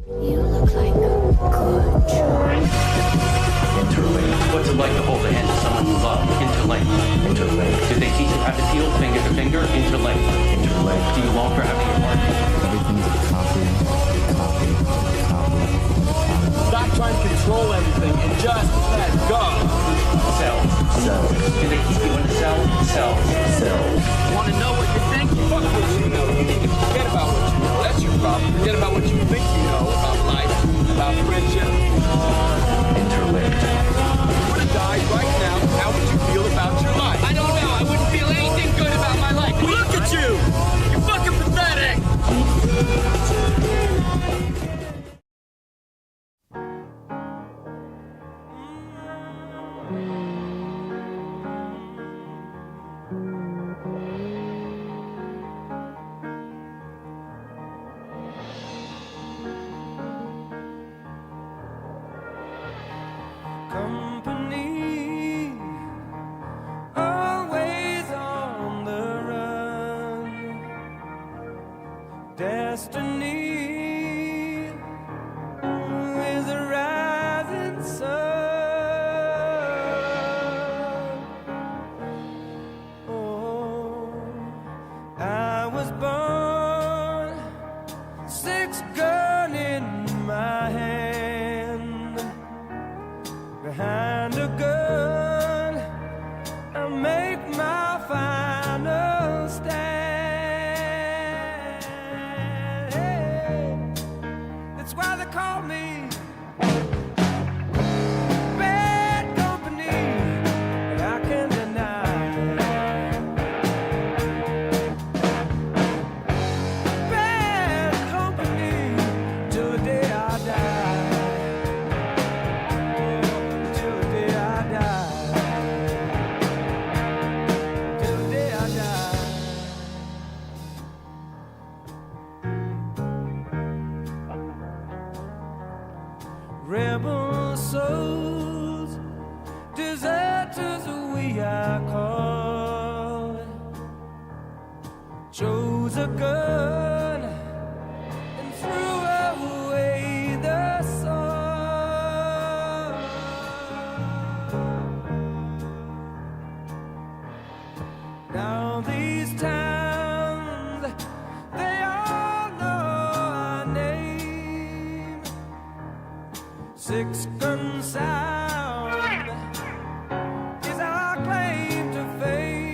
You look like a good choice. Interlink. What's it like to hold the hand of someone you love? Interlink. Interlink. Did they teach you how to feel finger to finger? Interlink. Interlink. Do you long for having your heart? Everything's a copy, copy, copy. Stop trying to control everything and just let go. Cells. Cells. Do they keep you in a cell? Cells. Cells. Want to know what you're thinking? Fuck what you know. You need to forget about what you know. That's your problem. Forget about what you think you know about life, about friendship. Interlinked. If you were to die right now, how would you feel about your life? I don't know. I wouldn't feel anything good about my life. Look at you! You're fucking pathetic! Company, always on the run. Destiny is a rising sun. Oh, I was born, six gun in my hand. Behind a gun, I make my final stand. Hey, that's why they call me bad company, but I can't deny. Bad company till the day I die. Till the day I die. Till the day I die. Rebel souls, deserters we are called. Chose a gun and threw away the sword. Now these towns, they all know our name. Six gun sound is our claim to fame.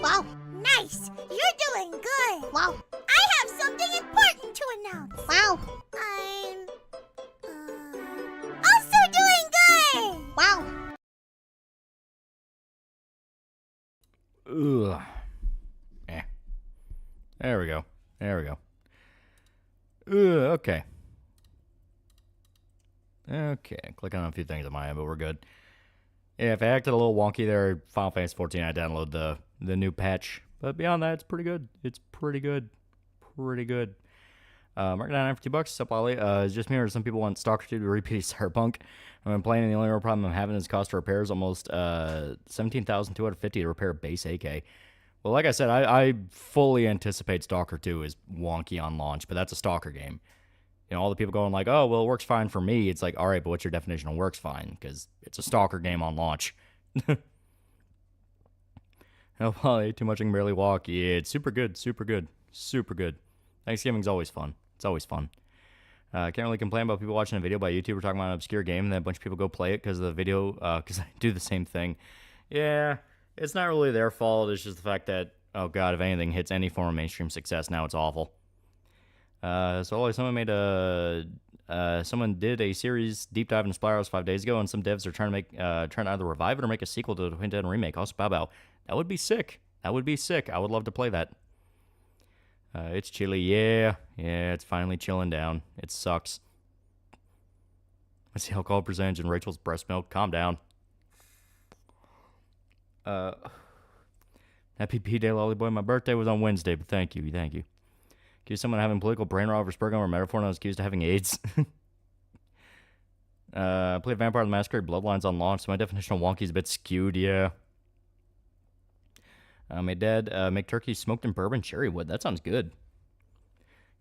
Wow. Nice. You're doing good. Wow. I have something important to announce. Wow. I'm also doing good. Wow. Ugh. There we go. There we go. Okay. Okay, clicking on a few things on my end, but we're good. Yeah, if I acted a little wonky there, Final Fantasy 14, I download the new patch. But beyond that, it's pretty good. It's pretty good. Pretty good. Marking down for $2. What's up, Ollie? It's just me or some people want Stalker 2 to repeat Cyberpunk. I'm playing, and the only real problem I'm having is cost of repairs, almost $17,250 to repair base AK. Well, like I said, I fully anticipate Stalker 2 is wonky on launch, but that's a Stalker game. You know, all the people going like, oh, well, it works fine for me. It's like, all right, but what's your definition of works fine? Because it's a Stalker game on launch. Oh, well, I ate too much and can barely walk. Yeah, it's super good, super good, super good. Thanksgiving's always fun. It's always fun. Can't really complain about people watching a video by YouTuber talking about an obscure game and then a bunch of people go play it because of the video, because I do the same thing. Yeah, it's not really their fault. It's just the fact that, oh god, if anything hits any form of mainstream success, now it's awful. So someone did a series deep dive into Spyros 5 days ago, and some devs are trying to either revive it or make a sequel to the Twin Dead remake. Also, Bow. That would be sick. That would be sick. I would love to play that. It's chilly. Yeah, it's finally chilling down. It sucks. What's the alcohol percentage in Rachel's breast milk? Calm down. Happy P-Day, Lolly Boy. My birthday was on Wednesday, but thank you. Accuse someone of having political brain rot over Spurgeon or metaphor, and I was accused of having AIDS. I played Vampire the Masquerade Bloodlines on launch, so my definition of wonky is a bit skewed, yeah. My dad make turkey smoked in bourbon cherry wood. That sounds good.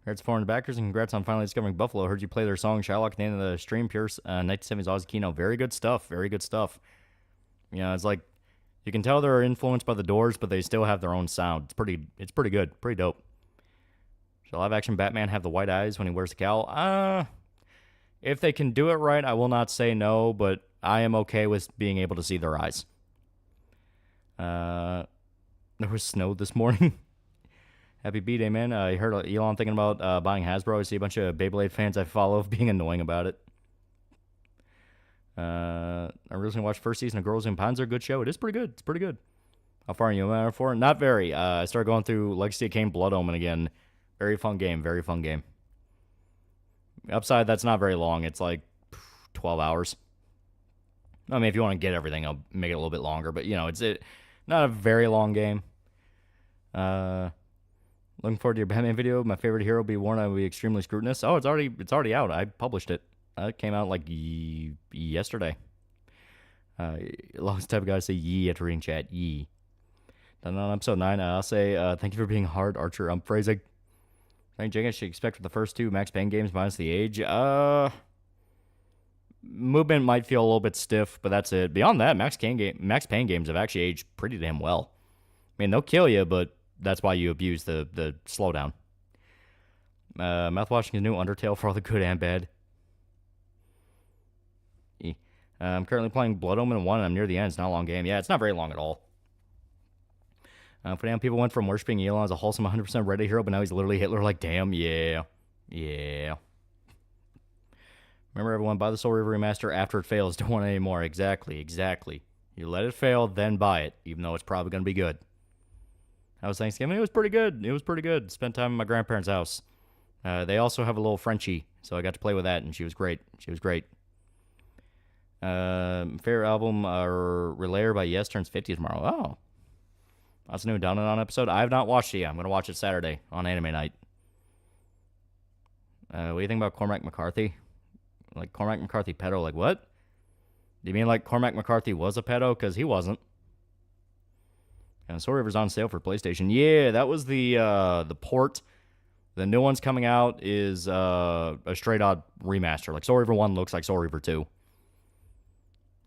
Congrats to foreign backers, and congrats on finally discovering Buffalo. Heard you play their song Shylock at the end of the stream. Pure 1970s Aussie Kino. Very good stuff. Very good stuff. You know, it's like, you can tell they're influenced by the Doors, but they still have their own sound. It's pretty good. Pretty dope. Shall live-action Batman have the white eyes when he wears the cowl? If they can do it right, I will not say no, but I am okay with being able to see their eyes. There was snow this morning. Happy B-Day, man. I heard Elon thinking about buying Hasbro. I see a bunch of Beyblade fans I follow being annoying about it. I recently watched first season of Girls in Panzer. Good show. It is pretty good. It's pretty good. How far are you for? Not very. I started going through Legacy of Kain Blood Omen again. Very fun game. Very fun game. Upside, that's not very long. It's like 12 hours. I mean, if you want to get everything, I'll make it a little bit longer. But, you know, it's not a very long game. Looking forward to your Batman video. My favorite hero will be warned I will be extremely scrutinous. Oh, it's already out. I published it. It came out like yesterday. Longest type of guy to say yee after reading chat. Yee. Then on episode 9, I'll say thank you for being hard, Archer. I'm phrasing. I think Jenkins should expect for the first two Max Payne games minus the age. Movement might feel a little bit stiff, but that's it. Beyond that, Max Payne games have actually aged pretty damn well. I mean, they'll kill you, but that's why you abuse the slowdown. Mouthwashing is new Undertale for all the good and bad. I'm currently playing Blood Omen 1, and I'm near the end. It's not a long game. Yeah, it's not very long at all. For now, people went from worshipping Elon as a wholesome 100% Reddit hero, but now he's literally Hitler. Like, damn, yeah. Remember, everyone, buy the Soul River Remaster after it fails. Don't want it anymore. Exactly. You let it fail, then buy it, even though it's probably going to be good. How was Thanksgiving? It was pretty good. Spent time at my grandparents' house. They also have a little Frenchie, so I got to play with that, and she was great. Favorite album, Relayer by Yes turns 50 tomorrow. Oh. That's a new Down and On episode. I have not watched it yet. I'm going to watch it Saturday on anime night. What do you think about Cormac McCarthy? Like, Cormac McCarthy pedo. Like, what? Do you mean like Cormac McCarthy was a pedo? Because he wasn't. And Soul River's on sale for PlayStation. Yeah, that was the port. The new one's coming out is a straight-out remaster. Like, Soul River 1 looks like Soul River 2.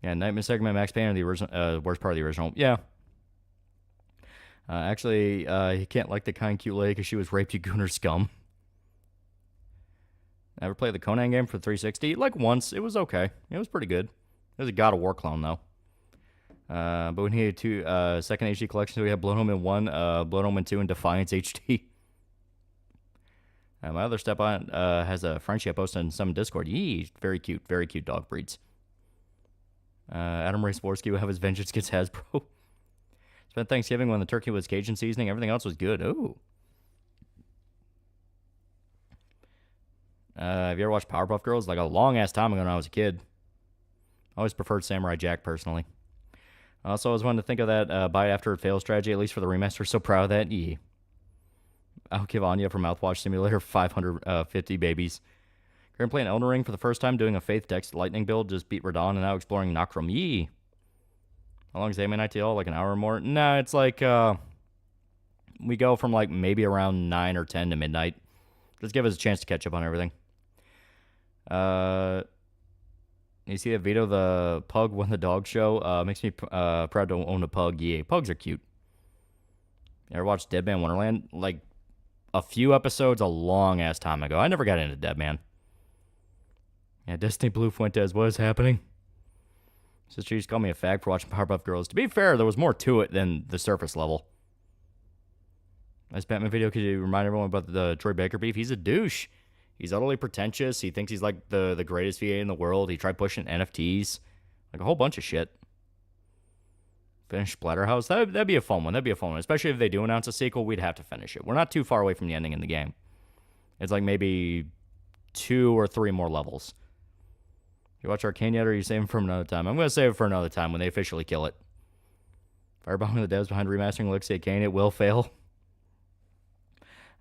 Yeah, Nightmare Segment Max Payne are the original, worst part of the original. Yeah. Actually, he can't like the kind cute lady because she was raped, you gooner scum. Ever played the Conan game for 360? Like once. It was okay. It was pretty good. It was a God of War clone, though. But we needed two second HD collection, so we have Blood Omen 1, Blood Omen 2, and Defiance HD. My other step-on has a friendship posted in some Discord. Yee, very cute dog breeds. Adam Ray Sporsky will have his vengeance against Hasbro. Spent Thanksgiving when the turkey was Cajun seasoning. Everything else was good. Oh. Have you ever watched Powerpuff Girls? Like a long-ass time ago when I was a kid. I always preferred Samurai Jack, personally. Also, I was wanting to think of that buy after it fails strategy, at least for the remaster. So proud of that. Yeah. I'll give Anya for Mouthwash Simulator 550 babies. Currently playing Elden Ring for the first time, doing a Faith Dex Lightning build, just beat Radon, and now exploring Nocrum. Yee. How long is TheAlmightyLoli? Like an hour or more? Nah, it's like, we go from like maybe around 9 or 10 to midnight. Just give us a chance to catch up on everything. You see that Vito the pug won the dog show? Makes me proud to own a pug. Yeah, pugs are cute. You ever watched Dead Man Wonderland? Like a few episodes a long ass time ago. I never got into Dead Man. Yeah, Destiny Blue Fuentes, what is happening? Sister used to call me a fag for watching Powerpuff Girls. To be fair, there was more to it than the surface level. Nice Batman video. Could you remind everyone about the Troy Baker beef? He's a douche. He's utterly pretentious. He thinks he's like the greatest VA in the world. He tried pushing NFTs. Like a whole bunch of shit. Finish Splatterhouse. That'd be a fun one. That'd be a fun one. Especially if they do announce a sequel, we'd have to finish it. We're not too far away from the ending in the game. It's like maybe 2 or 3 more levels. You watch Arcane yet, or are you saving it for another time? I'm going to save it for another time when they officially kill it. Firebombing the devs behind remastering Elixir Arcane, it will fail.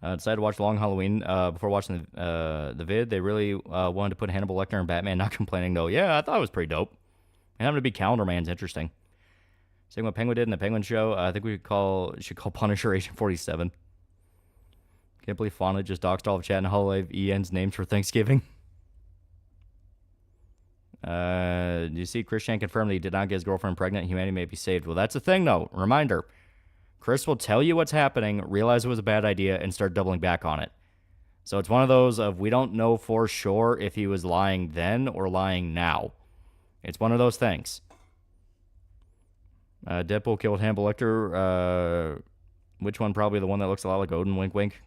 Decided to watch Long Halloween before watching the vid. They really wanted to put Hannibal Lecter and Batman. Not complaining, though. Yeah, I thought it was pretty dope. And having to be Calendar Man's interesting. Seeing what Penguin did in the Penguin show, I think we should call Punisher Agent 47. Can't believe Fauna just doxed all of chat and Hololive EN's names for Thanksgiving. You see Chris Shan confirmed that he did not get his girlfriend pregnant. Humanity may be saved. Well, that's the thing, though. Reminder. Chris will tell you what's happening, realize it was a bad idea, and start doubling back on it. So it's one of those of we don't know for sure if he was lying then or lying now. It's one of those things. Deadpool killed Hannibal Lecter. Which one? Probably the one that looks a lot like Odin, wink wink.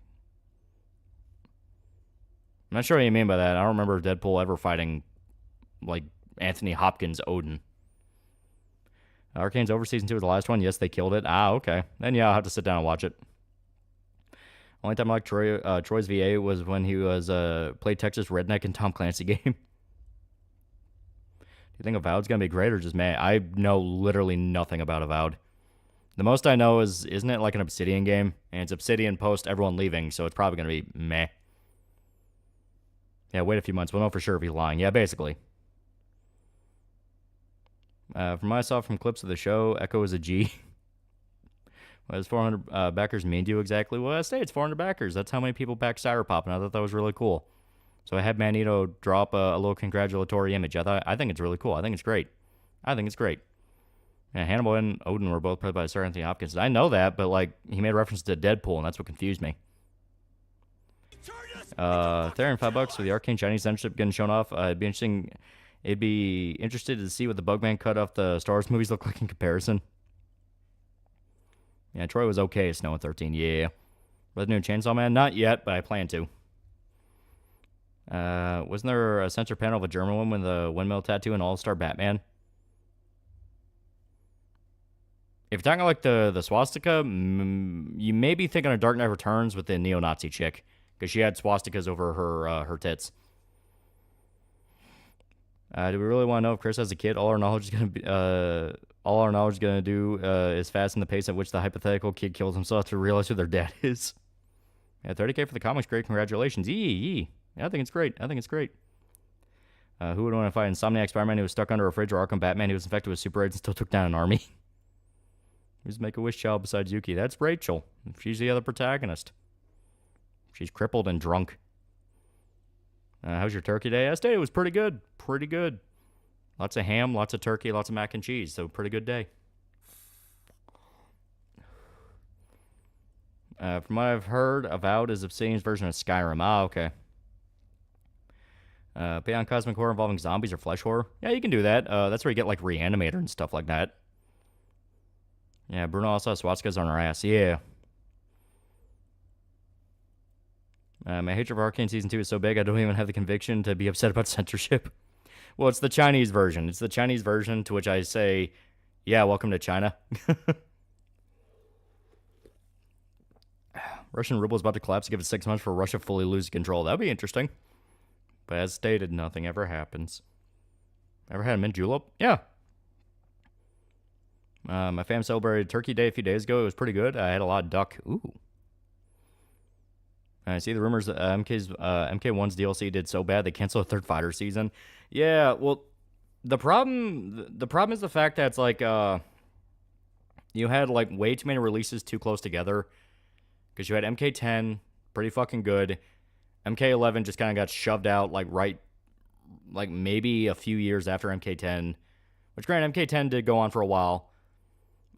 I'm not sure what you mean by that. I don't remember Deadpool ever fighting, like, Anthony Hopkins Odin. Arcane's Over Season 2 was the last one. Yes, they killed it. Ah, okay. Then, yeah, I'll have to sit down and watch it. Only time I liked Troy's VA was when he was played Texas Redneck in Tom Clancy game. Do you think Avowed's going to be great or just meh? I know literally nothing about Avowed. The most I know is, isn't it like an Obsidian game? And it's Obsidian post everyone leaving, so it's probably going to be meh. Yeah, wait a few months. We'll know for sure if he's lying. Yeah, basically. From what I saw from clips of the show, Echo is a G. What does 400 backers mean to you exactly? Well, I say it's 400 backers. That's how many people backed Cyberpop, and I thought that was really cool. So I had Manito drop a little congratulatory image. I think it's really cool. I think it's great. Yeah, Hannibal and Odin were both played by Sir Anthony Hopkins. I know that, but like he made reference to Deadpool, and that's what confused me. Theron, $5 for the Arcane Chinese censorship getting shown off. It'd be interested to see what the Bugman cut off the Star Wars movies look like in comparison. Yeah, Troy was okay as Snow in 13. Yeah. Was the new Chainsaw Man? Not yet, but I plan to. Wasn't there a censor panel of a German woman with a windmill tattoo and All-Star Batman? If you're talking like the swastika, you may be thinking of Dark Knight Returns with the neo-Nazi chick, because she had swastikas over her tits. Do we really want to know if Chris has a kid? All our knowledge is gonna do is fasten the pace at which the hypothetical kid kills himself to realize who their dad is. Yeah, 30K for the comics, great. Congratulations. Yeah, I think it's great. Who would want to fight Insomniac Spider-Man who was stuck under a fridge, or Arkham Batman who was infected with super AIDS and still took down an army? Who's Make-A-Wish child besides Yuki? That's Rachel. She's the other protagonist. She's crippled and drunk. How's your turkey day? Yesterday it was pretty good. Lots of ham, lots of turkey, lots of mac and cheese. So pretty good day. From what I've heard, Avowed is Obsidian's version of Skyrim. Ah, okay. Pay on cosmic horror involving zombies or flesh horror. Yeah, you can do that. That's where you get like Reanimator and stuff like that. Yeah, Bruno also has swastikas on her ass. Yeah. My hatred for Arcane Season 2 is so big, I don't even have the conviction to be upset about censorship. Well, it's the Chinese version. It's the Chinese version to which I say, yeah, welcome to China. Russian ruble is about to collapse. Give it 6 months for Russia fully lose control. That would be interesting. But as stated, nothing ever happens. Ever had a mint julep? Yeah. My fam celebrated Turkey Day a few days ago. It was pretty good. I had a lot of duck. Ooh. I see the rumors that MK1's DLC did so bad they canceled a third fighter season. Yeah, well, the problem is the fact that it's like you had like way too many releases too close together. Because you had MK10, pretty fucking good. MK11 just kind of got shoved out like maybe a few years after MK10. Which granted, MK10 did go on for a while.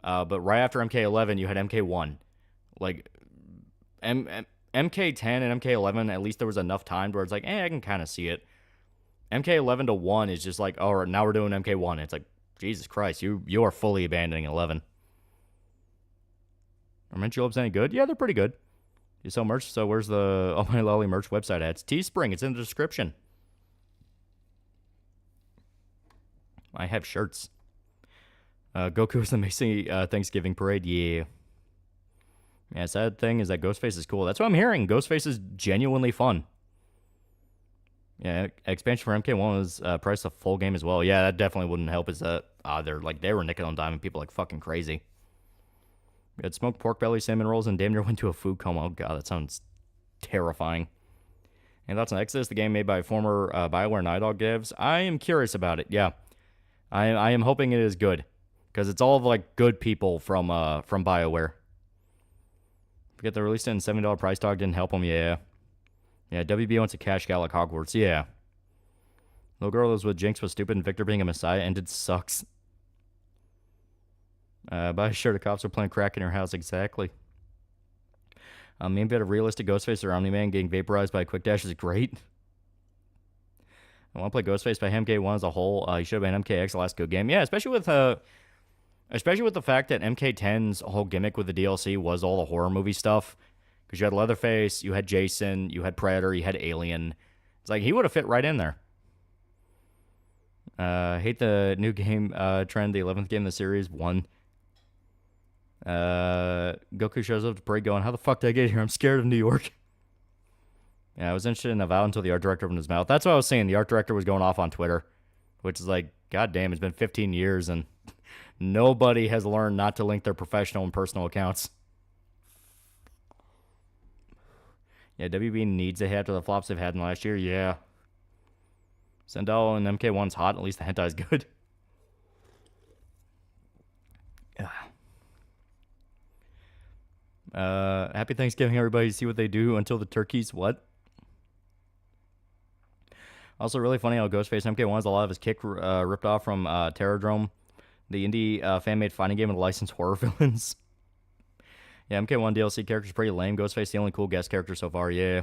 But right after MK11, you had MK1. Like, MK10 and MK11, at least there was enough time where it's like, I can kind of see it. MK11 to 1 is just like, oh, now we're doing MK1. It's like, Jesus Christ, you are fully abandoning 11. Are mint juleps any good? Yeah, they're pretty good. You sell merch, so where's the TheAlmightyLoli merch website at? It's Teespring. It's in the description. I have shirts. Goku is the Macy Thanksgiving parade. Yeah. Yeah, sad thing is that Ghostface is cool. That's what I'm hearing. Ghostface is genuinely fun. Yeah, expansion for MK1 was priced a full game as well. Yeah, that definitely wouldn't help. Is that they were nickel and diamond people like fucking crazy. We had smoked pork belly, salmon rolls, and damn near went to a food coma. Oh god, that sounds terrifying. And that's an Exodus, the game made by former BioWare Night Dog devs. I am curious about it. Yeah, I am hoping it is good because it's all of like good people from BioWare. Forget the release it in $7 price tag didn't help them. Yeah, WB wants a cash cow like Hogwarts. Yeah. Little girl was with Jinx was stupid and Victor being a messiah ended sucks. Buy a shirt of cops are playing crack in her house. Exactly. Main bit of realistic Ghostface or Omni-Man getting vaporized by a quick dash is great. I want to play Ghostface by MK1 as a whole. You should have been MKX the last good game. Yeah, especially with the fact that MK10's whole gimmick with the DLC was all the horror movie stuff. Because you had Leatherface, you had Jason, you had Predator, you had Alien. It's like he would have fit right in there. Hate the new game trend. The 11th game in the series. 1. Goku shows up to parade going, how the fuck did I get here? I'm scared of New York. Yeah, I was interested in Avowed until the art director opened his mouth. That's what I was saying. The art director was going off on Twitter. Which is like, god damn, it's been 15 years and nobody has learned not to link their professional and personal accounts. Yeah, WB needs a head to the flops they've had in the last year. Yeah. Sandal and MK1's hot. At least the hentai's good. Happy Thanksgiving, everybody. See what they do until the turkeys. What? Also, really funny how Ghostface MK1 has a lot of his kick ripped off from Terradrome, the indie fan-made fighting game with licensed horror villains. Yeah, MK1 DLC character's pretty lame. Ghostface the only cool guest character so far. Yeah.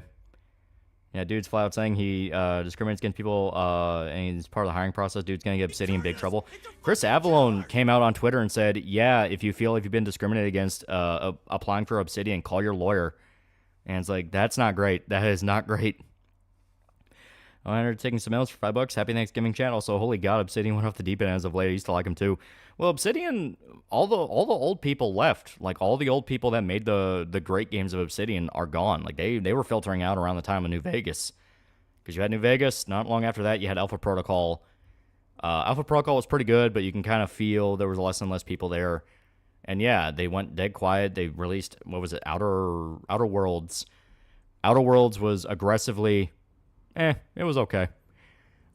Yeah, dude's flat out saying he discriminates against people and he's part of the hiring process. Dude's going to get Obsidian in big trouble. Chris Avalone came out on Twitter and said, yeah, if you feel like you've been discriminated against applying for Obsidian, call your lawyer. And it's like, that's not great. That is not great. I ended up taking some else for $5. Happy Thanksgiving, chat. Also, holy god, Obsidian went off the deep end as of late. I used to like him too. Well, Obsidian, all the old people left. Like, all the old people that made the great games of Obsidian are gone. Like, they were filtering out around the time of New Vegas. Because you had New Vegas. Not long after that, you had Alpha Protocol. Alpha Protocol was pretty good, but you can kind of feel there was less and less people there. And yeah, they went dead quiet. They released, what was it, Outer Worlds. Outer Worlds was aggressively, it was okay.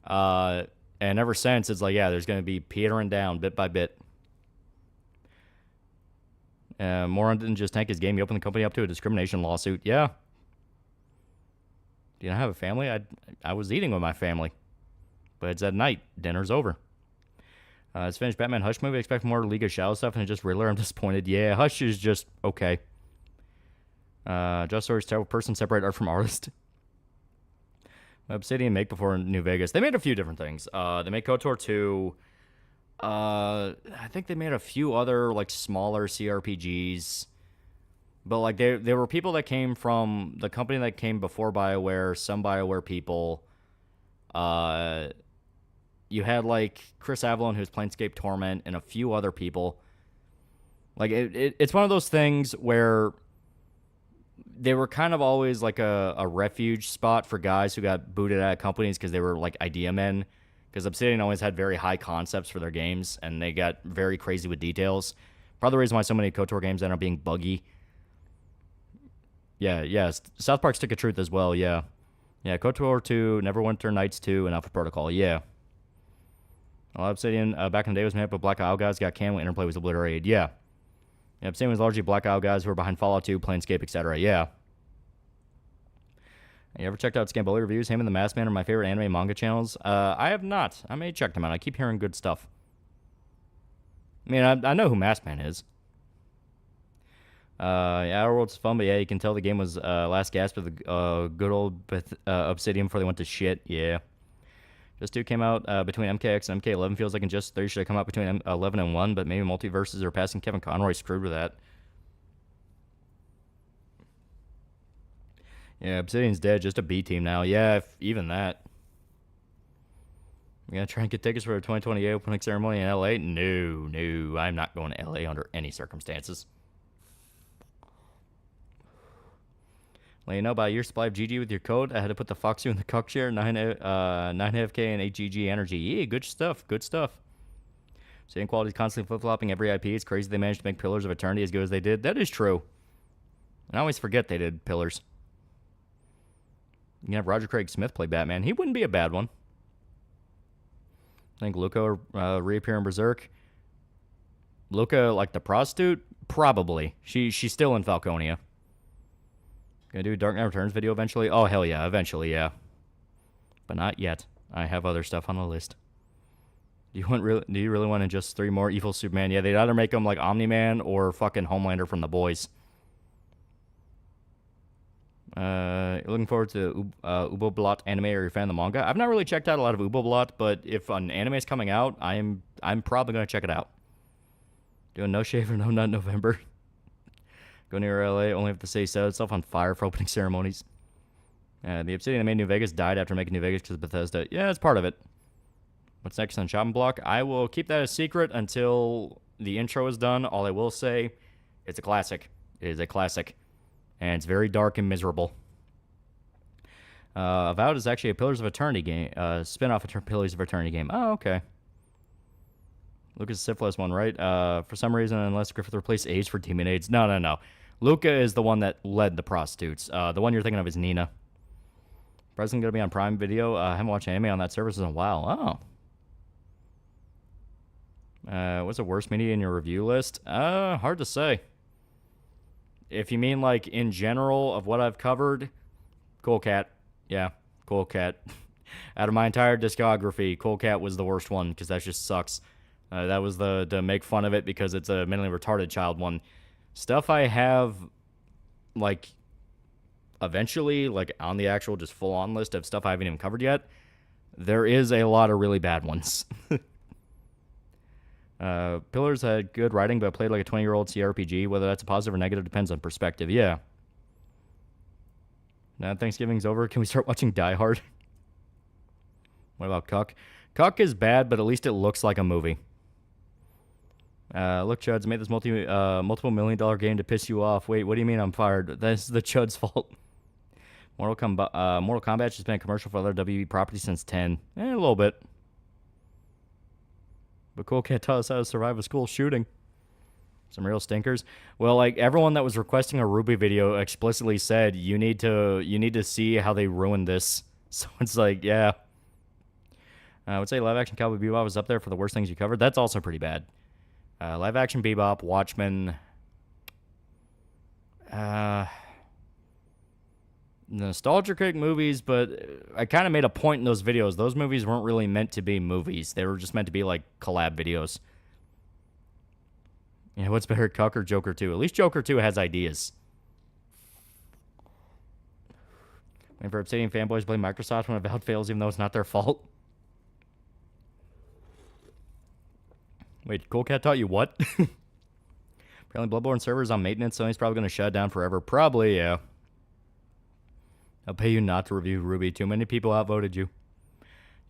And ever since, it's like, yeah, there's going to be petering down bit by bit. More than just tank his game. He opened the company up to a discrimination lawsuit. Yeah. Do you not have a family? I was eating with my family. But it's at night. Dinner's over. It's finished Batman Hush movie. I expect more League of Shadow stuff, and it's just Riddler. I'm disappointed. Yeah, Hush is just okay. Just Story's terrible person, separate art from artist. Obsidian make before New Vegas. They made a few different things. They made KOTOR 2. I think they made a few other like smaller CRPGs, but like they were people that came from the company that came before BioWare, some BioWare people. You had like Chris Avellone, who's Planescape Torment, and a few other people. Like it's one of those things where they were kind of always like a refuge spot for guys who got booted out of companies because they were like idea men. Because Obsidian always had very high concepts for their games, and they got very crazy with details. Part of the reason why so many KOTOR games end up being buggy. Yeah. South Park Stick of Truth as well, yeah. Yeah, KOTOR 2, Neverwinter Nights 2, and Alpha Protocol, yeah. Well, Obsidian back in the day was made up of Black Isle guys, got canned when interplay was obliterated, yeah. Obsidian was largely Black Isle guys who were behind Fallout 2, Planescape, etc., yeah. You ever checked out Scamboli Reviews? Him and the Masked Man are my favorite anime and manga channels. I have not. I may check them out. I keep hearing good stuff. I mean, I know who Masked Man is. Outer Worlds is fun, but yeah, you can tell the game was last gasp of the good old Obsidian before they went to shit. Yeah. Just 2 came out between MKX and MK11. Feels like Injustice 3 should have come out between 11 and 1, but maybe Multiverses or passing Kevin Conroy screwed with that. Yeah, Obsidian's dead. Just a B team now. Yeah, even that. You gonna try and get tickets for a 2028 opening ceremony in LA? No. I'm not going to LA under any circumstances. Let you know about your supply of GG with your code. I had to put the Foxu in the cuck share, 9FK and 8GG energy. Yeah, good stuff. Same quality is constantly flip-flopping every IP. It's crazy they managed to make Pillars of Eternity as good as they did. That is true. And I always forget they did Pillars. You can have Roger Craig Smith play Batman. He wouldn't be a bad one. I think Luca reappear in Berserk. Luca, like the prostitute? Probably. She's still in Falconia. Gonna do a Dark Knight Returns video eventually? Oh, hell yeah. Eventually, yeah. But not yet. I have other stuff on the list. Do you really want to just 3 more evil Superman? Yeah, they'd either make them like Omni-Man or fucking Homelander from The Boys. Looking forward to Uboblot anime, or you're a fan of the manga? I've not really checked out a lot of Uboblot, but if an anime is coming out, I'm probably going to check it out. Doing No Shave or No Nut November. Go near LA, only have to say set itself on fire for opening ceremonies. The Obsidian that made New Vegas died after making New Vegas because of Bethesda. Yeah, that's part of it. What's next on Shopping Block? I will keep that a secret until the intro is done. All I will say, it's a classic. It is a classic. And it's very dark and miserable. Avowed is actually a Pillars of Eternity game. Spin-off of Pillars of Eternity game. Oh, okay. Luca's syphilis one, right? For some reason, unless Griffith replaced AIDS for Demon AIDS. No. Luca is the one that led the prostitutes. The one you're thinking of is Nina. President going to be on Prime Video. I haven't watched anime on that service in a while. Oh. What's the worst media in your review list? Hard to say. If you mean, like, in general of what I've covered, Cool Cat. Yeah, Cool Cat. Out of my entire discography, Cool Cat was the worst one, because that just sucks. That was the make fun of it because it's a mentally retarded child one. Stuff I have, like, eventually, like, on the actual just full-on list of stuff I haven't even covered yet, there is a lot of really bad ones. Pillars had good writing, but played like a 20-year-old CRPG. Whether that's a positive or negative depends on perspective. Yeah. Now Thanksgiving's over. Can we start watching Die Hard? What about Cuck? Cuck is bad, but at least it looks like a movie. Look, Chuds, made this multiple $million game to piss you off. Wait, what do you mean I'm fired? That's the Chud's fault. Mortal Kombat has been a commercial for other WB properties since 10. A little bit. But Cool Cat taught us how to survive a school shooting. Some real stinkers. Well, like, everyone that was requesting a Ruby video explicitly said, you need to see how they ruined this. So it's like, yeah. I would say live action Cowboy Bebop was up there for the worst things you covered. That's also pretty bad. Live action Bebop, Watchmen. Nostalgia Critic movies, but I kind of made a point in those videos. Those movies weren't really meant to be movies. They were just meant to be like collab videos. Yeah, what's better, Cuck or Joker 2? At least Joker 2 has ideas. And for Obsidian fanboys blame Microsoft when Avowed fails even though it's not their fault. Wait, Cool Cat taught you what? Apparently Bloodborne server is on maintenance, so he's probably going to shut down forever. Probably, yeah. I'll pay you not to review Ruby. Too many people outvoted you.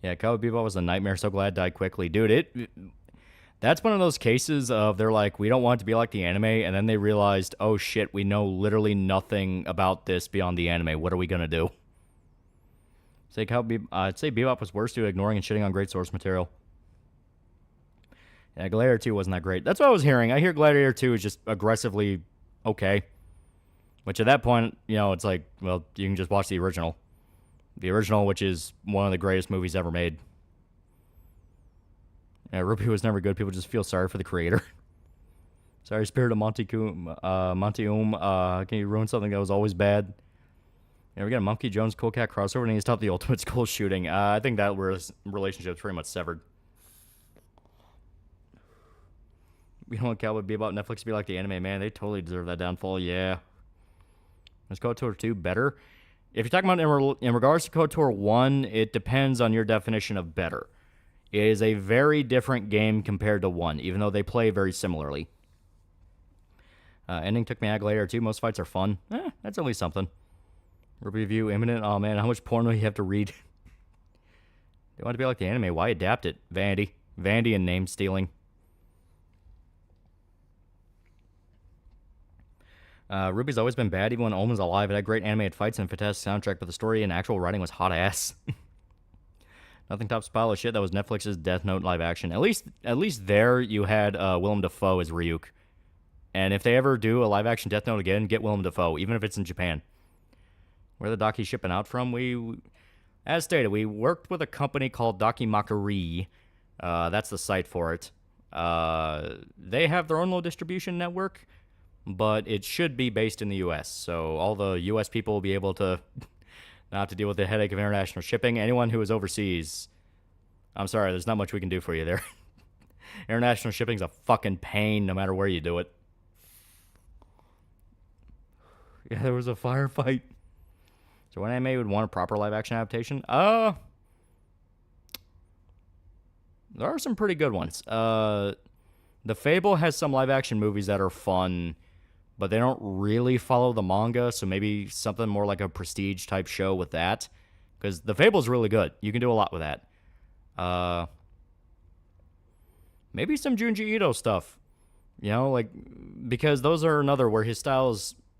Yeah, Cowboy Bebop was a nightmare. So glad it died quickly. Dude, that's one of those cases of they're like, we don't want it to be like the anime, and then they realized, oh shit, we know literally nothing about this beyond the anime. What are we going to do? I'd say Bebop was worse due to ignoring and shitting on great source material. Yeah, Gladiator 2 wasn't that great. That's what I was hearing. I hear Gladiator 2 is just aggressively okay. Which at that point, you know, it's like, well, you can just watch the original. The original, which is one of the greatest movies ever made. Yeah, Ruby was never good. People just feel sorry for the creator. Sorry, Spirit of Monty can you ruin something that was always bad? Yeah, we got a Monkey Jones Cool Cat crossover and he stopped the ultimate school shooting. I think that relationship's pretty much severed. We don't want Cowboy Bebop Netflix to be like the anime, man. They totally deserve that downfall, yeah. Is KOTOR 2 better? If you're talking about in regards to KOTOR 1, it depends on your definition of better. It is a very different game compared to 1, even though they play very similarly. Ending took me out Gladiator 2. Most fights are fun. That's at least something. Review imminent. Oh man, how much porn do you have to read? They want to be like the anime. Why adapt it? Vanity. Vanity and name stealing. Ruby's always been bad, even when Omen's alive. It had great animated fights and a fantastic soundtrack, but the story and actual writing was hot ass. Nothing tops pile of shit that was Netflix's Death Note live action. At least there you had Willem Dafoe as Ryuk. And if they ever do a live action Death Note again, get Willem Dafoe, even if it's in Japan. Where the doc he's shipping out from? As stated, we worked with a company called Dakimakari. That's the site for it. They have their own little distribution network, but it should be based in the U.S., so all the U.S. people will be able to not have to deal with the headache of international shipping. Anyone who is overseas, I'm sorry, there's not much we can do for you there. International shipping's a fucking pain no matter where you do it. Yeah, there was a firefight. So when anime would want a proper live-action adaptation? There are some pretty good ones. The Fable has some live-action movies that are fun, but they don't really follow the manga, so maybe something more like a Prestige-type show with that. Because the Fable's really good. You can do a lot with that. Maybe some Junji Ito stuff. You know, like, because those are another where his style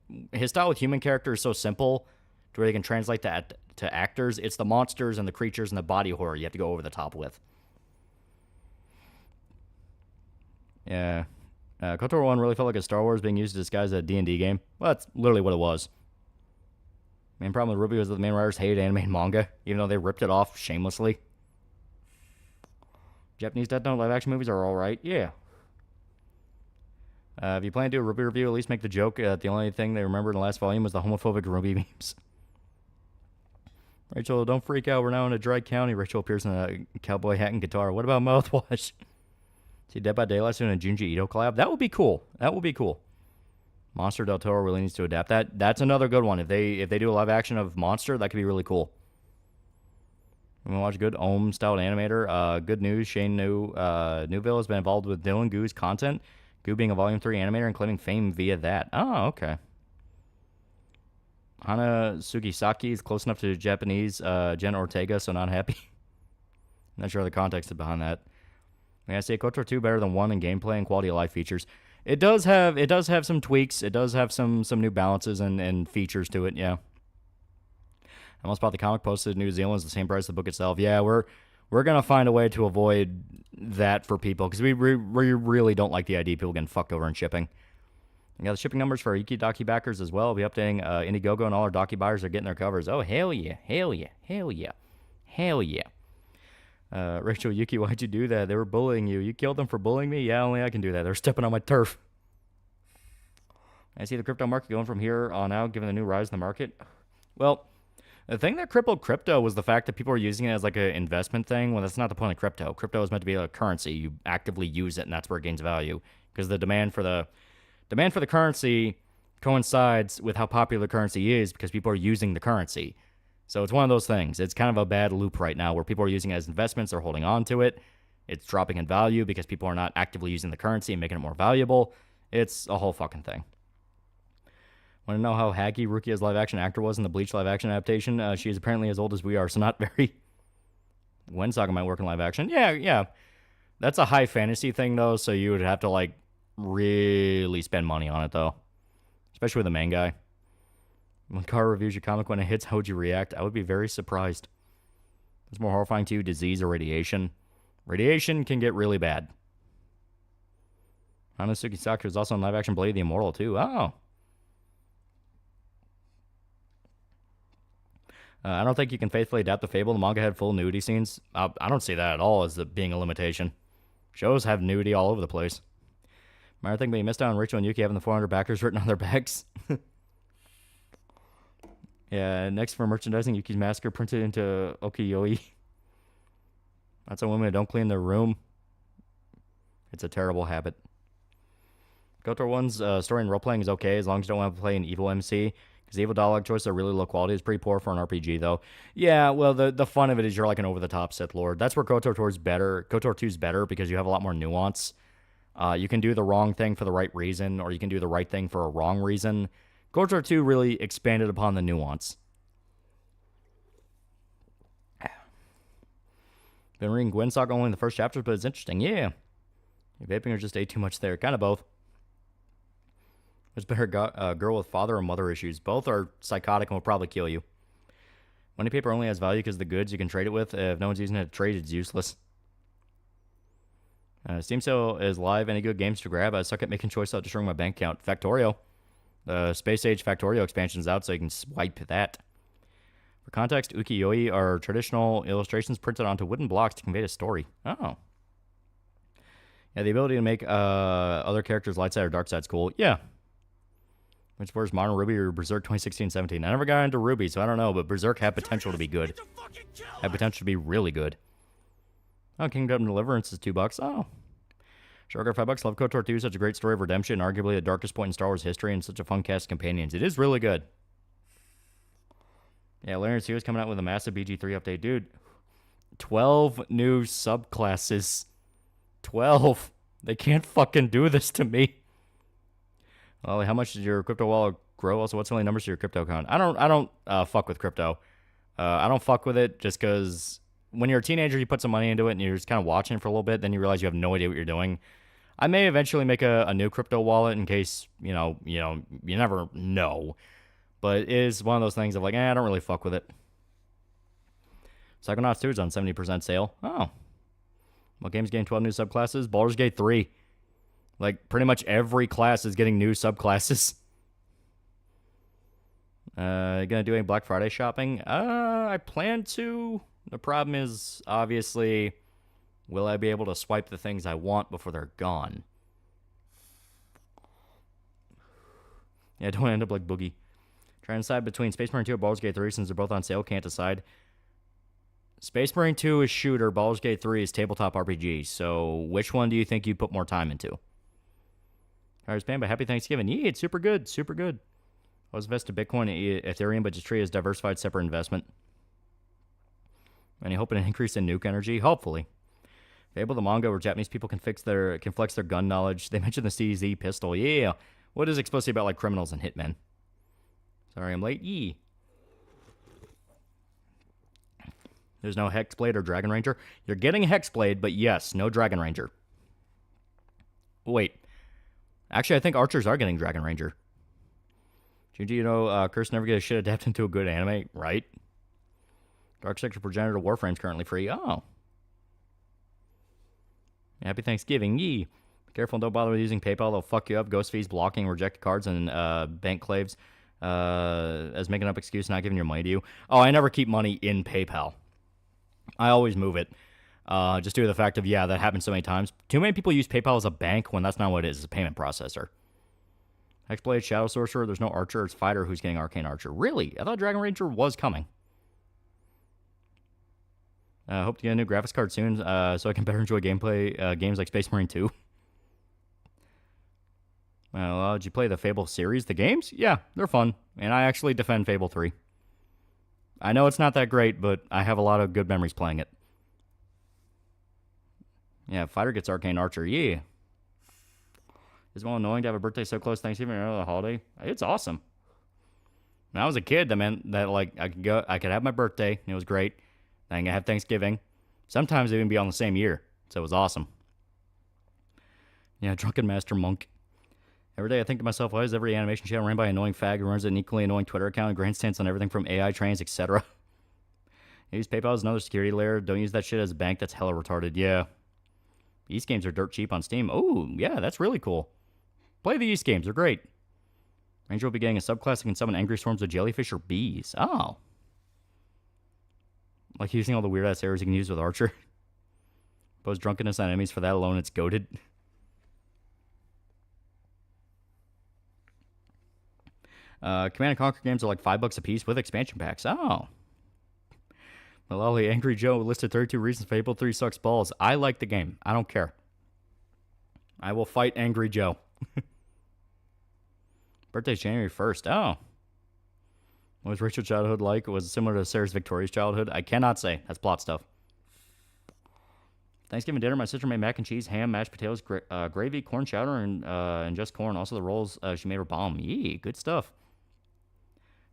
with human characters is so simple to where they can translate that to actors. It's the monsters and the creatures and the body horror you have to go over the top with. Yeah. KOTOR 1 really felt like a Star Wars being used to disguise a D&D game. Well, that's literally what it was. Main problem with Ruby was that the main writers hated anime and manga, even though they ripped it off shamelessly. Japanese Death Note live-action movies are alright, yeah. If you plan to do a Ruby review, at least make the joke that the only thing they remember in the last volume was the homophobic Ruby memes. Rachel, don't freak out. We're now in a dry county. Rachel appears in a cowboy hat and guitar. What about mouthwash? See Dead by Daylight doing a Junji Ito collab? That would be cool. That would be cool. Monster del Toro really needs to adapt that. That's another good one. If they do a live action of Monster, that could be really cool. I'm gonna watch a good Ohm-styled animator. Good news, Shane Newville has been involved with Dylan Goo's content. Goo being a Volume 3 animator and claiming fame via that. Oh, okay. Hana Sugisaki is close enough to Japanese Jen Ortega, so not happy. Not sure the context is behind that. May I say KOTOR 2 better than 1 in gameplay and quality of life features? It does have some tweaks. It does have some new balances and features to it, yeah. I almost bought the comic posted in New Zealand. It's the same price as the book itself. Yeah, we're going to find a way to avoid that for people, because we really don't like the idea of people getting fucked over in shipping. We got the shipping numbers for our Ikidaki backers as well. We'll be updating Indiegogo, and all our Doki buyers are getting their covers. Oh, hell yeah. Hell yeah. Hell yeah. Hell yeah. Rachel, Yuki, why'd you do that? They were bullying you. You killed them for bullying me? Yeah, only I can do that. They're stepping on my turf. I see the crypto market going from here on out, given the new rise in the market. Well, the thing that crippled crypto was the fact that people were using it as like an investment thing. Well, that's not the point of crypto. Crypto is meant to be a currency. You actively use it, and that's where it gains value. Because the demand for the currency coincides with how popular the currency is, because people are using the currency. So it's one of those things. It's kind of a bad loop right now where people are using it as investments, they're holding on to it, It's dropping in value because people are not actively using the currency and making it more valuable. It's a whole fucking thing. Want to know how hacky Rukia's live-action actor was in the Bleach live-action adaptation? She is apparently as old as we are, so not very... Gwen Saga might work in live-action. Yeah. That's a high fantasy thing, though, so you would have to, like, really spend money on it, though. Especially with the main guy. When Car reviews your comic when it hits, how would you react? I would be very surprised. What's more horrifying to you, disease or radiation? Radiation can get really bad. Hanazuki Sakura is also in live-action Blade the Immortal, too. Oh. I don't think you can faithfully adapt the Fable. The manga had full nudity scenes. I don't see that at all as being a limitation. Shows have nudity all over the place. Minor thing, but you missed out on Rachel and Yuki having the 400 backers written on their backs. Yeah, next for merchandising, Yuki's massacre printed into Okiyoi. That's a woman who don't clean their room. It's a terrible habit. KOTOR 1's story and role-playing is okay as long as you don't want to play an evil MC. Because the evil dialogue choices are really low quality. It's pretty poor for an RPG, though. Yeah, well, the fun of it is you're like an over-the-top Sith Lord. That's where KOTOR 2 is better. KOTOR 2 is better because you have a lot more nuance. You can do the wrong thing for the right reason, or you can do the right thing for a wrong reason. KOTOR 2 really expanded upon the nuance. Been reading Gwen Saga only in the first chapters, but it's interesting. Yeah. You're vaping or just ate too much there. Kind of both. There's been a girl with father or mother issues. Both are psychotic and will probably kill you. Money paper only has value because the goods you can trade it with. If no one's using it to trade, it's useless. Steam sale is live. Any good games to grab? I suck at making choices without destroying my bank account. Factorio. The Space Age Factorio expansion is out, so you can swipe that. For context, ukiyo-e are traditional illustrations printed onto wooden blocks to convey a story. Oh. Yeah, the ability to make other characters' light side or dark side's cool. Yeah. Which was Modern Ruby or Berserk 2016-17. I never got into Ruby, so I don't know, but Berserk had potential to be good. Had potential to be really good. Oh, Kingdom Deliverance is $2. Oh. Sugar, $5. Love KOTOR 2, such a great story of redemption, arguably the darkest point in Star Wars history, and such a fun cast of companions. It is really good. Yeah, Larry is coming out with a massive BG3 update. Dude, 12 new subclasses. 12. They can't fucking do this to me. Well, how much did your crypto wallet grow? Also, what's the only numbers to your crypto account? I don't fuck with crypto. I don't fuck with it just because when you're a teenager, you put some money into it and you're just kind of watching it for a little bit. Then you realize you have no idea what you're doing. I may eventually make a new crypto wallet in case, you never know. But it is one of those things of like, I don't really fuck with it. Psychonauts 2 is on 70% sale. Oh. What games getting 12 new subclasses? Baldur's Gate 3. Like, pretty much every class is getting new subclasses. Gonna do any Black Friday shopping? I plan to. The problem is, obviously, will I be able to swipe the things I want before they're gone? Yeah, don't end up like Boogie. Trying to decide between Space Marine 2 or Baldur's Gate 3 since they're both on sale. Can't decide. Space Marine 2 is shooter. Baldur's Gate 3 is tabletop RPG. So, which one do you think you put more time into? Alright, Spam, but happy Thanksgiving. Yeah, it's super good. Super good. I was invested in Bitcoin and Ethereum, but just treat it as diversified separate investment. Any hope in an increase in nuke energy? Hopefully. Fable the manga where Japanese people can flex their gun knowledge. They mentioned the CZ pistol. Yeah. What is it supposed to be about like criminals and hitmen? Sorry, I'm late. Yee. There's no Hexblade or Dragon Ranger. You're getting Hexblade, but yes, no Dragon Ranger. Wait. Actually, I think archers are getting Dragon Ranger. Junji, Curse never get a shit adapted into a good anime, right? Dark Sector Progenitor Warframe's currently free. Oh. Happy Thanksgiving. Yee. Be careful and don't bother with using PayPal. They'll fuck you up. Ghost fees, blocking, rejected cards, and bank claves as making up excuse not giving your money to you. Oh, I never keep money in PayPal. I always move it. Just due to the fact of, that happens so many times. Too many people use PayPal as a bank when that's not what it is. It's a payment processor. Hexblade, Shadow Sorcerer. There's no Archer. It's Fighter who's getting Arcane Archer. Really? I thought Dragon Ranger was coming. Hope to get a new graphics card soon so I can better enjoy gameplay games like Space Marine 2. Well, did you play the Fable series? The games? Yeah, they're fun. And I actually defend Fable 3. I know it's not that great, but I have a lot of good memories playing it. Yeah, fighter gets arcane archer. Yeah. Is it well annoying to have a birthday so close to Thanksgiving or the holiday? It's awesome. When I was a kid, that meant that like I could have my birthday, and it was great. Then I could have Thanksgiving. Sometimes it would even be on the same year, so it was awesome. Yeah, Drunken Master Monk. Every day I think to myself, why is every animation channel ran by an annoying fag who runs an equally annoying Twitter account and grandstands on everything from AI trains, etc.? Use PayPal as another security layer. Don't use that shit as a bank. That's hella retarded. Yeah. Yeast games are dirt cheap on Steam. Oh, yeah, that's really cool. Play the Yeast games. They're great. Ranger will be getting a subclass that can summon angry swarms of jellyfish or bees. Oh. Like using all the weird-ass arrows you can use with Archer. Impose drunkenness on enemies. For that alone, it's goated. Command & Conquer games are like $5 a piece with expansion packs. Oh. Loli, Angry Joe listed 32 reasons Fable 3 sucks balls. I like the game. I don't care. I will fight Angry Joe. Birthday's January 1st. Oh. What was Rachel's childhood like? Was it similar to Sarah's Victoria's childhood? I cannot say. That's plot stuff. Thanksgiving dinner, my sister made mac and cheese, ham, mashed potatoes, gravy, corn chowder, and just corn. Also the rolls she made were bomb. Yee, good stuff.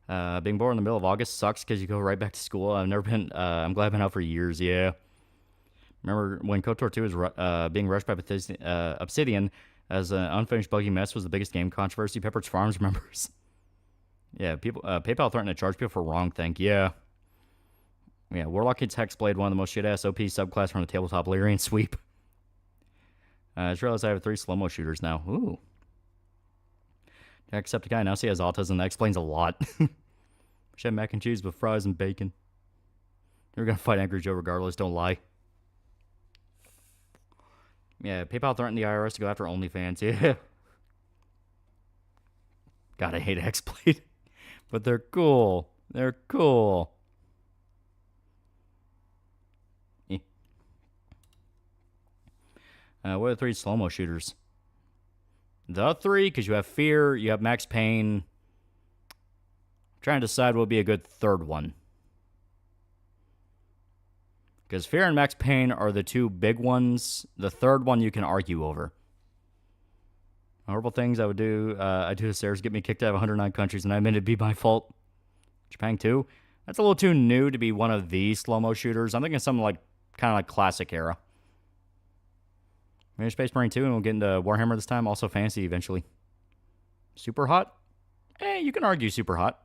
Being born in the middle of August sucks because you go right back to school. I'm glad I've been out for years. Yeah. Remember when KOTOR 2 was being rushed by Obsidian as an unfinished buggy mess was the biggest game controversy. Pepperidge Farms remembers. Yeah, PayPal threatened to charge people for wrong thing. Yeah. Yeah, Warlock hits Hexblade, one of the most shit-ass OP subclass from the tabletop Lyrian sweep. I just realized I have 3 slow-mo shooters now. Ooh. Jacksepticeye now he has autism. That explains a lot. Should have mac and cheese with fries and bacon. You're gonna fight Angry Joe regardless, don't lie. Yeah, PayPal threatened the IRS to go after OnlyFans. Yeah. God, I hate Hexblade. But they're cool. They're cool. What are the 3 slow-mo shooters? The 3, because you have Fear, you have Max Payne. I'm trying to decide what would be a good third one. Because Fear and Max Payne are the 2 big ones. The third one you can argue over. Horrible things I would do. I do to Sarah's get me kicked out of 109 countries, and I admit it'd be my fault. Japan 2. That's a little too new to be one of these slow-mo shooters. I'm thinking something like, kind of like classic era. Maybe Space Marine 2, and we'll get into Warhammer this time. Also fantasy eventually. Super hot? You can argue super hot.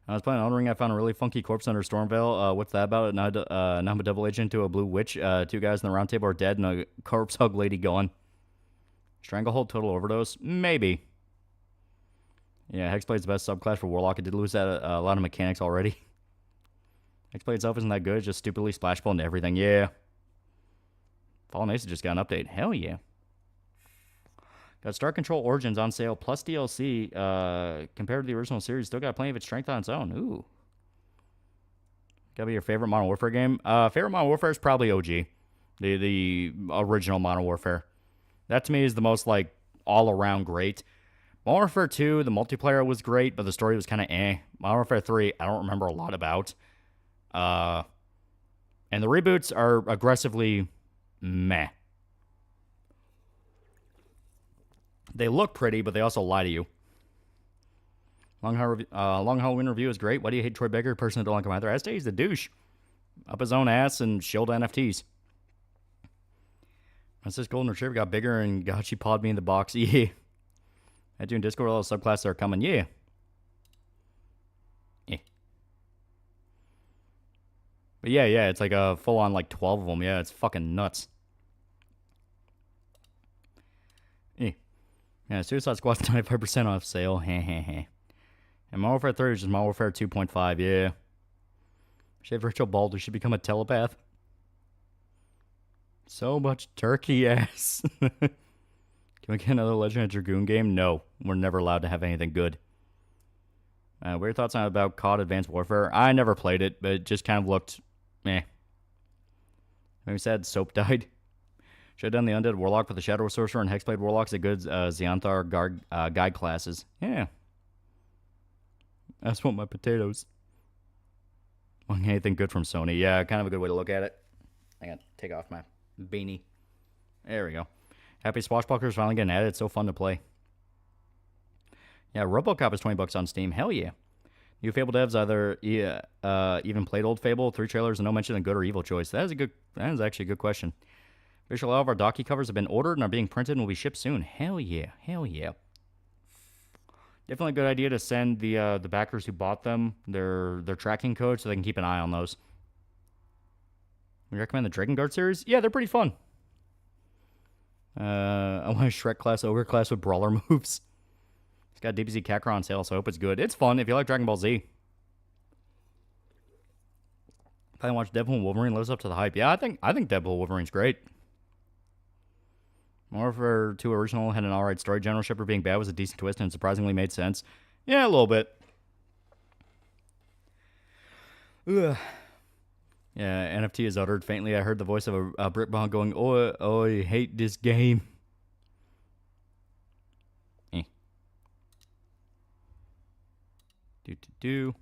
I was playing Elden Ring. I found a really funky corpse under Stormveil. What's that about? Now I'm a double agent to a blue witch. 2 guys in the round table are dead, and a corpse hug lady gone. Stranglehold, total overdose? Maybe. Yeah, Hexblade's the best subclass for Warlock. It did lose that a lot of mechanics already. Hexblade itself isn't that good. It's just stupidly splashable into everything. Yeah. Fallen Mesa just got an update. Hell yeah. Got Star Control Origins on sale plus DLC. Compared to the original series, still got plenty of its strength on its own. Ooh. Gotta be your favorite Modern Warfare game. Favorite Modern Warfare is probably OG. The original Modern Warfare. That to me is the most, like, all-around great. Modern Warfare 2, the multiplayer was great, but the story was kind of eh. Modern Warfare 3, I don't remember a lot about. And the reboots are aggressively meh. They look pretty, but they also lie to you. Long Halloween review is great. Why do you hate Troy Baker? Person that don't like him either. Aztec, he's the douche. Up his own ass and shield NFTs. Once this golden retriever got bigger and God, she pawed me in the box. Yeah. I do in Discord, all the subclasses are coming. Yeah. Yeah. But yeah, it's like a full-on like 12 of them. Yeah, it's fucking nuts. Yeah, Suicide Squad's 95% off sale. Heh heh heh. And Modern Warfare 3 is just Modern Warfare 2.5. Yeah. Shave Rachel Balder should become a telepath. So much turkey ass. Can we get another Legend of Dragoon game? No. We're never allowed to have anything good. What are your thoughts on about COD Advanced Warfare? I never played it, but it just kind of looked meh. Maybe sad Soap died. Should have done the Undead Warlock with the Shadow Sorcerer and Hexblade Warlock's a good Xehanthar guide classes. Yeah. I just want my potatoes. Want anything good from Sony? Yeah, kind of a good way to look at it. I got to take off my beanie. There we go. Happy Swashbucklers finally getting added. It's so fun to play. Yeah, RoboCop is $20 on Steam. Hell yeah. New Fable devs either even played old Fable, 3 trailers, and no mention of good or evil choice. That is actually a good question. Officially, all of our docky covers have been ordered and are being printed and will be shipped soon. Hell yeah. Hell yeah. Definitely a good idea to send the backers who bought them their tracking code so they can keep an eye on those. Would you recommend the Dragon Guard series? Yeah, they're pretty fun. I want a Shrek class, Ogre class with brawler moves. It's got DBZ Kakarot on sale, so I hope it's good. It's fun if you like Dragon Ball Z. If I watch Deadpool and Wolverine, lives up to the hype. Yeah, I think Deadpool and Wolverine's great. Morpher 2 original had an alright story. General Shipper being bad was a decent twist and surprisingly made sense. Yeah, a little bit. Ugh. Yeah, NFT is uttered faintly. I heard the voice of a Brit Bond going, "Oh, I hate this game." Do.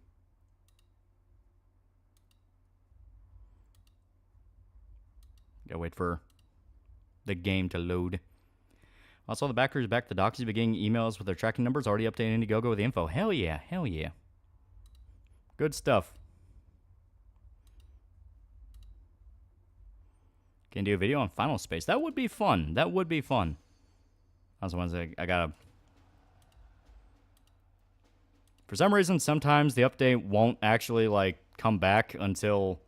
Gotta wait for the game to load. Also, the backers back to Doxy beginning emails with their tracking numbers already updating Indiegogo with the info. Hell yeah, hell yeah. Good stuff. Can do a video on Final Space. That would be fun. That would be fun. Also, ones I gotta. For some reason, sometimes the update won't actually like come back until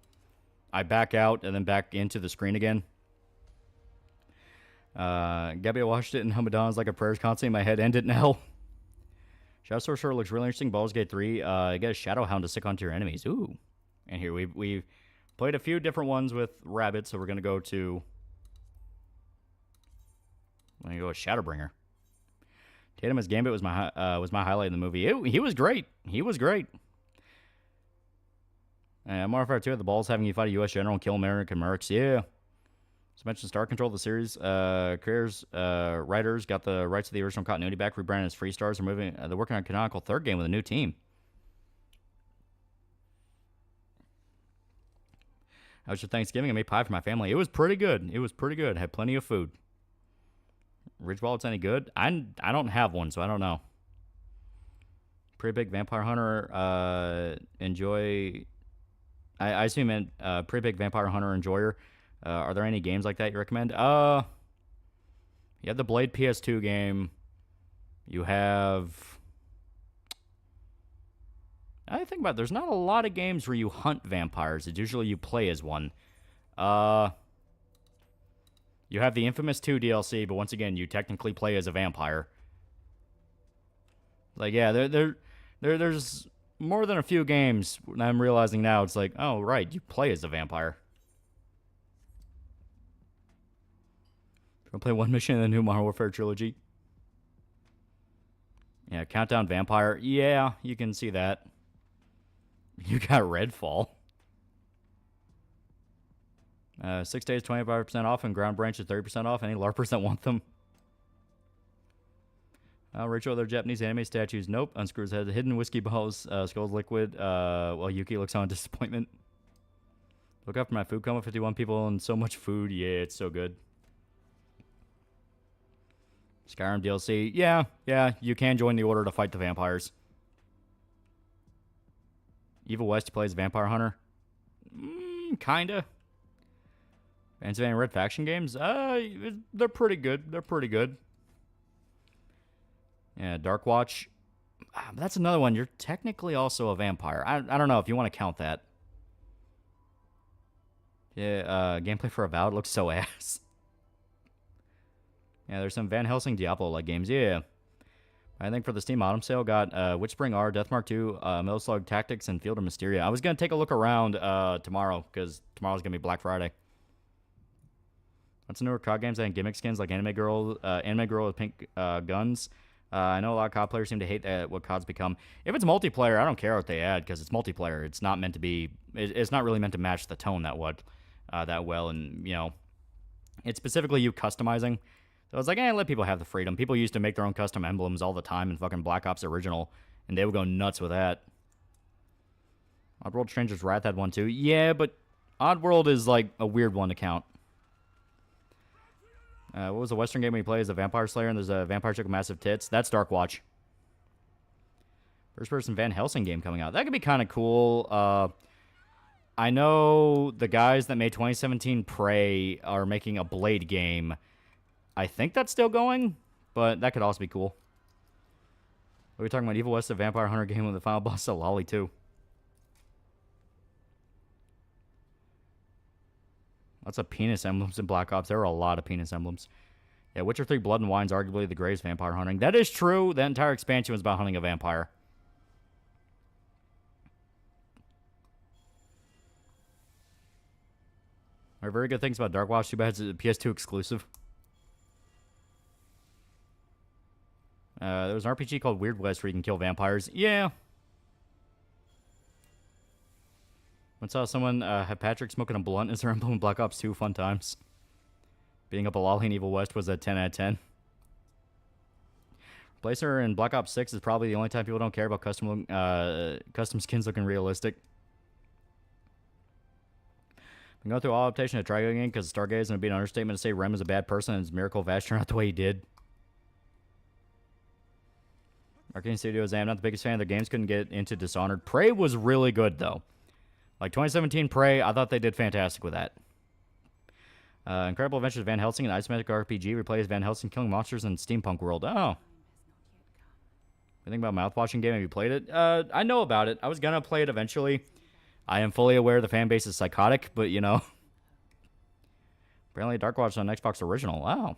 I back out and then back into the screen again. Gabby watched it in Hamadon's like a prayers constantly. My head ended now. Shadow Sorcerer looks really interesting. Baldur's Gate 3. You get a Shadow Hound to stick onto your enemies. Ooh. And here we've played a few different ones with rabbits, so we're gonna go to. We're gonna go with Shadowbringer. Tatum as Gambit was my highlight in the movie. He was great. He was great. Modern Warfare 2 had the balls having you fight a U.S. general and kill American mercs. Yeah. So mentioned Star Control, the series. Creators, writers got the rights to the original continuity back, rebranded as Free Stars. They're working on a canonical third game with a new team. How was your Thanksgiving? I made pie for my family. It was pretty good. It was pretty good. Had plenty of food. Ridge Wallet's any good? I don't have one, so I don't know. Pretty big Vampire Hunter enjoy. I assume you meant pretty big Vampire Hunter enjoyer. Are there any games like that you recommend? You have the Blade PS2 game. You have. I think about it, there's not a lot of games where you hunt vampires. It's usually you play as one. You have the Infamous 2 DLC, but once again, you technically play as a vampire. Like, yeah, there's more than a few games. I'm realizing now, it's like, oh, right, you play as a vampire. Gonna play one mission in the new Modern Warfare trilogy. Yeah, Countdown Vampire. Yeah, you can see that. You got Redfall. 6 days, 25% off, and Ground Branch is 30% off. Any LARPers that want them? Rachel, they're Japanese anime statues. Nope. Unscrews head. Hidden whiskey balls. Skulls liquid. While Yuki looks on disappointment. Look out for my food coma. 51 people and so much food. Yeah, it's so good. Skyrim DLC. Yeah, you can join the order to fight the vampires. Evil West plays Vampire Hunter. Kinda. Pennsylvania Red Faction games? They're pretty good. They're pretty good. Yeah, Dark Watch. That's another one. You're technically also a vampire. I don't know if you want to count that. Yeah, gameplay for Avowed looks so ass. Yeah, there's some Van Helsing Diablo-like games. Yeah. I think for the Steam Autumn sale, got Witchspring R, Deathmark 2, Metal Slug Tactics, and Field of Mysteria. I was going to take a look around tomorrow, because tomorrow's going to be Black Friday. What's the newer COD games that have gimmick skins like Anime Girl with pink guns? I know a lot of COD players seem to hate what COD's become. If it's multiplayer, I don't care what they add, because it's multiplayer. It's not meant to be... It's not really meant to match the tone that well, and, you know... It's specifically you customizing. So it's like, let people have the freedom. People used to make their own custom emblems all the time in fucking Black Ops Original, and they would go nuts with that. Oddworld Stranger's Wrath had one too. Yeah, but Oddworld is like a weird one to count. What was the Western game we play as a Vampire Slayer and there's a vampire chick with massive tits? That's Dark Watch. First person Van Helsing game coming out. That could be kind of cool. I know the guys that made 2017 Prey are making a Blade game. I think that's still going, but that could also be cool. Are we talking about Evil West, a Vampire Hunter game with the final boss of Loli 2? Lots of penis emblems in Black Ops. There are a lot of penis emblems. Yeah, Witcher 3 Blood and Wine is arguably the greatest vampire hunting. That is true. That entire expansion was about hunting a vampire. There are very good things about Dark Watch. Too bad it's a PS2 exclusive. There was an RPG called Weird West where you can kill vampires. Yeah. I saw someone have Patrick smoking a blunt as their emblem in Black Ops 2. Fun times. Beating up a lolly in Evil West was a 10 out of 10. Replacer in Black Ops 6 is probably the only time people don't care about custom skins looking realistic. I'm going through all adaptation of Trigo again because Stargaze would be an understatement to say Rem is a bad person and his Miracle Vash turned out the way he did. Arcane Studios, I'm not the biggest fan of their games. Couldn't get into Dishonored. Prey was really good, though. Like 2017 Prey, I thought they did fantastic with that. Incredible Adventures of Van Helsing, an isometric RPG, replays Van Helsing killing monsters in Steampunk World. Oh. You think about Mouthwashing game? Have you played it? I know about it. I was going to play it eventually. I am fully aware the fan base is psychotic, but, you know. Apparently Dark Watch on Xbox Original. Wow.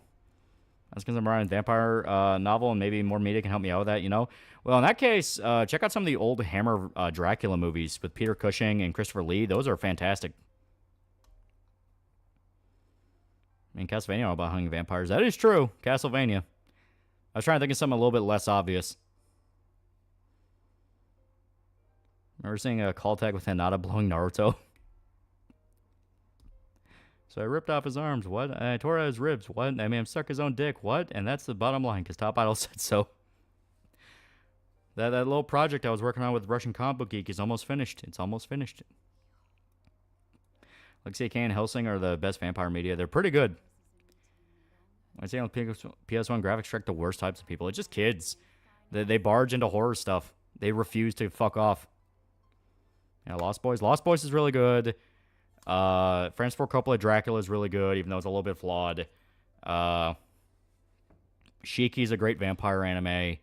That's because I'm writing a vampire novel, and maybe more media can help me out with that, you know? Well, in that case, check out some of the old Hammer Dracula movies with Peter Cushing and Christopher Lee. Those are fantastic. I mean, Castlevania all about hunting vampires. That is true. Castlevania. I was trying to think of something a little bit less obvious. Remember seeing a call tag with Hinata blowing Naruto? So I ripped off his arms. What? I tore out his ribs. What? I made him suck his own dick. What? And that's the bottom line, because Top Idol said so. That little project I was working on with Russian Comic Book Geek is almost finished. It's almost finished. Lexia K and Helsing are the best vampire media. They're pretty good. I say on PS1 graphics track the worst types of people. It's just kids. They barge into horror stuff. They refuse to fuck off. Yeah, Lost Boys. Lost Boys is really good. Francis Ford Coppola Dracula is really good, even though it's a little bit flawed. Shiki's a great vampire anime.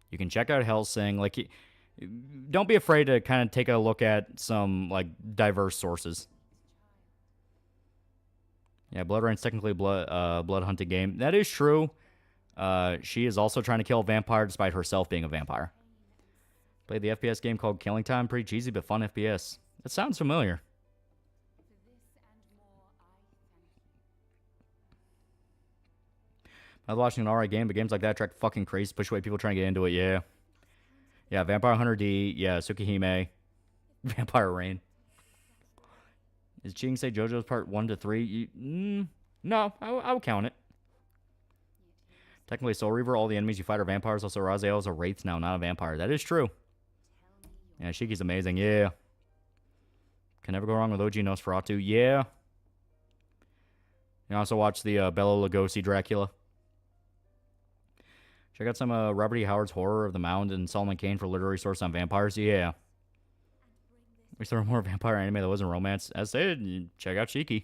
You can check out Hellsing. Like, don't be afraid to kind of take a look at some like diverse sources. Yeah, Blood Rain's technically blood hunting game. That is true. She is also trying to kill a vampire despite herself being a vampire. Played the FPS game called Killing Time. Pretty cheesy but fun FPS. That sounds familiar. I was watching an alright game, but games like that attract fucking crazy, push away people trying to get into it. Yeah. Yeah, Vampire Hunter D. Yeah, Tsukihime. Vampire Rain. Is cheating say JoJo's part 1 to 3? No, I would count it. Technically, Soul Reaver, all the enemies you fight are vampires. Also, Raziel is a wraith now, not a vampire. That is true. Yeah, Shiki's amazing. Yeah. Can never go wrong with OG Nosferatu. Yeah. You also watch the Bela Lugosi Dracula. Check out some Robert E. Howard's Horror of the Mound and Solomon Kane for literary source on vampires. Yeah. Wish there were more vampire anime that wasn't romance. As said, check out Shiki.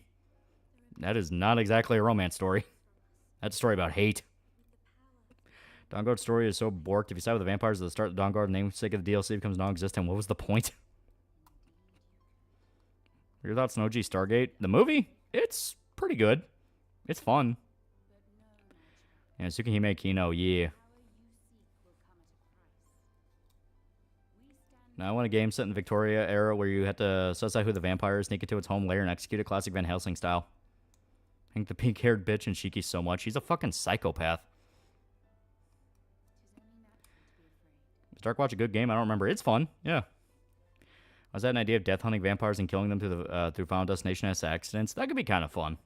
That is not exactly a romance story. That's a story about hate. Dawnguard's story is so borked. If you side with the vampires at the start of the Dawnguard, the namesake of the DLC becomes non-existent. What was the point? Your thoughts on OG Stargate? The movie? It's pretty good. It's fun. Yeah, Tsukihime Kino, yeah. Now I want a game set in the Victoria era where you have to suss out who the vampire is, sneak into its home lair, and execute a classic Van Helsing style. I think the pink-haired bitch and Shiki so much. He's a fucking psychopath. Is Dark Watch a good game? I don't remember. It's fun. Yeah. I was had an idea of death hunting vampires and killing them through Final Destination as accidents. That could be kind of fun.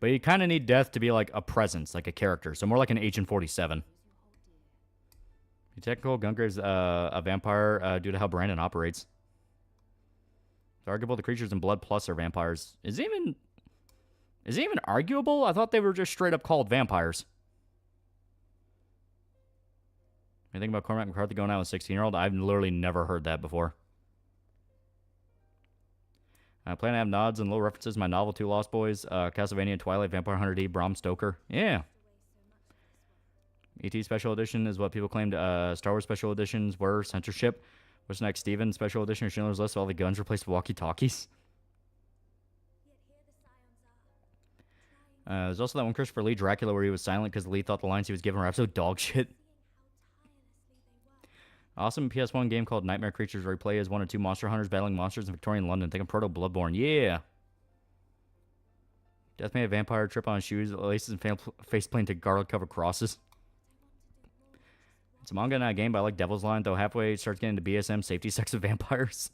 But you kind of need death to be like a presence, like a character. So more like an Agent 47. The technical Gungrave's a vampire due to how Brandon operates. It's arguable the creatures in Blood Plus are vampires. Is it even arguable? I thought they were just straight up called vampires. Anything about Cormac McCarthy going out with a 16-year-old? I've literally never heard that before. I plan to have nods and little references to my novel, Two Lost Boys, Castlevania, Twilight, Vampire Hunter D, Bram Stoker. Yeah. ET Special Edition is what people claimed Star Wars Special Editions were. Censorship. What's next? Steven Special Edition or Schindler's List? All the guns replaced with walkie-talkies. There's also that one Christopher Lee Dracula where he was silent because Lee thought the lines he was giving were absolute dog shit. Awesome PS1 game called Nightmare Creatures where you play as one or two monster hunters battling monsters in Victorian London. Think of Proto Bloodborne. Yeah. Death made a vampire trip on shoes, laces, and face paint to garlic covered crosses. It's a manga, not a game, but I like Devil's Line, though halfway it starts getting into BSM, safety, sex with vampires.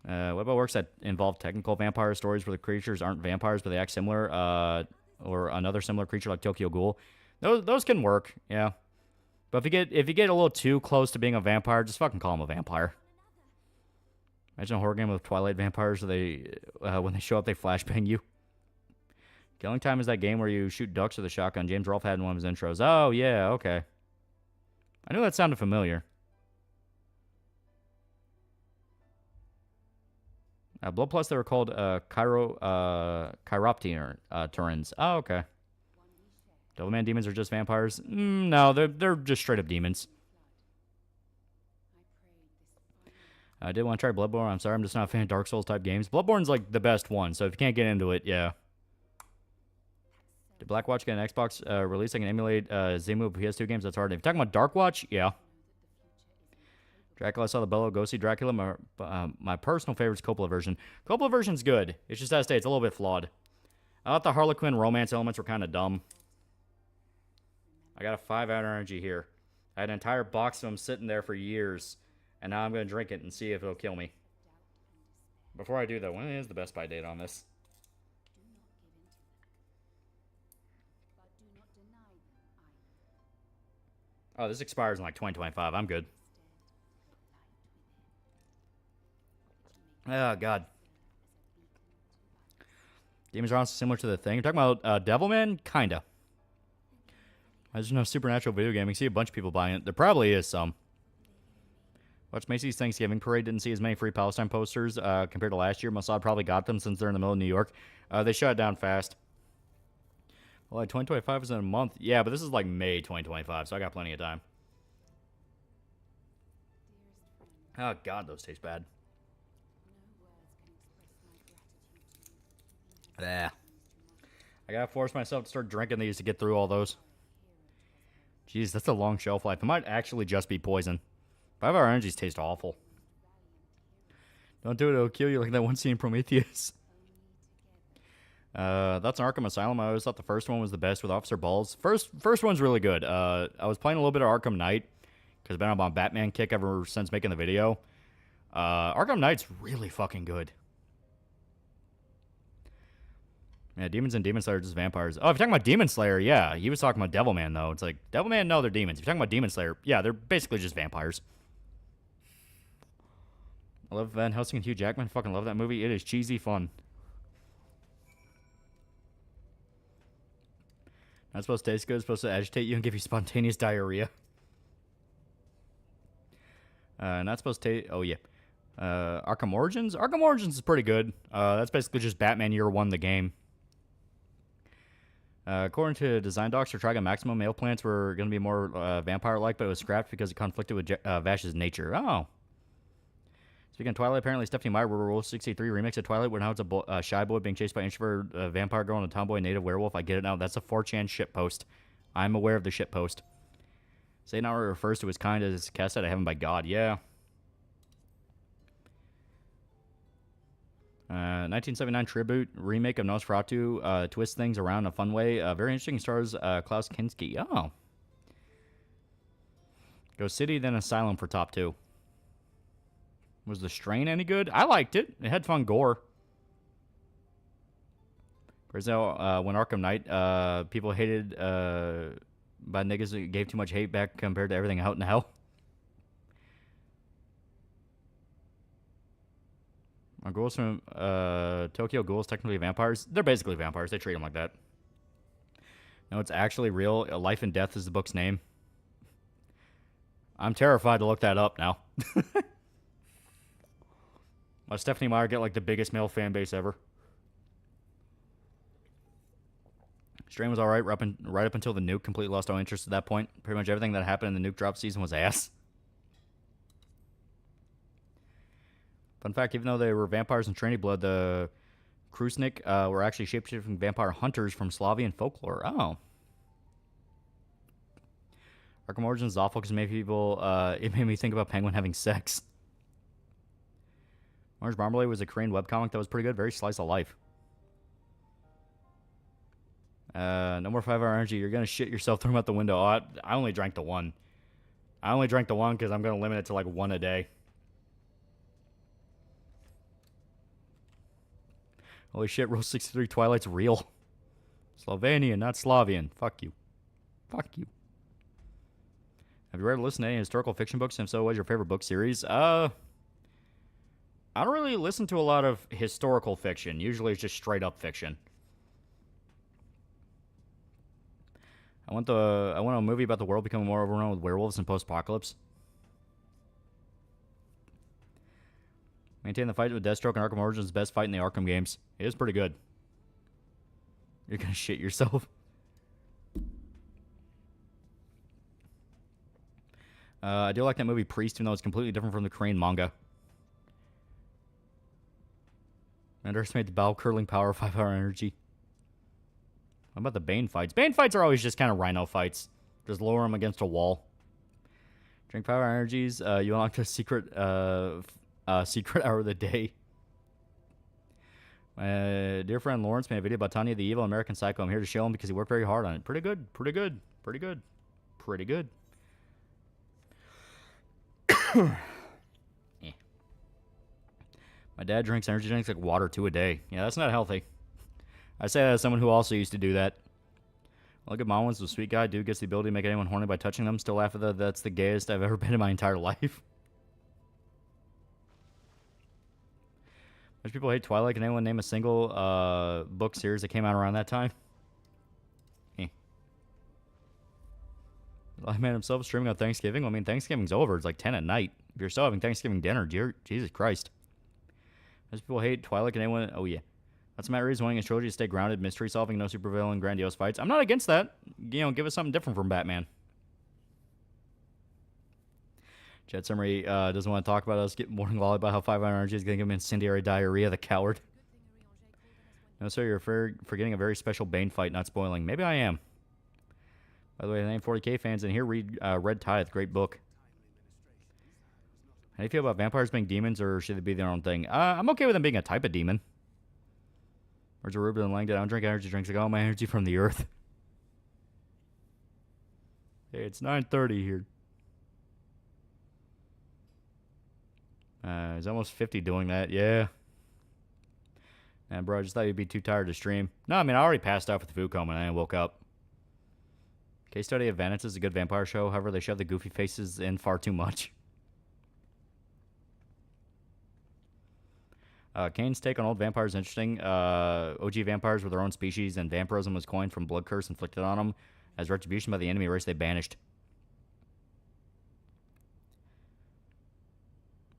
What about works that involve technical vampire stories where the creatures aren't vampires, but they act similar, or another similar creature like Tokyo Ghoul? Those can work, yeah. But if you get a little too close to being a vampire, just fucking call him a vampire. Imagine a horror game with Twilight vampires where when they show up, they flashbang you. Killing Time is that game where you shoot ducks with a shotgun. James Rolfe had in one of his intros. Oh, yeah, okay. I knew that sounded familiar. Blood Plus, they were called Chiropterans. Oh, okay. Devilman demons are just vampires? No, they're just straight up demons. I did want to try Bloodborne. I'm sorry, I'm just not a fan of Dark Souls type games. Bloodborne's like the best one, so if you can't get into it, yeah. Did Blackwatch get an Xbox release? I can emulate Zemu PS2 games. That's hard. If you're talking about Darkwatch, yeah. Dracula, I saw the Bela Lugosi Dracula. My personal favorite is Coppola version. Coppola version's good. It's just, as I say, it's a little bit flawed. I thought the Harlequin romance elements were kind of dumb. I got a 5 out energy here. I had an entire box of them sitting there for years. And now I'm going to drink it and see if it'll kill me. Before I do that, when is the Best Buy date on this? Oh, this expires in like 2025. I'm good. Oh, God. Demons are honestly similar to the thing. You're talking about Devilman? Kinda. There's no supernatural video game. You see a bunch of people buying it. There probably is some. Watch Macy's Thanksgiving Parade. Didn't see as many free Palestine posters compared to last year. Mossad probably got them since they're in the middle of New York. They shut it down fast. Well, like 2025 is in a month. Yeah, but this is like May 2025, so I got plenty of time. Oh, God, those taste bad. Yeah. I gotta force myself to start drinking these to get through all those. Jeez, that's a long shelf life. It might actually just be poison. 5 hour energies taste awful. Don't do it, it'll kill you like that one scene in Prometheus. That's Arkham Asylum. I always thought the first one was the best with Officer Balls. First one's really good. I was playing a little bit of Arkham Knight because I've been on a Batman kick ever since making the video. Arkham Knight's really fucking good. Yeah, demons and Demon Slayer are just vampires. Oh, if you're talking about Demon Slayer, yeah. He was talking about Devilman, though. It's like, Devilman, no, they're demons. If you're talking about Demon Slayer, yeah, they're basically just vampires. I love Van Helsing and Hugh Jackman. Fucking love that movie. It is cheesy fun. Not supposed to taste good. It's supposed to agitate you and give you spontaneous diarrhea. Not supposed to taste... Oh, yeah. Arkham Origins? Arkham Origins is pretty good. That's basically just Batman Year 1, the game. According to design docs for Trigon Maximum, male plants were going to be more vampire-like, but it was scrapped because it conflicted with Vash's nature. Oh. Speaking of Twilight, apparently Stephanie Meyer wrote Rule 63 remix of Twilight, where now it's a shy boy being chased by an introvert vampire girl and a tomboy native werewolf. I get it now. That's a 4chan shitpost. I'm aware of the shitpost. Say now refers to as kind as cast out of heaven by God. Yeah. 1979 tribute remake of Nosferatu twists things around in a fun way. Very interesting. Stars Klaus Kinski. Oh. Go City, then Asylum for top 2. Was The Strain any good? I liked it. It had fun gore. Brazil, when Arkham Knight, people hated by niggas that gave too much hate back compared to everything out in hell. Are ghouls from Tokyo ghouls technically vampires? They're basically vampires. They treat them like that. No, it's actually real. Life and Death is the book's name. I'm terrified to look that up now. Stephanie Meyer get like the biggest male fan base ever. Stream was alright right up until the nuke. Completely lost all interest at that point. Pretty much everything that happened in the nuke drop season was ass. Fun fact, even though they were vampires in Trinity Blood, the Krusnik were actually shapeshifting vampire hunters from Slavian folklore. Oh. Arkham Origins is awful because it made people, it made me think about Penguin having sex. Orange Marmalade was a Korean webcomic that was pretty good. Very slice of life. No more 5-hour energy. You're going to shit yourself, throw them out the window. Oh, I only drank the one. I only drank the one because I'm going to limit it to like one a day. Holy shit, Rule 63 Twilight's real. Slovenian, not Slavian. Fuck you. Fuck you. Have you read or listened to any historical fiction books? And if so, what's your favorite book series? I don't really listen to a lot of historical fiction. Usually it's just straight up fiction. I want a movie about the world becoming more overrun with werewolves and post-apocalypse. Maintain the fight with Deathstroke and Arkham Origins' best fight in the Arkham games. It is pretty good. You're gonna shit yourself. I do like that movie Priest, even though it's completely different from the Korean manga. Underestimate the bowel curling power of 5-hour energy. What about the Bane fights? Bane fights are always just kind of rhino fights. Just lower them against a wall. Drink 5-hour energies. You unlock the secret hour of the day. My dear friend Lawrence made a video about Tanya the Evil American Psycho. I'm here to show him because he worked very hard on it. Pretty good. Pretty good. Pretty good. Pretty good. Yeah. My dad drinks energy drinks like water 2 a day. Yeah, that's not healthy. I say that as someone who also used to do that. Look at Mom was a sweet guy. Dude gets the ability to make anyone horny by touching them. Still laugh at that. That's the gayest I've ever been in my entire life. Most people hate Twilight. Can anyone name a single book series that came out around that time? I man himself streaming on Thanksgiving. I mean, Thanksgiving's over. It's like 10 at night. If you're still having Thanksgiving dinner, dear Jesus Christ. Most people hate Twilight. Can anyone... Oh, yeah. That's Matt Reeves wanting his trilogy to stay grounded, mystery solving, no supervillain, grandiose fights. I'm not against that. You know, give us something different from Batman. Chat Summary doesn't want to talk about us getting morning lullaby, how 5-hour energy is going to give him incendiary diarrhea, the coward. No, sir, you're forgetting a very special Bane fight, not spoiling. Maybe I am. By the way, I 40K fans in here read Red Tithe, great book. How do you feel about vampires being demons, or should they be their own thing? I'm okay with them being a type of demon. Where's a Ruben and Langdon? I don't drink energy drinks. I got all my energy from the earth. Hey, it's 9:30 here. He's almost 50 doing that. Yeah. And bro, I just thought you'd be too tired to stream. No, I mean, I already passed out with the food coma and I woke up. Case Study of Venice is a good vampire show. However, they shove the goofy faces in far too much. Kane's take on old vampires is interesting. OG vampires were their own species, and vampirism was coined from blood curse inflicted on them as retribution by the enemy race they banished.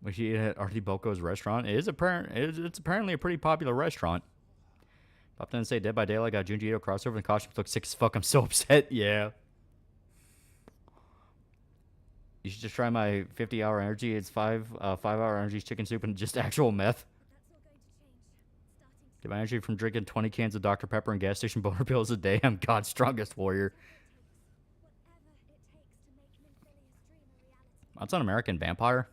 Which you eat at Artie Boko's restaurant. It's apparently a pretty popular restaurant. Popped in and say Dead by Daylight got Junji Ito crossover and costumes look sick as fuck. I'm so upset. Yeah. You should just try my 50-hour energy. It's 5-hour energy chicken soup and just actual meth. Get my energy from drinking 20 cans of Dr. Pepper and gas station boner pills a day. I'm God's strongest warrior. That's an American Vampire.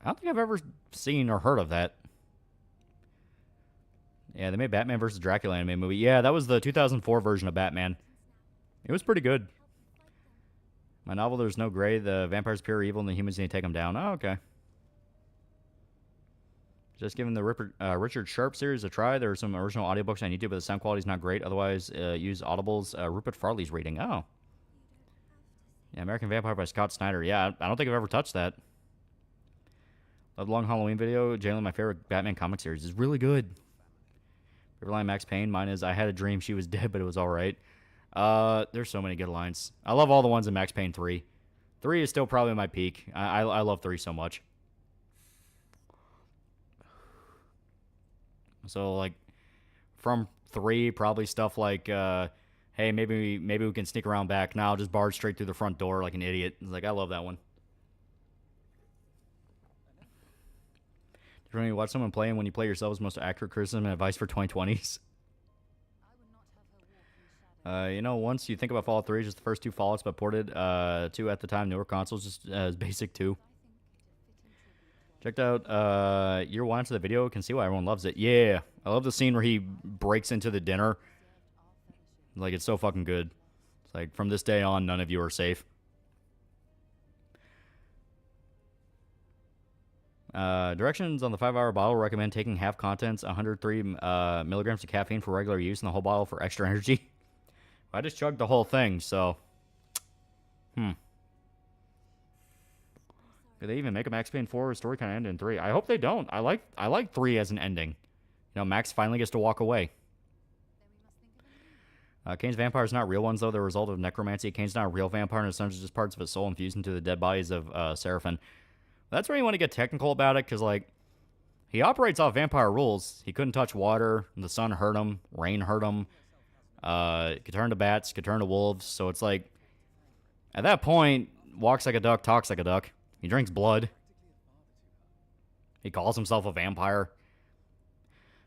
I don't think I've ever seen or heard of that. Yeah, they made Batman vs. Dracula anime movie. Yeah, that was the 2004 version of Batman. It was pretty good. My novel, There's No Gray, the vampires pure evil and the humans need to take them down. Oh, okay. Just giving the Richard Sharp series a try. There are some original audiobooks on YouTube, but the sound quality is not great. Otherwise, use Audible's Rupert Farley's reading. Oh. Yeah, American Vampire by Scott Snyder. Yeah, I don't think I've ever touched that. The Long Halloween video, generally my favorite Batman comic series, is really good. Favorite line, Max Payne. Mine is, I had a dream she was dead, but it was alright. There's so many good lines. I love all the ones in Max Payne 3. 3 is still probably my peak. I love 3 so much. So, like, from 3, probably stuff like, hey, maybe we can sneak around back. Now I'll just barge straight through the front door like an idiot. It's like, I love that one. When you watch someone playing when you play yourself is most accurate criticism and advice for 2020s. Once you think about Fallout 3, just the first 2 Fallouts, but ported to, at the time, newer consoles, just as basic 2. Checked out year 1 to the video, can see why everyone loves it. Yeah, I love the scene where he breaks into the dinner. Like, it's so fucking good. It's like, from this day on, none of you are safe. Directions on the 5-hour bottle recommend taking half contents, 103 milligrams of caffeine for regular use, and the whole bottle for extra energy. I just chugged the whole thing, so. Do they even make a Max Payne 4 story kind of end in 3? I hope they don't. I like 3 as an ending. You know, Max finally gets to walk away. Kane's vampires are not real ones, though. They're a result of necromancy. Kane's not a real vampire, and his sons are just parts of his soul infused into the dead bodies of Seraphim. That's where you want to get technical about it, because, like, he operates off vampire rules. He couldn't touch water. The sun hurt him. Rain hurt him. Could turn to bats. Could turn to wolves. So it's like, at that point, walks like a duck, talks like a duck. He drinks blood. He calls himself a vampire.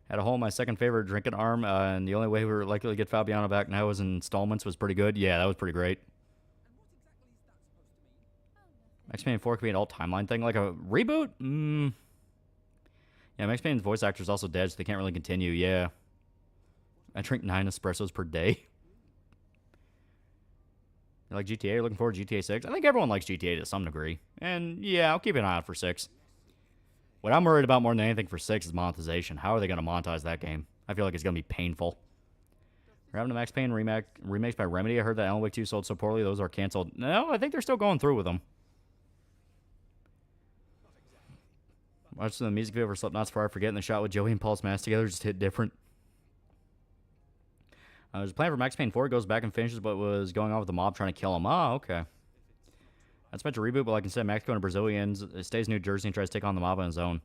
Had a hole in my second favorite drinking arm, and the only way we were likely to get Fabiano back now was in installments was pretty good. Yeah, that was pretty great. Max Payne 4 could be an alt timeline thing, like a reboot? Yeah, Max Payne's voice actor is also dead, so they can't really continue. Yeah. I drink 9 espressos per day. You like GTA? You're looking forward to GTA 6? I think everyone likes GTA to some degree. And yeah, I'll keep an eye out for 6. What I'm worried about more than anything for 6 is monetization. How are they going to monetize that game? I feel like it's going to be painful. We're having a Max Payne remakes by Remedy. I heard that Alan Wake 2 sold so poorly, those are canceled. No, I think they're still going through with them. Watched the music video for Slipknot's before I forget, and the shot with Joey and Paul's mask together just hit different. There's a plan for Max Payne 4. Goes back and finishes what was going on with the mob trying to kill him. Ah, okay. That's meant to reboot, but like instead, Max going to Brazilians, stays in New Jersey and tries to take on the mob on his own.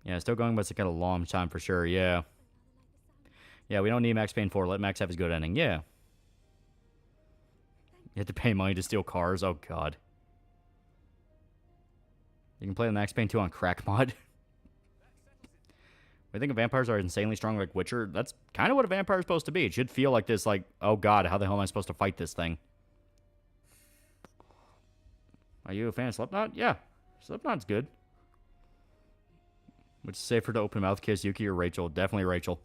Yeah, still going, but it's taking a long time for sure. Yeah. Yeah, we don't need Max Payne 4. Let Max have his good ending. Yeah. You have to pay money to steal cars. Oh, God. You can play the Max Payne 2 on crack mod. I think vampires are insanely strong like Witcher. That's kind of what a vampire is supposed to be. It should feel like this, like, oh god, how the hell am I supposed to fight this thing? Are you a fan of Slipknot? Yeah. Slipknot's good. Which is safer to open mouth kiss, Yuki or Rachel? Definitely Rachel.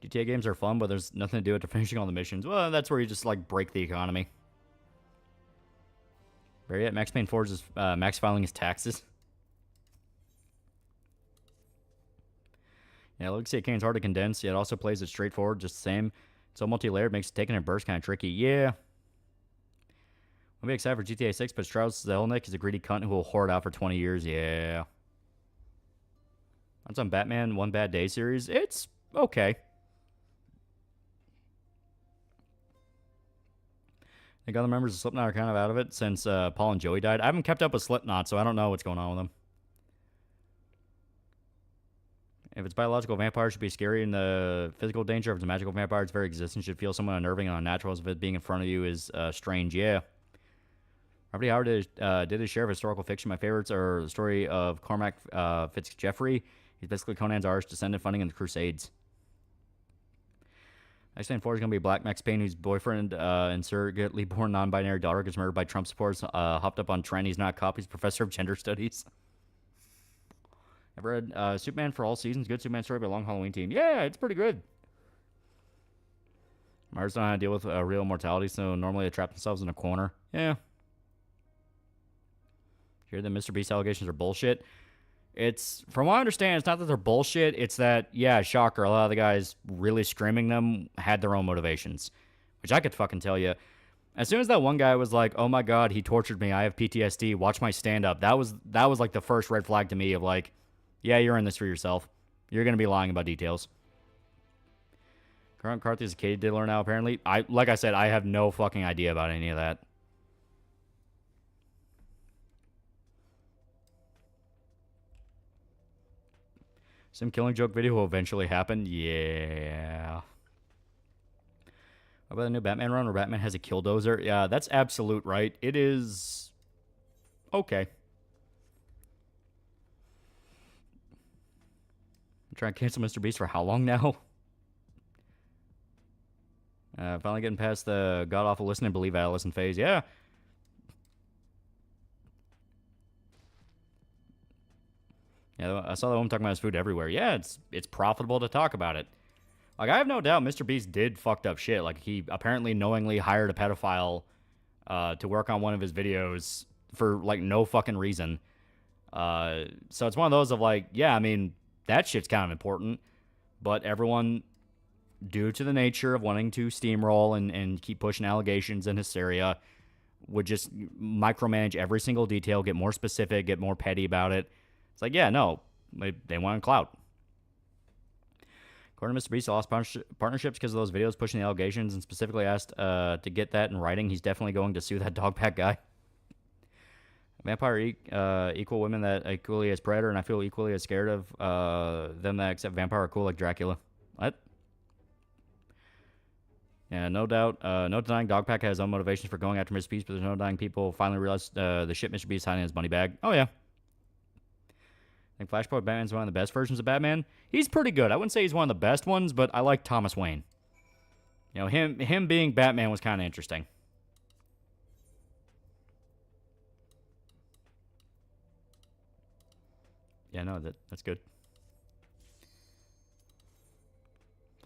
GTA games are fun, but there's nothing to do with finishing all the missions. Well, that's where you just, like, break the economy. Where yet? Max Payne 4 is just Max filing his taxes. Yeah, Legacy of Kane's hard to condense, yet also plays it straightforward, just the same. So multi-layered makes taking in bursts kind of tricky. Yeah. I'll be excited for GTA 6, but Strauss Zelnick is a greedy cunt who will hoard out for 20 years. Yeah. That's on Batman One Bad Day series. It's okay. I think other members of Slipknot are kind of out of it since Paul and Joey died. I haven't kept up with Slipknot, so I don't know what's going on with them. If it's biological, vampire should be scary, and the physical danger of its magical vampire, its very existence should feel somewhat unnerving and unnatural, as if it being in front of you is strange. Yeah. Robert E. Howard did his share of historical fiction. My favorites are the story of Cormac Fitzgerald. He's basically Conan's Irish descendant fighting in the Crusades. Max Payne 4 is going to be Black Max Payne, whose boyfriend and surrogately born non-binary daughter gets murdered by Trump supporters. Hopped up on trend. He's not a cop. He's a professor of gender studies. I've read Superman for All Seasons. Good Superman story by Long Halloween Team. Yeah, it's pretty good. Mars don't know how to deal with real mortality, so normally they trap themselves in a corner. Yeah. Hear the Mr. Beast allegations are bullshit. It's, from what I understand, it's not that they're bullshit. It's that, yeah, shocker, a lot of the guys really screaming them had their own motivations. Which I could fucking tell you. As soon as that one guy was like, "Oh my god, he tortured me. I have PTSD. Watch my stand-up." That was like the first red flag to me of like, yeah, you're in this for yourself. You're gonna be lying about details. Current McCarthy is a Katie diddler now, apparently. Like I said, I have no fucking idea about any of that. Some killing joke video will eventually happen. Yeah. What about the new Batman run where Batman has a killdozer? Yeah, that's absolute right. It is okay. I'm trying to cancel Mr. Beast for how long now? Finally getting past the god-awful listen and believe Allison phase. Yeah. Yeah, I saw that woman talking about his food everywhere. Yeah, it's profitable to talk about it. Like, I have no doubt Mr. Beast did fucked up shit. Like, he apparently knowingly hired a pedophile to work on one of his videos for, like, no fucking reason. So it's one of those of, like, yeah, I mean, that shit's kind of important. But everyone, due to the nature of wanting to steamroll and keep pushing allegations and hysteria, would just micromanage every single detail, get more specific, get more petty about it. It's like, yeah, no, they want clout. According to Mr. Beast, he lost partnerships because of those videos pushing the allegations and specifically asked to get that in writing. He's definitely going to sue that dog pack guy. Vampire equal women that equally as predator, and I feel equally as scared of them that accept vampire are cool like Dracula. What? Yeah, no doubt. No denying Dogpack has his own motivations for going after Mr. Beast, but there's no denying people finally realized the shit Mr. Beast hiding in his money bag. Oh, yeah. I think Flashpoint Batman's one of the best versions of Batman. He's pretty good. I wouldn't say he's one of the best ones, but I like Thomas Wayne. You know, him being Batman was kind of interesting. Yeah, no, that's good.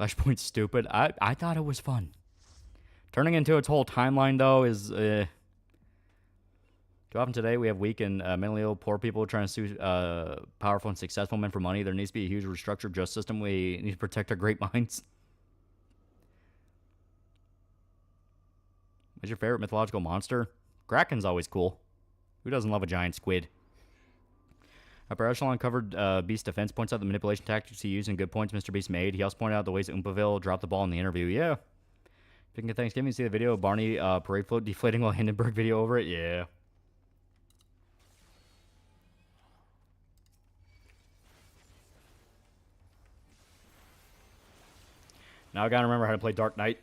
Flashpoint's stupid. I thought it was fun. Turning into its whole timeline, though, is... Too often today, we have weak and mentally ill poor people trying to sue powerful and successful men for money. There needs to be a huge restructured justice system. We need to protect our great minds. What's your favorite mythological monster? Kraken's always cool. Who doesn't love a giant squid? Upper Echelon covered Beast's defense, points out the manipulation tactics he used and good points Mr. Beast made. He also pointed out the ways Oompaville dropped the ball in the interview. Yeah. Speaking of Thanksgiving, you see the video of Barney parade float deflating while Hindenburg video over it? Yeah. Now I gotta remember how to play Dark Knight.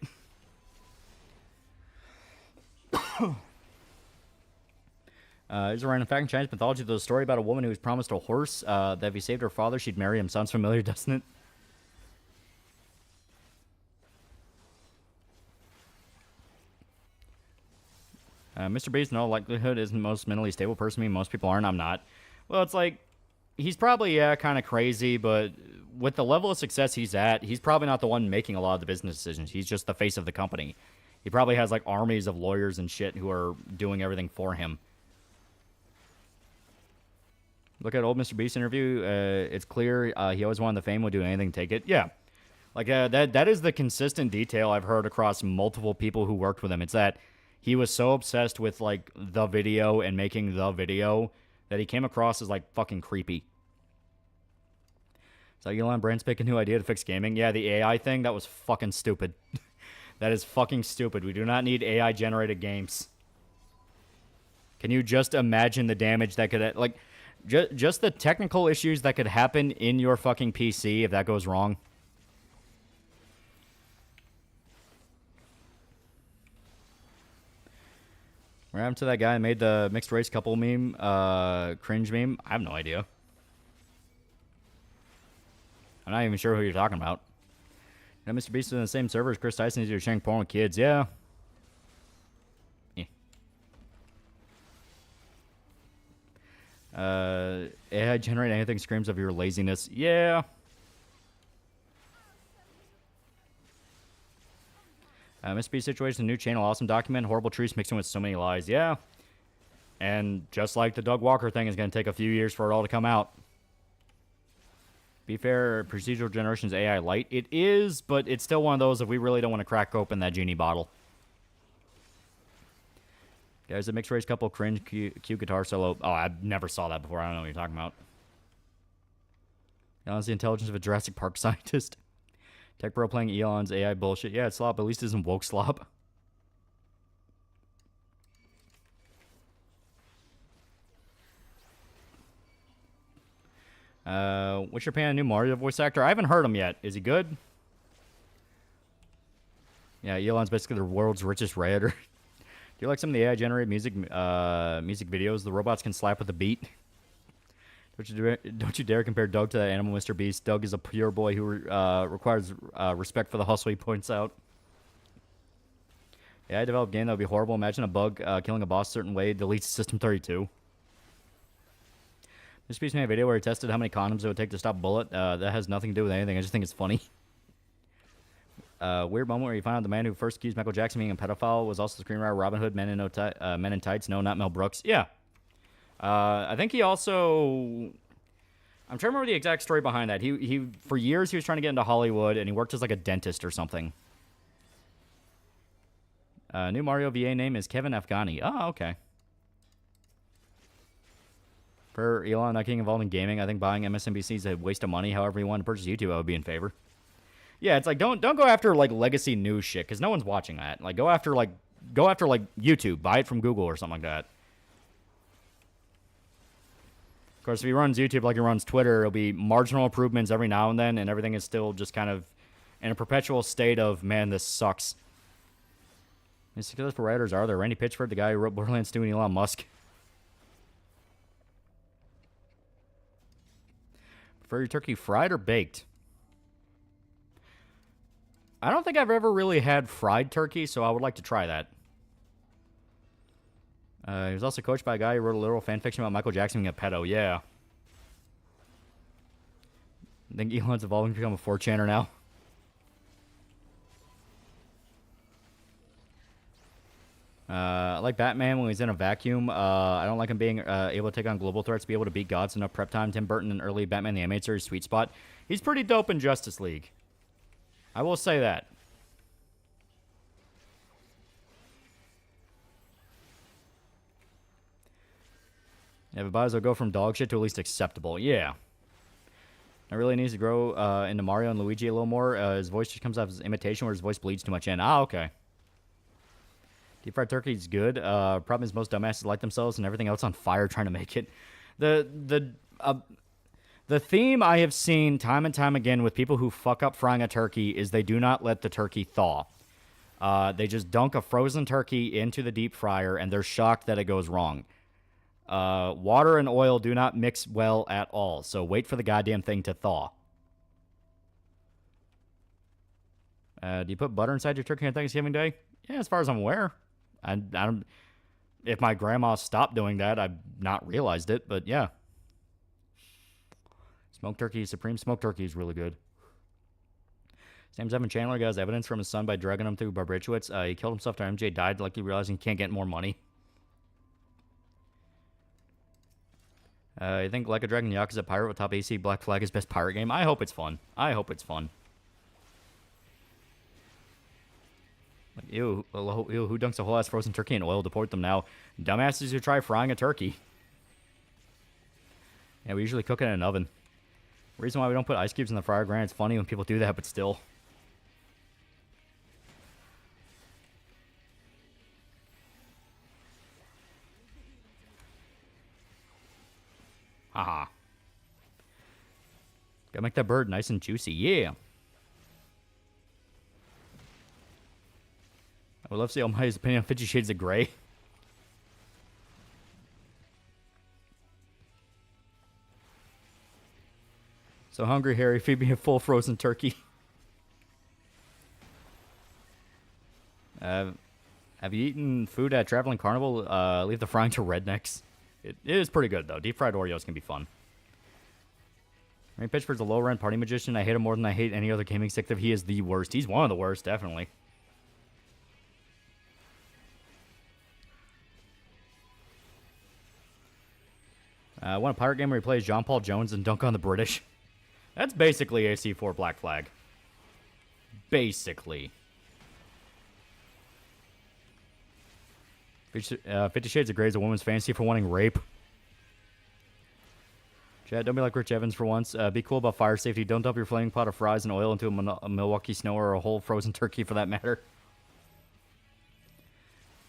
Is a random fact in Chinese mythology there's a story about a woman who was promised a horse that if he saved her father, she'd marry him. Sounds familiar, doesn't it? Mr. Beast, in all likelihood, isn't the most mentally stable person. I mean, most people aren't. I'm not. Well, it's like, he's probably, yeah, kind of crazy, but with the level of success he's at, he's probably not the one making a lot of the business decisions. He's just the face of the company. He probably has, like, armies of lawyers and shit who are doing everything for him. Look at old Mr. Beast interview. It's clear he always wanted the fame, would do anything to take it. Yeah. Like, that is the consistent detail I've heard across multiple people who worked with him. It's that he was so obsessed with, like, the video and making the video that he came across as, like, fucking creepy. So Elon Brand's picking a new idea to fix gaming. Yeah, the AI thing, that was fucking stupid. That is fucking stupid. We do not need AI-generated games. Can you just imagine the damage that could... Like, just the technical issues that could happen in your fucking PC if that goes wrong. What happened to that guy who made the mixed race couple meme, cringe meme? I have no idea. I'm not even sure who you're talking about. You know, Mr. Beast is in the same server as Chris Tyson. He's sharing porn with kids. Yeah. AI generate anything screams of your laziness. Yeah. Mr. Beast situation, new channel, awesome document, horrible truths mixing with so many lies. Yeah. And just like the Doug Walker thing, is going to take a few years for it all to come out. Be fair, procedural generation's AI light. It is, but it's still one of those if we really don't want to crack open that genie bottle. Guys, a mixed race couple cringe cute guitar solo. Oh, I never saw that before. I don't know what you're talking about. Elon's the intelligence of a Jurassic Park scientist. Tech bro playing Elon's AI bullshit. Yeah, it's slop, but at least it isn't woke slop. What's your opinion on new Mario voice actor? I haven't heard him yet. Is he good? Yeah, Elon's basically the world's richest redditor. Do you like some of the AI-generated music videos? The robots can slap with a beat. Don't you dare compare Doug to that animal, Mr. Beast. Doug is a pure boy who requires respect for the hustle, he points out. Yeah, I developed a game that would be horrible. Imagine a bug killing a boss a certain way, deletes System 32. Mr. Beast made a video where he tested how many condoms it would take to stop a bullet. That has nothing to do with anything. I just think it's funny. Weird moment where you find out the man who first accused Michael Jackson of being a pedophile was also the screenwriter Robin Hood, Men in Tights. No, not Mel Brooks. Yeah. I think he also... I'm trying to remember the exact story behind that. He for years, he was trying to get into Hollywood, and he worked as like a dentist or something. New Mario VA name is Kevin Afghani. Oh, okay. For Elon not getting involved in gaming, I think buying MSNBC is a waste of money. However, you want to purchase YouTube, I would be in favor. Yeah, it's like don't go after like legacy news shit because no one's watching that. Like go after YouTube, buy it from Google or something like that. Of course, if he runs YouTube like he runs Twitter, it'll be marginal improvements every now and then, and everything is still just kind of in a perpetual state of, man, this sucks. Any successful writers are there? Randy Pitchford, the guy who wrote Borderlands 2 and Elon Musk. Prefer your turkey fried or baked? I don't think I've ever really had fried turkey, so I would like to try that. He was also coached by a guy who wrote a literal fanfiction about Michael Jackson being a pedo. Yeah. I think Elon's evolving to become a 4chaner now. I like Batman when he's in a vacuum. I don't like him being able to take on global threats, be able to beat gods enough prep time. Tim Burton and early Batman the Animated Series, sweet spot. He's pretty dope in Justice League. I will say that. Yeah, but Bowser will go from dog shit to at least acceptable. Yeah. It really needs to grow into Mario and Luigi a little more. His voice just comes off as imitation where his voice bleeds too much in. Ah, okay. Deep fried turkey is good. Problem is most dumbasses light themselves and everything else on fire trying to make it. The theme I have seen time and time again with people who fuck up frying a turkey is they do not let the turkey thaw. They just dunk a frozen turkey into the deep fryer and they're shocked that it goes wrong. Water and oil do not mix well at all, so wait for the goddamn thing to thaw. Do you put butter inside your turkey on Thanksgiving Day? Yeah, as far as I'm aware. I don't... If my grandma stopped doing that, I've not realized it, but yeah. Smoked turkey, supreme smoked turkey is really good. James Evan Chandler got his evidence from his son by drugging him through barbiturates. He killed himself after MJ died, likely realizing he can't get more money. You think Like a Dragon Yakuza Pirate with top AC Black Flag is best pirate game? I hope it's fun. I hope it's fun. Like, ew, who dunks a whole ass frozen turkey in oil? Deport them now. Dumbasses who try frying a turkey. Yeah, we usually cook it in an oven. Reason why we don't put ice cubes in the fryer, granted, it's funny when people do that, but still. Haha. Gotta make that bird nice and juicy. Yeah. I would love to see Almighty's opinion on 50 Shades of Grey. So hungry, Harry. Feed me a full frozen turkey. Have you eaten food at Traveling Carnival? Leave the frying to rednecks. It is pretty good, though. Deep fried Oreos can be fun. I mean, Pitchford's a low-rent party magician. I hate him more than I hate any other gaming executive. He is the worst. He's one of the worst, definitely. I want a pirate game where he plays John Paul Jones and dunk on the British. That's basically AC4 Black Flag. Basically. 50 Shades of Grey is a woman's fantasy for wanting rape. Chad, don't be like Rich Evans for once. Be cool about fire safety. Don't dump your flaming pot of fries and oil into a Milwaukee snow or a whole frozen turkey for that matter.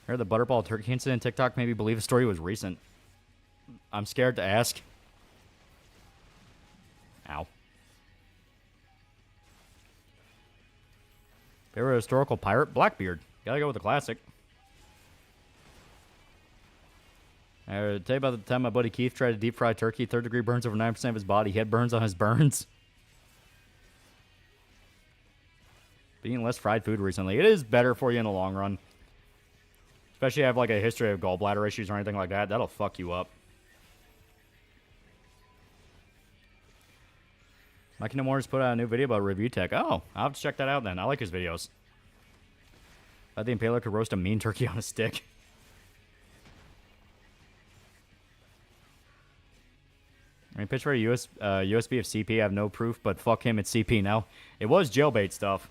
Heard the butterball turkey incident TikTok made me believe the story was recent. I'm scared to ask. Ow. Favorite historical pirate? Blackbeard. Gotta go with the classic. I'll tell you about the time my buddy Keith tried to deep fry turkey. 3rd degree burns over 9% of his body. He had burns on his burns. Been eating less fried food recently. It is better for you in the long run. Especially if you have like a history of gallbladder issues or anything like that. That'll fuck you up. Mikey No More just put out a new video about review tech. Oh, I'll have to check that out then. I like his videos. I think Impaler could roast a mean turkey on a stick. I mean, pitch for a USB of CP. I have no proof, but fuck him, it's CP now. It was jailbait stuff.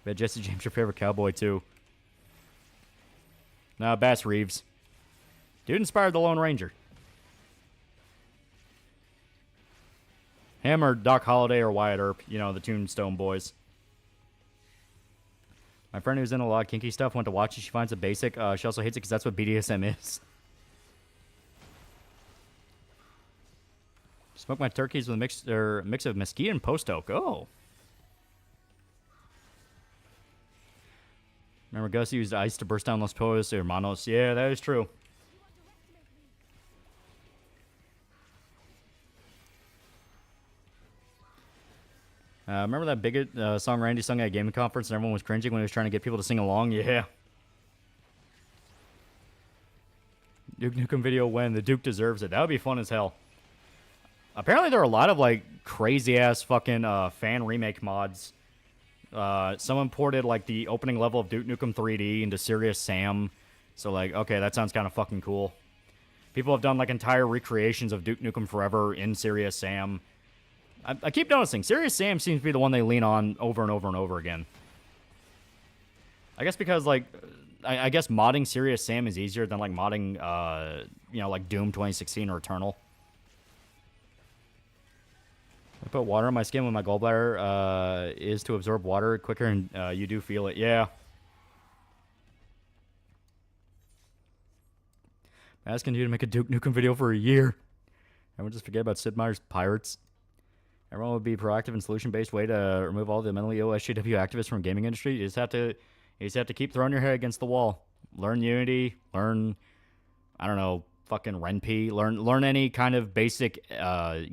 Bet Jesse James your favorite cowboy too. No, Bass Reeves. Dude inspired the Lone Ranger. Him or Doc Holliday or Wyatt Earp, you know, the Tombstone boys. My friend who's in a lot of kinky stuff went to watch it. She finds it basic. She also hates it because that's what BDSM is. Smoke my turkeys with a mix of mesquite and post oak. Oh. Remember Gus used ice to burst down Los Pollos or Manos? Yeah, that is true. Remember that big song Randy sung at a gaming conference and everyone was cringing when he was trying to get people to sing along? Yeah. Duke Nukem video when the Duke deserves it. That would be fun as hell. Apparently there are a lot of like crazy ass fucking fan remake mods. Someone ported like the opening level of Duke Nukem 3D into Serious Sam. So like, okay, that sounds kind of fucking cool. People have done like entire recreations of Duke Nukem Forever in Serious Sam. I keep noticing, Serious Sam seems to be the one they lean on over and over and over again. I guess because, like, I guess modding Serious Sam is easier than, like, modding, you know, like Doom 2016 or Eternal. I put water on my skin when my gallbladder is to absorb water quicker, and you do feel it. Yeah. I'm asking you to make a Duke Nukem video for a year. Everyone just forget about Sid Meier's Pirates. Everyone would be proactive and solution-based way to remove all the mentally ill SJW activists from the gaming industry. You just have to keep throwing your head against the wall. Learn Unity. Learn, I don't know, fucking RenP. Learn any kind of basic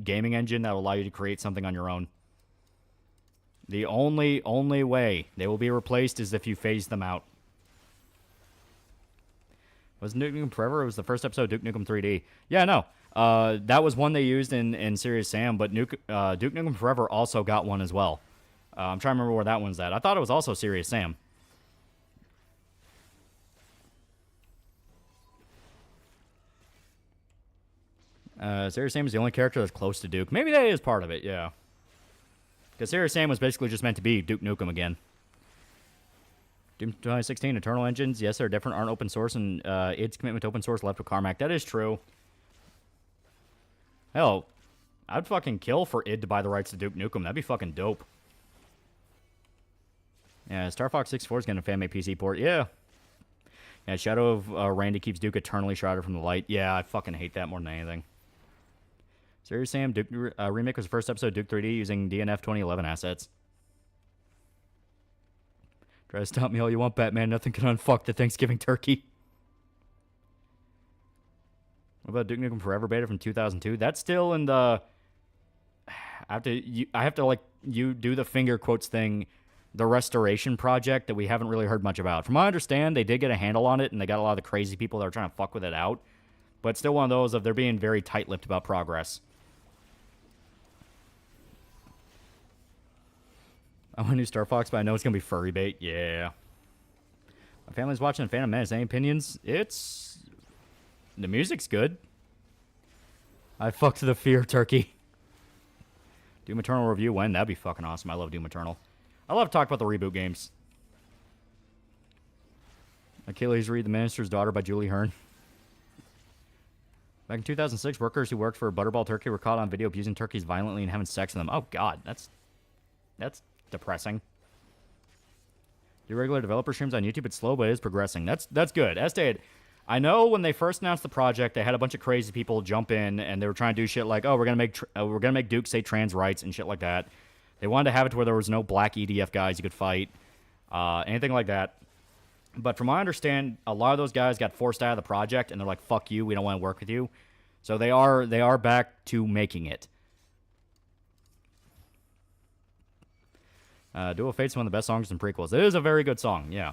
gaming engine that will allow you to create something on your own. The only way they will be replaced is if you phase them out. Was Duke Nukem Forever? It was the first episode of Duke Nukem 3D. Yeah, no. That was one they used in Serious Sam, but Duke Nukem Forever also got one as well. I'm trying to remember where that one's at. I thought it was also Serious Sam. Serious Sam is the only character that's close to Duke. Maybe that is part of it, yeah. Because Serious Sam was basically just meant to be Duke Nukem again. Doom 2016, Eternal Engines, yes, they're different, aren't open source, and its commitment to open source left with Carmack. That is true. Hell, I'd fucking kill for id to buy the rights to Duke Nukem. That'd be fucking dope. Yeah, Star Fox 64 is getting a fan-made PC port. Yeah. Yeah, Shadow of Randy keeps Duke eternally shrouded from the light. Yeah, I fucking hate that more than anything. Serious Sam, Duke Remake was the first episode of Duke 3D using DNF 2011 assets. Try to stop me all you want, Batman. Nothing can unfuck the Thanksgiving turkey. What about Duke Nukem Forever beta from 2002? That's still in the... I have to like, you do the finger quotes thing, the restoration project that we haven't really heard much about. From what I understand, they did get a handle on it, and they got a lot of the crazy people that are trying to fuck with it out. But it's still one of those of they're being very tight-lipped about progress. I want a new Star Fox, but I know it's going to be furry bait. Yeah. My family's watching Phantom Menace. Any opinions? The music's good. I fucked the fear turkey. Doom Eternal review when? That'd be fucking awesome. I love Doom Eternal. I love to talk about the reboot games. Achilles Reed, The Minister's Daughter by Julie Hearn. Back in 2006, workers who worked for Butterball Turkey were caught on video abusing turkeys violently and having sex with them. Oh, God. That's depressing. Your regular developer streams on YouTube. It's slow, but it is progressing. That's good. As stated, I know when they first announced the project, they had a bunch of crazy people jump in, and they were trying to do shit like, oh, we're gonna make Duke say trans rights and shit like that. They wanted to have it to where there was no black EDF guys you could fight, anything like that. But from what I understand, a lot of those guys got forced out of the project, and they're like, fuck you, we don't want to work with you. So they are back to making it. Duel of Fate's one of the best songs in prequels. It is a very good song, yeah.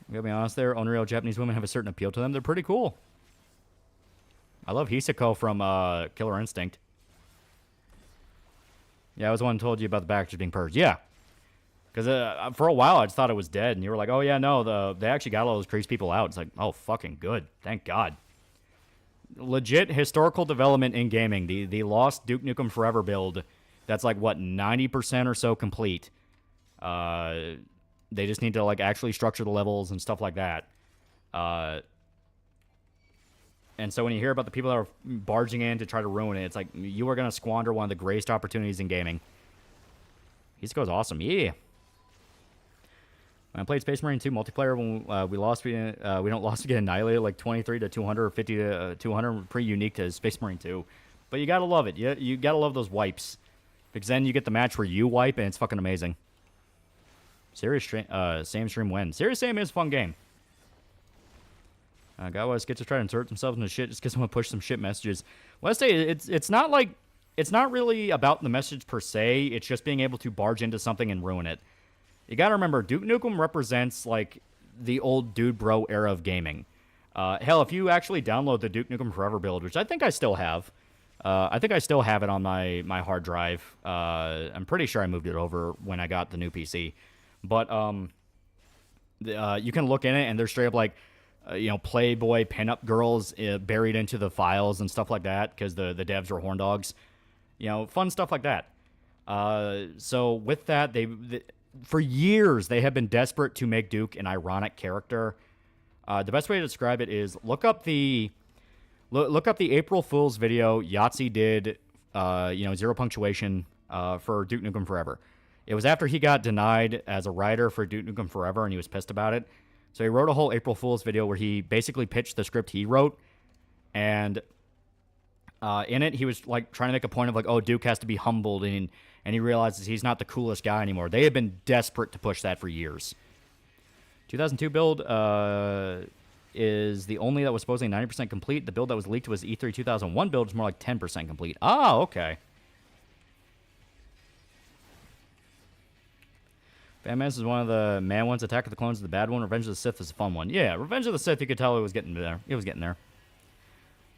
We gotta be honest there. Unreal Japanese women have a certain appeal to them. They're pretty cool. I love Hisako from Killer Instinct. Yeah, I was the one who told you about the back just being purged. Yeah. Because for a while, I just thought it was dead. And you were like, oh, yeah, no, they actually got all those crazy people out. It's like, oh, fucking good. Thank God. Legit historical development in gaming. The lost Duke Nukem Forever build that's like, what, 90% or so complete. They just need to, like, actually structure the levels and stuff like that. And so when you hear about the people that are barging in to try to ruin it, it's like, you are going to squander one of the greatest opportunities in gaming. Hisako's awesome. Yeah. When I played Space Marine 2 multiplayer, when we lost, we don't lost to get annihilated like 23 to 200 or 50 to 200. Pretty unique to Space Marine 2. But you got to love it. You got to love those wipes. Because then you get the match where you wipe, and it's fucking amazing. Serious Sam stream win. Serious Sam is a fun game. Guy always gets to try to insert themselves into shit just because someone push some shit messages. Well, I say it's not like it's not really about the message per se. It's just being able to barge into something and ruin it. You gotta remember, Duke Nukem represents like the old dude bro era of gaming. Hell, if you actually download the Duke Nukem Forever build, which I think I still have, I think I still have it on my hard drive. I'm pretty sure I moved it over when I got the new PC. But you can look in it, and there's straight up like, Playboy pinup girls buried into the files and stuff like that because the devs are horn dogs. Fun stuff like that. So with that, for years they have been desperate to make Duke an ironic character. The best way to describe it is look up the April Fool's video Yahtzee did. Zero punctuation for Duke Nukem Forever. It was after he got denied as a writer for Duke Nukem Forever, and he was pissed about it. So he wrote a whole April Fool's video where he basically pitched the script he wrote, and in it he was like trying to make a point of like, oh, Duke has to be humbled, and he realizes he's not the coolest guy anymore. They have been desperate to push that for years. 2002 build is the only that was supposedly 90% complete. The build that was leaked was E3 2001 build is more like 10% complete. Oh, okay. Batman is one of the man ones. Attack of the Clones is the bad one. Revenge of the Sith is a fun one. Yeah, Revenge of the Sith, you could tell it was getting there. It was getting there.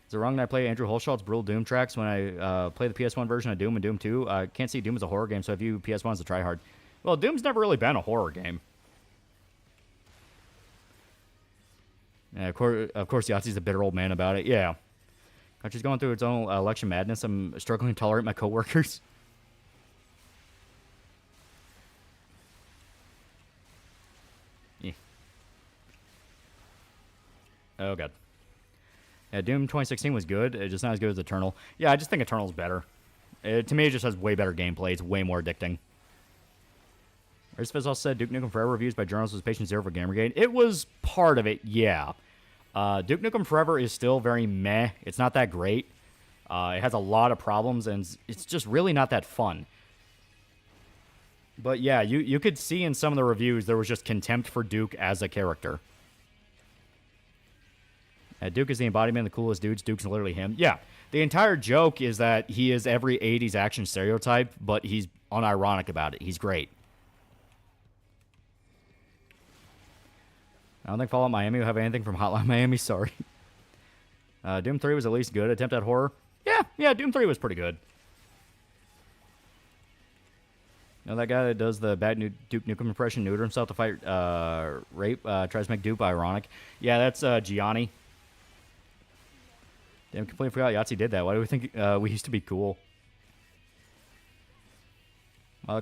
Is it wrong that I play Andrew Holshaw's Brutal Doom tracks when I play the PS1 version of Doom and Doom 2? I can't see Doom as a horror game, so I view PS1 as a tryhard. Well, Doom's never really been a horror game. Yeah, of course, Yahtzee's a bitter old man about it. Yeah. Country's going through its own election madness. I'm struggling to tolerate my coworkers. Oh, God. Yeah, Doom 2016 was good. It's just not as good as Eternal. Yeah, I just think Eternal's better. To me, it just has way better gameplay. It's way more addicting. Fizz also said Duke Nukem Forever reviews by journalists was patient zero for Gamergate. It was part of it, yeah. Duke Nukem Forever is still very meh. It's not that great. It has a lot of problems, and it's just really not that fun. But yeah, you could see in some of the reviews there was just contempt for Duke as a character. Duke is the embodiment of the coolest dudes. Duke's literally him. Yeah, the entire joke is that he is every 80s action stereotype, but he's unironic about it. He's great. I don't think Fallout Miami will have anything from Hotline Miami. Sorry. Doom 3 was at least good. Attempt at horror. Yeah, Doom 3 was pretty good. That guy that does the bad Duke Nukem impression, neuter himself to fight rape, tries to make Duke ironic. Yeah, that's Gianni. Damn, completely forgot Yahtzee did that. Why do we think we used to be cool?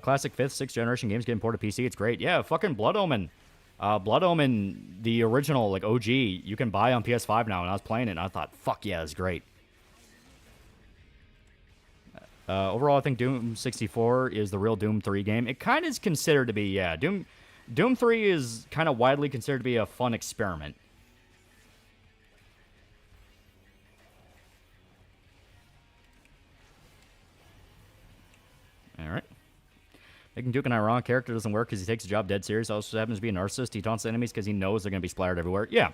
Classic 5th, 6th generation games get imported to PC. It's great. Yeah, fucking Blood Omen. Blood Omen, the original, like, OG, you can buy on PS5 now, and I was playing it, and I thought, fuck yeah, that's great. Overall, I think Doom 64 is the real Doom 3 game. It kind of is considered to be, yeah. Doom 3 is kind of widely considered to be a fun experiment. Alright. Making Duke an ironic character doesn't work because he takes his job dead serious. Also happens to be a narcissist. He taunts enemies because he knows they're going to be splattered everywhere. Yeah.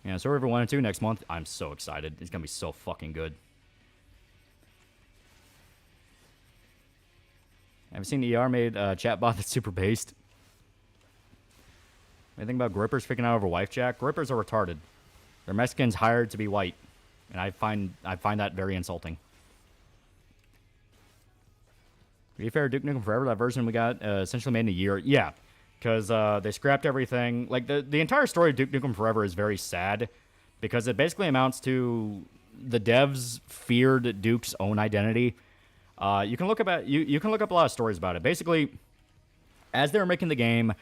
Yeah, so River 1 and 2 next month. I'm so excited. It's going to be so fucking good. Have you seen the ER made a chatbot that's super based? Anything about grippers freaking out over wife jack? Grippers are retarded. They're Mexicans hired to be white. And I find that very insulting. To be fair, Duke Nukem Forever, that version we got essentially made in a year. Yeah. Because they scrapped everything. Like, the entire story of Duke Nukem Forever is very sad. Because it basically amounts to the devs feared Duke's own identity. You can look up a lot of stories about it. Basically, as they were making the game,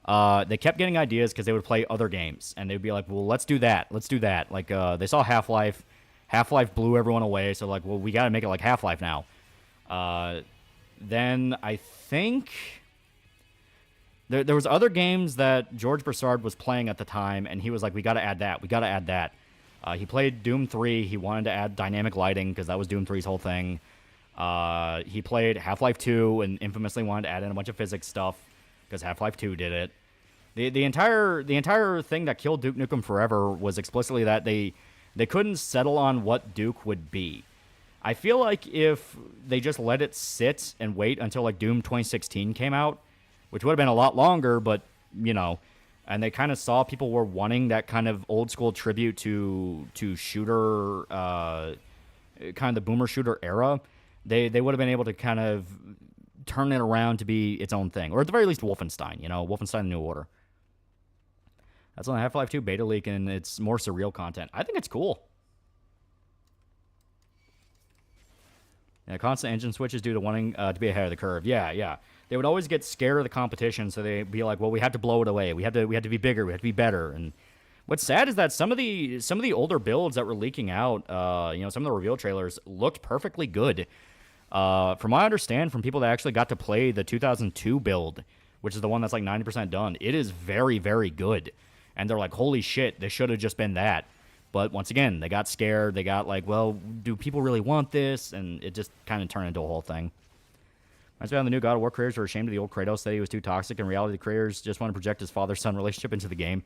they kept getting ideas because they would play other games. And they'd be like, well, let's do that. Let's do that. Like, they saw Half-Life. Half-Life blew everyone away. So, like, well, we got to make it like Half-Life now. Then I think... There was other games that George Broussard was playing at the time, and he was like, we got to add that. We got to add that. He played Doom 3. He wanted to add dynamic lighting because that was Doom 3's whole thing. He played Half-Life 2 and infamously wanted to add in a bunch of physics stuff because Half-Life 2 did it. The entire thing that killed Duke Nukem Forever was explicitly that they couldn't settle on what Duke would be. I feel like if they just let it sit and wait until like Doom 2016 came out, which would have been a lot longer, but, you know, and they kind of saw people were wanting that kind of old school tribute to shooter, kind of the boomer shooter era, they would have been able to kind of turn it around to be its own thing. Or at the very least, Wolfenstein, you know, Wolfenstein: The New Order. That's on the Half-Life 2 beta leak, and it's more surreal content. I think it's cool. Yeah, constant engine switches due to wanting to be ahead of the curve. Yeah. They would always get scared of the competition, so they'd be like, well, we have to blow it away. We have to be bigger. We have to be better. And what's sad is that some of the older builds that were leaking out, some of the reveal trailers looked perfectly good. From what I understand from people that actually got to play the 2002 build, which is the one that's like 90% done, it is very, very good. And they're like, holy shit, this should have just been that. But once again, they got scared. They got like, well, do people really want this? And it just kind of turned into a whole thing. Reminds me of the new God of War creators were ashamed of the old Kratos, that he was too toxic. In reality, the creators just want to project his father-son relationship into the game.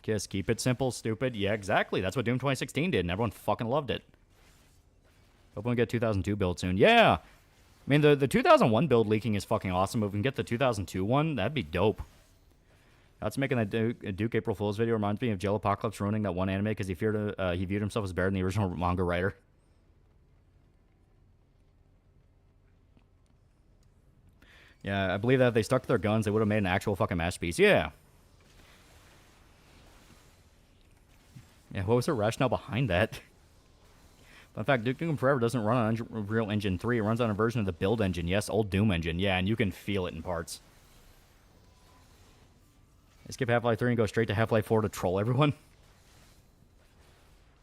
Kiss, keep it simple, stupid. Yeah, exactly. That's what Doom 2016 did, and everyone fucking loved it. Hope we get a 2002 build soon. Yeah! I mean, the 2001 build leaking is fucking awesome, but if we can get the 2002 one, that'd be dope. That's making that Duke April Fool's video reminds me of Jill Apocalypse ruining that one anime because he viewed himself as better than the original manga writer. Yeah, I believe that if they stuck to their guns, they would have made an actual fucking masterpiece. Yeah. Yeah, what was the rationale behind that? But in fact, Duke Nukem Forever doesn't run on Unreal Engine 3. It runs on a version of the build engine. Yes, old Doom engine. Yeah, and you can feel it in parts. They skip Half-Life 3 and go straight to Half-Life 4 to troll everyone.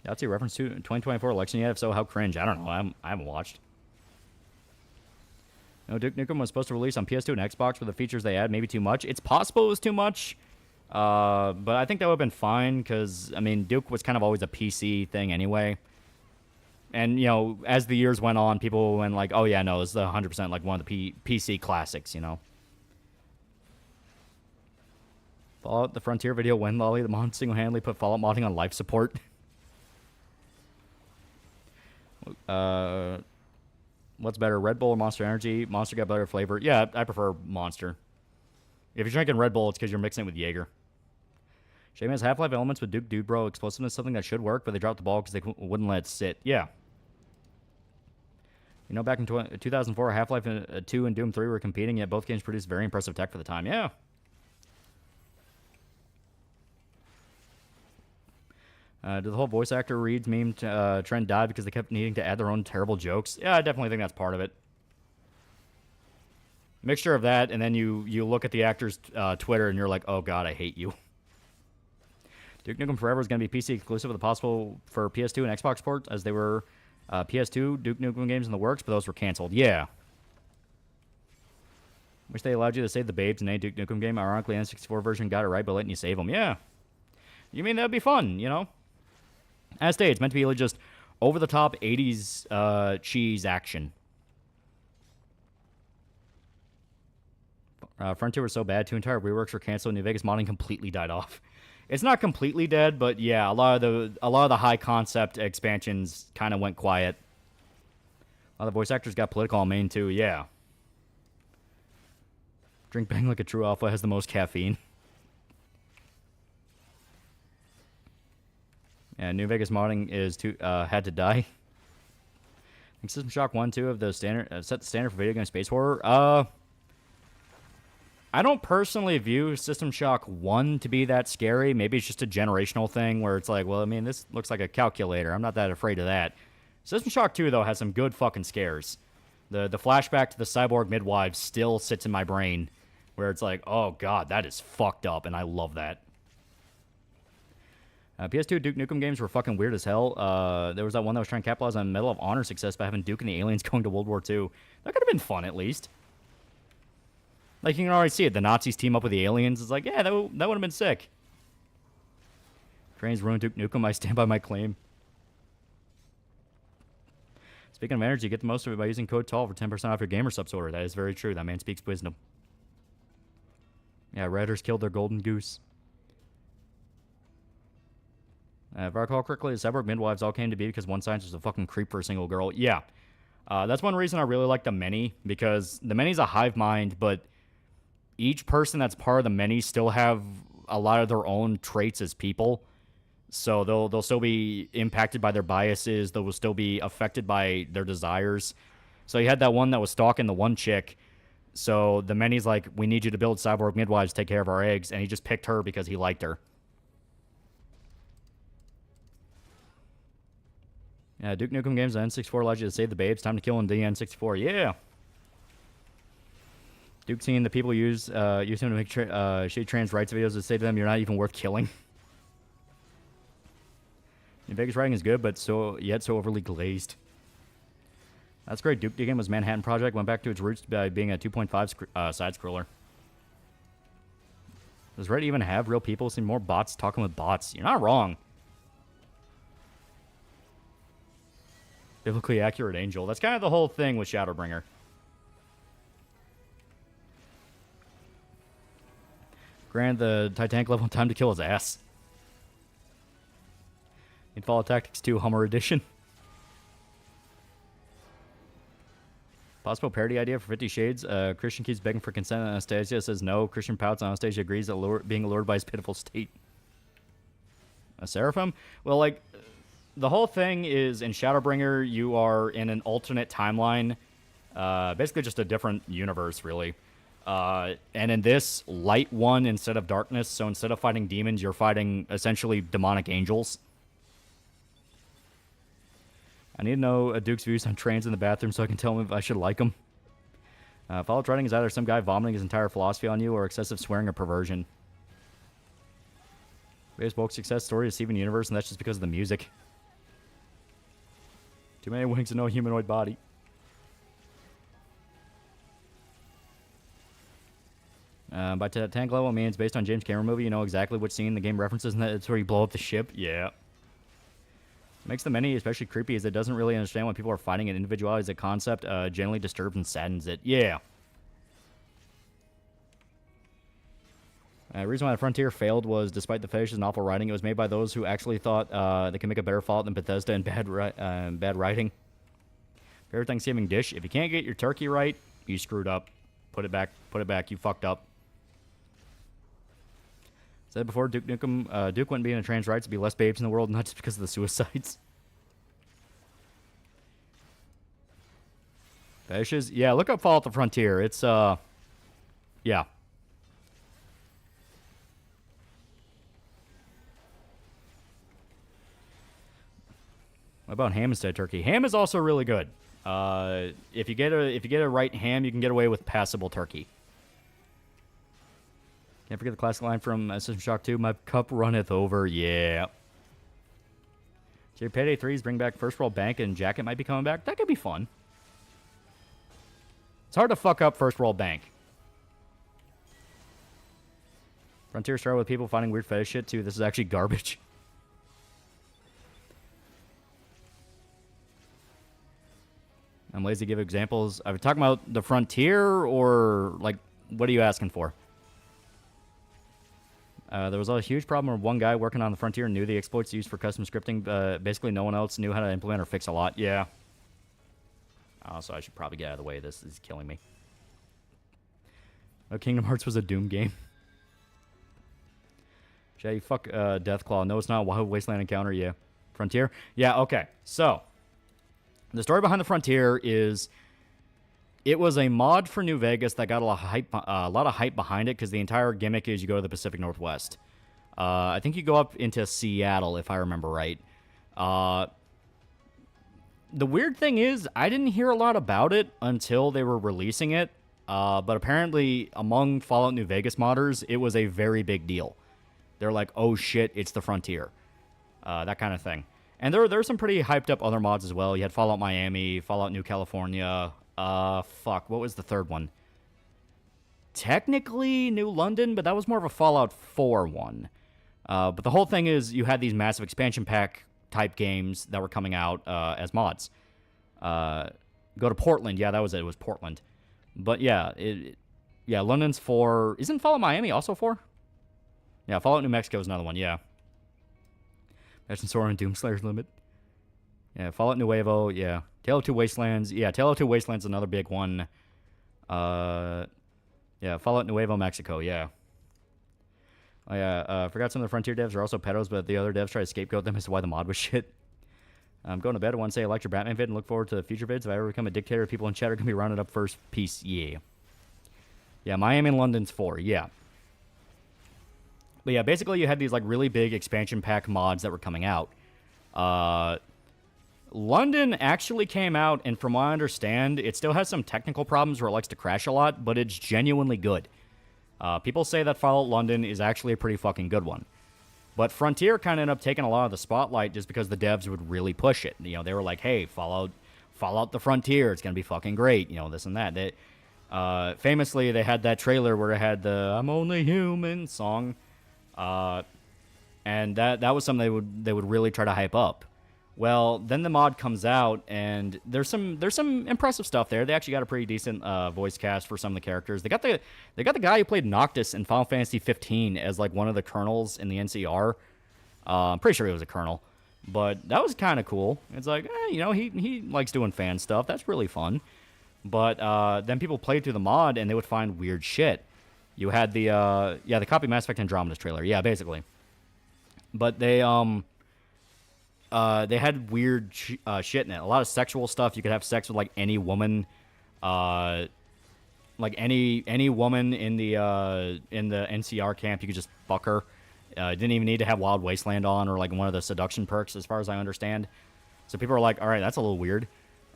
Yeah, let's see, reference to 2024 election yet? If so, how cringe? I don't know. I haven't watched. No, Duke Nukem was supposed to release on PS2 and Xbox for the features they add. Maybe too much. It's possible it was too much. But I think that would have been fine because, I mean, Duke was kind of always a PC thing anyway. And, you know, as the years went on, people went like, oh, yeah, no, this is 100% like one of the PC classics, you know. Fallout, the Frontier video, when Lolly the mod single-handedly put Fallout modding on life support. What's better, Red Bull or Monster Energy? Monster got better flavor. Yeah, I prefer Monster. If you're drinking Red Bull, it's because you're mixing it with Jaeger. Shame has Half-Life elements with Duke Dude Bro explosiveness, something that should work, but they dropped the ball because they wouldn't let it sit. Yeah. You know, back in 2004, Half-Life 2 and Doom 3 were competing, yet both games produced very impressive tech for the time. Yeah. Did the whole voice actor Reed's meme trend die because they kept needing to add their own terrible jokes? Yeah, I definitely think that's part of it. Mixture of that, and then you look at the actor's Twitter, and you're like, oh god, I hate you. Duke Nukem Forever is going to be PC exclusive with a possible for PS2 and Xbox ports, as they were PS2 Duke Nukem games in the works, but those were canceled. Yeah. Wish they allowed you to save the babes in a Duke Nukem game. Ironically, N64 version got it right by letting you save them. Yeah. You mean that'd be fun, you know? As stated, it's meant to be like just over-the-top 80s cheese action. Frontier was so bad, 2 entire reworks were canceled, New Vegas modding completely died off. It's not completely dead, but yeah, a lot of the high concept expansions kind of went quiet. A lot of the voice actors got political on main too, yeah. Drink Bang Like a True Alpha has the most caffeine. Yeah, New Vegas modding is had to die. I think System Shock 1, 2 of the standard set the standard for video game space horror. I don't personally view System Shock 1 to be that scary. Maybe it's just a generational thing where it's like, well, I mean, this looks like a calculator. I'm not that afraid of that. System Shock 2, though, has some good fucking scares. The flashback to the cyborg midwives still sits in my brain where it's like, oh, God, that is fucked up, and I love that. PS2 Duke Nukem games were fucking weird as hell. There was that one that was trying to capitalize on Medal of Honor success by having Duke and the aliens going to World War II. That could have been fun, at least. Like, you can already see it. The Nazis team up with the aliens. It's like, yeah, that would have been sick. Trains ruined Duke Nukem. I stand by my claim. Speaking of energy, get the most of it by using code TALL for 10% off your gamer subs order. That is very true. That man speaks wisdom. Yeah, Redditors killed their golden goose. If I recall correctly, the cyborg midwives all came to be because one scientist was a fucking creep for a single girl. Yeah. That's one reason I really like the many, because the many's a hive mind, but each person that's part of the many still have a lot of their own traits as people. So they'll still be impacted by their biases. They will still be affected by their desires. So you had that one that was stalking the one chick. So the many's like, we need you to build cyborg midwives to take care of our eggs. And he just picked her because he liked her. Yeah, Duke Nukem games on N64 allows you to save the babes. Time to kill in the N64. Yeah. Duke seeing the people use him to make shitty trans rights videos to say to them, you're not even worth killing. New Vegas writing is good, but so overly glazed. That's great. Duke game was Manhattan Project. Went back to its roots by being a 2.5 side-scroller. Does Reddit even have real people? See more bots talking with bots. You're not wrong. Biblically accurate angel. That's kind of the whole thing with Shadowbringer. Grant the Titanic level time to kill his ass. In Fallout Tactics 2 Hummer Edition. Possible parody idea for 50 Shades. Christian keeps begging for consent. Anastasia says no. Christian pouts. Anastasia agrees that being allured by his pitiful state. A Seraphim? Well, like, the whole thing is in Shadowbringer, you are in an alternate timeline. Basically just a different universe, really. And in this, light won instead of darkness. So instead of fighting demons, you're fighting essentially demonic angels. I need to know Duke's views on trains in the bathroom so I can tell him if I should like them. Fallout writing is either some guy vomiting his entire philosophy on you or excessive swearing or perversion. Biggest bulk success story is Steven Universe, and that's just because of the music. Too many wings and no humanoid body. By tank level means based on James Cameron movie, you know exactly which scene the game references, and that's where you blow up the ship. Yeah. Makes the many especially creepy is it doesn't really understand when people are fighting, and individuality as a concept generally disturbs and saddens it. Yeah. The reason why the Frontier failed was, despite the fetishes and awful writing, it was made by those who actually thought they could make a better Fallout than Bethesda and bad writing. Favorite Thanksgiving dish? If you can't get your turkey right, you screwed up. Put it back. Put it back. You fucked up. Said before, Duke Nukem, Duke wouldn't be in a trans rights to be less babes in the world, not just because of the suicides. Fetishes? Yeah, look up Fallout the Frontier. It's, yeah. What about ham instead of turkey? Ham is also really good. If you get a right ham, you can get away with passable turkey. Can't forget the classic line from System Shock 2, my cup runneth over, yeah. So your Payday 3s bring back First World Bank and Jacket might be coming back. That could be fun. It's hard to fuck up First World Bank. Frontier started with people finding weird fetish shit too. This is actually garbage. I'm lazy to give examples. Are we talking about the Frontier or like what are you asking for? There was a huge problem where one guy working on the Frontier knew the exploits used for custom scripting. Basically, no one else knew how to implement or fix a lot. Yeah. So I should probably get out of the way. This is killing me. Kingdom Hearts was a Doom game. Jay, fuck Deathclaw. No, it's not a Wild Wasteland encounter. Yeah. Frontier? Yeah, okay. So, the story behind the Frontier is it was a mod for New Vegas that got a lot of hype behind it because the entire gimmick is you go to the Pacific Northwest. I think you go up into Seattle, if I remember right. The weird thing is, I didn't hear a lot about it until they were releasing it. But apparently, among Fallout New Vegas modders, it was a very big deal. They're like, oh shit, it's the Frontier. That kind of thing. And there's some pretty hyped up other mods as well. You had Fallout Miami, Fallout New California. What was the third one? Technically New London, but that was more of a Fallout 4 one. But the whole thing is you had these massive expansion pack type games that were coming out as mods. Go to Portland. Yeah, that was it. It was Portland. But yeah, London's 4. Isn't Fallout Miami also 4? Yeah, Fallout New Mexico is another one, yeah. Imagine Sora and Doomslayer's Limit. Yeah, Fallout Nuevo, yeah. Tale of Two Wastelands, yeah, Tale of Two Wastelands is another big one. Yeah, Fallout Nuevo Mexico, yeah. Oh, yeah, forgot some of the Frontier devs are also pedos, but the other devs try to scapegoat them as to why the mod was shit. I'm going to bed. I want to say I liked your Batman vid and look forward to future vids. If I ever become a dictator, people in chat are going to be rounded up first. Peace, yeah. Yeah, Miami and London's 4, yeah. But yeah, basically you had these like really big expansion pack mods that were coming out. London actually came out, and from what I understand, it still has some technical problems where it likes to crash a lot, but it's genuinely good. People say that Fallout London is actually a pretty fucking good one. But Frontier kind of ended up taking a lot of the spotlight just because the devs would really push it. You know, they were like, hey, Fallout the Frontier, it's going to be fucking great, you know, this and that. Famously, they had that trailer where it had the I'm Only Human song. And that was something they would really try to hype up. Well, then the mod comes out, and there's some impressive stuff there. They actually got a pretty decent voice cast for some of the characters. They got the guy who played Noctis in Final Fantasy 15 as like one of the colonels in the NCR. I'm pretty sure he was a colonel, but that was kind of cool. It's like, you know, he likes doing fan stuff. That's really fun. But then people played through the mod, and they would find weird shit. You had the copy Mass Effect Andromeda's trailer. Yeah, basically. But they had weird shit in it. A lot of sexual stuff. You could have sex with like any woman, like any woman in the NCR camp. You could just fuck her. Didn't even need to have Wild Wasteland on or like one of the seduction perks, as far as I understand. So people are like, all right, that's a little weird.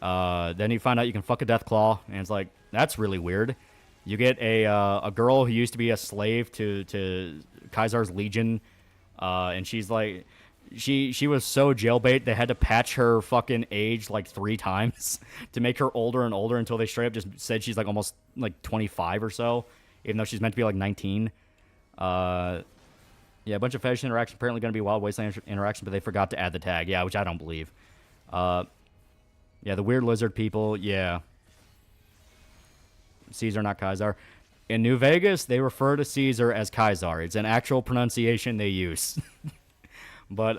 Then you find out you can fuck a Deathclaw, and it's like, that's really weird. You get a girl who used to be a slave to Kaisar's Legion, and she's like, she was so jailbait they had to patch her fucking age like 3 times to make her older and older until they straight up just said she's like almost like 25 or so, even though she's meant to be like 19. Yeah, a bunch of fetish interaction, apparently going to be Wild Wasteland interaction, but they forgot to add the tag. Yeah, which I don't believe. Yeah, the weird lizard people, yeah. Caesar, not Kaisar. In New Vegas, they refer to Caesar as Kaisar. It's an actual pronunciation they use. But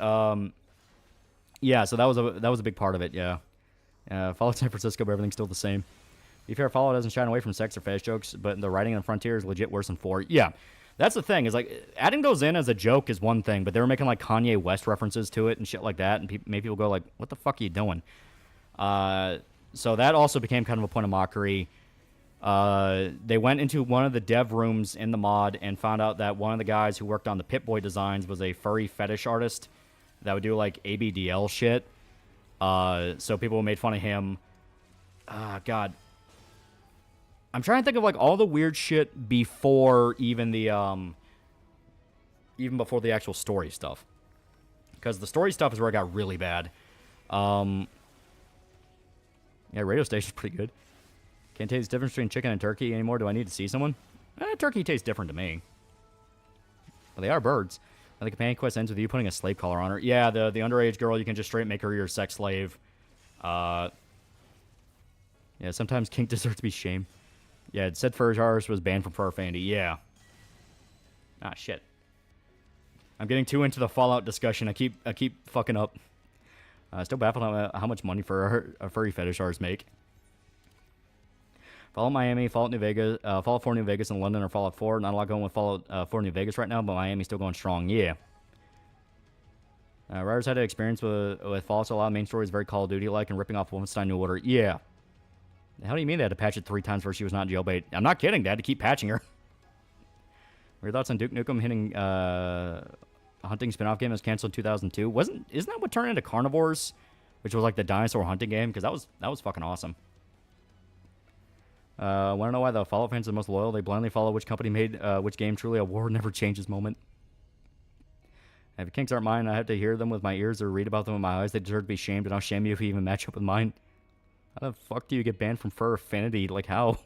yeah, so that was a big part of it. Yeah, Fallout San Francisco, but everything's still the same. To be fair, Fallout doesn't shine away from sex or fetish jokes, but the writing on Frontier is legit worse than 4. Yeah, that's the thing. Is like adding those in as a joke is one thing, but they were making like Kanye West references to it and shit like that, and made people go like, "What the fuck are you doing?" So that also became kind of a point of mockery. They went into one of the dev rooms in the mod and found out that one of the guys who worked on the Pip-Boy designs was a furry fetish artist that would do like ABDL shit. So people made fun of him. God. I'm trying to think of like all the weird shit before even the even before the actual story stuff. Because the story stuff is where it got really bad. Yeah, radio station's pretty good. Can't taste the difference between chicken and turkey anymore. Do I need to see someone? Turkey tastes different to me. But they are birds. And the companion quest ends with you putting a slave collar on her. Yeah, the underage girl, you can just straight make her your sex slave. Yeah, sometimes kink deserves to be shame. Yeah, it said Furjars was banned from Fur Fandy. Yeah. Ah, shit. I'm getting too into the Fallout discussion. I keep fucking up. Still baffled how much money for furry fetishers make. Fallout Miami, Fallout New Vegas, Fallout 4 New Vegas and London, or Fallout 4. Not a lot going with Fallout 4 New Vegas right now, but Miami's still going strong. Yeah. Writers had an experience with Fallout, so a lot of main story is very Call of Duty-like and ripping off Wolfenstein New Order. Yeah. How do you mean they had to patch it 3 times before she was not jailbait? I'm not kidding. They had to keep patching her. Your thoughts on Duke Nukem hitting a hunting spin-off game that was canceled in 2002? Isn't that what turned into Carnivores? Which was like the dinosaur hunting game? Because that was fucking awesome. Want to know why the Fallout fans are the most loyal? They blindly follow which company made which game. Truly a war never changes moment. If kinks aren't mine, I have to hear them with my ears or read about them with my eyes. They deserve to be shamed, and I'll shame you if you even match up with mine. How the fuck do you get banned from fur affinity? Like, how?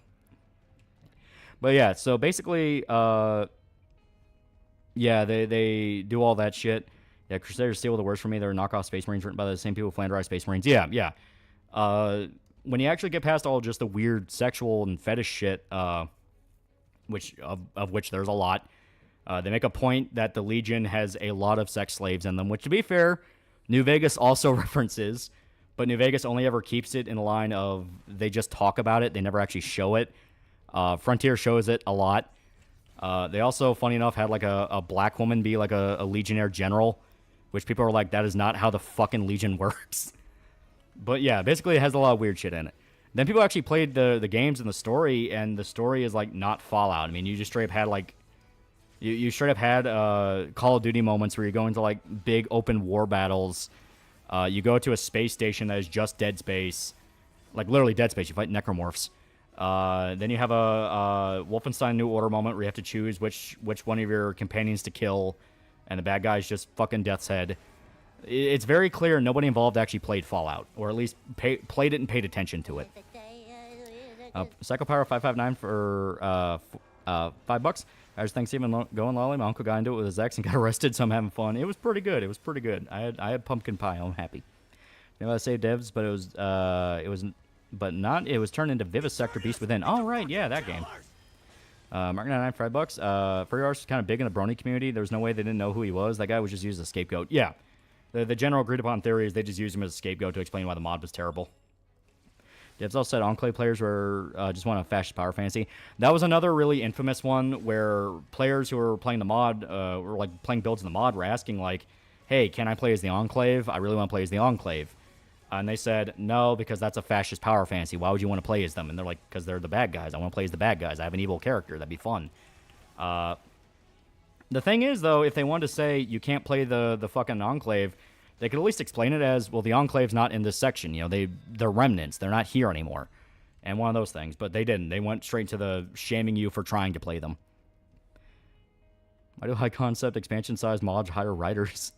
But yeah, so basically, yeah, they do all that shit. Yeah, Crusaders steal the worst from me. They're knockoff Space Marines written by the same people who flanderized Space Marines. Yeah, yeah. When you actually get past all just the weird sexual and fetish shit, which there's a lot, they make a point that the Legion has a lot of sex slaves in them, which, to be fair, New Vegas also references. But New Vegas only ever keeps it in the line of they just talk about it. They never actually show it. Frontier shows it a lot. They also, funny enough, had like a black woman be like a Legionnaire general, which people are like, that is not how the fucking Legion works. But yeah, basically it has a lot of weird shit in it. Then people actually played the games and the story, and the story is like not Fallout. I mean, you just straight up had like, you straight up had Call of Duty moments where you go into like big open war battles. You go to a space station that is just dead space. Like, literally dead space. You fight necromorphs. Then you have a Wolfenstein New Order moment where you have to choose which one of your companions to kill, and the bad guy is just fucking Death's Head. It's very clear nobody involved actually played Fallout, or at least played it and paid attention to it. Psychopower 559 for $5. I was Thanksgiving going lolly. My uncle got into it with his ex and got arrested, so I'm having fun. It was pretty good. It was pretty good. I had pumpkin pie. I'm happy. You know, I saved devs, but it was turned into Vivisector Beast Within. Oh, right, yeah, that game. Mark 99 for $5. Furry Arse was kind of big in the brony community. There was no way they didn't know who he was. That guy was just used as a scapegoat. Yeah. The general agreed upon theory is they just used him as a scapegoat to explain why the mod was terrible. Devs also said Enclave players were just want a fascist power fantasy. That was another really infamous one where players who were playing the mod, were like playing builds in the mod, were asking like, hey, can I play as the Enclave? I really want to play as the Enclave. And they said, no, because that's a fascist power fantasy. Why would you want to play as them? And they're like, because they're the bad guys. I want to play as the bad guys. I have an evil character. That'd be fun. The thing is, though, if they wanted to say you can't play the fucking Enclave, they could at least explain it as, well, the Enclave's not in this section. You know, they're remnants. They're not here anymore. And one of those things. But they didn't. They went straight to the shaming you for trying to play them. Why do high-concept expansion-sized mods hire writers?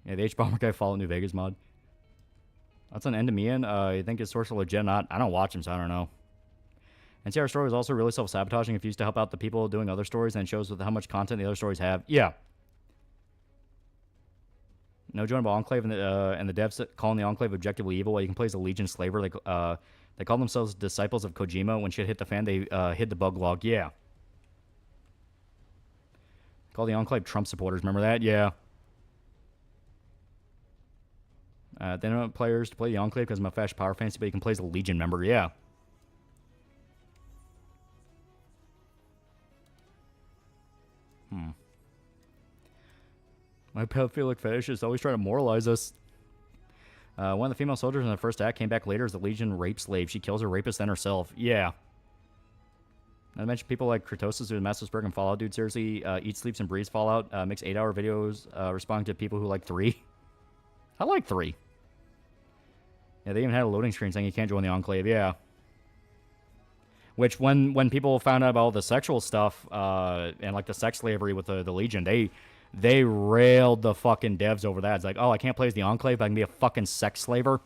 Yeah, the H-Bomber guy Fallout New Vegas mod. That's an Endymion. You think his source are legit or not? I don't watch him, so I don't know. NCR story is also really self-sabotaging if used to help out the people doing other stories, and shows with how much content the other stories have. Yeah. No joinable Enclave, and the devs calling the Enclave objectively evil while you can play as a Legion slaver. They call themselves disciples of Kojima. When shit hit the fan, they hid the bug log. Yeah. Call the Enclave Trump supporters. Remember that? Yeah. They don't want players to play the Enclave because I'm a fascist power fantasy, but you can play as a Legion member. Yeah. My pedophilic fetish always trying to moralize us. One of the female soldiers in the first act came back later as the Legion rape slave. She kills her rapist and herself. Yeah. I mentioned people like Kratosis, who is Mastersburg and Fallout dude. Seriously, eats, sleeps, and breathes Fallout. Makes 8-hour videos responding to people who like 3. I like 3. Yeah, they even had a loading screen saying you can't join the Enclave. Yeah. Which, when people found out about all the sexual stuff and like the sex slavery with the Legion, they railed the fucking devs over that. It's like, oh, I can't play as the Enclave, but I can be a fucking sex slaver.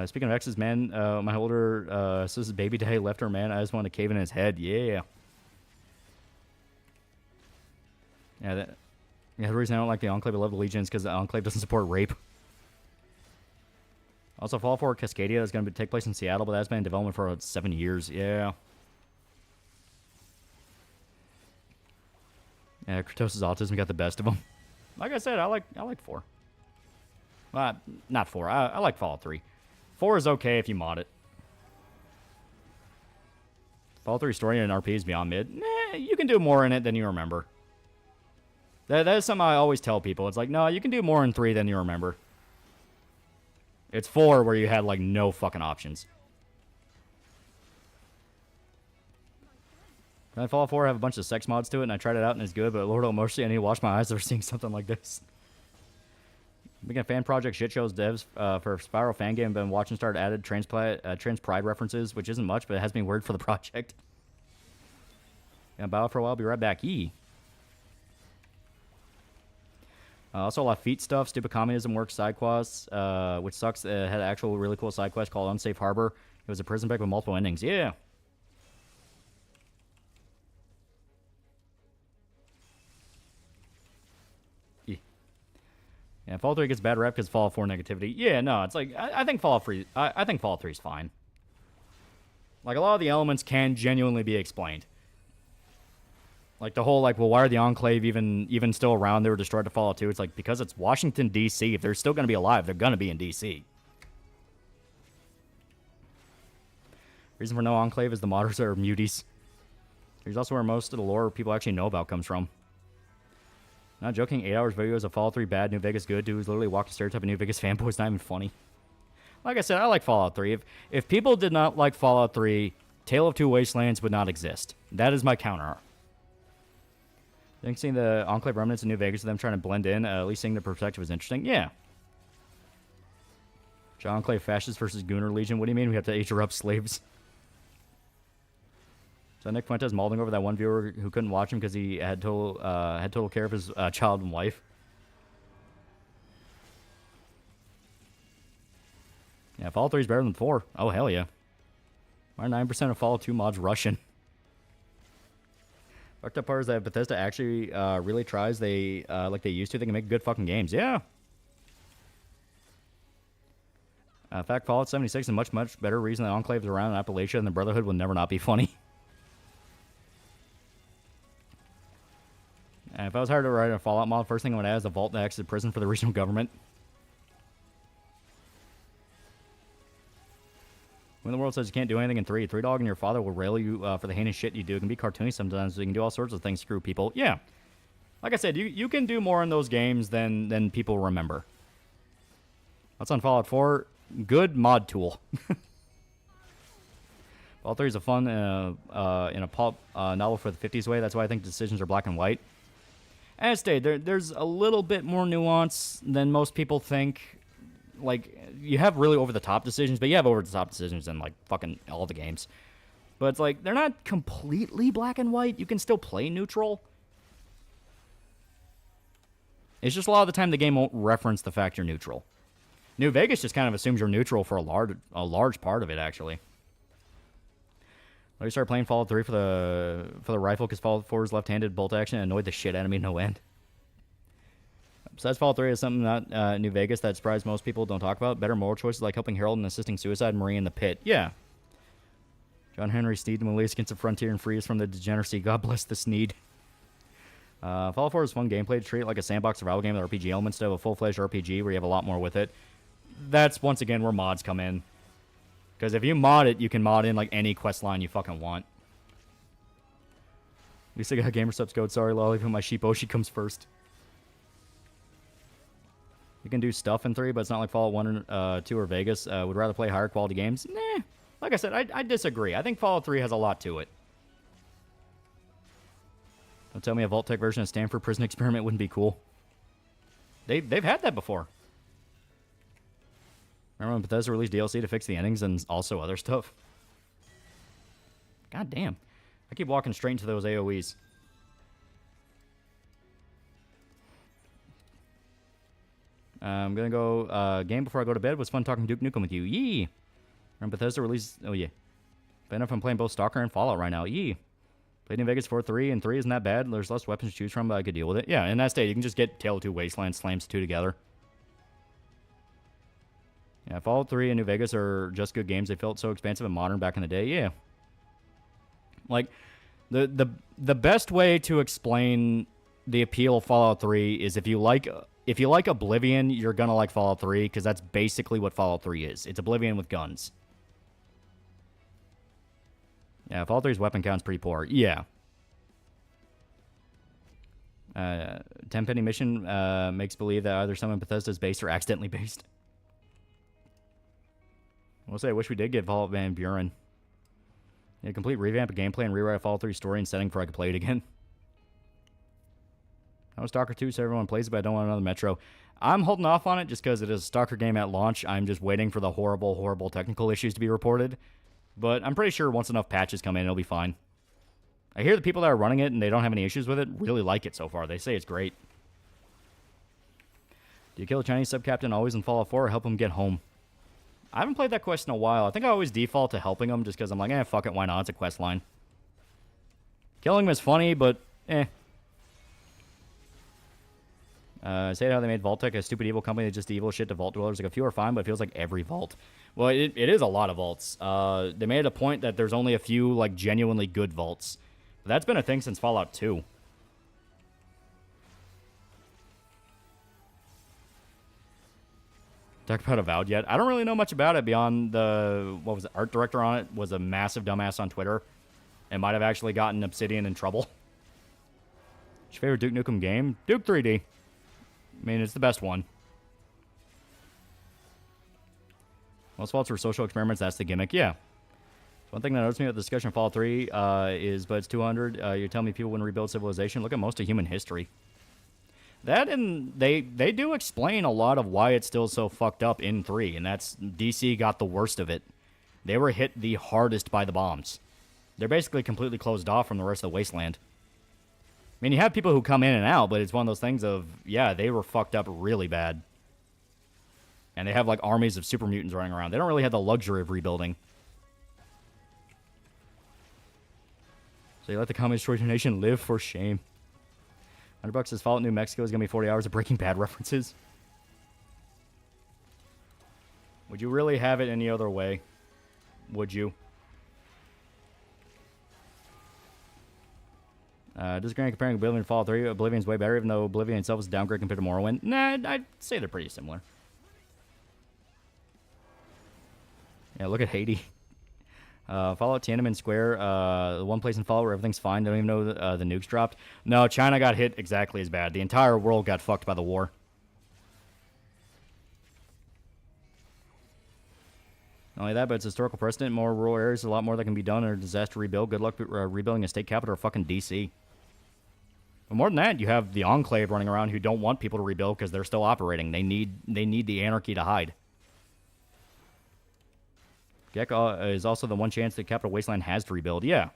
Speaking of exes, man, my older sister's baby daddy left her, man. I just wanted to cave in his head. Yeah. Yeah, the reason I don't like the Enclave, I love the Legion, is because the Enclave doesn't support rape. Also, Fallout 4 Cascadia is going to take place in Seattle, but that's been in development for 7 years. Yeah. Yeah, Kratos' autism got the best of him. Like I said, I like 4. Not 4. I like Fallout 3. 4 is okay if you mod it. Fallout 3 story and RP is beyond mid. Nah, you can do more in it than you remember. That is something I always tell people. It's like, no, you can do more in 3 than you remember. It's 4 where you had, like, no fucking options. And Fallout 4 have a bunch of sex mods to it, and I tried it out, and it's good, but Lord of mercy, I need to wash my eyes after seeing something like this. Being a fan project shit shows devs for Spiral fan game, been watching start added trans pride references, which isn't much, but it has me word for the project. Gonna bow for a while, be right back. Yee. Also, a lot of feet stuff. Stupid communism works side quests, which sucks. It had an actual really cool side quest called Unsafe Harbor. It was a prison break with multiple endings. Yeah. Yeah, Fallout 3 gets bad rep because Fallout 4 negativity. Yeah, no, it's like I think Fallout 3. I think Fallout 3 is fine. Like a lot of the elements can genuinely be explained. Like the whole, like, well, why are the Enclave even still around? They were destroyed to Fallout 2. It's like, because it's Washington, D.C. If they're still going to be alive, they're going to be in D.C. Reason for no Enclave is the modders are muties. Here's also where most of the lore people actually know about comes from. Not joking, 8 hours videos of Fallout 3 bad, New Vegas good. Dude who's literally walked the stereotype of New Vegas fanboy. It's not even funny. Like I said, I like Fallout 3. If people did not like Fallout 3, Tale of Two Wastelands would not exist. That is my counter. I think seeing the Enclave remnants in New Vegas, them trying to blend in, at least seeing the perspective was interesting. Yeah. Enclave fascists versus Gooner Legion. What do you mean we have to interrupt slaves? So Nick Fuentes mauling over that one viewer who couldn't watch him because he had total care of his child and wife. Yeah, Fallout 3 is better than 4. Oh, hell yeah. Why are 9% of Fallout 2 mods Russian? Fucked up part is that Bethesda actually really tries. They like they used to. They can make good fucking games. Yeah. In fact, Fallout 76 is a much better reason that Enclave is around in Appalachia, and the Brotherhood will never not be funny. And if I was hired to write a Fallout mod, first thing I would add is a vault next to prison for the regional government. When the world says you can't do anything in 3, 3 Dog and your father will rail you for the heinous shit you do. It can be cartoony sometimes, so you can do all sorts of things to screw people. Yeah. Like I said, you can do more in those games than people remember. What's on Fallout 4? Good mod tool. Fallout 3 is a fun in a pulp novel for the 50s way. That's why I think decisions are black and white. As stated, there's a little bit more nuance than most people think. Like, you have really over-the-top decisions, but you have over-the-top decisions in, like, fucking all the games. But it's like, they're not completely black and white. You can still play neutral. It's just a lot of the time the game won't reference the fact you're neutral. New Vegas just kind of assumes you're neutral for a large part of it, actually. Let me start playing Fallout 3 for the rifle because Fallout 4's left-handed bolt action annoyed the shit out of me no end. Besides, Fallout 3 is something not New Vegas that surprised most people don't talk about. Better moral choices like helping Harold and assisting Suicide Marie in the pit. Yeah. John Henry Sneed to Malise against the frontier and free us from the degeneracy. God bless the Sneed. Fallout 4 is fun gameplay to treat it like a sandbox survival game with RPG elements instead of a full-fledged RPG where you have a lot more with it. That's, once again, where mods come in. Because if you mod it, you can mod in like any quest line you fucking want. At least I got GamerSubs code. Sorry, Lolly, but my sheep Oshi comes first. You can do stuff in 3, but it's not like Fallout 1 or 2 or Vegas. Would rather play higher quality games? Nah. Like I said, I disagree. I think Fallout 3 has a lot to it. Don't tell me a Vault-Tec version of Stanford Prison Experiment wouldn't be cool. They've had that before. Remember when Bethesda released DLC to fix the endings and also other stuff? God damn. I keep walking straight into those AoEs. I'm gonna go game before I go to bed. It was fun talking Duke Nukem with you. Yee! Remember Bethesda released... Oh, yeah. But enough I'm playing both Stalker and Fallout right now. Yee! Played in Vegas 4-3, and 3 isn't that bad. There's less weapons to choose from, but I could deal with it. Yeah, in that state, you can just get Tale of Two Wastelands, slams the two together. Yeah, Fallout 3 and New Vegas are just good games. They felt so expansive and modern back in the day. Yeah. Like, the best way to explain the appeal of Fallout 3 is if you like Oblivion, you're gonna like Fallout 3, because that's basically what Fallout 3 is. It's Oblivion with guns. Yeah, Fallout 3's weapon count's pretty poor. Yeah. 10-penny mission makes believe that either someone Bethesda's based or accidentally based. I will say, I wish we did get Fallout Van Buren. Yeah, complete revamp of gameplay and rewrite Fallout 3 story and setting before I could play it again. I was Stalker 2, so everyone plays it, but I don't want another Metro. I'm holding off on it just because it is a Stalker game at launch. I'm just waiting for the horrible, horrible technical issues to be reported. But I'm pretty sure once enough patches come in, it'll be fine. I hear the people that are running it and they don't have any issues with it really like it so far. They say it's great. Do you kill a Chinese sub-captain always in Fallout 4 or help him get home? I haven't played that quest in a while. I think I always default to helping him just because I'm like, fuck it, why not? It's a quest line. Killing him is funny, but say how they made Vault-Tec a stupid evil company that just evil shit to vault dwellers. Like, a few are fine, but it feels like every vault. Well, it is a lot of vaults. They made it a point that there's only a few, like, genuinely good vaults. But that's been a thing since Fallout 2. Talk about Avowed yet? I don't really know much about it beyond the, what was it, art director on it was a massive dumbass on Twitter. And might have actually gotten Obsidian in trouble. What's your favorite Duke Nukem game? Duke 3D. I mean, it's the best one. Most faults were social experiments. That's the gimmick. Yeah. One thing that noticed me about the discussion of Fallout 3 is, but it's 200. You're telling me people wouldn't rebuild civilization? Look at most of human history. That, and they do explain a lot of why it's still so fucked up in 3, and that's DC got the worst of it. They were hit the hardest by the bombs. They're basically completely closed off from the rest of the wasteland. I mean, you have people who come in and out, but it's one of those things of, yeah, they were fucked up really bad. And they have, like, armies of super mutants running around. They don't really have the luxury of rebuilding. So you let the communist Trojan Nation live for shame. $100 says Fallout New Mexico is going to be 40 hours of Breaking Bad references. Would you really have it any other way? Would you? Disagreeing comparing Oblivion and Fallout 3. Oblivion's way better, even though Oblivion itself is a downgrade compared to Morrowind. Nah, I'd say they're pretty similar. Yeah, look at Haiti. Fallout Tiananmen Square, the one place in Fallout where everything's fine. Don't even know the nukes dropped. No, China got hit exactly as bad. The entire world got fucked by the war. Not only that, but it's historical precedent. More rural areas, a lot more that can be done in a disaster rebuild. Good luck rebuilding a state capital or fucking DC. But more than that, you have the Enclave running around who don't want people to rebuild because they're still operating. They need the anarchy to hide. Gek is also the one chance that Capital Wasteland has to rebuild. Yeah.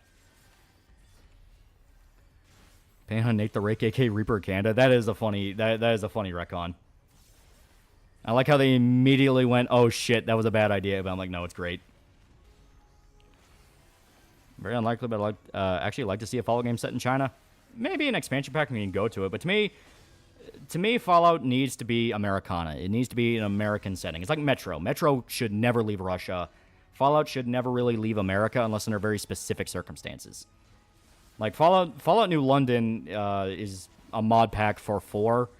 Paying on Nate the Rake, aka Reaper of Canada. That is a funny retcon. I like how they immediately went, oh shit, that was a bad idea. But I'm like, no, it's great. Very unlikely, but I'd actually like to see a Fallout game set in China. Maybe an expansion pack and we can go to it. But to me, Fallout needs to be Americana. It needs to be an American setting. It's like Metro. Metro should never leave Russia. Fallout should never really leave America unless under very specific circumstances. Like, Fallout New London is a mod pack for 4,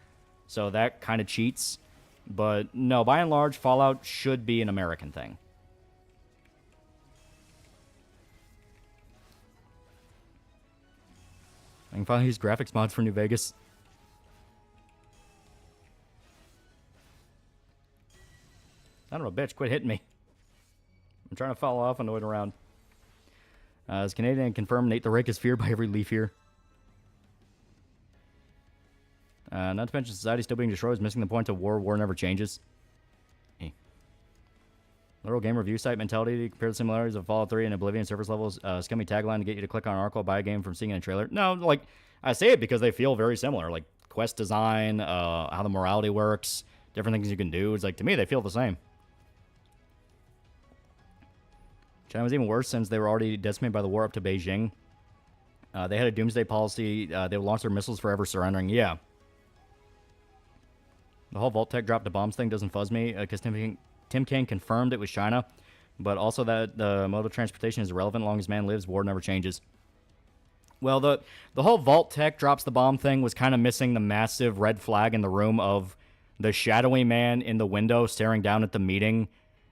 so that kind of cheats. But, no, by and large, Fallout should be an American thing. I can finally use graphics mods for New Vegas. I don't know, bitch, quit hitting me. I'm trying to follow off on the way around. As Canadian confirmed, Nate the Rake is feared by every leaf here. Not to mention society still being destroyed is missing the point of war. War never changes. Literal game review site mentality to compare the similarities of Fallout 3 and Oblivion surface levels. Scummy tagline to get you to click on an article, buy a game from seeing it in a trailer. No, like, I say it because they feel very similar. Like, quest design, how the morality works, different things you can do. It's like, to me, they feel the same. China was even worse since they were already decimated by the war up to Beijing. They had a doomsday policy. They would launch their missiles forever surrendering. Yeah. The whole Vault Tech drop the bombs thing doesn't fuzz me because Tim Kaine confirmed it was China, but also that the mode of transportation is irrelevant. Long as man lives, war never changes. Well, the whole Vault Tech drops the bomb thing was kind of missing the massive red flag in the room of the shadowy man in the window staring down at the meeting,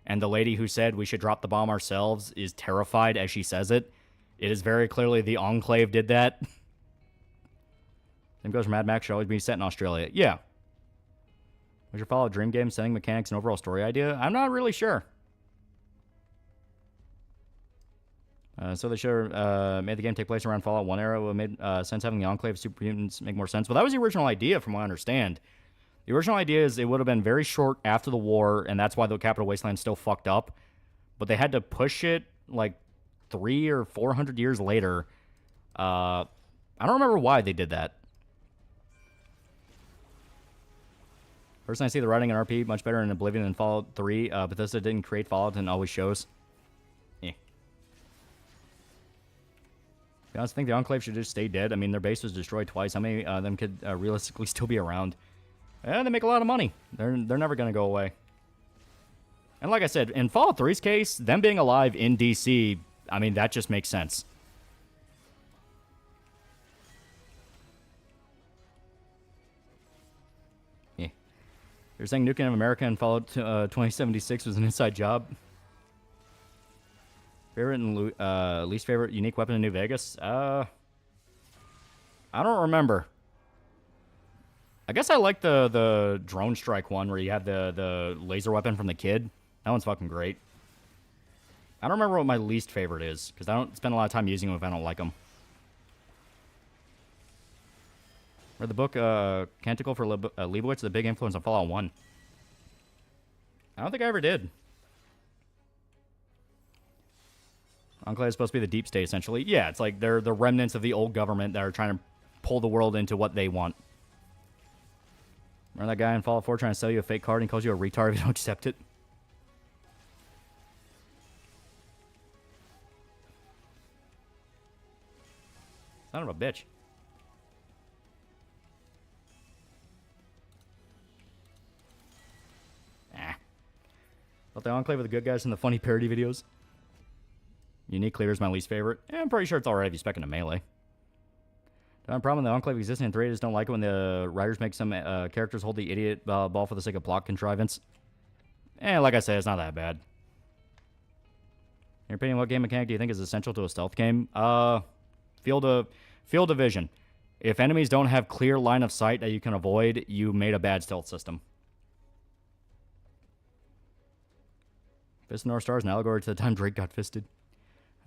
and the lady who said we should drop the bomb ourselves is terrified as she says it. It is very clearly the Enclave did that. Same goes for Mad Max should always be set in Australia. Yeah. Was your Fallout dream game, setting mechanics, and overall story idea? I'm not really sure. So they should have made the game take place around Fallout 1 era. It would have made sense having the Enclave Super Mutants make more sense. Well, that was the original idea from what I understand. The original idea is it would have been very short after the war, and that's why the Capital Wasteland still fucked up. But they had to push it like 300 or 400 years later. I don't remember why they did that. Personally, I see the writing in RP much better in Oblivion than Fallout 3. Bethesda didn't create Fallout and always shows. Yeah. To be honest, I think the Enclave should just stay dead. I mean, their base was destroyed twice. How many of them could realistically still be around? They make a lot of money. They're never going to go away. And like I said, in Fallout 3's case, them being alive in DC, I mean, that just makes sense. Yeah. You're saying nuking America in Fallout 2076 was an inside job? Favorite and least favorite unique weapon in New Vegas? I don't remember. I guess I like the drone strike one where you have the laser weapon from the kid. That one's fucking great. I don't remember what my least favorite is, because I don't spend a lot of time using them if I don't like them. Read the book Canticle for Leibowitz, the big influence on Fallout 1. I don't think I ever did. Enclave is supposed to be the deep state, essentially. Yeah, it's like they're the remnants of the old government that are trying to pull the world into what they want. Remember that guy in Fallout 4 trying to sell you a fake card and calls you a retard if you don't accept it? Son of a bitch. Thought the Enclave were the good guys in the funny parody videos. Unique Clear is my least favorite. I'm pretty sure it's alright if you spec into melee. The only problem with the Enclave existing in 3 is don't like it when the writers make some characters hold the idiot ball for the sake of plot contrivance. Like I said, it's not that bad. In your opinion, what game mechanic do you think is essential to a stealth game? Field of vision. If enemies don't have clear line of sight that you can avoid, you made a bad stealth system. Fist of North Star is an allegory to the time Drake got fisted.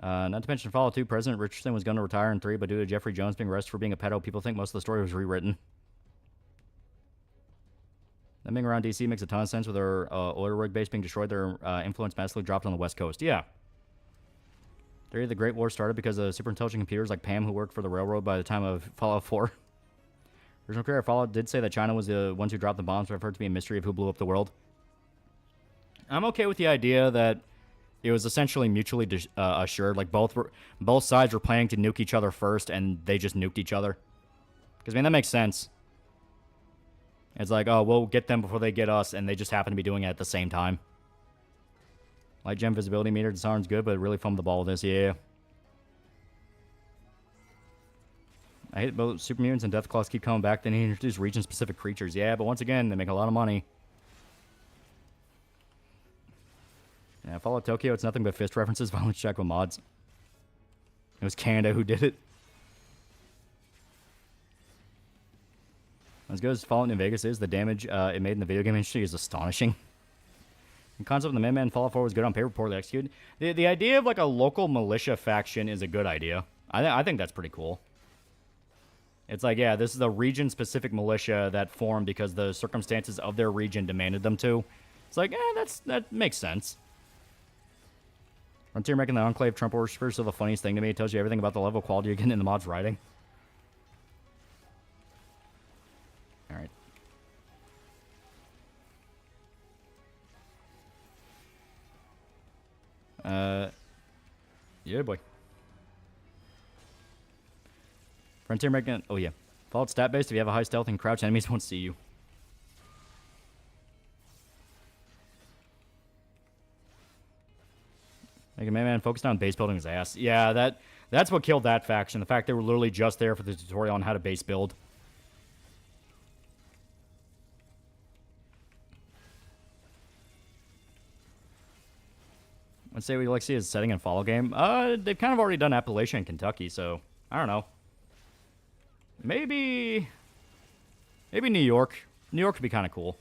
Not to mention Fallout 2, President Richardson was going to retire in 3, but due to Jeffrey Jones being arrested for being a pedo, people think most of the story was rewritten. Them being around DC makes a ton of sense with their oil rig base being destroyed, their influence massively dropped on the West Coast. Yeah. Theory of the Great War started because of super intelligent computers like Pam who worked for the railroad by the time of Fallout 4. Original creator of Fallout did say that China was the ones who dropped the bombs, referred to be a mystery of who blew up the world. I'm okay with the idea that it was essentially mutually assured. Like both sides were planning to nuke each other first, and they just nuked each other. Because I mean that makes sense. It's like, oh, we'll get them before they get us, and they just happen to be doing it at the same time. Light gem visibility meter sounds good, but it really foamed the ball with this. Yeah. I hate both super mutants and Deathclaws keep coming back. Then he introduced region-specific creatures. Yeah, but once again, they make a lot of money. Yeah, Fallout Tokyo, it's nothing but fist references, violence check with mods. It was Canada who did it. As good as Fallout New Vegas is, the damage it made in the video game industry is astonishing. The concept of the Minutemen Fallout 4 was good on paper, poorly executed. The idea of like a local militia faction is a good idea. I think that's pretty cool. It's like, yeah, this is a region-specific militia that formed because the circumstances of their region demanded them to. It's like, that makes sense. Frontier making the Enclave Trump worshippers so the funniest thing to me. It tells you everything about the level of quality you're getting in the mod's writing. Alright. Yeah, boy. Frontier making... Oh, yeah. Fallout stat-based. If you have a high stealth and crouch, enemies won't see you. Like a man focused on base building his ass. Yeah, that's what killed that faction. The fact they were literally just there for the tutorial on how to base build. Let's say we like to see his setting and follow game. They've kind of already done Appalachia and Kentucky, so I don't know. Maybe New York. New York would be kind of cool.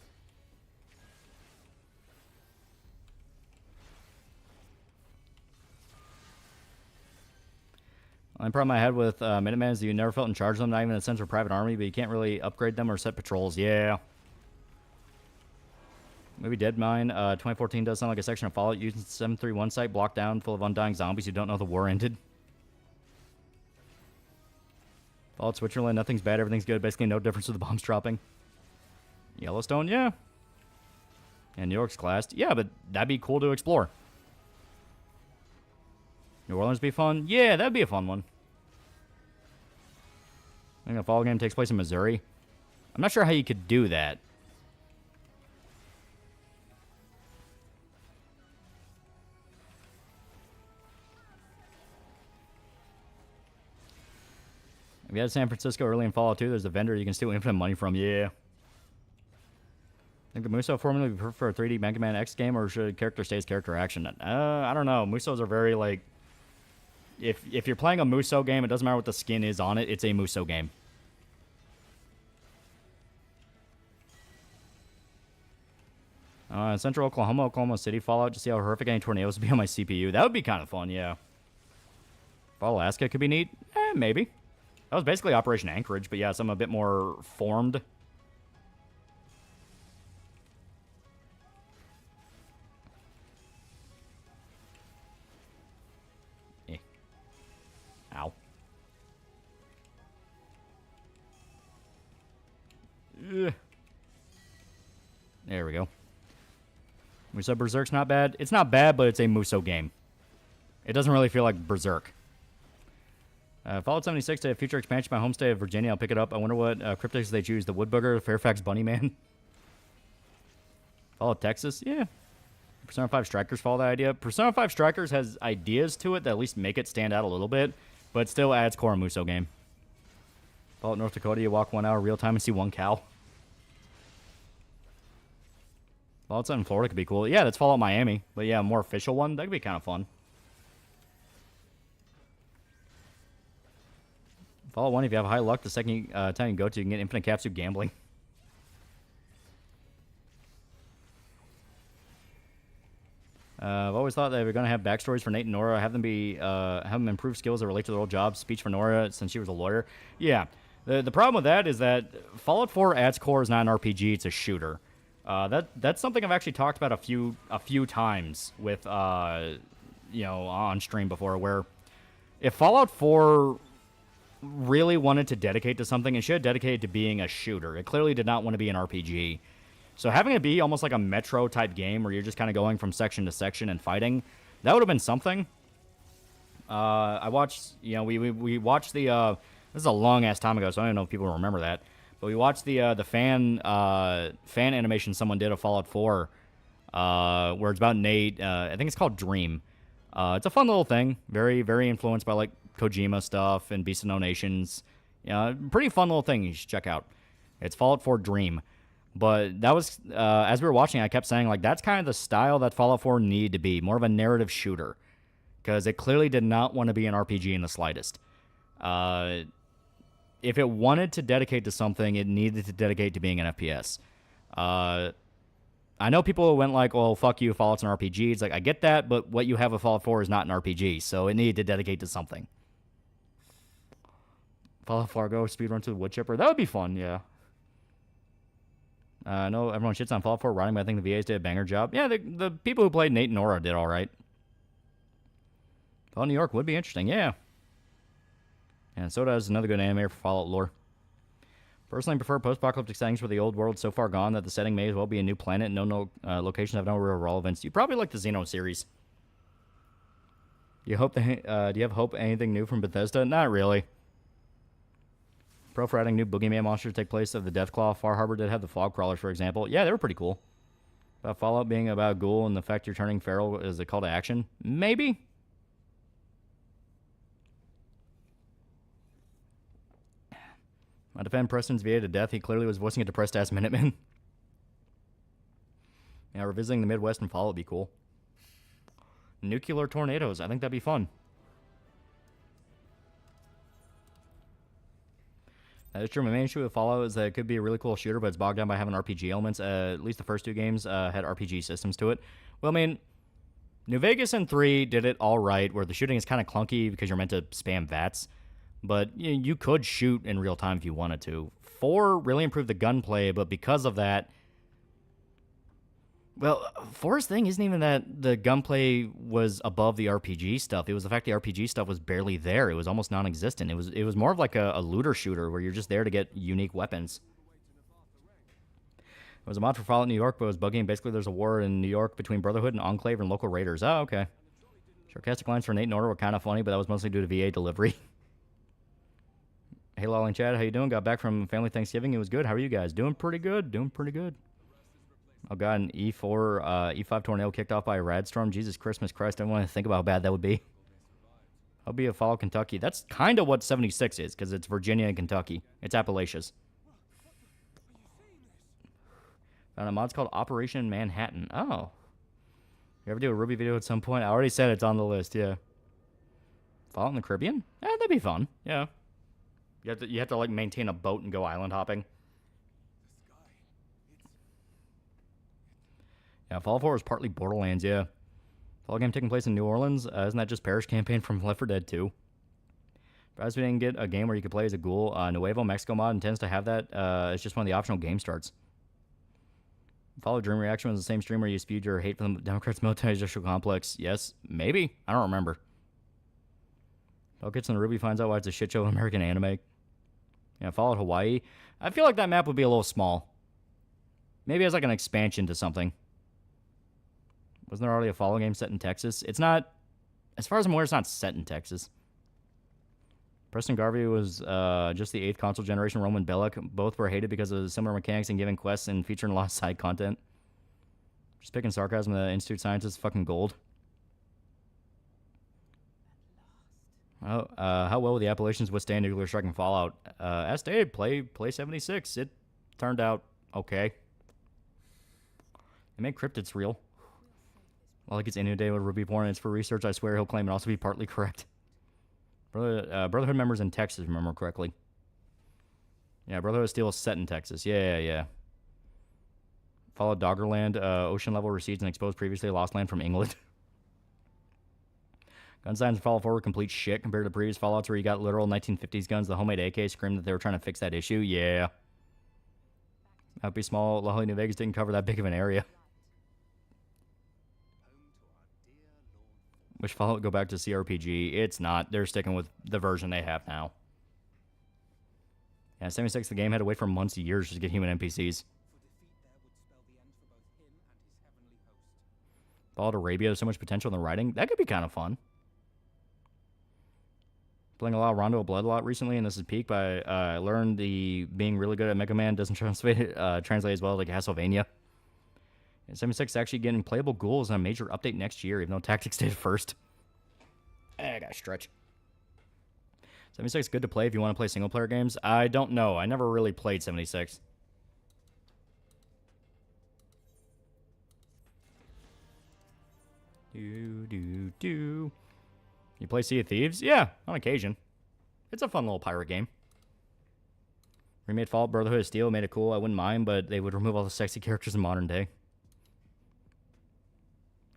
The problem I had with Minutemen is that you never felt in charge of them, not even in the sense of private army, but you can't really upgrade them or set patrols. Yeah. Maybe Deadmine. 2014 does sound like a section of Fallout using 731 site blocked down full of undying zombies who don't know the war ended. Fallout Switzerland, nothing's bad, everything's good. Basically no difference with the bombs dropping. Yellowstone, yeah. And New York's classed. Yeah, but that'd be cool to explore. New Orleans be fun? Yeah, that'd be a fun one. I think the fall game takes place in Missouri. I'm not sure how you could do that. If you had San Francisco early in Fallout 2, there's a vendor you can steal infinite money from. Yeah. Think the Muso formula would be perfect for a 3D Mega Man X game, or should character stay as character action? I don't know. Musos are very, like... If you're playing a Muso game, it doesn't matter what the skin is on it. It's a Muso game. Central Oklahoma, Oklahoma City Fallout. Just see how horrific any tornadoes would be on my CPU. That would be kind of fun, yeah. Fall Alaska could be neat. Maybe. That was basically Operation Anchorage, but yeah, something a bit more formed. Ow. Ugh. There we go. Muso Berserk's not bad. It's not bad, but it's a Muso game. It doesn't really feel like Berserk. Fallout 76 to a future expansion by home state of Virginia. I'll pick it up. I wonder what cryptics they choose. The Woodbugger, the Fairfax Bunnyman. Fallout Texas? Yeah. Persona 5 Strikers follow that idea. Persona 5 Strikers has ideas to it that at least make it stand out a little bit, but still adds core Muso game. Fallout North Dakota, you walk 1 hour real time and see one cow. Fallout in Florida could be cool. Yeah, that's Fallout Miami. But yeah, a more official one. That could be kind of fun. Fallout 1, if you have high luck, the second time you go to, you can get infinite capsule gambling. I've always thought that we're going to have backstories for Nate and Nora, have them improve skills that relate to their old jobs, speech for Nora since she was a lawyer. Yeah, the problem with that is that Fallout 4 at its core is not an RPG, it's a shooter. That's something I've actually talked about a few times with on stream before, where if Fallout 4 really wanted to dedicate to something, it should have dedicated to being a shooter. It clearly did not want to be an RPG. So having it be almost like a Metro type game where you're just kind of going from section to section and fighting, that would have been something. I watched, we watched the, this is a long ass time ago, so I don't know if people remember that, but we watched the fan animation someone did of Fallout 4, where it's about Nate. I think it's called Dream. It's a fun little thing, very, very influenced by like Kojima stuff and Beast of No Nations. Pretty fun little thing you should check out. It's Fallout 4 Dream. But that was, as we were watching, I kept saying, like, that's kind of the style that Fallout 4 needed to be, more of a narrative shooter. Because it clearly did not want to be an RPG in the slightest. If it wanted to dedicate to something, it needed to dedicate to being an FPS. I know people went like, well, fuck you, Fallout's an RPG. It's like, I get that, but what you have with Fallout 4 is not an RPG, so it needed to dedicate to something. Fallout Fargo speedrun to the wood chipper. That would be fun, yeah. I know everyone shits on Fallout 4 running, but I think the VAs did a banger job. Yeah, the people who played Nate and Nora did all right. Fallout New York would be interesting, yeah. And so does another good animator for Fallout lore. Personally, I prefer post-apocalyptic settings for the old world so far gone that the setting may as well be a new planet and no locations have no real relevance. You probably like the Xeno series. Do you have hope anything new from Bethesda? Not really. Pro for adding new boogeyman monsters to take place of the Deathclaw. Far Harbor did have the fog crawlers, for example. Yeah, they were pretty cool. About Fallout being about ghoul and the fact you're turning feral is a call to action? Maybe. I defend Preston's VA to death. He clearly was voicing a depressed-ass Minuteman. Yeah, revisiting the Midwest and Fallout would be cool. Nuclear tornadoes. I think that'd be fun. That is true. My main issue with Fallout is that it could be a really cool shooter, but it's bogged down by having RPG elements. At least the first two games had RPG systems to it. Well, I mean, New Vegas and 3 did it all right, where the shooting is kind of clunky because you're meant to spam VATS. But you could shoot in real time if you wanted to. 4 really improved the gunplay, but because of that... Well, 4's thing isn't even that the gunplay was above the RPG stuff. It was the fact the RPG stuff was barely there. It was almost non-existent. It was more of like a looter shooter where you're just there to get unique weapons. It was a mod for Fallout New York, but it was buggy, and basically there's a war in New York between Brotherhood and Enclave and local raiders. Oh, okay. Sarcastic lines for Nate and Order were kind of funny, but that was mostly due to VA delivery. Hey, Lolly and Chad, how you doing? Got back from family Thanksgiving. It was good. How are you guys? Doing pretty good. Doing pretty good. Oh, God, an E5 tornado kicked off by a rad storm. Jesus Christmas Christ, I don't want to think about how bad that would be. I'll be a Fallout Kentucky. That's kind of what 76 is, because it's Virginia and Kentucky. It's Appalachias. Found a mod's called Operation Manhattan. Oh. You ever do a Ruby video at some point? I already said it's on the list, yeah. Fallout in the Caribbean? Yeah, that'd be fun. Yeah. You have to like maintain a boat and go island hopping. Yeah, Fallout 4 is partly Borderlands, yeah. Fallout game taking place in New Orleans. Isn't that just Parish campaign from Left 4 Dead 2? Perhaps we didn't get a game where you could play as a ghoul. Nuevo Mexico mod intends to have that. It's just one of the optional game starts. Fallout Dream Reaction was the same stream where you spewed your hate for the Democrats' military-industrial complex. Yes, maybe. I don't remember. Fallout gets in Ruby, finds out why it's a shit show of American anime. Yeah, Fallout Hawaii. I feel like that map would be a little small. Maybe as like an expansion to something. Wasn't there already a Fallout game set in Texas? It's not, as far as I'm aware, it's not set in Texas. Preston Garvey was just the 8th console generation Roman Bellic. Both were hated because of similar mechanics and giving quests and featuring a lot of side content. Just picking sarcasm, the Institute Scientist fucking gold. How well will the Appalachians withstand nuclear strike and Fallout? As stated, play 76. It turned out okay. They made cryptids real. While he gets inundated with Ruby porn and it's for research, I swear he'll claim it also be partly correct. Brotherhood members in Texas, if I remember correctly. Yeah, Brotherhood Steel is set in Texas. Yeah. Fallout Doggerland, ocean level recedes and exposed previously lost land from England. Gun signs in Fallout 4 were complete shit compared to previous Fallouts where you got literal 1950s guns. The homemade AK screamed that they were trying to fix that issue. Yeah. That'd be small. Lolly New Vegas didn't cover that big of an area. Wish Fallout would go back to CRPG. It's not. They're sticking with the version they have now. Yeah, 76, the game had to wait for months, years to get human NPCs. Fallout Arabia, there's so much potential in the writing. That could be kind of fun. Playing a lot of Rondo of Blood a lot recently, and this is peak, but I learned the being really good at Mega Man doesn't translate as well like Castlevania. And 76 is actually getting playable ghouls on a major update next year, even though Tactics did first. I gotta stretch. 76 is good to play if you want to play single-player games. I don't know. I never really played 76. You play Sea of Thieves? Yeah, on occasion. It's a fun little pirate game. Remade Fallout Brotherhood of Steel, made it cool. I wouldn't mind, but they would remove all the sexy characters in modern day.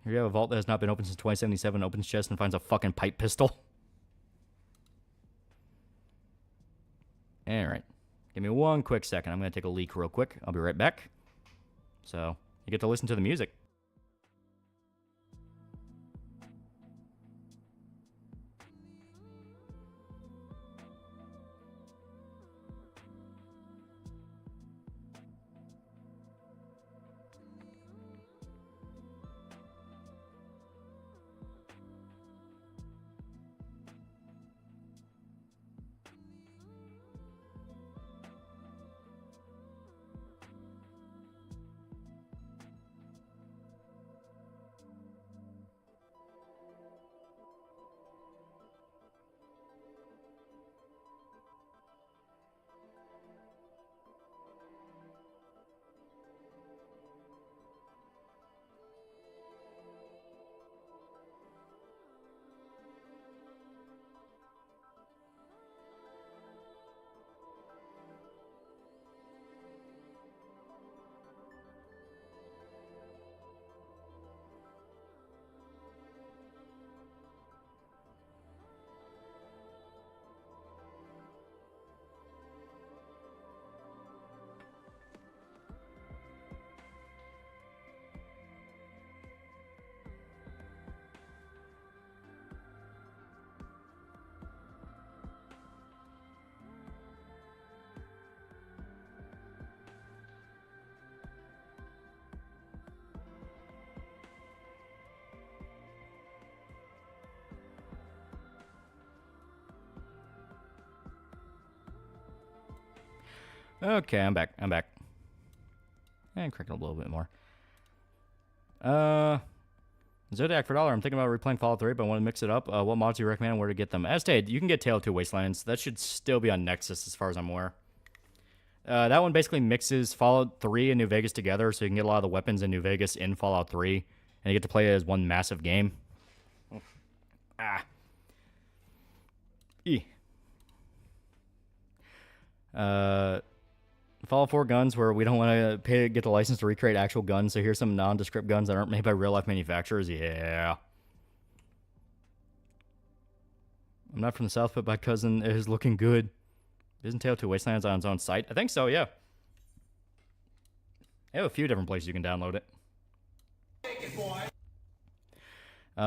Here you have a vault that has not been opened since 2077, opens chest and finds a fucking pipe pistol. All right. Give me one quick second. I'm going to take a leak real quick. I'll be right back. So you get to listen to the music. Okay, I'm back. And crank it a little bit more. Zodiac for $1. I'm thinking about replaying Fallout 3, but I want to mix it up. What mods do you recommend and where to get them? As stated, you can get Tale of Two Wastelands. That should still be on Nexus as far as I'm aware. That one basically mixes Fallout 3 and New Vegas together, so you can get a lot of the weapons in New Vegas in Fallout 3, and you get to play it as one massive game. Fallout 4 guns where we don't want to get the license to recreate actual guns, so here's some nondescript guns that aren't made by real-life manufacturers. Yeah. I'm not from the South, but my cousin is looking good. Isn't Tale of Two Wastelands on its own site? I think so, yeah. They have a few different places you can download it. Take it, boy.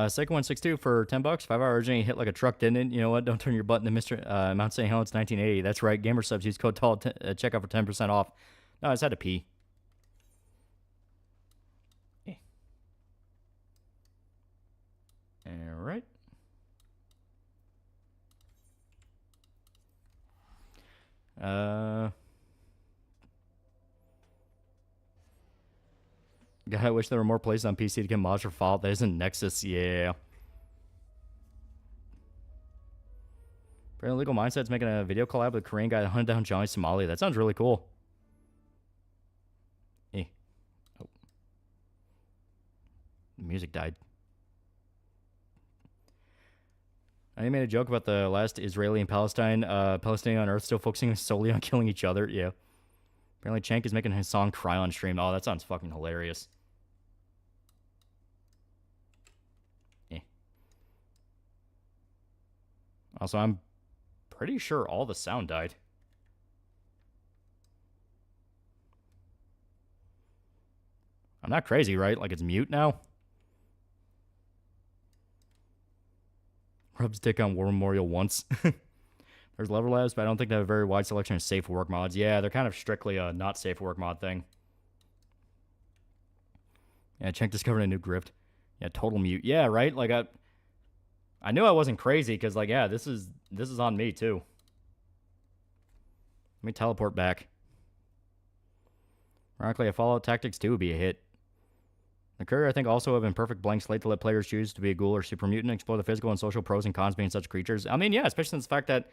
Psycho 162 for $10. 5-hour urgent. You hit like a truck, didn't it? You know what? Don't turn your button to Mr. Mount St. Helens 1980. That's right. Gamer subs use code TALL checkout for 10% off. No, I just had to pee. All right. God, I wish there were more places on PC to get mods for Fallout that isn't Nexus. Yeah. Apparently, Legal Mindset's making a video collab with a Korean guy that hunted down Johnny Somali. That sounds really cool. Oh. The music died. I made a joke about the last Israeli and Palestinian on Earth still focusing solely on killing each other. Yeah. Apparently, Chank is making his song cry on stream. Oh, that sounds fucking hilarious. Also, I'm pretty sure all the sound died. I'm not crazy, right? Like, it's mute now? Rubs dick on War Memorial once. There's Lever Labs, but I don't think they have a very wide selection of safe work mods. Yeah, they're kind of strictly a not safe work mod thing. Yeah, Cenk discovered a new grift. Yeah, total mute. Yeah, right? Like, I knew I wasn't crazy, because, like, yeah, this is on me, too. Let me teleport back. Ironically, a Fallout Tactics 2 would be a hit. The Courier, I think, also have an perfect blank slate to let players choose to be a ghoul or super mutant, explore the physical and social pros and cons being such creatures. I mean, yeah, especially since the fact that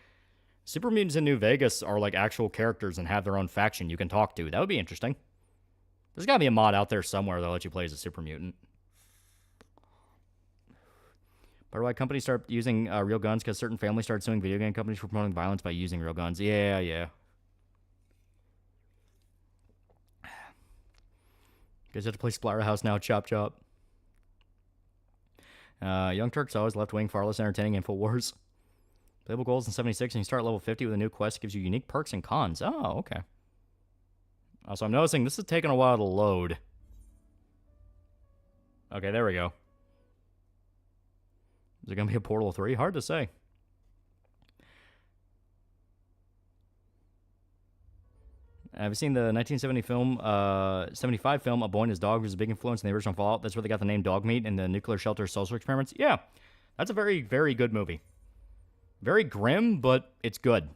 super mutants in New Vegas are, like, actual characters and have their own faction you can talk to. That would be interesting. There's got to be a mod out there somewhere that'll let you play as a super mutant. But why companies start using real guns? Because certain families start suing video game companies for promoting violence by using real guns. Yeah. Guys have to play Splatterhouse now. Chop chop. Young Turks always left-wing, far less entertaining InfoWars. Playable goals in 76, and you start at level 50 with a new quest that gives you unique perks and cons. Oh, okay. So I'm noticing this is taking a while to load. Okay, there we go. Is it going to be a Portal 3? Hard to say. Have you seen the 1975 film A Boy and His Dog, which was a big influence in the original Fallout? That's where they got the name Dog Meat and the nuclear shelter social experiments. Yeah, that's a very, very good movie. Very grim, but it's good.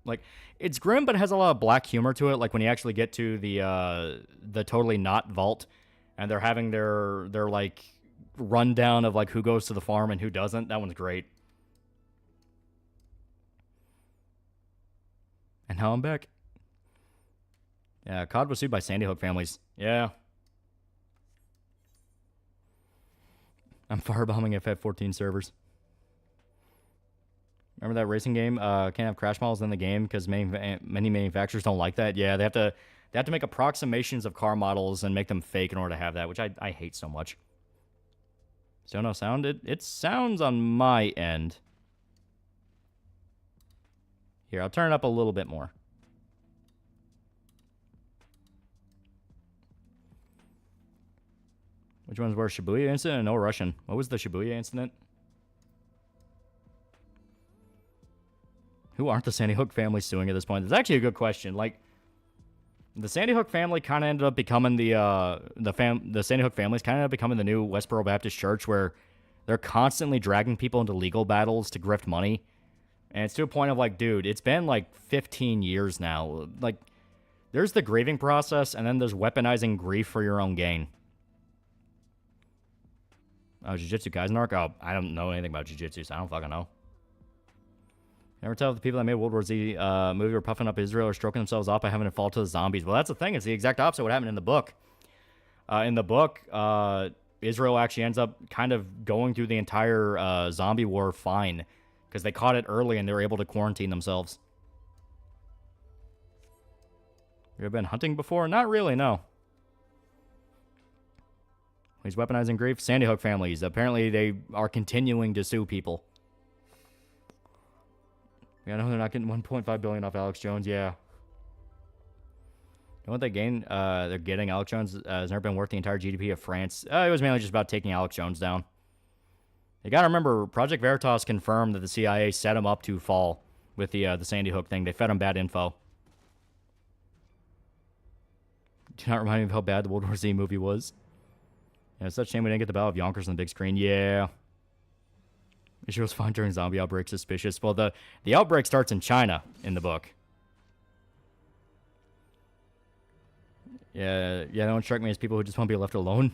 Like, it's grim, but it has a lot of black humor to it. Like when you actually get to the totally not vault, and they're having their like rundown of like who goes to the farm and who doesn't. That one's great. And now I'm back. Yeah, COD was sued by Sandy Hook families. Yeah. I'm firebombing FF14 servers. Remember that racing game? Can't have crash models in the game because many manufacturers don't like that. Yeah, they have to make approximations of car models and make them fake in order to have that, which I hate so much. So no sound? It sounds on my end. Here, I'll turn it up a little bit more. Which one's worse, Shibuya incident or no Russian? What was the Shibuya incident? Who aren't the Sandy Hook family suing at this point? It's actually a good question. Like, the Sandy Hook family kind of ended up becoming the Sandy Hook families kind of ended up becoming the new Westboro Baptist Church, where they're constantly dragging people into legal battles to grift money. And it's to a point of like, dude, it's been like 15 years now. Like, there's the grieving process, and then there's weaponizing grief for your own gain. Oh, Jujutsu Kaisen arc? Oh, I don't know anything about Jujutsu, so I don't fucking know. Never tell if the people that made World War Z movie were puffing up Israel or stroking themselves off by having it fall to the zombies. Well, that's the thing. It's the exact opposite of what happened in the book. In the book, Israel actually ends up kind of going through the entire zombie war fine because they caught it early and they were able to quarantine themselves. You ever been hunting before? Not really, no. He's weaponizing grief. Sandy Hook families. Apparently, they are continuing to sue people. Yeah, I know they're not getting $1.5 billion off Alex Jones. Yeah. You know what they gain? They're getting Alex Jones has never been worth the entire GDP of France. It was mainly just about taking Alex Jones down. You gotta remember, Project Veritas confirmed that the CIA set him up to fall with the Sandy Hook thing. They fed him bad info. Do not remind me of how bad the World War Z movie was. Yeah, it's such a shame we didn't get the Battle of Yonkers on the big screen. Yeah. Issue was fine during zombie outbreak. Suspicious. Well, the outbreak starts in China in the book. Yeah, they don't strike me as people who just want to be left alone.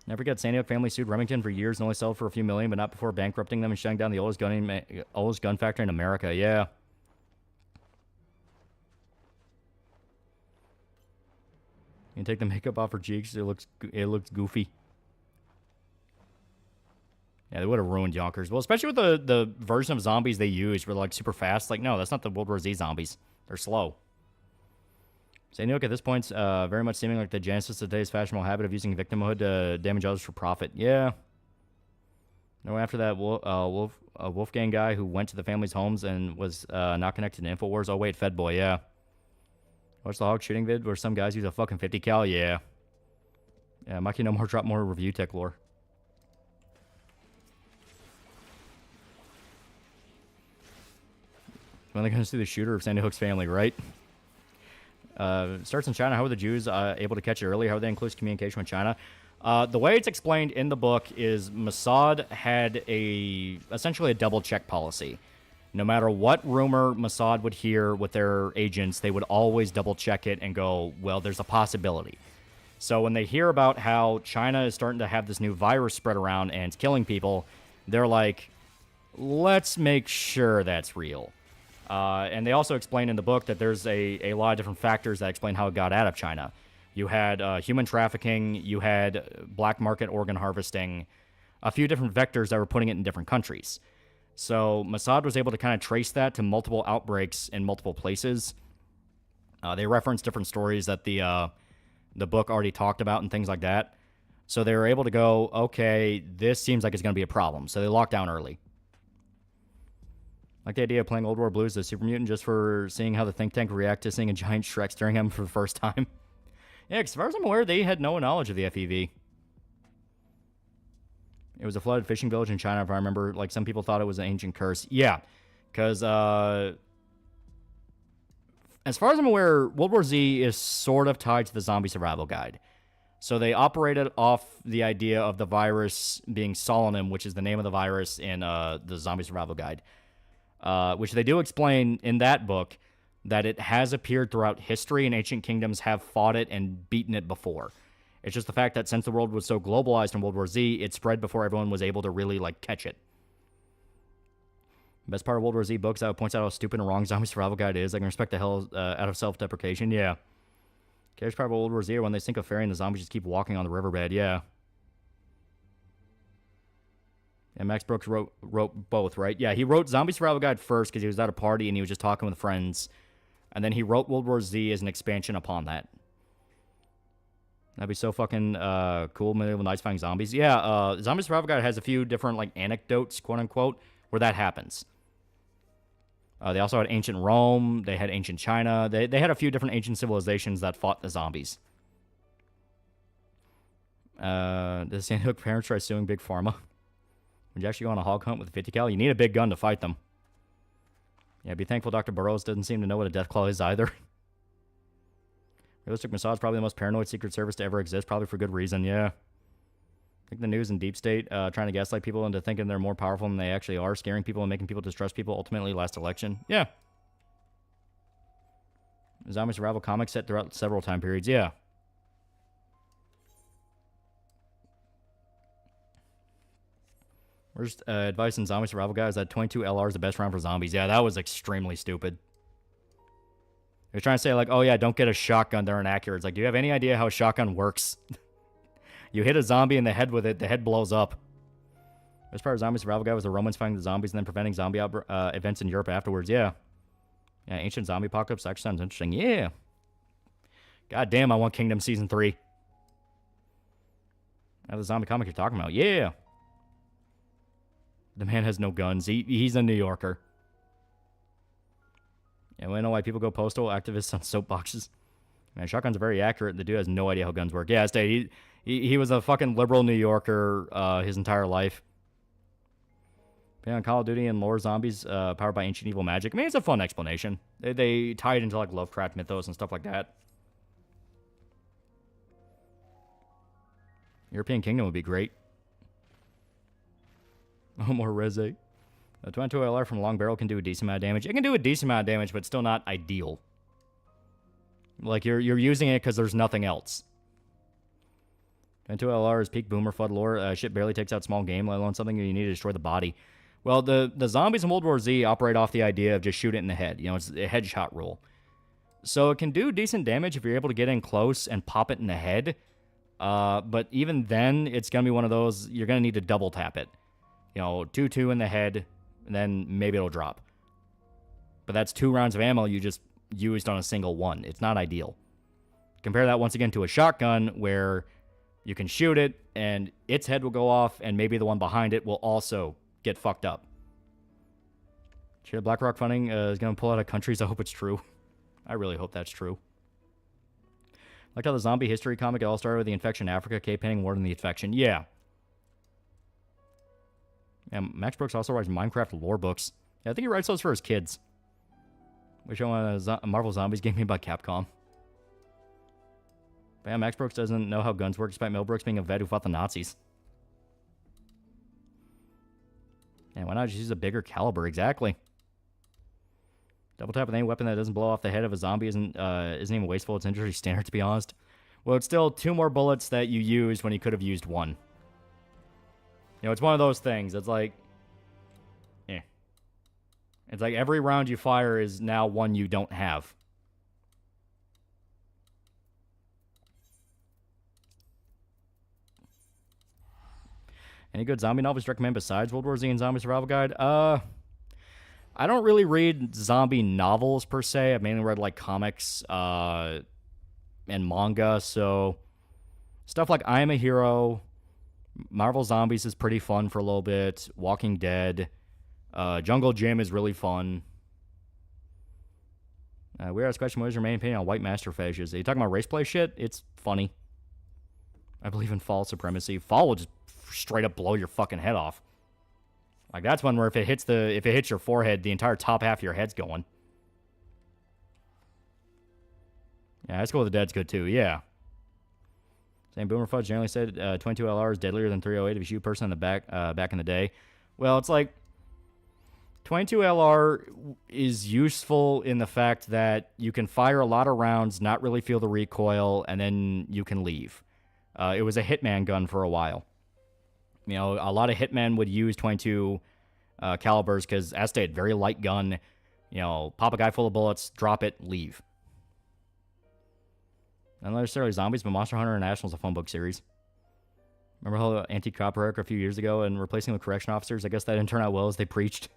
Never forget, Sandy Hook family sued Remington for years and only sold for a few million, but not before bankrupting them and shutting down the oldest gun factory in America. Yeah. You can take the makeup off her cheeks. It looks goofy. Yeah, they would have ruined Yonkers. Well, especially with the version of zombies they use, where they're like super fast. Like, no, that's not the World War Z zombies. They're slow. Sandy Hook at this point very much seeming like the genesis of today's fashionable habit of using victimhood to damage others for profit. Yeah. No, after that, Wolfgang guy who went to the family's homes and was not connected to InfoWars. Oh, wait, Fed Boy, yeah. Watch the hog shooting vid where some guys use a fucking 50 cal? Yeah. Yeah, Mikey No More drop more review tech lore. When they're going to see the shooter of Sandy Hook's family, right? Starts in China. How were the Jews able to catch it early? How were they in close communication with China? The way it's explained in the book is Mossad had essentially a double check policy. No matter what rumor Mossad would hear with their agents, they would always double check it and go, well, there's a possibility. So when they hear about how China is starting to have this new virus spread around and it's killing people, they're like, let's make sure that's real. And they also explain in the book that there's a lot of different factors that explain how it got out of China. You had human trafficking, you had black market organ harvesting, a few different vectors that were putting it in different countries. So Mossad was able to kind of trace that to multiple outbreaks in multiple places. They reference different stories that the book already talked about and things like that. So they were able to go, okay, this seems like it's going to be a problem. So they locked down early. Like the idea of playing Old War Blues as a super mutant just for seeing how the think tank react to seeing a giant Shrek staring at him for the first time. Yeah, 'cause as far as I'm aware, they had no knowledge of the FEV. It was a flooded fishing village in China, if I remember. Like, some people thought it was an ancient curse. Yeah, because as far as I'm aware, World War Z is sort of tied to the Zombie Survival Guide. So they operated off the idea of the virus being Solenim, which is the name of the virus in the Zombie Survival Guide, which they do explain in that book that it has appeared throughout history and ancient kingdoms have fought it and beaten it before. It's just the fact that since the world was so globalized in World War Z, it spread before everyone was able to really, like, catch it. Best part of World War Z books that points out how stupid and wrong Zombie Survival Guide is. I can respect the hell out of self-deprecation. Yeah. Cares part of World War Z are when they sink a ferry and the zombies just keep walking on the riverbed. Yeah. And Max Brooks wrote both, right? Yeah, he wrote Zombie Survival Guide first because he was at a party and he was just talking with friends. And then he wrote World War Z as an expansion upon that. That'd be so fucking cool. Medieval Knights fighting zombies. Yeah, Zombie Survival Guide has a few different, like, anecdotes, quote-unquote, where that happens. They also had ancient Rome. They had ancient China. They had a few different ancient civilizations that fought the zombies. Does Sandy Hook parents try suing Big Pharma? Would you actually go on a hog hunt with a 50 cal? You need a big gun to fight them. Yeah, be thankful Dr. Burroughs doesn't seem to know what a deathclaw is either. Realistic Mossad is probably the most paranoid Secret Service to ever exist, probably for good reason, yeah. I think the news and deep state trying to gaslight people into thinking they're more powerful than they actually are, scaring people and making people distrust people, ultimately last election. Yeah. Zombie Survival comics set throughout several time periods, yeah. Worst advice in Zombie Survival Guide is that 22 LR is the best round for zombies. Yeah, that was extremely stupid. They're trying to say, like, oh yeah, don't get a shotgun, they're inaccurate. It's like, do you have any idea how a shotgun works? You hit a zombie in the head with it, the head blows up. Best part of Zombie Survival Guide was the Romans fighting the zombies and then preventing zombie events in Europe afterwards, yeah. Yeah, ancient zombie apocalypse actually sounds interesting, yeah. God damn, I want Kingdom Season 3. Now the zombie comic you're talking about, yeah. The man has no guns, he's a New Yorker. Yeah, we know why people go postal activists on soapboxes. Man, shotguns are very accurate. The dude has no idea how guns work. Yeah, he was a fucking liberal New Yorker his entire life. Playing on Call of Duty and lore zombies powered by ancient evil magic. I mean, it's a fun explanation. They tie it into, like, Lovecraft mythos and stuff like that. European Kingdom would be great. Oh, more Reze. A 22 LR from Long Barrel can do a decent amount of damage. It can do a decent amount of damage, but still not ideal. Like, you're using it because there's nothing else. 22 LR is peak boomer flood lore. Shit barely takes out small game, let alone something you need to destroy the body. Well, the zombies in World War Z operate off the idea of just shoot it in the head. You know, it's a headshot rule. So it can do decent damage if you're able to get in close and pop it in the head. But even then, it's going to be one of those, you're going to need to double tap it. You know, 2-2 in the head, and then maybe it'll drop. But that's 2 rounds of ammo you just used on a single one. It's not ideal. Compare that once again to a shotgun where you can shoot it and its head will go off and maybe the one behind it will also get fucked up. Sure, BlackRock funding is going to pull out of countries. I hope it's true. I really hope that's true. Like how the zombie history comic, it all started with the infection in Africa, Cape Henning more than the infection. Yeah. And Max Brooks also writes Minecraft lore books. Yeah, I think he writes those for his kids. Wish I wanted a Marvel Zombies game made by Capcom. But yeah, Max Brooks doesn't know how guns work, despite Mel Brooks being a vet who fought the Nazis. And why not just use a bigger caliber? Exactly. Double tap with any weapon that doesn't blow off the head of a zombie isn't even wasteful. It's industry standard, to be honest. Well, it's still 2 more bullets that you used when you could have used 1. You know, it's one of those things. It's like, it's like every round you fire is now 1 you don't have. Any good zombie novels to recommend besides World War Z and Zombie Survival Guide? I don't really read zombie novels per se. I've mainly read, like, comics and manga, so Stuff like I Am a Hero, Marvel Zombies is pretty fun for a little bit. Walking Dead, Jungle Gym is really fun. We asked question, what is your main opinion on white master fascists? Are you talking about race play shit? It's funny. I believe in fall supremacy. Fall will just straight up blow your fucking head off. Like, that's one where if it hits your forehead, the entire top half of your head's going. Yeah, High School of the Dead's good too, yeah. Same Boomer Fudge generally said 22 LR is deadlier than 308 if you shoot a person in the back back in the day. Well, it's like 22 LR is useful in the fact that you can fire a lot of rounds, not really feel the recoil, and then you can leave. It was a hitman gun for a while. You know, a lot of hitmen would use 22 calibers because, as stated, very light gun. You know, pop a guy full of bullets, drop it, leave. Not necessarily zombies, but Monster Hunter International is a phone book series. Remember how anti-cop rhetoric a few years ago and replacing with correction officers? I guess that didn't turn out well as they preached.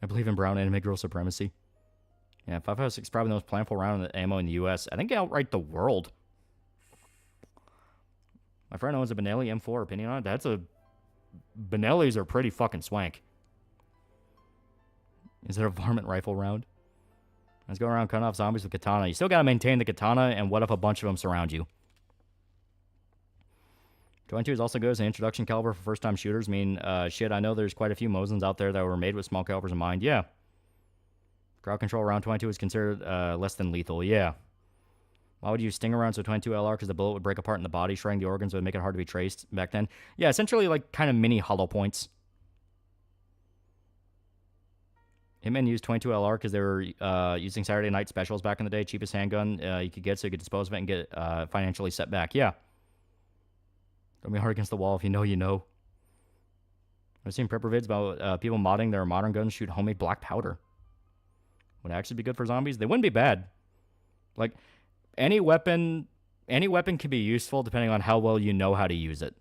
I believe in brown anime girl supremacy. Yeah, 5.56 is probably the most plentiful round of ammo in the U.S. I think outright the world. My friend owns a Benelli M4. Opinion on it? Benellis are pretty fucking swank. Is it a varmint rifle round? Let's go around cutting off zombies with katana. You still gotta maintain the katana, and what if a bunch of them surround you? 22 is also good as an introduction caliber for first-time shooters. I mean, shit, I know there's quite a few Mosins out there that were made with small calibers in mind. Yeah. Crowd control around 22 is considered less than lethal. Yeah. Why would you use stinger rounds with 22 LR? Because the bullet would break apart in the body, shredding the organs would make it hard to be traced back then. Yeah, essentially like kind of mini hollow points. Hitmen used 22 LR because they were using Saturday night specials back in the day. Cheapest handgun you could get so you could dispose of it and get financially set back. Yeah. Don't be hard against the wall. If you know, you know. I've seen prepper vids about people modding their modern guns shoot homemade black powder. Would it actually be good for zombies? They wouldn't be bad. Like, any weapon can be useful depending on how well you know how to use it.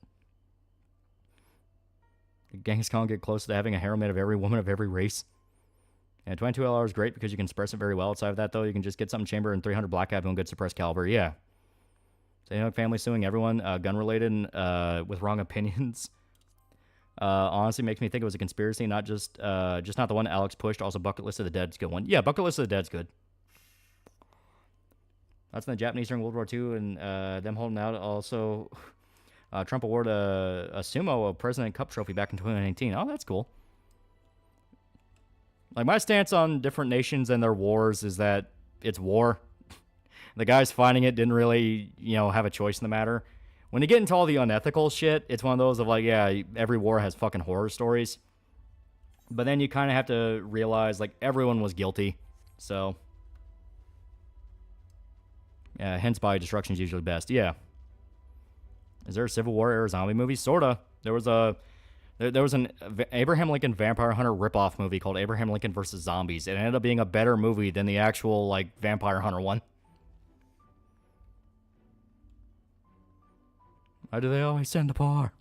Genghis Khan get close to having a harem made of every woman of every race. And 22 LR is great because you can suppress it very well. Outside of that, though, you can just get something chamber and 300 black cap and good suppressed caliber. Yeah. So, you know, family suing everyone gun-related with wrong opinions. Honestly, makes me think it was a conspiracy, not just not the one Alex pushed. Also, Bucket List of the Dead's a good one. Yeah, Bucket List of the Dead's good. That's in the Japanese during World War II and them holding out. Also, Trump awarded a sumo a President Cup trophy back in 2019. Oh, that's cool. Like, my stance on different nations and their wars is that it's war. The guys fighting it didn't really, you know, have a choice in the matter. When you get into all the unethical shit, it's one of those of like, yeah, every war has fucking horror stories. But then you kind of have to realize, like, everyone was guilty. So, yeah, hence body destruction is usually best. Yeah. Is there a Civil War era zombie movie? Sorta. There was an Abraham Lincoln Vampire Hunter ripoff movie called Abraham Lincoln vs. Zombies. It ended up being a better movie than the actual, like, Vampire Hunter one. Why do they always send a par?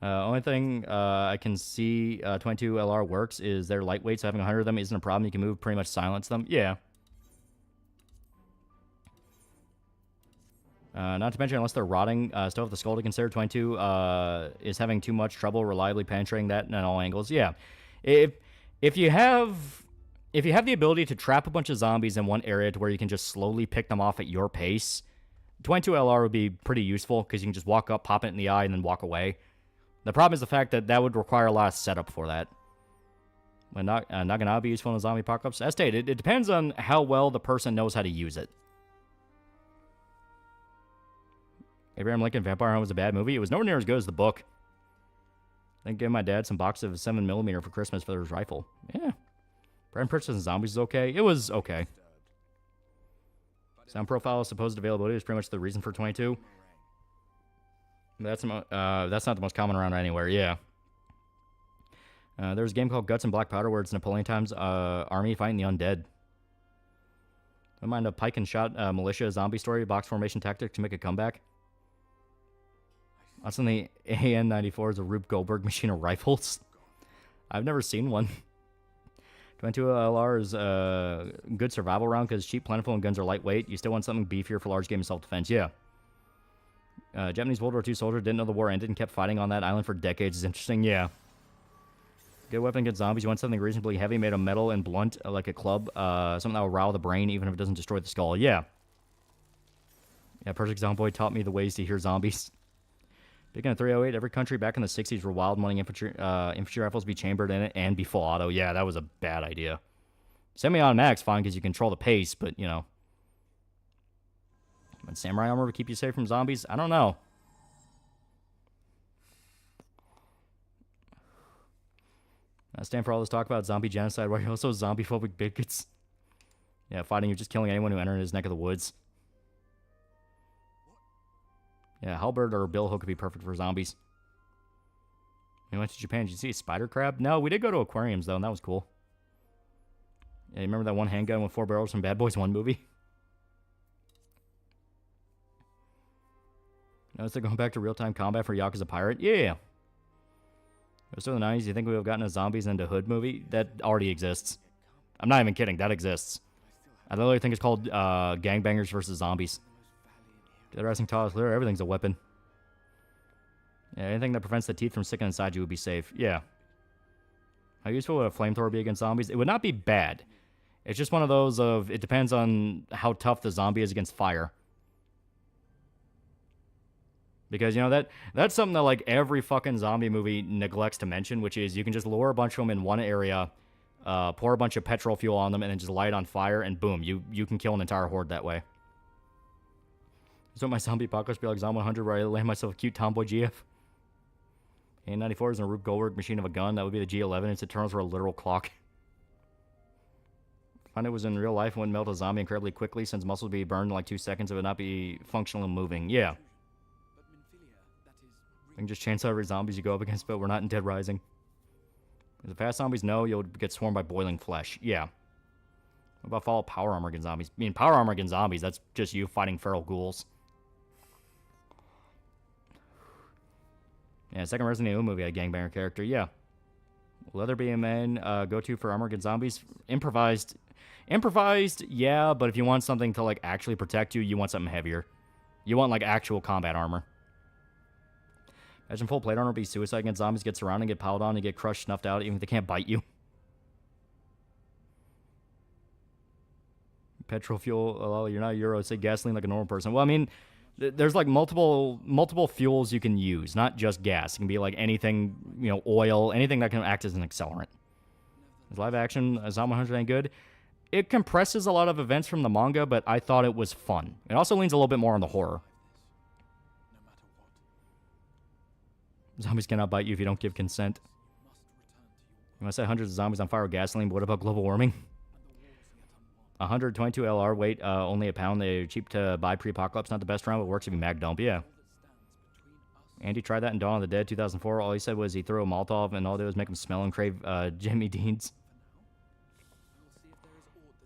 Only thing I can see 22 LR works is they're lightweight, so having 100 of them isn't a problem. You can move, pretty much silence them. Yeah. Not to mention, unless they're rotting, still have the skull to consider. 22 is having too much trouble reliably penetrating that in all angles. Yeah. If you have the ability to trap a bunch of zombies in one area to where you can just slowly pick them off at your pace, 22 LR would be pretty useful because you can just walk up, pop it in the eye, and then walk away. The problem is the fact that that would require a lot of setup for that. But not gonna be useful in a zombie apocalypse. As stated, it depends on how well the person knows how to use it. Abraham Lincoln Vampire Hunter was a bad movie. It was nowhere near as good as the book. I think gave my dad some boxes of 7mm for Christmas for his rifle. Yeah. Brand Purchase and Zombies is okay. It was okay. Sound profile supposed availability is pretty much the reason for 22. That's not the most common around anywhere. Yeah. There was a game called Guts and Black Powder where it's Napoleon times army fighting the undead. I mind a pike and shot militia zombie story box formation tactic to make a comeback. That's in the AN-94 is a Rube Goldberg machine of rifles. I've never seen one. 22 LR is a good survival round because cheap, plentiful, and guns are lightweight. You still want something beefier for large game and self-defense. Yeah. Japanese World War II soldier didn't know the war ended and kept fighting on that island for decades. Is interesting. Yeah. Good weapon against zombies. You want something reasonably heavy, made of metal and blunt, like a club. Something that will rile the brain, even if it doesn't destroy the skull. Yeah. Yeah, Perfect Zomboid taught me the ways to hear zombies. Speaking of 308, every country back in the 60s were wild, wanting infantry rifles be chambered in it and be full auto. Yeah, that was a bad idea. Semi-automatic's fine because you control the pace, but, you know. When samurai armor would keep you safe from zombies? I don't know. I stand for all this talk about zombie genocide, where you're also zombie-phobic bigots. Yeah, fighting, you're just killing anyone who entered his neck of the woods. Yeah, Halberd or Billhook could be perfect for zombies. We went to Japan. Did you see a spider crab? No, we did go to aquariums, though, and that was cool. Yeah, you remember that one handgun with 4 barrels from Bad Boys 1 movie? Notice they're going back to real-time combat for Yakuza Pirate? Yeah. It was still in the 90s. You think we would have gotten a Zombies into Hood movie? That already exists. I'm not even kidding. That exists. I literally think it's called Gangbangers versus Zombies. Dead Rising taught us clear. Everything's a weapon. Yeah, anything that prevents the teeth from sticking inside you would be safe. Yeah. How useful would a flamethrower be against zombies? It would not be bad. It's just one of those of, it depends on how tough the zombie is against fire. Because, you know, that's something that, like, every fucking zombie movie neglects to mention, which is you can just lure a bunch of them in one area, pour a bunch of petrol fuel on them, and then just light on fire, and boom, you can kill an entire horde that way. So my zombie apocalypse be like Zom 100, where I land myself a cute tomboy GF. A94 is a Rube Goldberg machine of a gun. That would be the G11. Its Eternals were a literal clock. Find it was in real life and wouldn't melt a zombie incredibly quickly, since muscles would be burned in like 2 seconds. It would not be functional and moving. Yeah. I can just chance out every zombies you go up against, but we're not in Dead Rising. The fast zombies, no, you'll get swarmed by boiling flesh. Yeah. What about follow power armor against zombies? I mean, power armor against zombies, that's just you fighting feral ghouls. Yeah, second Resident Evil movie had a gangbanger character. Yeah. Leather BMN, go-to for armor against zombies. Improvised, yeah, but if you want something to, like, actually protect you, you want something heavier. You want, like, actual combat armor. Imagine full plate armor be suicide against zombies, get surrounded, get piled on, and get crushed, snuffed out, even if they can't bite you. Petrol fuel, oh, you're not a Euro, say gasoline like a normal person. Well, I mean, there's like multiple fuels you can use, not just gas. It can be like anything, you know, oil, anything that can act as an accelerant. Is live action Zom 100 ain't good? It compresses a lot of events from the manga, but I thought it was fun. It also leans a little bit more on the horror. Zombies cannot bite you if you don't give consent. You want to set hundreds of zombies on fire with gasoline, but what about global warming? 122 LR weight, only a pound. They're cheap to buy pre-apocalypse. Not the best round, but works if you mag dump. Yeah. Andy tried that in Dawn of the Dead 2004. All he said was he threw a Molotov, and all they did was make him smell and crave Jimmy Dean's.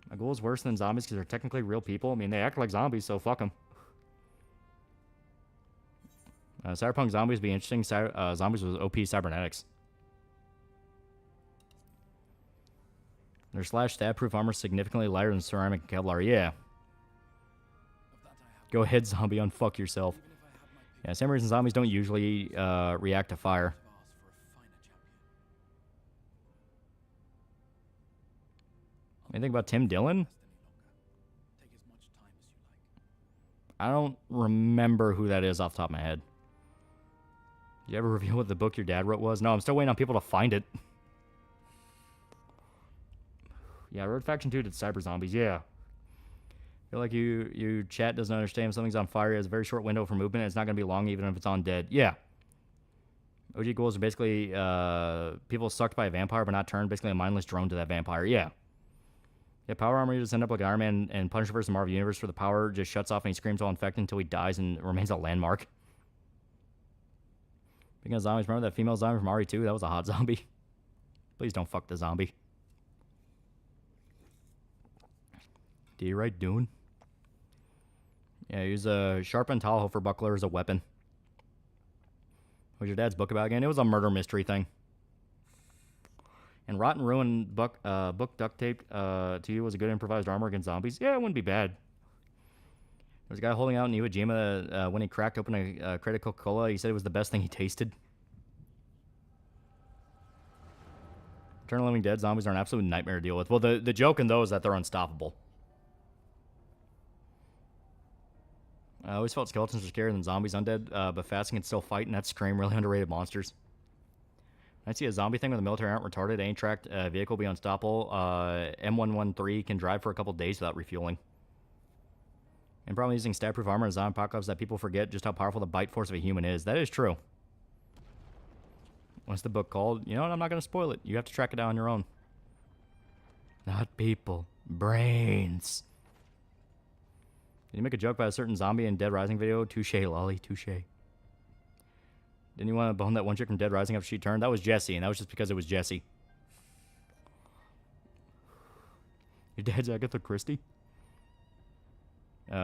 A ghoul is worse than zombies because they're technically real people. I mean, they act like zombies, so fuck them. Cyberpunk zombies would be interesting. Zombies with OP cybernetics. Their stab-proof armor is significantly lighter than ceramic Kevlar. Yeah. Go ahead, zombie, unfuck yourself. Yeah, same reason zombies don't usually react to fire. Anything about Tim Dillon? I don't remember who that is off the top of my head. Did you ever reveal what the book your dad wrote was? No, I'm still waiting on people to find it. Yeah, Road Faction 2 did Cyber Zombies, yeah. I feel like you chat doesn't understand if something's on fire. It has a very short window for movement. It's not going to be long even if it's on dead. Yeah. OG ghouls are basically people sucked by a vampire but not turned. Basically a mindless drone to that vampire. Yeah. Yeah, power armor, you just end up like Iron Man and Punisher vs. Marvel Universe, where the power just shuts off and he screams while infected until he dies and remains a landmark. Speaking of zombies, remember that female zombie from RE2? That was a hot zombie. Please don't fuck the zombie. Did you write Dune? Yeah, use a sharpened Tahoe buckler as a weapon. What was your dad's book about again? It was a murder mystery thing. And Rotten Ruin book duct taped to you was a good improvised armor against zombies. Yeah, it wouldn't be bad. There was a guy holding out in Iwo Jima when he cracked open a crate of Coca-Cola. He said it was the best thing he tasted. Return of the Living Dead zombies are an absolute nightmare to deal with. Well, the joke in those is that they're unstoppable. I always felt skeletons were scarier than zombies, undead, but fasting can still fight, and that's Scream, really underrated monsters. I see a zombie thing where the military aren't retarded. Any tracked vehicle will be unstoppable. M113 can drive for a couple days without refueling. And probably using stab-proof armor in zombie apocalypse that people forget just how powerful the bite force of a human is. That is true. What's the book called? You know what? I'm not going to spoil it. You have to track it down on your own. Not people. Brains. Did you make a joke about a certain zombie in Dead Rising video? Touche, Lolly. Touche. Didn't you want to bone that one chick from Dead Rising after she turned? That was Jessie, and that was just because it was Jessie. Your dad's Agatha Christie?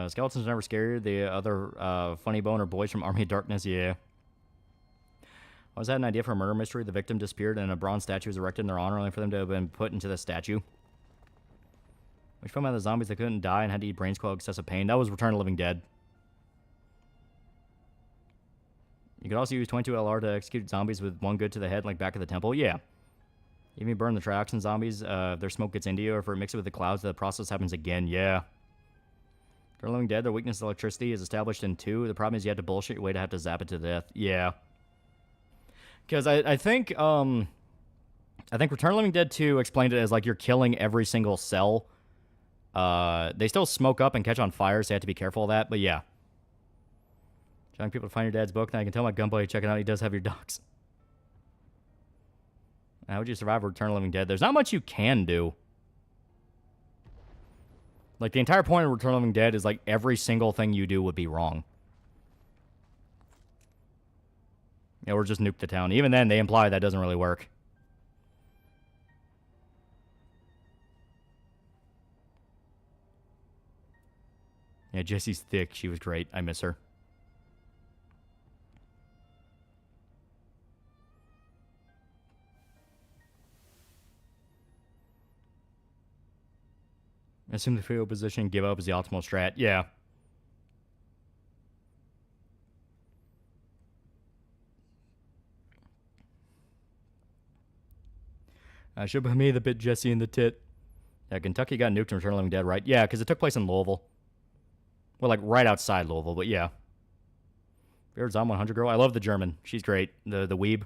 Skeletons are never scarier. The other funny bone or boys from Army of Darkness, yeah. I always had an idea for a murder mystery. The victim disappeared and a bronze statue was erected in their honor only for them to have been put into the statue. Which film had the zombies that couldn't die and had to eat brains called excessive pain? That was Return of the Living Dead. You could also use 22 LR to execute zombies with one good to the head, like back of the temple. Yeah. Even if you burn the trioxin zombies, if their smoke gets into you, or if it mixes it with the clouds, the process happens again. Yeah. Return of the Living Dead, their weakness to electricity is established in 2. The problem is you have to bullshit your way to have to zap it to death. Yeah. Because I think Return of the Living Dead 2 explained it as like you're killing every single cell. They still smoke up and catch on fire, so you have to be careful of that. But yeah. Trying people to find your dad's book. Now I can tell my gun buddy, check it out. He does have your docs. How would you survive Return of the Living Dead? There's not much you can do. Like, the entire point of Return of the Living Dead is, like, every single thing you do would be wrong. Yeah, or just nuke the town. Even then, they imply that doesn't really work. Yeah, Jessie's thick. She was great. I miss her. Assume the fetal position, give up is the optimal strat. Yeah. Should have me the bit Jesse in the tit. Yeah, Kentucky got nuked in Return of the Living Dead, right? Yeah, because it took place in Louisville. Well, like, right outside Louisville, but yeah. Favorite Zom 100 girl? I love the German. She's great. The weeb.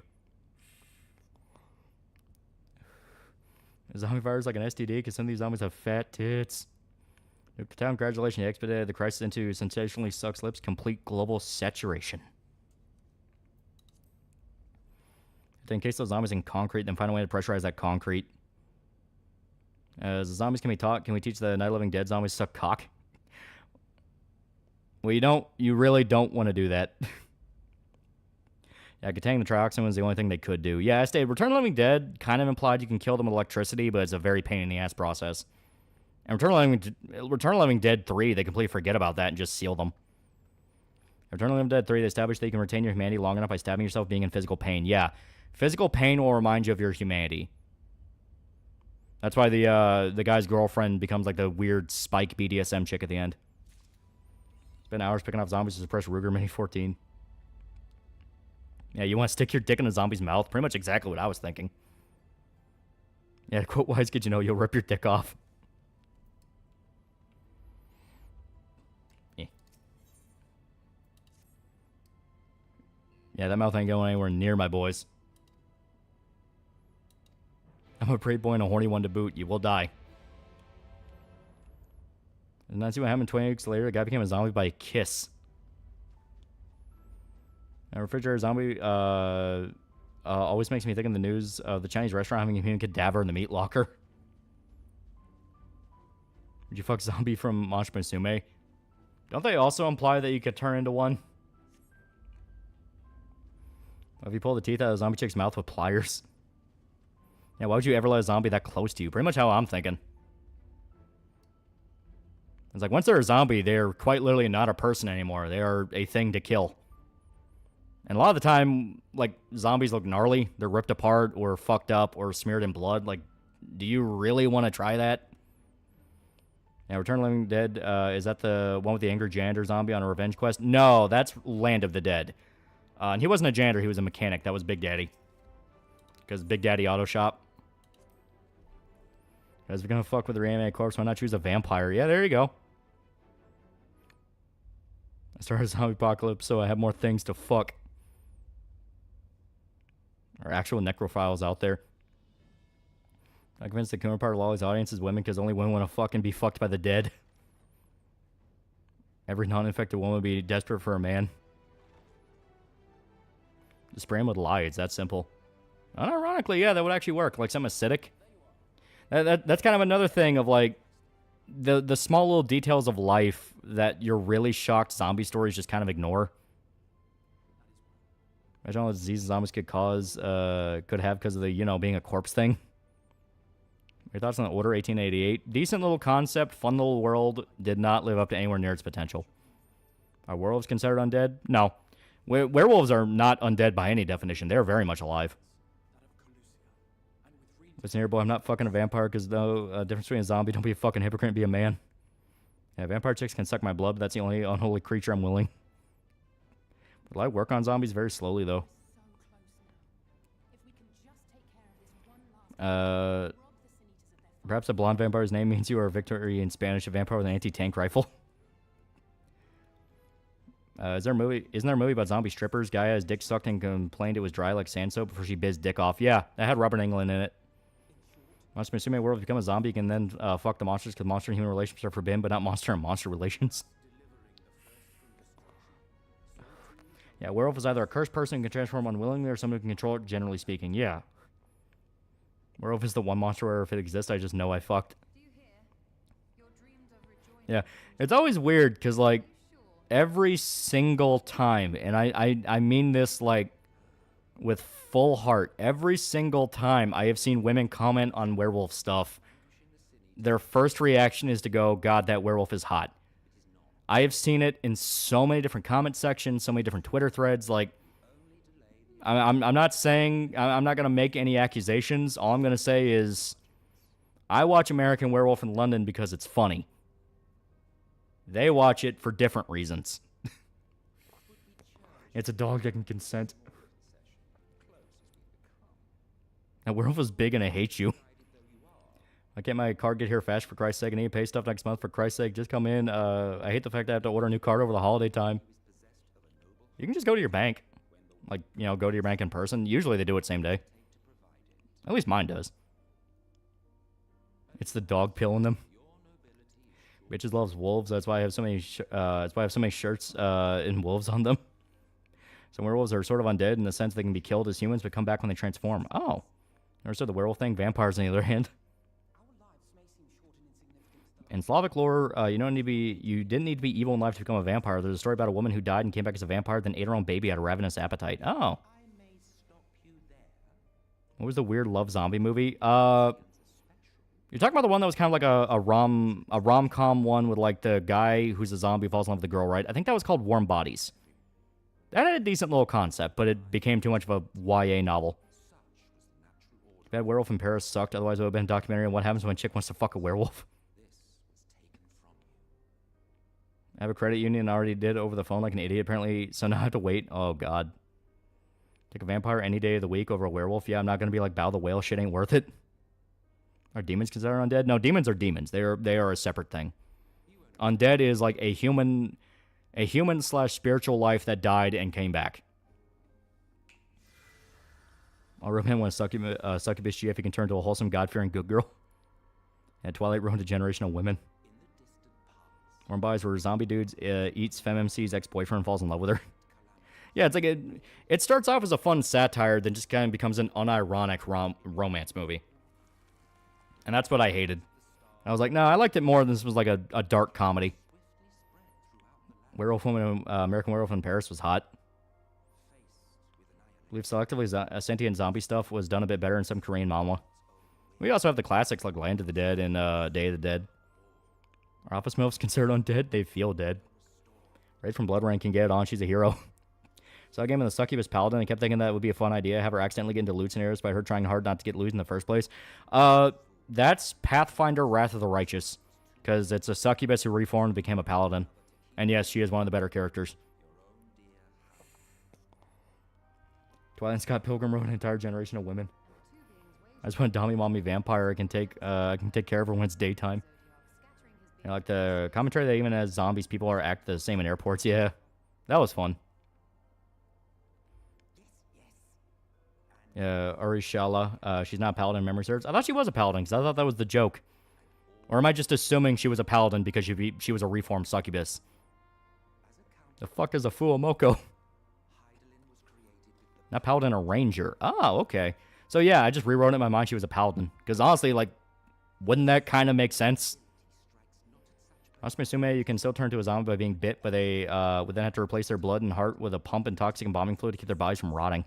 Is zombie virus like an STD? Because some of these zombies have fat tits. Nuke the town, congratulations, you expedited the crisis into sensationally sucks lips, complete global saturation. In case those zombies in concrete, then find a way to pressurize that concrete. As the zombies can be taught, can we teach the Night of the Living Dead zombies to suck cock? Well, you really don't want to do that. Yeah, containing the trioxin was the only thing they could do. Yeah, I stayed. Return of the Living Dead kind of implied you can kill them with electricity, but it's a very pain in the ass process. And Return of the Living Dead 3, they completely forget about that and just seal them. Return of the Living Dead 3, they established that you can retain your humanity long enough by stabbing yourself being in physical pain. Yeah, physical pain will remind you of your humanity. That's why the guy's girlfriend becomes like the weird spike BDSM chick at the end. Spent hours picking off zombies to suppress Ruger Mini 14. Yeah, you want to stick your dick in a zombie's mouth? Pretty much exactly what I was thinking. Yeah, to quote Wise Kid, you'll rip your dick off. Yeah, that mouth ain't going anywhere near my boys. I'm a pretty boy and a horny one to boot. You will die. And then see what happened 20 weeks later. The guy became a zombie by a kiss. A refrigerator zombie always makes me think of the news of the Chinese restaurant having a human cadaver in the meat locker. Would you fuck zombie from Manch Musume? Don't they also imply that you could turn into one? If you pull the teeth out of a zombie chick's mouth with pliers. Yeah, why would you ever let a zombie that close to you? Pretty much how I'm thinking. It's like, once they're a zombie, they're quite literally not a person anymore. They are a thing to kill. And a lot of the time, like, zombies look gnarly. They're ripped apart or fucked up or smeared in blood. Like, do you really want to try that? Now, Return of the Living Dead, is that the one with the angry janitor zombie on a revenge quest? No, that's Land of the Dead. And he wasn't a janitor, he was a mechanic. That was Big Daddy. Because Big Daddy Auto Shop. Guys, if you're gonna fuck with the reanimated corpse, why not choose a vampire? Yeah, there you go. I started a zombie apocalypse, so I have more things to fuck. Or actual necrophiles out there. I'm convinced the killer part of Loli's audience is women because only women want to fucking be fucked by the dead. Every non-infected woman would be desperate for a man. Just spray him with lye, it's that simple. Unironically, yeah, that would actually work. Like some acidic. That's kind of another thing of like the small little details of life that your really shocked zombie stories just kind of ignore. Imagine all the diseases zombies could have because of the, you know, being a corpse thing. Your thoughts on the Order 1888? Decent little concept, fun little world. Did not live up to anywhere near its potential. Are werewolves considered undead? No. Werewolves are not undead by any definition. They're very much alive. Listen here, boy, I'm not fucking a vampire because no difference between a zombie. Don't be a fucking hypocrite and be a man. Yeah, vampire chicks can suck my blood, but that's the only unholy creature I'm willing. Will I work on zombies very slowly, though? Perhaps a blonde vampire's name means you are a victory in Spanish, a vampire with an anti-tank rifle. Isn't there a movie about zombie strippers? Guy has dick sucked and complained it was dry like sand soap before she biz dick off. Yeah, that had Robert Englund in it. Must be assuming a world become a zombie can then fuck the monsters because monster and human relationships are forbidden, but not monster and monster relations. Yeah, werewolf is either a cursed person who can transform unwillingly or someone who can control it, generally speaking. Yeah. Werewolf is the one monster where if it exists, I just know I fucked. Yeah, it's always weird because, like, every single time, and I mean this, like, with full heart, every single time I have seen women comment on werewolf stuff, their first reaction is to go, God, that werewolf is hot. I have seen it in so many different comment sections, so many different Twitter threads, like, I'm not saying, I'm not going to make any accusations. All I'm going to say is, I watch American Werewolf in London because it's funny. They watch it for different reasons. It's a dog that can consent. That werewolf is big and it hates you. I get my card get here fast for Christ's sake. I need to pay stuff next month for Christ's sake. Just come in. I hate the fact that I have to order a new card over the holiday time. You can just go to your bank. Like, you know, go to your bank in person. Usually they do it same day. At least mine does. It's the dog pilling them. Bitches loves wolves. That's why I have so many. That's why I have so many shirts in wolves on them. Some werewolves are sort of undead in the sense they can be killed as humans, but come back when they transform. Oh, never said the werewolf thing. Vampires, on the other hand. In Slavic lore, you didn't need to be evil in life to become a vampire. There's a story about a woman who died and came back as a vampire, then ate her own baby out of ravenous appetite. Oh. What was the weird love zombie movie? You're talking about the one that was kind of like a rom-com one with like the guy who's a zombie falls in love with the girl, right? I think that was called Warm Bodies. That had a decent little concept, but it became too much of a YA novel. Bad Werewolf in Paris sucked, otherwise it would have been a documentary on what happens when a chick wants to fuck a werewolf. I have a credit union, I already did over the phone like an idiot apparently, so now I have to wait. Oh, God. Take a vampire any day of the week over a werewolf? Yeah, I'm not going to be like Bow the Whale. Shit ain't worth it. Are demons considered undead? No, demons are demons. They are a separate thing. Undead is like a human / spiritual life that died and came back. I'll recommend one succubus G if he can turn to a wholesome, God-fearing good girl. And Twilight ruined a generation of women. Warm Bodies where zombie dudes eats FemMC's ex-boyfriend and falls in love with her. Yeah, it's like it starts off as a fun satire, then just kind of becomes an unironic romance movie. And that's what I hated. I was like, no, I liked it more than this was like a dark comedy. Werewolf Woman, American Werewolf in Paris was hot. I believe selectively sentient zombie stuff was done a bit better in some Korean manhwa. We also have the classics like Land of the Dead and Day of the Dead. Are Office MILFs considered undead? They feel dead. Raid from Blood Rain can get it on. She's a hero. So I gave him the Succubus Paladin. I kept thinking that would be a fun idea. Have her accidentally get into loot scenarios by her trying hard not to get loot in the first place. That's Pathfinder Wrath of the Righteous. Because it's a Succubus who reformed and became a Paladin. And yes, she is one of the better characters. Twilight and Scott Pilgrim wrote an entire generation of women. I just want a Dommy Mommy Vampire. I can take care of her when it's daytime. You know, like the commentary that even as zombies, people are act the same in airports. Yeah, that was fun. Arishala, she's not a paladin in memory serves. I thought she was a paladin because I thought that was the joke. Or am I just assuming she was a paladin because she was a reformed succubus? The fuck is a Fuomoko? Not paladin, a ranger. Oh, okay. So yeah, I just rewrote it in my mind she was a paladin. Because honestly, like, wouldn't that kind of make sense? Asuma, you can still turn to a zombie by being bit, but they would then have to replace their blood and heart with a pump and toxic and bombing fluid to keep their bodies from rotting.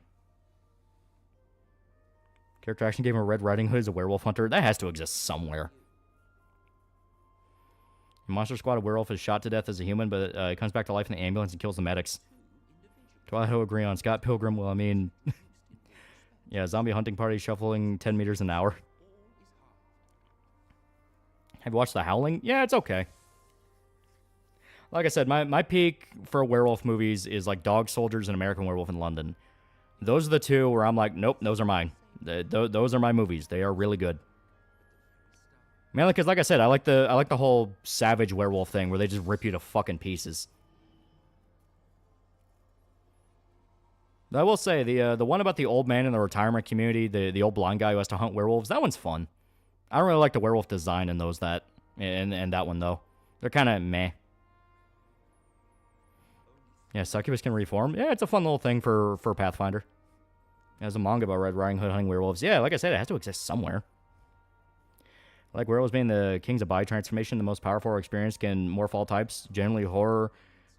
Character action game of Red Riding Hood is a werewolf hunter. That has to exist somewhere. In Monster Squad, a werewolf is shot to death as a human, but it comes back to life in the ambulance and kills the medics. Twilight will agree on Scott Pilgrim. Well, I mean... yeah, zombie hunting party shuffling 10 meters an hour. Have you watched The Howling? Yeah, it's okay. Like I said, my peak for werewolf movies is like Dog Soldiers and American Werewolf in London. Those are the two where I'm like, nope, those are mine. Those are my movies. They are really good. Mainly because, like I said, I like the whole savage werewolf thing where they just rip you to fucking pieces. I will say the one about the old man in the retirement community, the old blind guy who has to hunt werewolves, that one's fun. I don't really like the werewolf design in those and that one though. They're kind of meh. Yeah, Succubus can reform. Yeah, it's a fun little thing for Pathfinder. There's a manga about Red Riding Hood hunting werewolves. Yeah, like I said, it has to exist somewhere. Like werewolves being the kings of body transformation, the most powerful or experienced can morph all types, generally horror,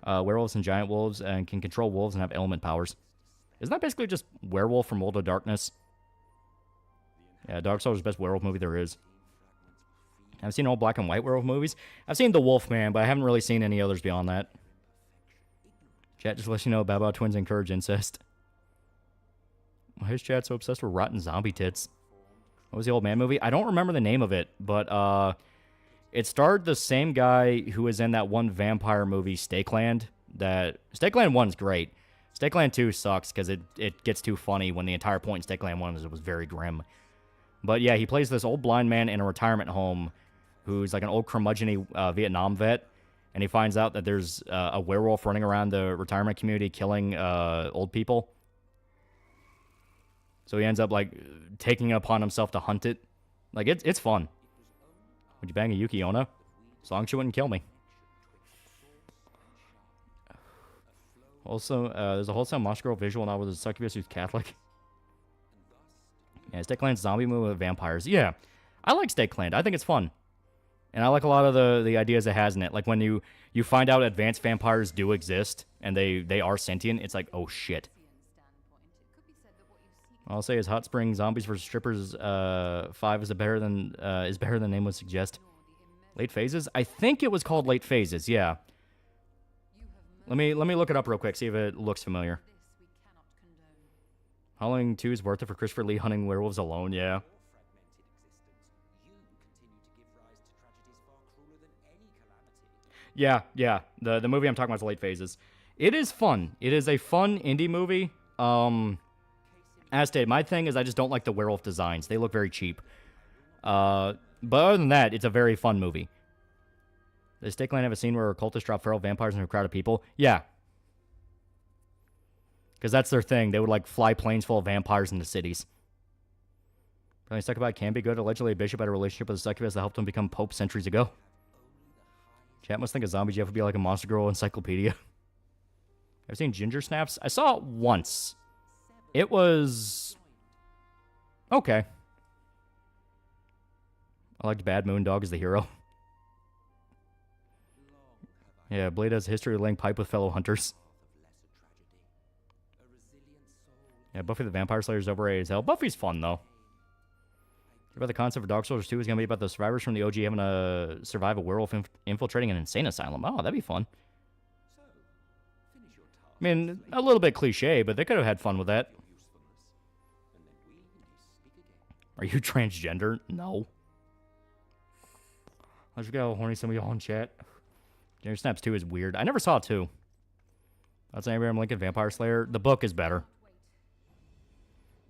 werewolves and giant wolves, and can control wolves and have element powers. Isn't that basically just Werewolf from World of Darkness? Yeah, Dark Souls is the best werewolf movie there is. I've seen all black and white werewolf movies. I've seen The Wolfman, but I haven't really seen any others beyond that. Chat just lets you know Baba twins encourage incest. Why is chat so obsessed with rotten zombie tits? What was the old man movie? I don't remember the name of it, but it starred the same guy who was in that one vampire movie, Stakeland. Stakeland 1's great. Stakeland 2 sucks because it gets too funny when the entire point in Stakeland 1 is it was very grim. But yeah, he plays this old blind man in a retirement home who's like an old curmudgeon-y Vietnam vet. And he finds out that there's a werewolf running around the retirement community killing old people. So he ends up, like, taking it upon himself to hunt it. Like, it's fun. Would you bang a Yuki Onna? As long as she wouldn't kill me. Also, there's a wholesale Monster Girl visual novel with a succubus who's Catholic. Yeah, Stakeland's zombie movie with vampires. Yeah, I like Stakeland. I think it's fun. And I like a lot of the ideas it has in it. Like when you find out advanced vampires do exist and they are sentient, it's like, oh shit. I'll say is Hot Spring Zombies vs. Strippers 5 is better than the name would suggest. Late Phases? I think it was called Late Phases, yeah. Let me look it up real quick, see if it looks familiar. Howling 2 is worth it for Christopher Lee hunting werewolves alone, yeah. Yeah. The movie I'm talking about is Late Phases. It is fun. It is a fun indie movie. As stated, my thing is I just don't like the werewolf designs. They look very cheap. But other than that, it's a very fun movie. Does Stakeland have a scene where cultists drop feral vampires into a crowd of people? Yeah. Because that's their thing. They would, like, fly planes full of vampires into cities. Apparently, Succubus can be good. Allegedly, a bishop had a relationship with a succubus that helped him become pope centuries ago. Chat must think a zombie Jeff would be like a Monster Girl encyclopedia. I've seen Ginger Snaps. I saw it once. It was... okay. I liked Bad Moon Dog as the hero. Yeah, Blade has a history of laying pipe with fellow hunters. Yeah, Buffy the Vampire Slayer is overrated as hell. Buffy's fun, though. About the concept of Dark Souls 2 is going to be about the survivors from the OG having to survive a werewolf infiltrating an insane asylum. Oh, that'd be fun. I mean, a little bit cliche, but they could have had fun with that. Are you transgender? No. Let's forget how horny some of y'all in chat. Junior Snaps 2 is weird. I never saw 2. That's an Abraham Lincoln Vampire Slayer. The book is better.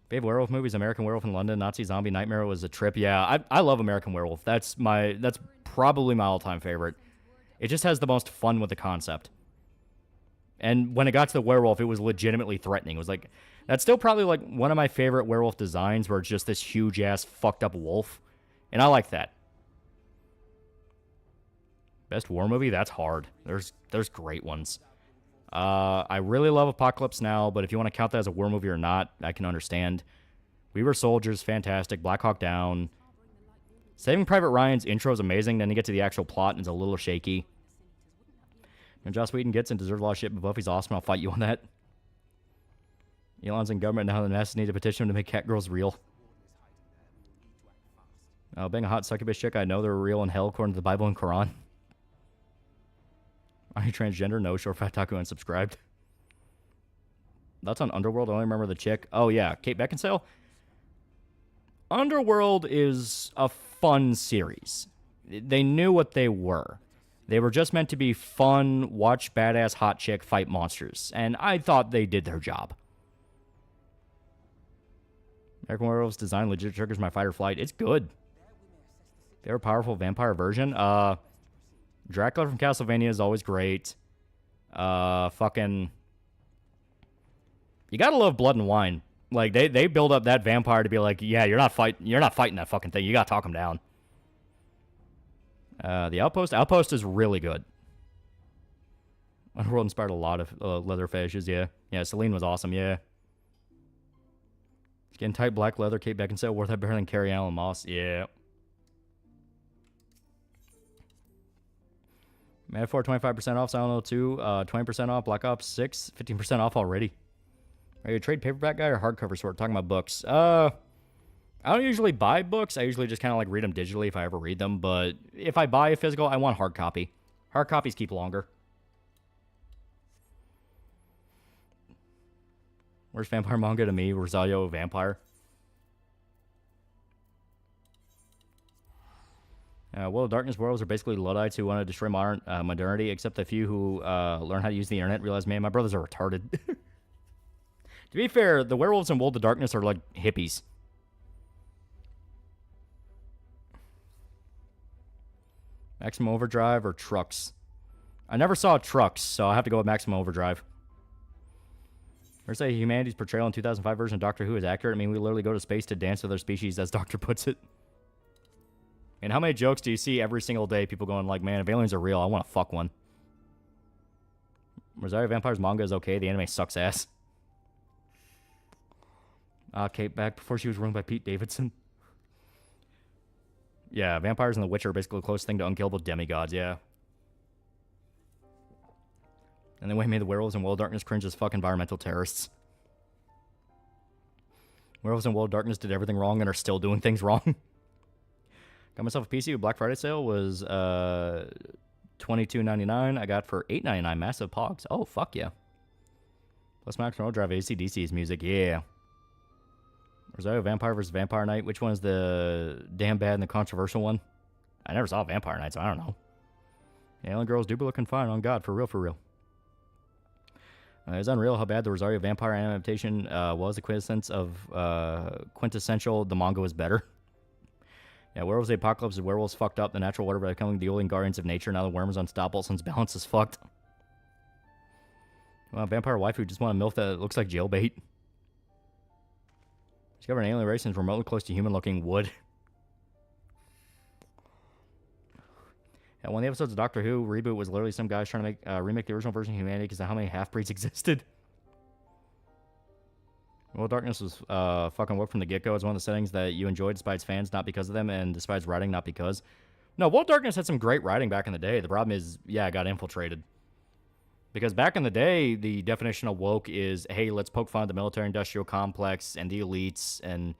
Favorite werewolf movies: American Werewolf in London, Nazi Zombie Nightmare was a trip. Yeah, I love American Werewolf. That's probably my all-time favorite. It just has the most fun with the concept. And when it got to the werewolf, it was legitimately threatening. It was like, that's still probably like one of my favorite werewolf designs, where it's just this huge ass fucked up wolf. And I like that. Best war movie? That's hard. There's great ones. I really love Apocalypse Now, but if you want to count that as a war movie or not, I can understand. We Were Soldiers, fantastic. Black Hawk Down. Saving Private Ryan's intro is amazing. Then you get to the actual plot and it's a little shaky. And Joss Whedon gets and deserves a lot of shit, but Buffy's awesome. I'll fight you on that. Elon's in government now. The masses need to petition him to make catgirls real. Being a hot succubus chick, I know they're real in hell according to the Bible and Quran. Are you transgender? No. Short Fat Taco unsubscribed. That's on Underworld. I only remember the chick. Oh, yeah. Kate Beckinsale. Underworld is a fun series. They knew what they were. They were just meant to be fun, watch badass hot chick fight monsters. And I thought they did their job. American Werewolf's design legit triggers my fight or flight. It's good. Favorite powerful vampire version? Dracula from Castlevania is always great. Fucking... You gotta love Blood and Wine. Like, they build up that vampire to be like, yeah, you're not fighting that fucking thing. You gotta talk him down. The Outpost? Outpost is really good. Underworld inspired a lot of leather fetishes, yeah. Yeah, Celine was awesome, yeah. Skin tight black leather, Kate Beckinsale wore that better than Carrie Allen Moss, yeah. Metaphor 25% off, Silent Hill 2, 20% off, Black Ops 6, 15% off already. Are you a trade paperback guy or hardcover sort? Talking about books. I don't usually buy books. I usually just kind of like read them digitally if I ever read them. But if I buy a physical, I want hard copy. Hard copies keep longer. Where's vampire manga to me? Rosario a vampire? World of Darkness werewolves are basically Luddites who want to destroy modernity, except the few who learn how to use the internet realize, man, my brothers are retarded. To be fair, the werewolves in World of Darkness are like hippies. Maximum Overdrive or Trucks? I never saw Trucks, so I have to go with Maximum Overdrive. Or say humanity's portrayal in 2005 version of Doctor Who is accurate. I mean, we literally go to space to dance with other species, as Doctor puts it. And how many jokes do you see every single day? People going like, man, if aliens are real, I want to fuck one. Rosario Vampire's manga is okay. The anime sucks ass. Kate back before she was ruined by Pete Davidson. Yeah, vampires and The Witcher are basically the closest thing to unkillable demigods, yeah. And then we made the werewolves in World of Darkness cringe as fuck environmental terrorists. Werewolves in World of Darkness did everything wrong and are still doing things wrong. Got myself a PC with Black Friday sale. Was $22.99. I got for $8.99. Massive Pogs. Oh, fuck yeah. Plus Maximum Overdrive AC/DC's music. Yeah. Rosario Vampire vs. Vampire Knight. Which one is the damn bad and the controversial one? I never saw Vampire Knight, so I don't know. Yeah, Alien Girls do be looking fine on God. For real, for real. It's unreal how bad the Rosario Vampire adaptation was. The quintessence of quintessential. The manga was better. Yeah, Werewolves of the Apocalypse is werewolves fucked up. The natural order by becoming the dueling guardians of nature. Now the worm is unstoppable since balance is fucked. Well, vampire wife who just want a MILF that looks like jailbait. Discover an alien race and is remotely close to human-looking wood. Yeah, one of the episodes of Doctor Who reboot was literally some guys trying to make remake the original version of humanity because of how many half-breeds existed. Well, Darkness was fucking work from the get-go. It's one of the settings that you enjoy despite its fans, not because of them, and despite its writing, not because. No, World of Darkness had some great writing back in the day. The problem is, yeah, it got infiltrated. Because back in the day, the definition of woke is, hey, let's poke fun at the military-industrial complex and the elites and,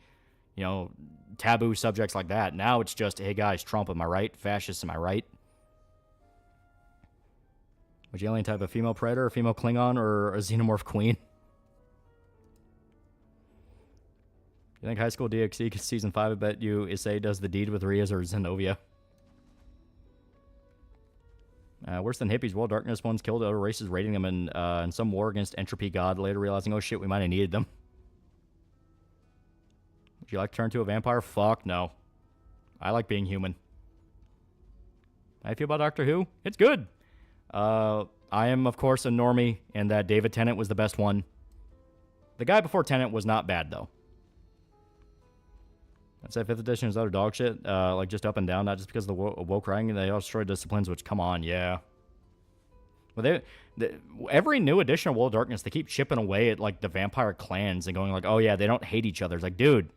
you know, taboo subjects like that. Now it's just, hey, guys, Trump, am I right? Fascists, am I right? Which alien type of female predator, a female Klingon, or a xenomorph queen? You think High School DxD season 5, I bet you Issei does the deed with Rias or Zenobia. Worse than hippies, World Darkness ones killed other races, raiding them in some war against Entropy God, later realizing, oh shit, we might have needed them. Would you like to turn to a vampire? Fuck no. I like being human. How do you feel about Doctor Who? It's good. I am, of course, a normie, and that David Tennant was the best one. The guy before Tennant was not bad, though. I'd say 5th edition is utter dog shit, like just up and down, not just because of the woke writing, they all destroyed disciplines, which, come on, yeah. Well, every new edition of World of Darkness, they keep chipping away at, like, the vampire clans and going like, oh, yeah, they don't hate each other. It's like, dude,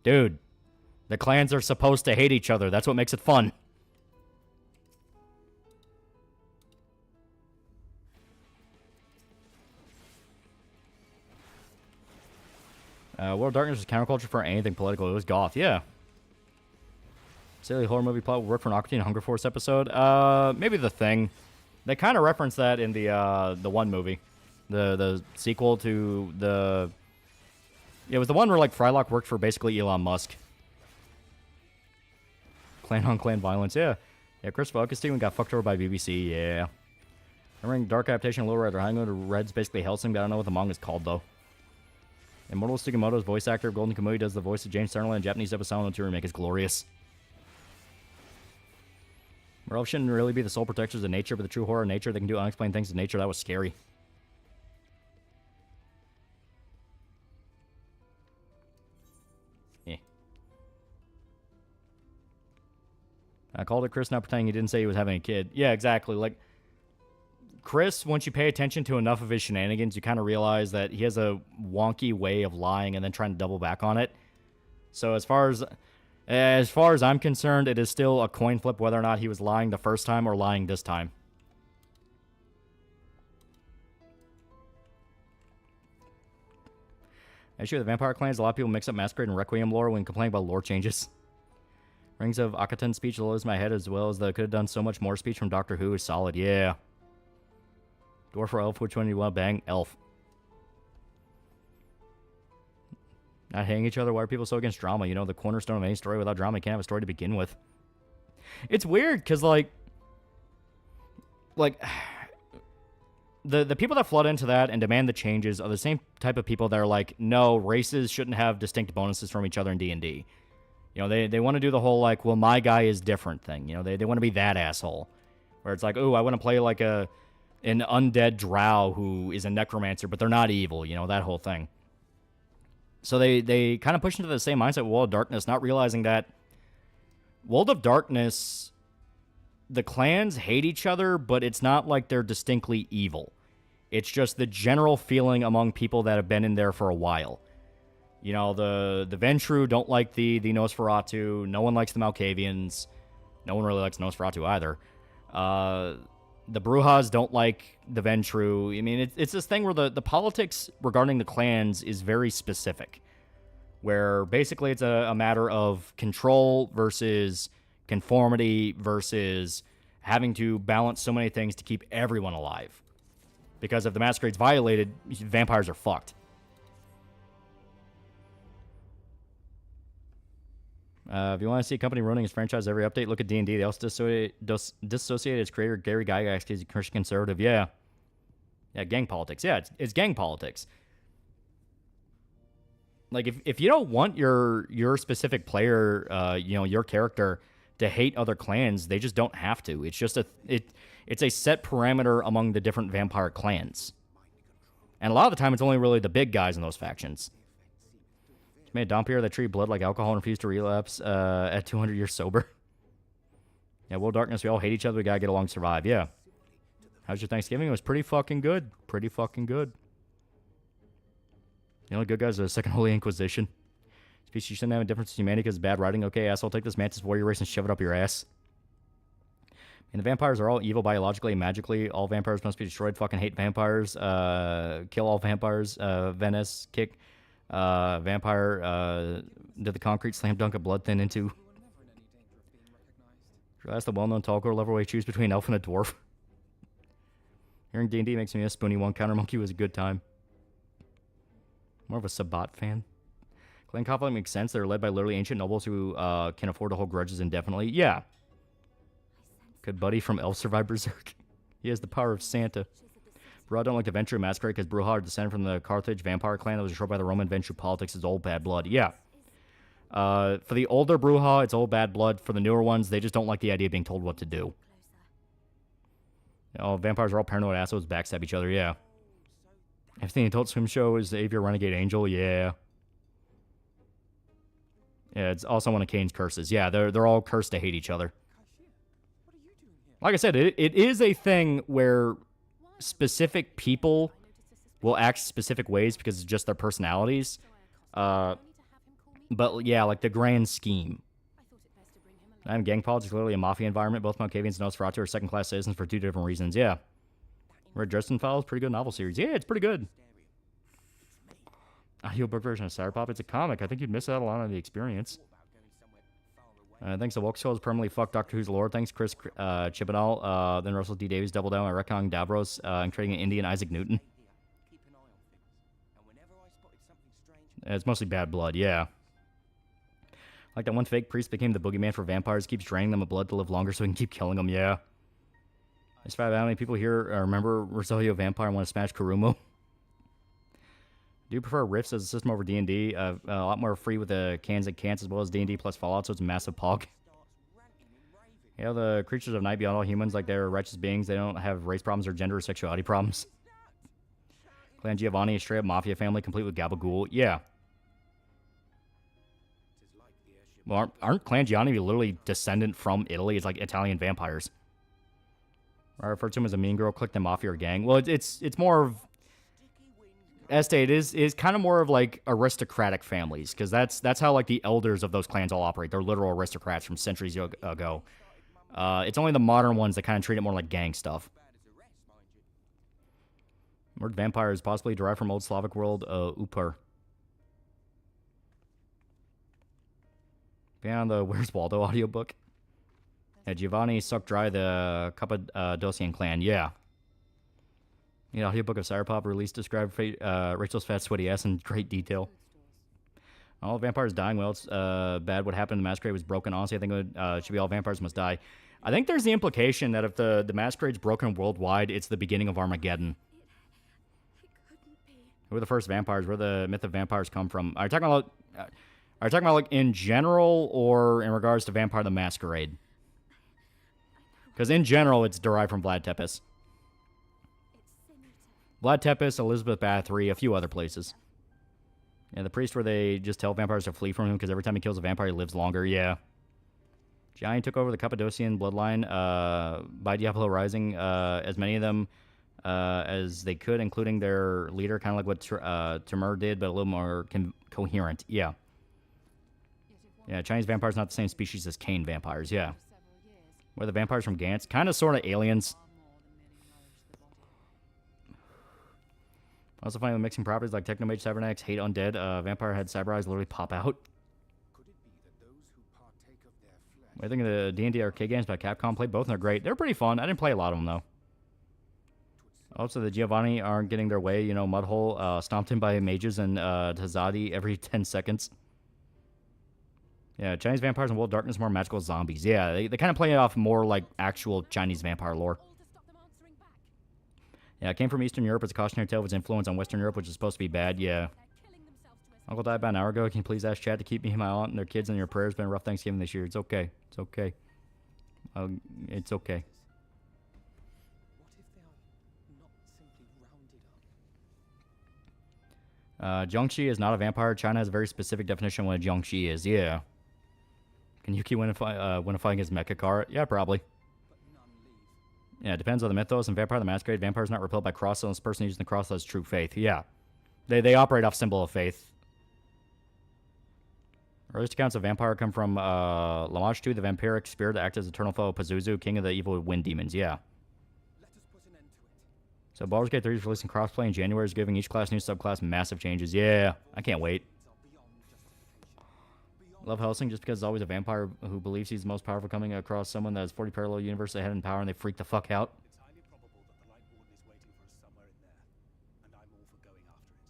the clans are supposed to hate each other. That's what makes it fun. World of Darkness was counterculture for anything political. It was goth, yeah. Silly horror movie plot will work for an Aqua Teen Hunger Force episode. Maybe The Thing. They kind of reference that in the one movie, the sequel to the. It was the one where like Frylock worked for basically Elon Musk. Clan on clan violence, yeah. Yeah, Chris Augustine got fucked over by BBC, yeah. Remembering Dark Adaptation, Little Red Riding Hood, Red's basically Hellsing, but I don't know what the manga's called though. Immortal Sugimoto's voice actor of Golden Kamuy does the voice of James Sunderland in Japanese dub of Silent Hill 2 remake is glorious. Werewolves shouldn't really be the sole protectors of nature, but the true horror of nature, they can do unexplained things to nature. That was scary. Yeah. I called it Chris not pretending he didn't say he was having a kid. Yeah, exactly. Like, Chris, once you pay attention to enough of his shenanigans, you kind of realize that he has a wonky way of lying and then trying to double back on it. So as far as I'm concerned, it is still a coin flip whether or not he was lying the first time or lying this time. Issue with the Vampire Clans, a lot of people mix up Masquerade and Requiem lore when complaining about lore changes. Rings of Akhenaten speech lows my head, as well as the could have done so much more speech from Doctor Who is solid, yeah. Dwarf or elf, which one do you want to bang? Elf. Not hating each other, why are people so against drama? You know, the cornerstone of any story, without drama, you can't have a story to begin with. It's weird, because, like, the people that flood into that and demand the changes are the same type of people that are like, no, races shouldn't have distinct bonuses from each other in D&D. You know, they want to do the whole, like, well, my guy is different thing. You know, they want to be that asshole. Where it's like, oh, I want to play, like, an undead drow who is a necromancer, but they're not evil, you know, that whole thing. So they kind of push into the same mindset with World of Darkness, not realizing that World of Darkness, the clans hate each other, but it's not like they're distinctly evil. It's just the general feeling among people that have been in there for a while. You know, the Ventru don't like the Nosferatu. No one likes the Malkavians. No one really likes Nosferatu either. The Brujas don't like the Ventru. I mean, it's this thing where the politics regarding the clans is very specific. Where basically it's a matter of control versus conformity versus having to balance so many things to keep everyone alive. Because if the Masquerade's violated, vampires are fucked. If you want to see a company ruining its franchise every update, look at D&D. They also dissociated its creator, Gary Gygax, because he's a Christian conservative. Yeah, gang politics. Yeah, it's gang politics. Like, if you don't want your specific player, you know, your character to hate other clans, they just don't have to. It's just it's a set parameter among the different vampire clans. And a lot of the time, it's only really the big guys in those factions. Made a Dompier that treat blood like alcohol and refused to relapse at 200 years sober. Yeah, World of Darkness, we all hate each other. We gotta get along to survive. Yeah. How's your Thanksgiving? It was pretty fucking good. Pretty fucking good. The only good guys are the Second Holy Inquisition. Species shouldn't have a difference in humanity because it's bad writing. Okay, asshole, take this Mantis warrior race and shove it up your ass. And the vampires are all evil biologically and magically. All vampires must be destroyed. Fucking hate vampires. Kill all vampires. Venice, kick. Vampire, did the concrete slam dunk a blood thin into. That's the well-known tall girl level way choose between an elf and a dwarf. Hearing D&D makes me a Spoonie 1. Counter Monkey was a good time. More of a Sabat fan. Clan conflict makes sense. They're led by literally ancient nobles who can afford to hold grudges indefinitely. Yeah. Could Buddy from Elf survive Berserk? He has the power of Santa. Bruh don't like the Ventru Masquerade because Bruja are descended from the Carthage vampire clan that was destroyed by the Roman Ventru politics. It's old bad blood. Yeah. For the older Bruja, it's old bad blood. For the newer ones, they just don't like the idea of being told what to do. Oh, vampires are all paranoid assholes, backstab each other. Yeah. Everything the Adult Swim show is the Aviar Renegade Angel. Yeah. Yeah, it's also one of Cain's curses. Yeah, they're all cursed to hate each other. Like I said, it is a thing where specific people will act specific ways because it's just their personalities. But yeah, like the grand scheme. I'm gang politics, literally a mafia environment. Both Malkavians and Nosferatu are second-class citizens for two different reasons. Yeah. Red Dresden Files, pretty good novel series. Yeah, it's pretty good. Audiobook version of Cyberpop. It's a comic. I think you'd miss out a lot on the experience. Thanks to Woke has permanently fucked Doctor Who's lore. Thanks, Chris Chibnall. Then Russell D. Davies doubled down by retconning Davros and creating an Indian Isaac Newton. It's mostly bad blood, yeah. Like that one fake priest became the boogeyman for vampires, keeps draining them of blood to live longer so he can keep killing them, yeah. I just found out how many people here remember Rosario Vampire and want to smash Kurumu. Do you prefer Rifts as a system over D&D? A lot more free with the cans and cans as well as D&D plus Fallout, so it's a massive pog. Yeah, the creatures of night beyond all humans, like they're righteous beings. They don't have race problems or gender or sexuality problems. Clan Giovanni, a straight up mafia family, complete with Gabagool. Yeah. Well, aren't Clan Giovanni literally descendant from Italy? It's like Italian vampires. I refer to them as a mean girl, click them mafia or gang. Well, it's more of... Este, it is kind of more of like aristocratic families, because that's how like the elders of those clans all operate. They're literal aristocrats from centuries ago. It's only the modern ones that kind of treat it more like gang stuff. Word vampire is possibly derived from Old Slavic world Upar. Beyond the Where's Waldo audiobook. Yeah, Giovanni sucked dry the Cappadocian clan. Yeah. The audiobook of Cyberpop released described Rachel's fat, sweaty ass in great detail. All vampires dying. Well, it's bad. What happened in the Masquerade was broken. Honestly, I think it should be all vampires must die. I think there's the implication that if the Masquerade's broken worldwide, it's the beginning of Armageddon. Who are the first vampires? Where the myth of vampires come from? Are you talking about like in general or in regards to Vampire the Masquerade? Because in general, it's derived from Vlad Tepes. Vlad Tepes, Elizabeth Bathory, a few other places. Yeah, the priest where they just tell vampires to flee from him because every time he kills a vampire, he lives longer. Yeah. Giant took over the Cappadocian bloodline by Diablo Rising. As many of them as they could, including their leader, kind of like what Timur did, but a little more coherent. Yeah. Yeah, Chinese vampires not the same species as Cain vampires. Yeah. Where the vampires from Gantz? Kind of, sort of aliens. Also finding with mixing properties like Technomage, Cybernetics, Hate Undead, Vampire Head, Cyber Eyes literally pop out. I think of the D&D arcade games by Capcom. Played both and they're great. They're pretty fun. I didn't play a lot of them though. Also, the Giovanni aren't getting their way. You know, Mudhole stomped in by mages and Tazadi every 10 seconds. Yeah, Chinese vampires and World Darkness more magical zombies. Yeah, they kind of play it off more like actual Chinese vampire lore. Yeah, it came from Eastern Europe. It's a cautionary tale of its influence on Western Europe, which is supposed to be bad. Yeah. Uncle died about an hour ago. Can you please ask Chad to keep me, my aunt, and their kids in your prayers? It's been a rough Thanksgiving this year. It's okay. It's okay. It's okay. Jiangxi is not a vampire. China has a very specific definition of what a Jiangxi is. Yeah. Can Yuki win a fight against Mecha? Yeah, probably. Yeah, it depends on the mythos. And Vampire the Masquerade, vampires not repelled by cross unless the person using the cross has true faith. Yeah. They operate off symbol of faith. Earliest accounts of vampire come from Lamashtu, the vampiric spirit that acts as eternal foe of Pazuzu, king of the evil wind demons. Yeah. So Baldur's Gate 3 is releasing crossplay in January, is giving each class new subclass massive changes. Yeah, I can't wait. Love Helsing just because it's always a vampire who believes he's the most powerful coming across someone that has 40 parallel universes ahead in power and they freak the fuck out. I'm all for going after it.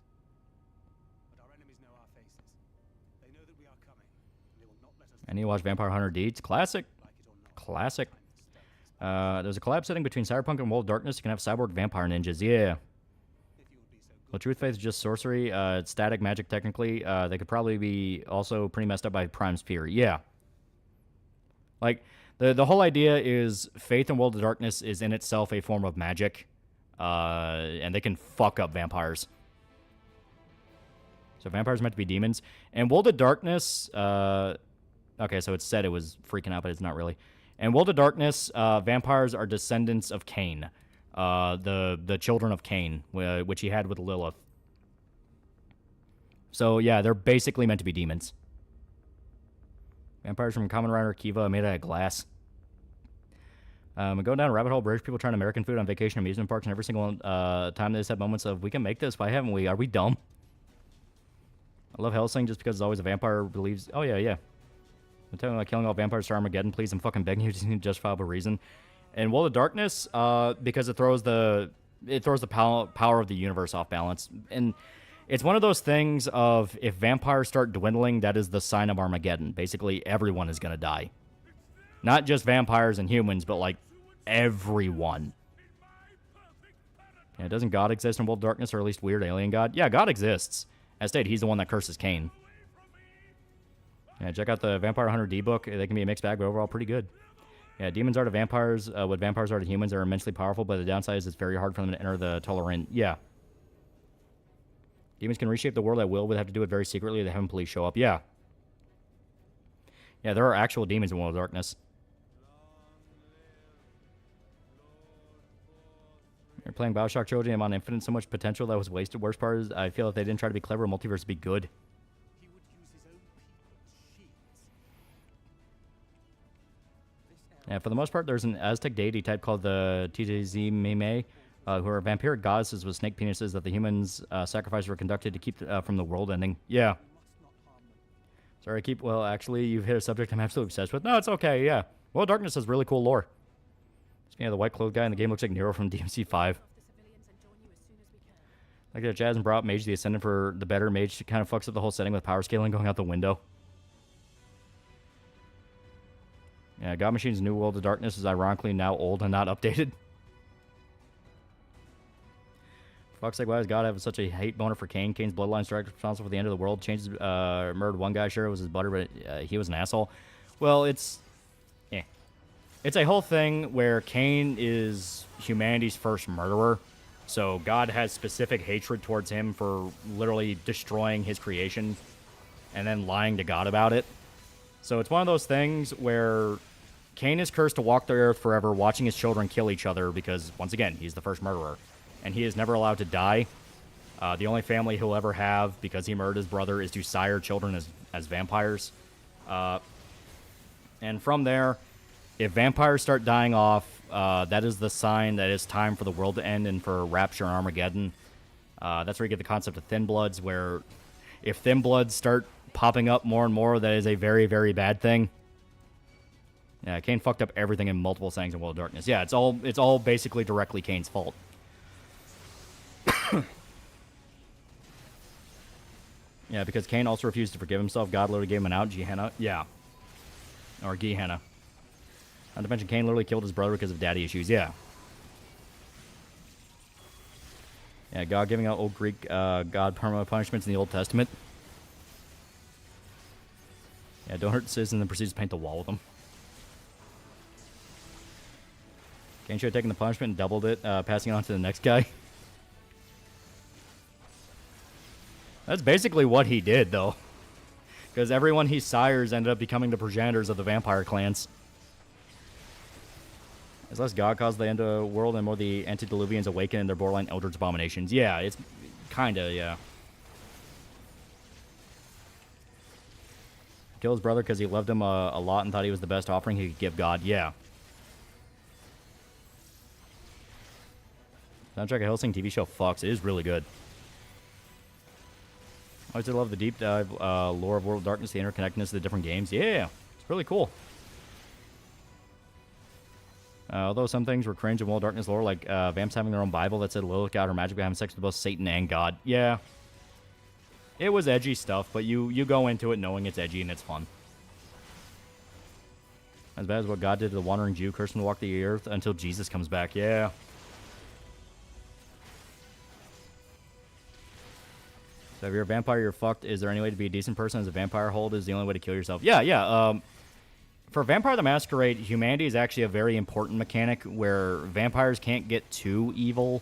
But our enemies know our faces. They know that we are coming, and they will not let us. And you watch Vampire Hunter Deeds. Classic. Like it or not. Classic. There's a collab setting between Cyberpunk and World of Darkness. You can have cyborg vampire ninjas. Yeah. Well, Truth Faith is just sorcery. It's static magic, technically. They could probably be also pretty messed up by Prime Sphere. Yeah. Like, the whole idea is Faith and World of Darkness is in itself a form of magic. And they can fuck up vampires. So vampires are meant to be demons. And World of Darkness... okay, so it said it was freaking out, but it's not really. In World of Darkness, vampires are descendants of Cain. The children of Cain, which he had with Lilith. So, yeah, they're basically meant to be demons. Vampires from Kamen Rider Kiva made out of glass. We go down a rabbit hole, British people trying American food on vacation amusement parks, and every single time they just have moments of, we can make this, why haven't we? Are we dumb? I love Hellsing just because it's always a vampire believes... Oh, yeah, yeah. I'm telling you, like, killing all vampires to Armageddon, please. I'm fucking begging you to justifiable reason. And World of Darkness, because it throws the power of the universe off balance. And it's one of those things of, if vampires start dwindling, that is the sign of Armageddon. Basically, everyone is going to die. Not just vampires and humans, but, like, everyone. Yeah, doesn't God exist in World of Darkness, or at least weird alien God? Yeah, God exists. As stated, he's the one that curses Cain. Yeah, check out the Vampire Hunter D book. They can be a mixed bag, but overall pretty good. Yeah, demons are to vampires what vampires are to humans. They're immensely powerful, but the downside is it's very hard for them to enter the tolerant. Yeah. Demons can reshape the world at will, but they have to do it very secretly. The heaven police show up. Yeah. Yeah, there are actual demons in World of Darkness. You're playing Bioshock Trilogy. I'm on Infinite. So much potential that was wasted. Worst part is I feel if they didn't try to be clever, multiverse would be good. Yeah, for the most part, there's an Aztec deity type called the Tizimeme, who are vampiric goddesses with snake penises that the humans' sacrifices were conducted to keep from the world ending. Yeah. Sorry, I keep... Well, actually, you've hit a subject I'm absolutely obsessed with. No, it's okay, yeah. World of Darkness has really cool lore. Speaking of the white-clothed guy in the game, looks like Nero from DMC 5. Like that Jazz and brought Mage the Ascendant for the better. Mage kind of fucks up the whole setting with power scaling going out the window. Yeah, God Machine's New World of Darkness is ironically now old and not updated. For fuck's sake, why does God have such a hate boner for Cain? Cain's bloodline's directly responsible for the end of the world. Changes, murdered one guy, sure, it was his butter, but he was an asshole. Well, it's... It's a whole thing where Cain is humanity's first murderer. So God has specific hatred towards him for literally destroying his creation and then lying to God about it. So it's one of those things where Cain is cursed to walk the earth forever, watching his children kill each other because, once again, he's the first murderer. And he is never allowed to die. The only family he'll ever have, because he murdered his brother, is to sire children as vampires. And from there, if vampires start dying off, that is the sign that it's time for the world to end and for Rapture and Armageddon. That's where you get the concept of Thin Bloods, where if Thin Bloods start popping up more and more, that is a very, very bad thing. Yeah, Cain fucked up everything in multiple settings in World of Darkness. Yeah, it's all basically directly Cain's fault. Yeah, because Cain also refused to forgive himself. God literally gave him an out. Gehenna. Yeah. Or Gehenna. Not to mention Cain literally killed his brother because of daddy issues. Yeah. Yeah, God giving out old Greek God permanent punishments in the Old Testament. Yeah, don't hurt citizens and then proceeds to paint the wall with them. Cain should have taken the punishment and doubled it, passing it on to the next guy. That's basically what he did, though. Because everyone he sires ended up becoming the progenitors of the vampire clans. As less God caused the end of the world and more the antediluvians awaken in their borderline eldritch abominations. Yeah, it's kinda, yeah. Kill his brother because he loved him a lot and thought he was the best offering he could give God. Yeah. Soundtrack of Hellsing TV show fucks. It is really good. I always love the deep dive lore of World of Darkness, the interconnectedness of the different games. Yeah, it's really cool. Although some things were cringe in World of Darkness lore, like vamps having their own Bible that said Lilith got her magic by having sex with both Satan and God. Yeah. It was edgy stuff, but you go into it knowing it's edgy and it's fun. As bad as what God did to the wandering Jew, cursed him to walk the earth until Jesus comes back. Yeah. So if you're a vampire, you're fucked. Is there any way to be a decent person as a vampire? Hold is the only way to kill yourself. Yeah. For Vampire the Masquerade, humanity is actually a very important mechanic where vampires can't get too evil,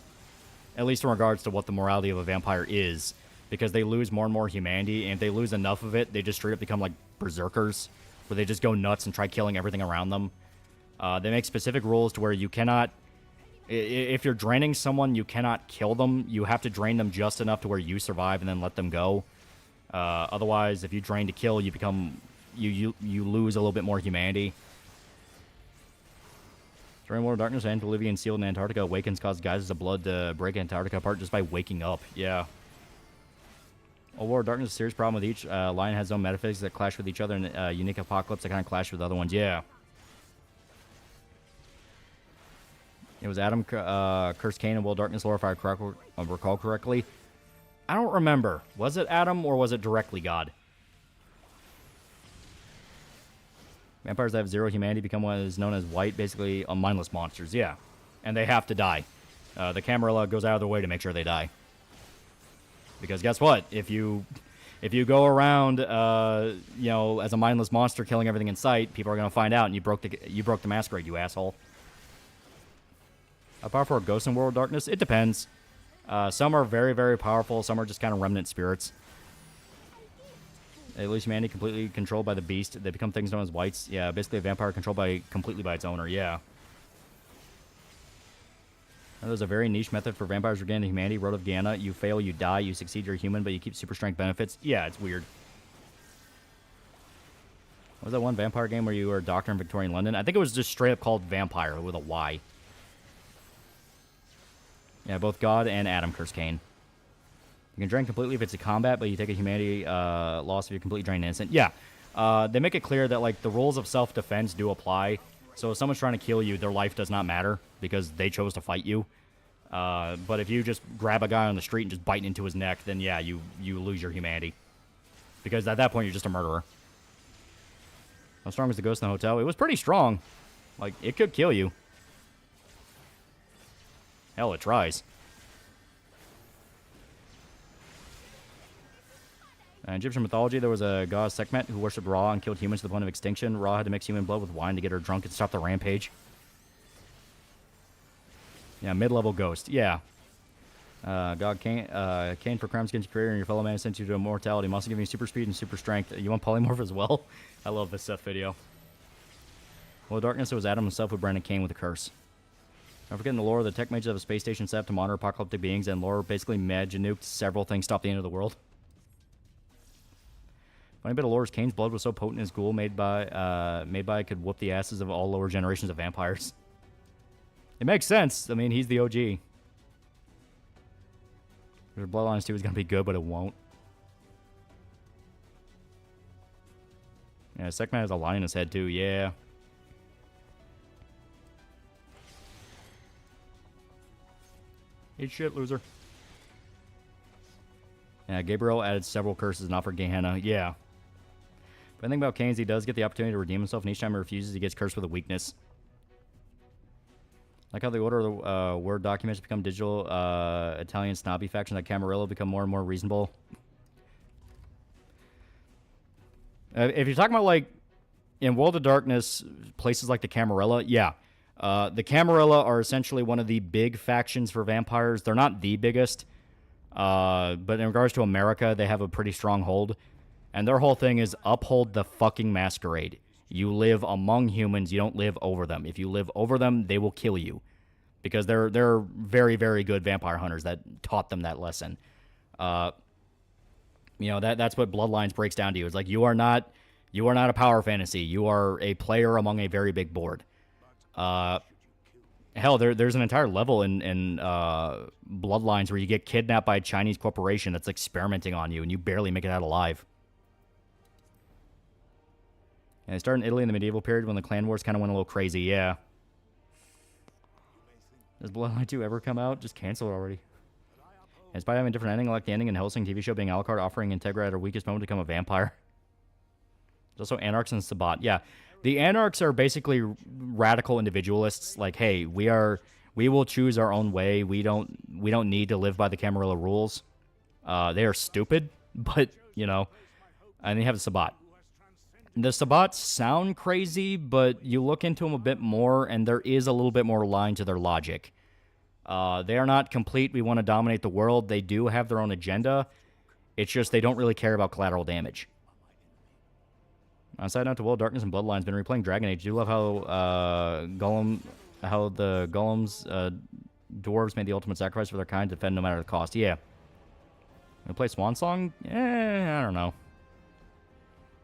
at least in regards to what the morality of a vampire is, because they lose more and more humanity, and if they lose enough of it, they just straight up become like berserkers, where they just go nuts and try killing everything around them. They make specific rules to where you cannot, if you're draining someone, you cannot kill them. You have to drain them just enough to where you survive and then let them go. Otherwise, if you drain to kill, you become... You lose a little bit more humanity. During War of Darkness, Antediluvian sealed in Antarctica awakens, causes geysers of blood to break Antarctica apart just by waking up. Yeah. Well, War of Darkness is a serious problem with each. Line has its own metaphysics that clash with each other, and unique apocalypse that kind of clash with other ones. Yeah. It was Adam cursed Cain in World of Darkness lore, if I recall correctly. I don't remember. Was it Adam or was it directly God? Vampires that have zero humanity become what is known as white, basically mindless monsters. Yeah. And they have to die. The Camarilla goes out of their way to make sure they die. Because guess what? If you go around, you know, as a mindless monster killing everything in sight, people are going to find out, and you broke the masquerade, you asshole. How powerful are ghosts in World of Darkness? It depends. Some are very, very powerful. Some are just kind of remnant spirits. They lose humanity completely controlled by the beast. They become things known as whites. Yeah, basically a vampire controlled completely by its owner. Yeah. There's a very niche method for vampires regaining humanity. Road of Gaia. You fail, you die. You succeed, you're human, but you keep super strength benefits. Yeah, it's weird. What was that one vampire game where you were a doctor in Victorian London? I think it was just straight up called Vampire with a Y. Yeah, both God and Adam curse Cain. You can drain completely if it's a combat, but you take a humanity loss if you're completely drained innocent. Yeah, they make it clear that like the rules of self-defense do apply. So if someone's trying to kill you, their life does not matter because they chose to fight you. But if you just grab a guy on the street and just bite into his neck, then yeah, you lose your humanity. Because at that point, you're just a murderer. How strong was the ghost in the hotel? It was pretty strong. Like, it could kill you. Hell, it tries. In Egyptian mythology, there was a goddess Sekhmet who worshipped Ra and killed humans to the point of extinction. Ra had to mix human blood with wine to get her drunk and stop the rampage. Yeah, mid-level ghost. Yeah. God Cain for crimes against your creator and your fellow man sent you to immortality. Must give you super speed and super strength. You want polymorph as well? I love this Seth video. Well, darkness, it was Adam himself who branded Cain with a curse. Don't forget in the lore, the tech mages of a space station set up to monitor apocalyptic beings, and lore basically nuked several things, stopped the end of the world. Funny bit of lore is Cain's blood was so potent his ghoul made by it could whoop the asses of all lower generations of vampires. It makes sense. I mean, he's the OG. Their Bloodlines 2 is going to be good, but it won't. Yeah, Sekhmet has a lion in his head, too. Yeah. Eat shit, loser. Yeah, Gabriel added several curses, not for Gehenna. Yeah. But the thing about Cain is he does get the opportunity to redeem himself, and each time he refuses, he gets cursed with a weakness. Like how the order of the Word documents become digital, Italian snobby faction like Camarillo become more and more reasonable. If you're talking about, like, in World of Darkness, places like the Camarilla, yeah. The Camarilla are essentially one of the big factions for vampires. They're not the biggest, but in regards to America, they have a pretty strong hold. And their whole thing is uphold the fucking masquerade. You live among humans, you don't live over them. If you live over them, they will kill you. Because they're very, very good vampire hunters that taught them that lesson. You know, that's what Bloodlines breaks down to you. It's like you are not a power fantasy. You are a player among a very big board. Hell, there's an entire level in Bloodlines where you get kidnapped by a Chinese corporation that's experimenting on you, and you barely make it out alive. And they started in Italy in the medieval period when the clan wars kind of went a little crazy, yeah. Does Bloodline 2 ever come out? Just cancel it already. And despite having a different ending, like the ending in Helsing TV show being Alucard offering Integra at her weakest moment to become a vampire. There's also Anarchs and Sabat. Yeah, the Anarchs are basically radical individualists. Like, hey, we will choose our own way. We don't need to live by the Camarilla rules. They are stupid, but you know. And they have the Sabat. The Sabbats sound crazy, but you look into them a bit more, and there is a little bit more line to their logic. They are not complete. We want to dominate the world. They do have their own agenda. It's just they don't really care about collateral damage. On side note to World of Darkness and Bloodlines, been replaying Dragon Age. Do you love how the golems, dwarves made the ultimate sacrifice for their kind to defend no matter the cost? Yeah. Gonna play Swan Song? I don't know.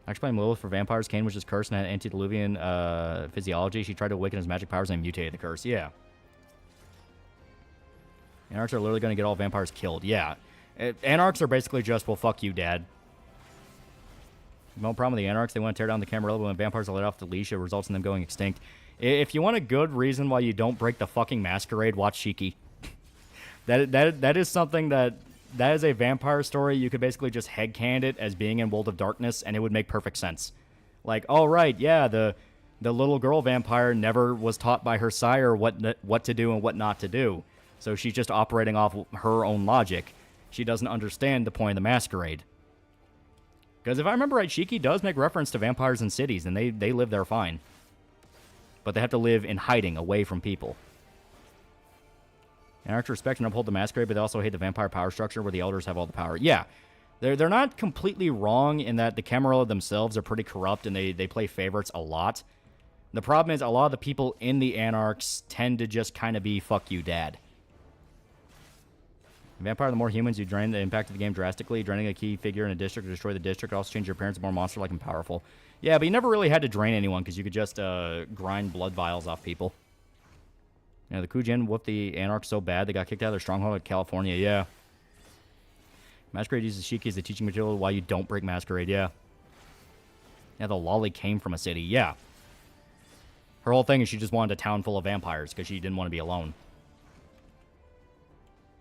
Actually playing Lilith for vampires. Cain was just cursed and had antediluvian physiology. She tried to awaken his magic powers and mutated the curse. Yeah. Anarchs are literally going to get all vampires killed. Yeah. Anarchs are basically just, well, fuck you, Dad. No problem with the Anarchs. They want to tear down the Camarilla, but when vampires are let off the leash, it results in them going extinct. If you want a good reason why you don't break the fucking masquerade, watch Shiki. That is something that is a vampire story. You could basically just headcanon it as being in World of Darkness, and it would make perfect sense. Like, oh, right, yeah, the little girl vampire never was taught by her sire what to do and what not to do. So she's just operating off her own logic. She doesn't understand the point of the masquerade. Because if I remember right, Shiki does make reference to vampires in cities, and they live there fine. But they have to live in hiding, away from people. Anarchs respect and uphold the masquerade, but they also hate the vampire power structure where the elders have all the power. Yeah, they're not completely wrong in that the Camarilla themselves are pretty corrupt, and they play favorites a lot. The problem is a lot of the people in the Anarchs tend to just kind of be, fuck you, Dad. Vampire, the more humans you drain, the impact of the game drastically. Draining a key figure in a district to destroy the district also change your appearance more monster-like and powerful. Yeah, but you never really had to drain anyone because you could just grind blood vials off people. Yeah, the Kujin whooped the Anarchs so bad they got kicked out of their stronghold in California. Yeah. Masquerade uses Shiki as the teaching material why you don't break Masquerade. Yeah. Yeah, the Loli came from a city. Yeah. Her whole thing is she just wanted a town full of vampires because she didn't want to be alone.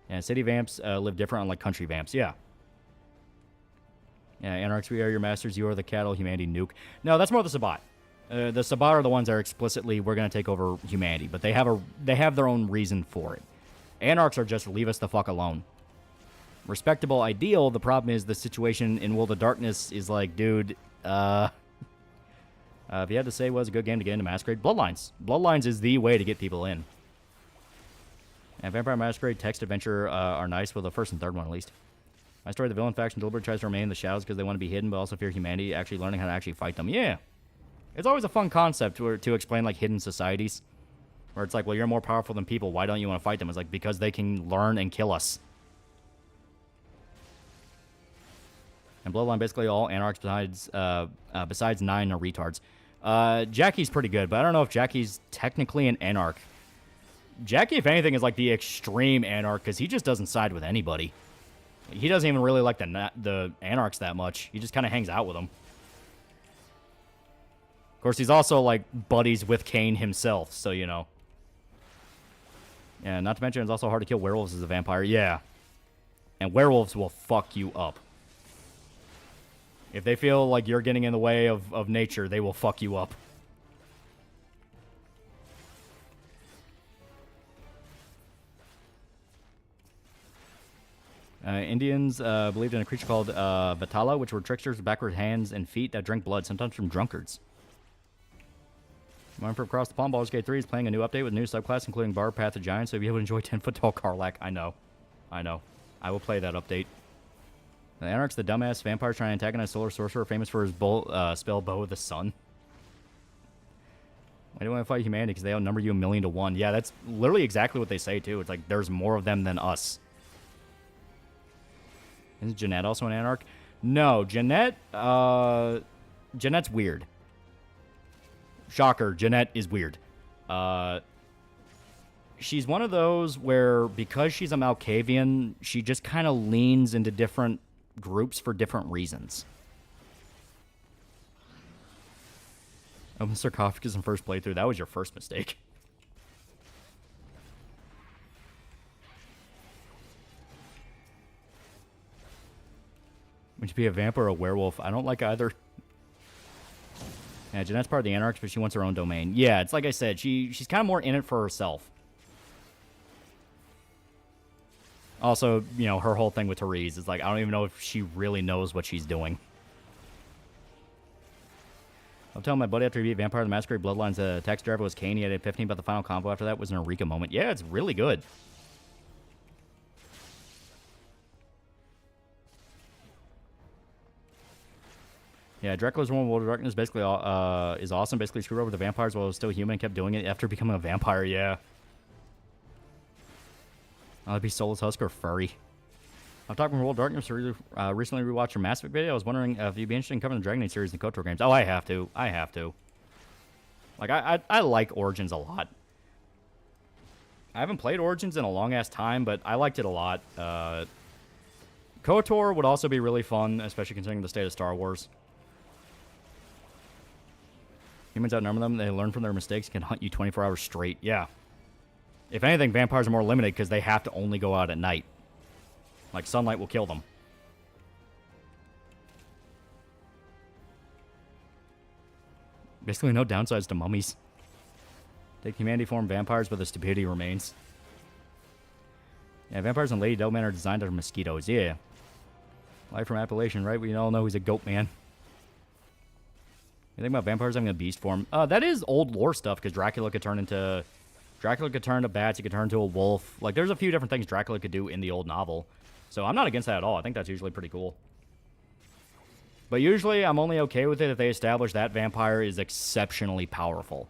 Yeah, city vamps live different unlike country vamps. Yeah. Yeah, Anarchs, we are your masters. You are the cattle. Humanity nuke. No, that's more the Sabat. The Sabat are the ones that are explicitly, we're going to take over humanity. But they have their own reason for it. Anarchs are just, leave us the fuck alone. Respectable ideal. The problem is the situation in World of Darkness is like, dude, if you had to say what was a good game to get into Masquerade, Bloodlines. Bloodlines is the way to get people in. And Vampire Masquerade text adventure are nice, well, the first and third one at least. My story, the villain faction deliberately tries to remain in the shadows because they want to be hidden, but also fear humanity, actually learning how to actually fight them. Yeah. It's always a fun concept to explain, like, hidden societies. Where it's like, well, you're more powerful than people. Why don't you want to fight them? It's like, because they can learn and kill us. And Bloodline, basically all Anarchs besides 9 are retards. Jackie's pretty good, but I don't know if Jackie's technically an Anarch. Jackie, if anything, is like the extreme Anarch, because he just doesn't side with anybody. He doesn't even really like the Anarchs that much. He just kind of hangs out with them. Of course, he's also, like, buddies with Cain himself, so, you know. Yeah, not to mention it's also hard to kill werewolves as a vampire. Yeah. And werewolves will fuck you up. If they feel like you're getting in the way of nature, they will fuck you up. Indians believed in a creature called Vatala, which were tricksters with backward hands and feet that drank blood, sometimes from drunkards. One from across the pond, Baldur's Gate 3 is playing a new update with a new subclass, including Bard, Path of Giants, so you'll be able to enjoy 10-foot-tall Karlach. I know. I will play that update. The Anarch's the dumbass vampire trying to antagonize Solar Sorcerer, famous for his spell Bow of the Sun. Why do you want to fight humanity? Because they outnumber you 1,000,000 to 1. Yeah, that's literally exactly what they say, too. It's like, there's more of them than us. Isn't Jeanette also an Anarch? No, Jeanette's weird. Shocker, Jeanette is weird. She's one of those where, because she's a Malkavian, she just kind of leans into different groups for different reasons. Open sarcophagus in first playthrough. That was your first mistake. Would you be a vampire or a werewolf? I don't like either. Yeah, Jeanette's part of the Anarchs, but she wants her own domain. Yeah, it's like I said, she's kind of more in it for herself. Also, you know, her whole thing with Therese is like, I don't even know if she really knows what she's doing. I'm telling my buddy after he beat Vampire the Masquerade Bloodlines, the taxi driver was Kane. He had a 15, but the final combo after that was an Eureka moment. Yeah, it's really good. Yeah, Dracula's One World of Darkness basically is awesome. Basically screwed over the vampires while he was still human and kept doing it after becoming a vampire, yeah. I'd be Soulless Husk or Furry. I'm talking World of Darkness. Recently rewatched your Mass Effect video. I was wondering if you'd be interested in covering the Dragon Age series and KOTOR games. Oh, I have to. I have to. Like, I like Origins a lot. I haven't played Origins in a long-ass time, but I liked it a lot. KOTOR would also be really fun, especially considering the state of Star Wars. Humans outnumber them. They learn from their mistakes and can hunt you 24 hours straight. Yeah. If anything, vampires are more limited because they have to only go out at night. Like, sunlight will kill them. Basically, no downsides to mummies. Take humanity form vampires, but the stupidity remains. Yeah, vampires and Lady Devilman are designed as mosquitoes. Yeah. Life from Appalachian, right? We all know he's a goat man. You think about vampires having a beast form? That is old lore stuff, because Dracula could turn into bats, he could turn into a wolf. Like, there's a few different things Dracula could do in the old novel. So I'm not against that at all. I think that's usually pretty cool. But usually I'm only okay with it if they establish that vampire is exceptionally powerful.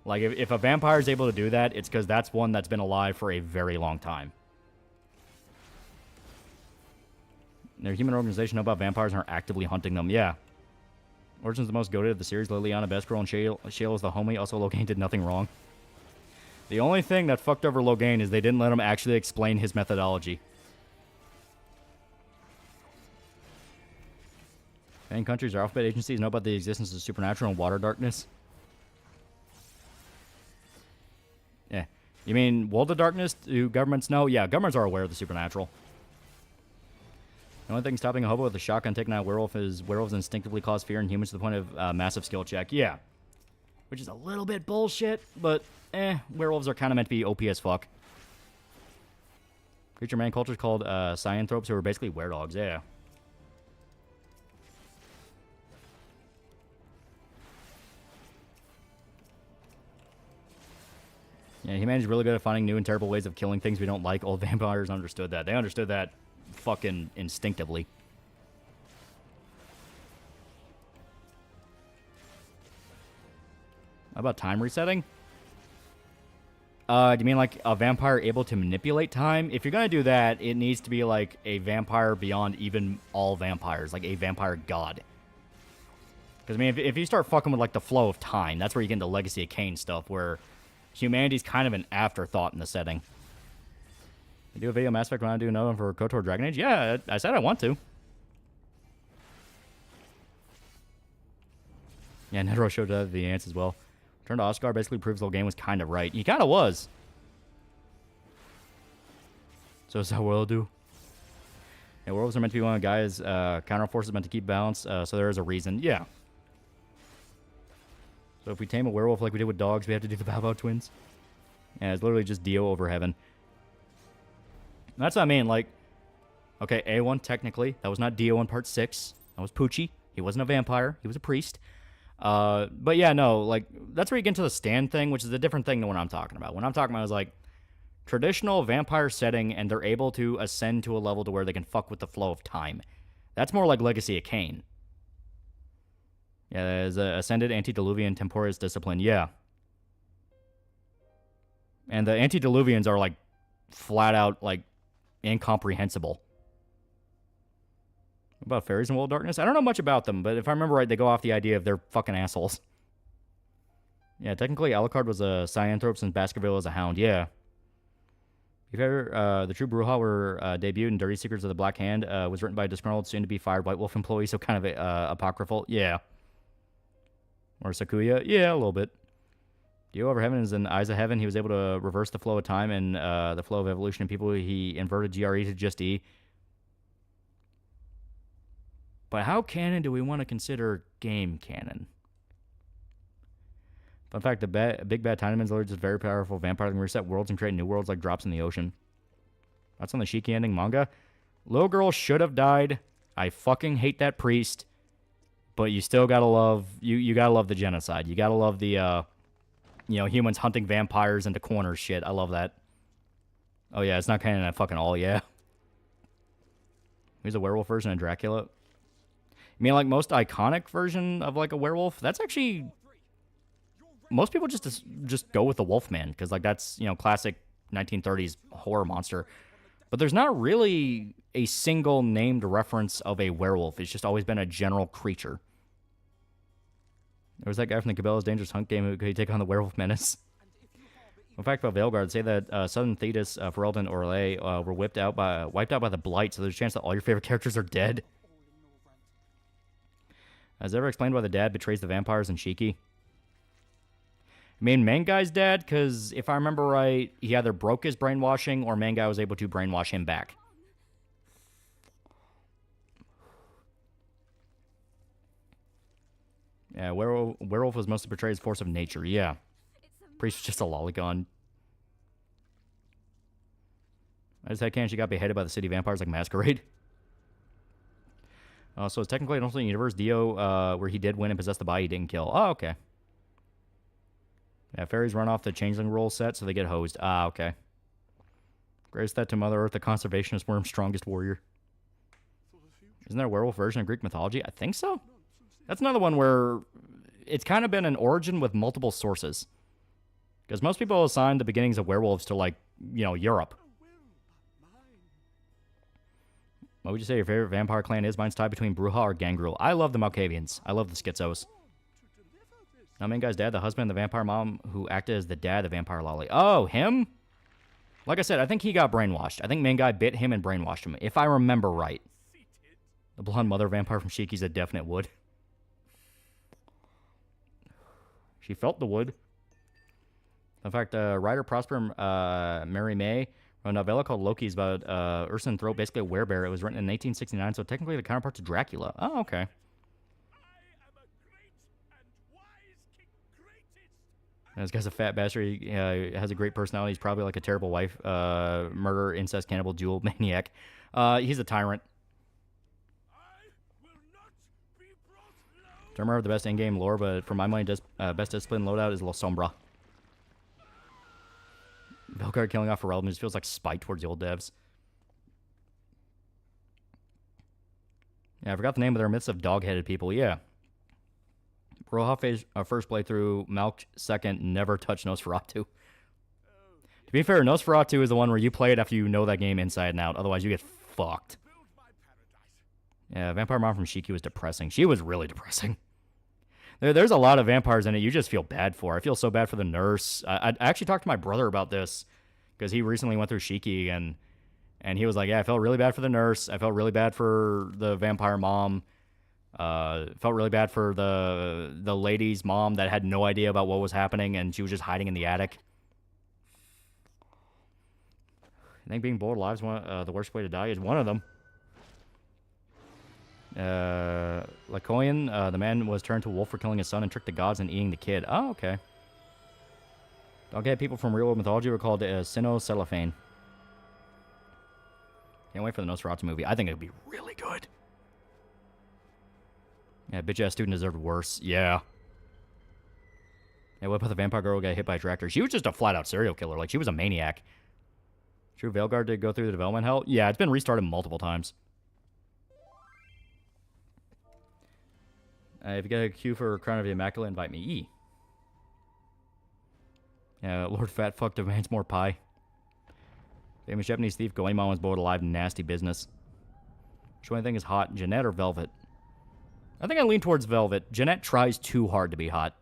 Like, if a vampire is able to do that, it's because that's one that's been alive for a very long time. Their human organization know about vampires and are actively hunting them. Yeah. Origin's the most goated of the series. Liliana, best girl, and Shale is the homie. Also, Logain did nothing wrong. The only thing that fucked over Logain is they didn't let him actually explain his methodology. Many countries or alphabet agencies know about the existence of supernatural and water darkness. Yeah. You mean World of Darkness? Do governments know? Yeah, governments are aware of the supernatural. The only thing stopping a hobo with a shotgun taking out a werewolf is werewolves instinctively cause fear in humans to the point of massive skill check. Yeah. Which is a little bit bullshit, but werewolves are kind of meant to be OP as fuck. Creature man culture is called Cyanthropes, who are basically weredogs. Yeah. Yeah, humanity's really good at finding new and terrible ways of killing things we don't like. Old vampires understood that. They understood that fucking instinctively. How about time resetting? Do you mean like a vampire able to manipulate time? If you're gonna do that, it needs to be like a vampire beyond even all vampires, like a vampire god. Because I mean, if you start fucking with like the flow of time, that's where you get into Legacy of Kain stuff, where humanity's kind of an afterthought in the setting. I do a video Mass Effect when I do another one for KOTOR Dragon Age. Yeah, I said I want to. Yeah, Netero showed the ants as well. Turn to Oscar basically proves the whole game was kind of right. He kind of was. So is that what I'll do? Yeah, werewolves are meant to be one of the guys. Counter forces meant to keep balance. So there is a reason. Yeah. So if we tame a werewolf like we did with dogs, we have to do the Bow Bow twins. Yeah, it's literally just Dio over heaven. That's what I mean, like... Okay, A1, technically. That was not Dio in Part 6. That was Poochie. He wasn't a vampire. He was a priest. But yeah, no, like... That's where you get into the stand thing, which is a different thing than what I'm talking about. What I'm talking about is, like... Traditional vampire setting, and they're able to ascend to a level to where they can fuck with the flow of time. That's more like Legacy of Kain. Yeah, there's Ascended, Antediluvian, Temporis Discipline. Yeah. And the Antediluvians are, like, flat out, like, incomprehensible. What about fairies in World of Darkness? I don't know much about them, but if I remember right, they go off the idea of they're fucking assholes. Yeah, technically, Alucard was a Cyanthrope since Baskerville was a hound. Yeah. You've heard the True Bruja were debuted in Dirty Secrets of the Black Hand. Was written by a disgruntled, soon-to-be-fired White Wolf employee, so kind of apocryphal. Yeah. Or Sakuya? Yeah, a little bit. Dio over Heaven is in Eyes of Heaven. He was able to reverse the flow of time and the flow of evolution in people. He inverted GRE to just E. But how canon do we want to consider game canon? Fun fact, the Big Bad Tiny Man's Lord is a very powerful vampire that can reset worlds and create new worlds like drops in the ocean. That's on the Shiki ending manga. Little girl should have died. I fucking hate that priest. But you still gotta love... You gotta love the genocide. You gotta love the, humans hunting vampires into corners shit. I love that. Oh yeah, it's not canon at fucking all, yeah. Here's a werewolf version of Dracula. You mean like most iconic version of like a werewolf? That's actually... Most people just go with the Wolfman, because like that's, classic 1930s horror monster. But there's not really a single named reference of a werewolf. It's just always been a general creature. There was that guy from the Cabela's Dangerous Hunt game who could take on the werewolf menace. In fact, about Veilguard, say that Southern Thetis, Ferelden, and Orlais were wiped out by the Blight, so there's a chance that all your favorite characters are dead. Has it ever explained why the dad betrays the vampires in Shiki? I mean, main guy's dad, because if I remember right, he either broke his brainwashing or main guy was able to brainwash him back. Yeah, werewolf was mostly portrayed as force of nature, yeah. Priest was just a lolicon. I just had canon she got beheaded by the city vampires like Masquerade. So it's technically an alternate universe, Dio, where he did win and possess the body he didn't kill. Oh, okay. Yeah, fairies run off the changeling rule set, so they get hosed. Ah, okay. Greatest threat to Mother Earth, the conservationist worm's strongest warrior. Isn't there a werewolf version of Greek mythology? I think so. That's another one where it's kind of been an origin with multiple sources. Because most people assign the beginnings of werewolves to, like, Europe. What would you say your favorite vampire clan is? Mine's tied between Bruja or Gangrel. I love the Malkavians. I love the Schizos. Now, main guy's dad, the husband, the vampire mom who acted as the dad, the vampire Loli. Oh, him? Like I said, I think he got brainwashed. I think main guy bit him and brainwashed him, if I remember right. The blonde mother vampire from Shiki's a definite wood. She felt the wood. In fact, writer Prosper Mary May wrote a novella called Loki's about Urson Throat, basically a werebear. It was written in 1869, so technically the counterpart to Dracula. Oh, okay. And this guy's a fat bastard. He has a great personality. He's probably like a terrible wife, murderer, incest, cannibal, jewel maniac. He's a tyrant. Don't remember the best in-game lore, but for my money, best discipline loadout is La Sombra. Veilguard killing off Ferelden just feels like spite towards the old devs. Yeah, I forgot the name of their myths of dog-headed people. Yeah. Roja first playthrough, Malk second, never touch Nosferatu. To be fair, Nosferatu is the one where you play it after you know that game inside and out. Otherwise, you get fucked. Yeah, Vampire Mom from Shiki was depressing. She was really depressing. There's a lot of vampires in it you just feel bad for. I feel so bad for the nurse. I actually talked to my brother about this because he recently went through Shiki, and he was like, yeah, I felt really bad for the nurse. I felt really bad for the vampire mom. Felt really bad for the lady's mom that had no idea about what was happening, and she was just hiding in the attic. I think being boiled alive is the worst way to die is one of them. Lacoyan, the man was turned to a wolf for killing his son and tricked the gods and eating the kid. Oh, okay. Dog-head people from real-world mythology were called Sino Cellophane. Can't wait for the Nosferatu movie. I think it would be really good. Yeah, bitch-ass student deserved worse. Yeah. Yeah, what about the vampire girl who got hit by a tractor? She was just a flat-out serial killer. Like, she was a maniac. True, Veilguard did go through the development hell? Yeah, it's been restarted multiple times. If you get a queue for Crown of the Immaculate, invite me. E. Yeah, Lord Fat Fuck demands more pie. Famous Japanese thief Goemon was boiled alive. Nasty business. Which one I think is hot, Jeanette or Velvet? I think I lean towards Velvet. Jeanette tries too hard to be hot.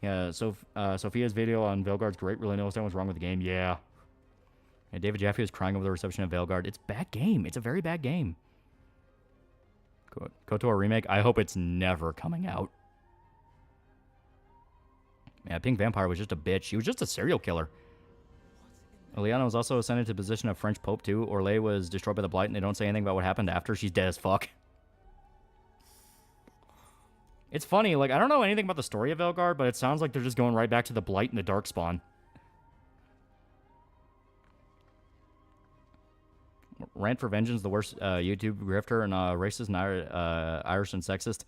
Yeah, so Sophia's video on Veilguard's great. Really knows what's wrong with the game. Yeah. And David Jaffe was crying over the reception of Veilguard. It's a bad game. It's a very bad game. KOTOR remake. I hope it's never coming out. Yeah, Pink Vampire was just a bitch. She was just a serial killer. Liliana was also ascended to the position of French Pope, too. Orlais was destroyed by the Blight, and they don't say anything about what happened after. She's dead as fuck. It's funny, like, I don't know anything about the story of Velgar, but it sounds like they're just going right back to the Blight and the Darkspawn. Rant for Vengeance, the worst YouTube grifter and racist and Irish and sexist.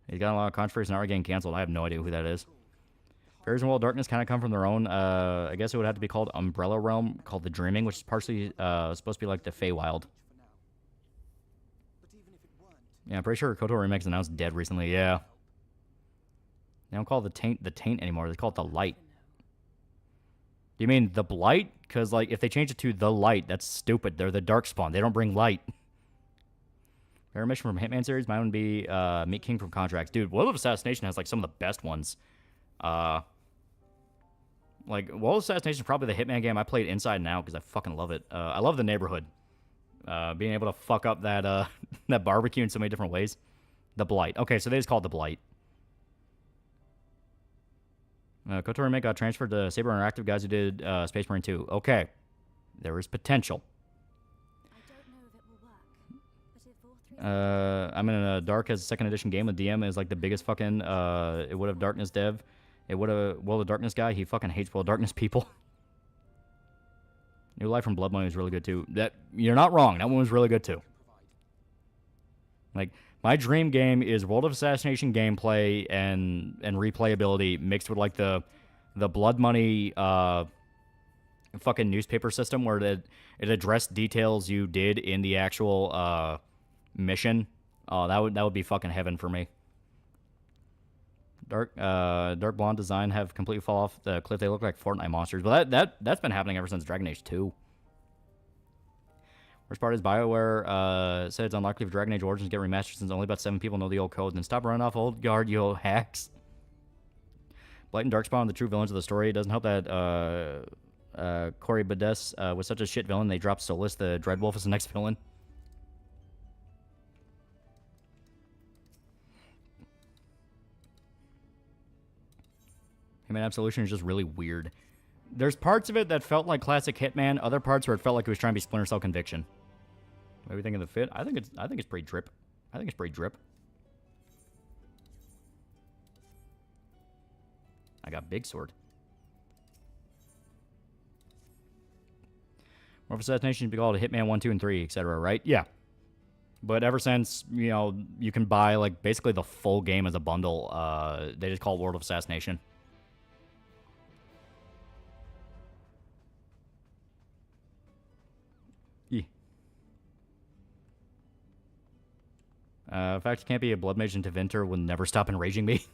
He's got a lot of controversy and already getting canceled. I have no idea who that is. Fairies and World of Darkness kind of come from their own. I guess it would have to be called Umbrella Realm, called the Dreaming, which is partially supposed to be like the Feywild. Yeah, I'm pretty sure Kotor Remix announced dead recently. Yeah. They don't call it the Taint anymore. They call it the Light. Do you mean the Blight? Because, like, if they change it to the Light, that's stupid. They're the Darkspawn. They don't bring light. Favorite mission from Hitman series? Mine would be Meet King from Contracts. Dude, World of Assassination has, like, some of the best ones. Like, World of Assassination is probably the Hitman game I played inside and out because I fucking love it. I love the neighborhood. Being able to fuck up that that barbecue in so many different ways. The Blight. Okay, so they just call it the Blight. KOTOR Remake got transferred to Saber Interactive guys who did Space Marine 2. Okay. There is potential. I'm in a Dark as a second edition game. The DM is like the biggest fucking it would have Darkness dev. It would have World of Darkness guy. He fucking hates World of Darkness people. New Life from Blood Money was really good too. That you're not wrong. That one was really good too. Like, my dream game is World of Assassination gameplay and replayability mixed with like the Blood Money fucking newspaper system where it addressed details you did in the actual mission. Oh, that would be fucking heaven for me. Dark blonde design have completely fall off the cliff. They look like Fortnite monsters. But that's been happening ever since Dragon Age 2. Worst part is BioWare said it's unlikely for Dragon Age Origins to get remastered since only about 7 people know the old code. Then stop running off old guard, you old hacks. Blight and Darkspawn are the true villains of the story. It doesn't help that Cory Bades was such a shit villain. They dropped Solus, the Dreadwolf, as the next villain. Hitman Absolution is just really weird. There's parts of it that felt like classic Hitman, other parts where it felt like it was trying to be Splinter Cell Conviction. What do you think of the fit? I think it's pretty drip. I think it's pretty drip. I got Big Sword. World of Assassination should be called Hitman 1, 2, and 3, etc., right? Yeah. But ever since, you know, you can buy, like, basically the full game as a bundle, they just call it World of Assassination. The fact you can't be a blood mage in Tevinter will never stop enraging me.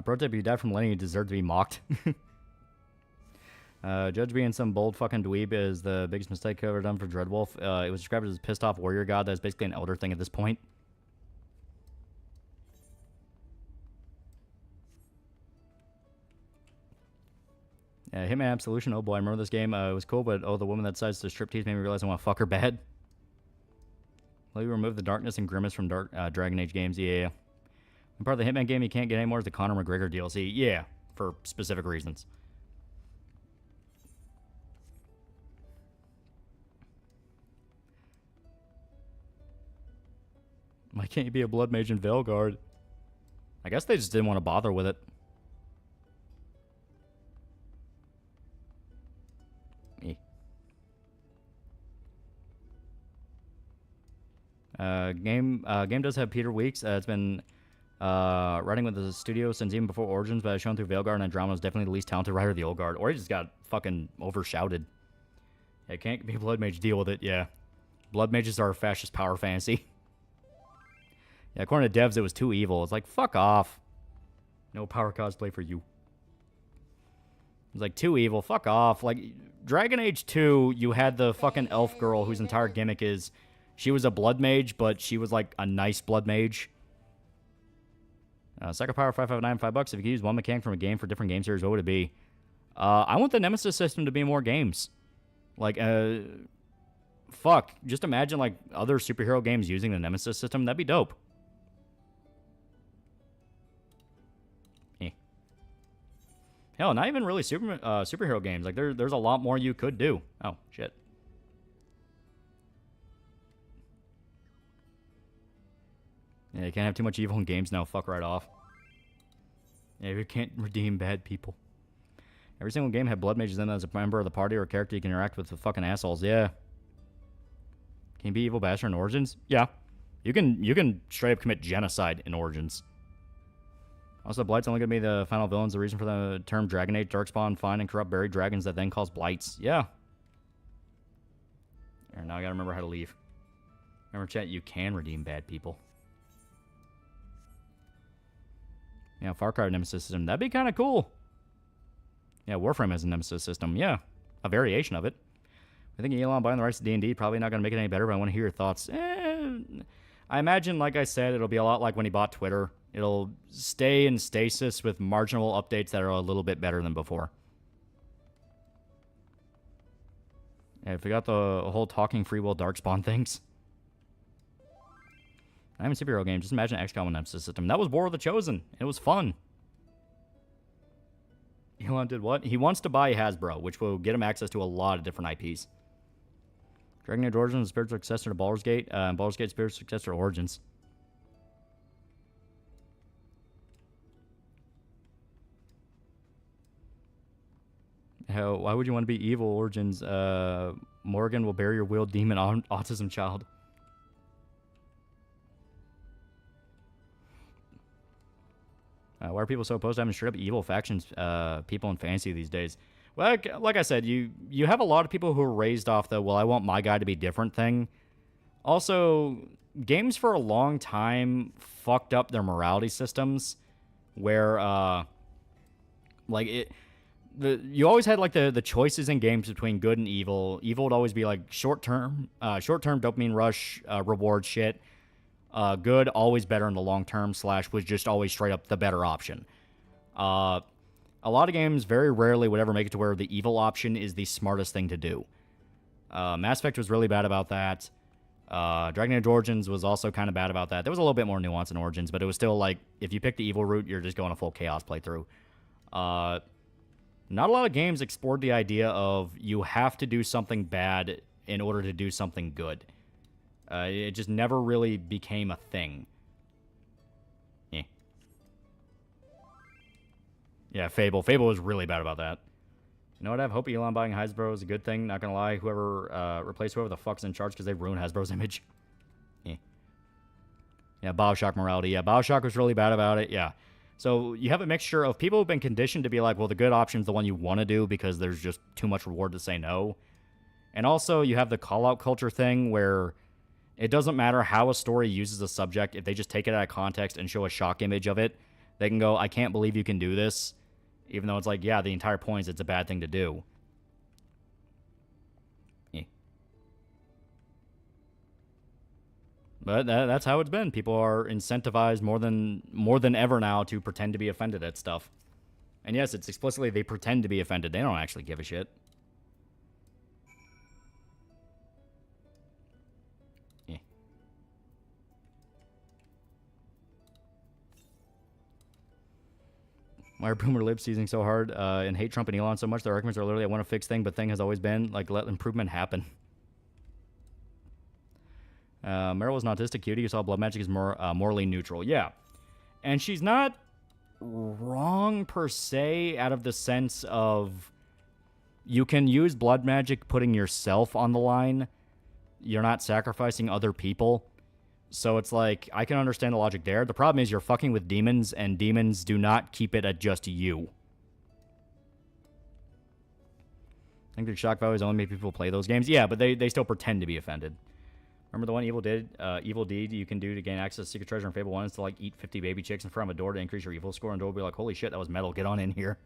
Pro tip, you die from letting you deserve to be mocked. Judge being some bold fucking dweeb is the biggest mistake ever done for Dreadwolf. It was described as a pissed off warrior god that's basically an elder thing at this point. Hitman Absolution, oh boy, I remember this game. It was cool, but oh, the woman that decides to striptease made me realize I want to fuck her bad. Will you remove the darkness and grimace from Dragon Age games? Yeah. And part of the Hitman game you can't get anymore is the Conor McGregor DLC. Yeah, for specific reasons. Why can't you be a blood mage in Veilguard? I guess they just didn't want to bother with it. Game does have Peter Weeks. It's been writing with the studio since even before Origins, but shown through Veilguard and Andromeda is definitely the least talented writer of the old guard. Or he just got fucking overshouted. Yeah, can't be a blood mage, deal with it, yeah. Blood mages are a fascist power fantasy. Yeah, according to devs, it was too evil. It's like, fuck off. No power cosplay for you. It's like, too evil, fuck off. Like, Dragon Age 2, you had the fucking elf girl whose entire gimmick is she was a blood mage, but she was like a nice blood mage. Psycho Power 559, $5. If you could use one mechanic from a game for different game series, what would it be? I want the Nemesis system to be more games. Like, fuck. Just imagine, like, other superhero games using the Nemesis system. That'd be dope. Eh. Hell, not even really superhero games. Like, there's a lot more you could do. Oh, shit. Yeah, you can't have too much evil in games now. Fuck right off. Yeah, you can't redeem bad people. Every single game had blood mages in them as a member of the party or a character you can interact with fucking assholes. Yeah. Can you be evil basher in Origins? Yeah. You can straight up commit genocide in Origins. Also, Blight's only going to be the final villains. The reason for the term Dragon Age, Darkspawn, find and corrupt buried dragons that then cause Blights. Yeah. Here, now I got to remember how to leave. Remember, chat, you can redeem bad people. Yeah, Far Cry Nemesis system. That'd be kind of cool. Yeah, Warframe has a Nemesis system. Yeah, a variation of it. I think Elon buying the rights to D&D probably not going to make it any better, but I want to hear your thoughts. I imagine, like I said, it'll be a lot like when he bought Twitter. It'll stay in stasis with marginal updates that are a little bit better than before. Yeah, I forgot the whole talking free will Darkspawn things. I haven't superhero game. Just imagine XCOM and Nemesis system. That was War of the Chosen. It was fun. Elon did what? He wants to buy Hasbro, which will get him access to a lot of different IPs. Dragon Age Origins is spiritual successor to Baldur's Gate, and Baldur's Gate spiritual successor to Origins. Hell, why would you want to be evil, Origins? Morgan will bury your will demon autism child. Why are people so opposed to having straight up evil factions, people in fantasy these days? Well, like I said, you have a lot of people who are raised off the, well, I want my guy to be different thing. Also, games for a long time fucked up their morality systems, where, you always had, like, the choices in games between good and evil. Evil would always be, like, short-term dopamine rush, reward shit. Good, always better in the long term, / was just always straight up the better option. A lot of games very rarely would ever make it to where the evil option is the smartest thing to do. Mass Effect was really bad about that. Dragon Age Origins was also kind of bad about that. There was a little bit more nuance in Origins, but it was still like, if you pick the evil route, you're just going a full chaos playthrough. Not a lot of games explored the idea of you have to do something bad in order to do something good. It just never really became a thing. Yeah, Fable. Fable was really bad about that. You know what? I hope Elon buying Hasbro is a good thing. Not gonna lie. Whoever, replace whoever the fuck's in charge because they ruined Hasbro's image. Yeah, Bioshock morality. Yeah, Bioshock was really bad about it. Yeah. So you have a mixture of people who've been conditioned to be like, well, the good option's the one you want to do because there's just too much reward to say no. And also you have the call-out culture thing where it doesn't matter how a story uses a subject. If they just take it out of context and show a shock image of it, they can go, I can't believe you can do this. Even though it's like, yeah, the entire point is it's a bad thing to do. But that's how it's been. People are incentivized more than ever now to pretend to be offended at stuff. And yes, it's explicitly they pretend to be offended. They don't actually give a shit. Why are boomer libs seizing so hard and hate Trump and Elon so much? Their arguments are literally, I want to fix thing, but thing has always been, like, let improvement happen. Meryl was an autistic cutie who saw blood magic as more morally neutral. Yeah. And she's not wrong per se out of the sense of you can use blood magic putting yourself on the line. You're not sacrificing other people. So it's like, I can understand the logic there. The problem is you're fucking with demons, and demons do not keep it at just you. I think the shock values only make people play those games. Yeah, but they still pretend to be offended. Remember the one evil deed you can do to gain access to secret treasure in Fable 1 is to, like, eat 50 baby chicks in front of a door to increase your evil score, and door will be like, holy shit, that was metal, get on in here.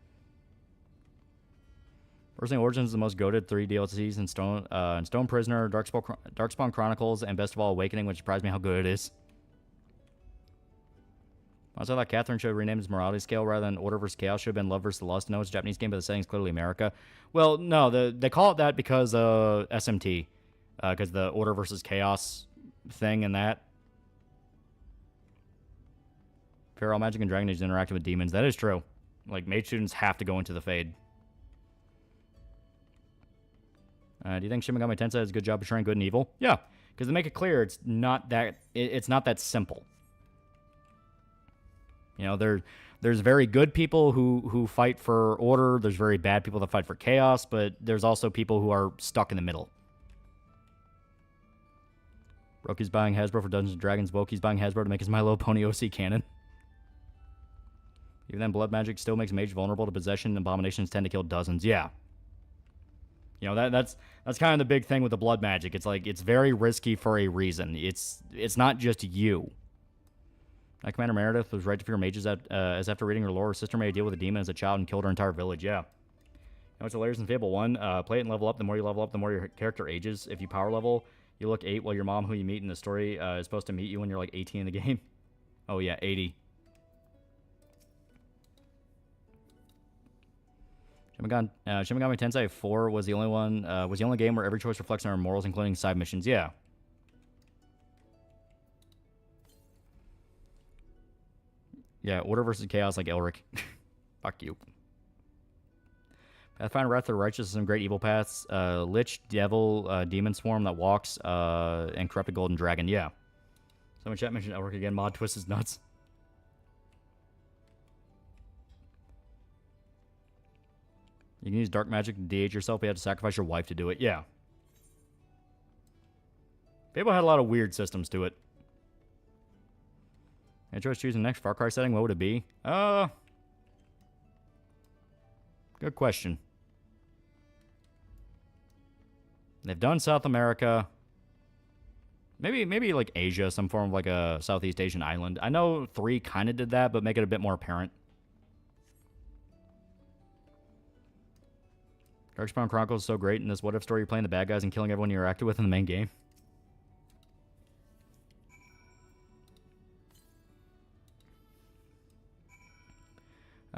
Personally, Origins is the most goated 3 DLCs in Stone Prisoner, Darkspawn Chronicles, and best of all, Awakening, which surprised me how good it is. Also, I thought Catherine should rename his morality scale rather than Order vs. Chaos. Should have been Love vs. Lust. No, it's a Japanese game, but the setting's clearly America. Well, no, they call it that because SMT. Because the Order versus Chaos thing and that. Feral Magic and Dragon Age interacting with demons. That is true. Like, mage students have to go into the Fade. Do you think Shin Megami Tensei does a good job of portraying good and evil? Yeah, because they make it clear it's not that simple. You know, there's very good people who fight for order. There's very bad people that fight for chaos, but there's also people who are stuck in the middle. Roki's buying Hasbro for Dungeons & Dragons. Woki's buying Hasbro to make his My Little Pony OC canon. Even then, blood magic still makes mage vulnerable to possession. Abominations tend to kill dozens. Yeah. You know, that's kind of the big thing with the blood magic. It's like, it's very risky for a reason. It's not just you. Commander Meredith was right to fear mages as after reading her lore, her sister made a deal with a demon as a child and killed her entire village. Yeah. You know, it's hilarious in Fable 1. Play it and level up. The more you level up, the more your character ages. If you power level, you look 8, while your mom, who you meet in the story, is supposed to meet you when you're like 18 in the game. Oh yeah, 80. Shin Megami Tensei 4 was the only game where every choice reflects on our morals, including side missions. Yeah. Yeah, Order versus Chaos like Elric. Fuck you. Pathfinder Wrath of the Righteous is some great evil paths. Lich, Devil, Demon Swarm that walks, and Corrupted Golden Dragon. Yeah. Someone chat mentioned Elric again. Mod Twist is nuts. You can use dark magic to de-age yourself, but you have to sacrifice your wife to do it. Yeah. Fable had a lot of weird systems to it. I chose choosing the next Far Cry setting. What would it be? Good question. They've done South America. Maybe like Asia, some form of like a Southeast Asian island. I know 3 kind of did that, but make it a bit more apparent. Darkspawn Chronicles is so great in this what if story. You're playing the bad guys and killing everyone you interacted with in the main game.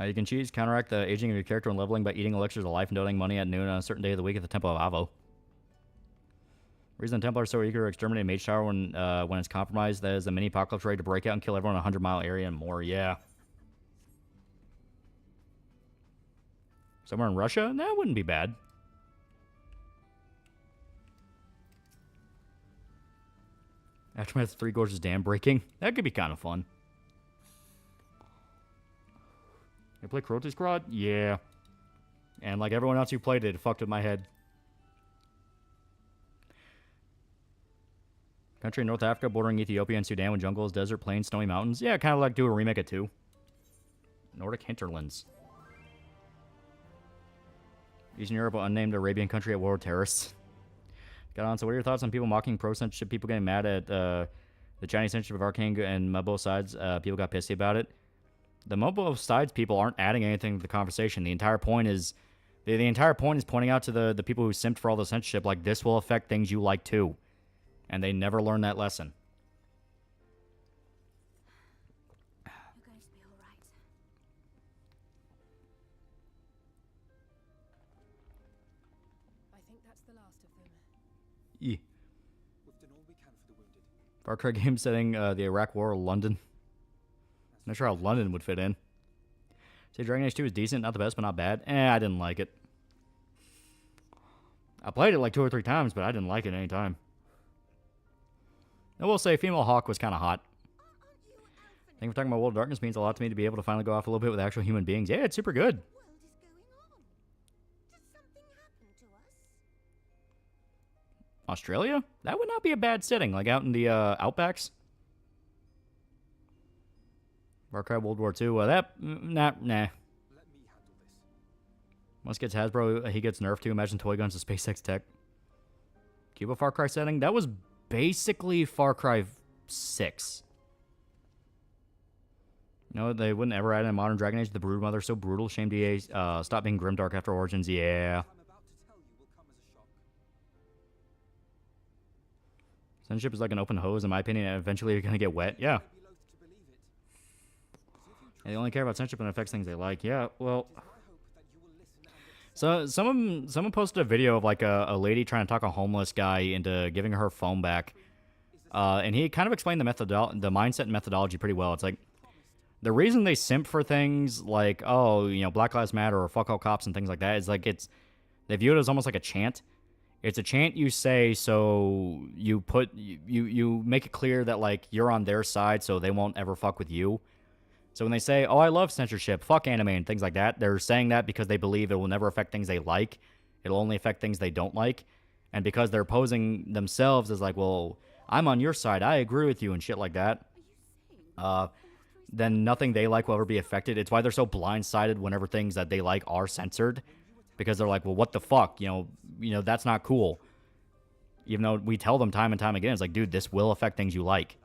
You can counteract the aging of your character and leveling by eating elixirs of life and donating money at noon on a certain day of the week at the Temple of Avo. The reason the Templar is so eager to exterminate Mage Tower when it's compromised, that is a mini apocalypse ready to break out and kill everyone in a 100-mile area and more. Yeah. Somewhere in Russia? That wouldn't be bad. Aftermath of Three Gorges Dam breaking. That could be kind of fun. You play Cruelty Squad? Yeah. And like everyone else who played it, it fucked with my head. Country in North Africa bordering Ethiopia and Sudan with jungles, desert, plains, snowy mountains. Yeah, kind of like do a remake of 2. Nordic hinterlands. Eastern Europe, unnamed Arabian country at war with terrorists. Got on. So what are your thoughts on people mocking pro-censorship, people getting mad at the Chinese censorship of Arcane and both sides? People got pissy about it. The both sides people aren't adding anything to the conversation. The entire point is pointing out to the people who simped for all the censorship, like, this will affect things you like too. And they never learn that lesson. You're going to be all right. I think that's the last of them. Yeah. We've done all we can for the wounded. Far Cry game setting, the Iraq War, London. Not sure how London would fit in. Say Dragon Age 2 is decent, not the best, but not bad. I didn't like it. I played it like 2 or 3 times, but I didn't like it any time. I will say, Female Hawk was kind of hot. Thank you for talking about World of Darkness. Means a lot to me to be able to finally go off a little bit with actual human beings. Yeah, it's super good. What is going on? Did something happen to us? Australia? That would not be a bad setting, like out in the outbacks. Far Cry World War II. Nah. Let me handle this. Once gets Hasbro, he gets nerfed too. Imagine toy guns to SpaceX tech. Cuba Far Cry setting? That was basically Far Cry 6. No, they wouldn't ever add in a modern Dragon Age. The Broodmother, so brutal. Shame DA stop being grimdark after Origins. Yeah. What I'm about to tell you will come as a shock. Censorship is like an open hose, in my opinion, and eventually you're going to get wet. Yeah. Be loath to believe it. And they only care about censorship when it affects things they like. Yeah, well... I hope that you will listen and So someone posted a video of like a lady trying to talk a homeless guy into giving her phone back. And he kind of explained the mindset and methodology pretty well. It's like, the reason they simp for things like, oh, you know, Black Lives Matter or fuck all cops and things like that is like they view it as almost like a chant. It's a chant you say so you make it clear that like you're on their side so they won't ever fuck with you. So when they say, oh, I love censorship, fuck anime and things like that, they're saying that because they believe it will never affect things they like. It'll only affect things they don't like. And because they're posing themselves as like, well, I'm on your side, I agree with you and shit like that, then nothing they like will ever be affected. It's why they're so blindsided whenever things that they like are censored. Because they're like, well, what the fuck? You know, that's not cool. Even though we tell them time and time again, it's like, dude, this will affect things you like.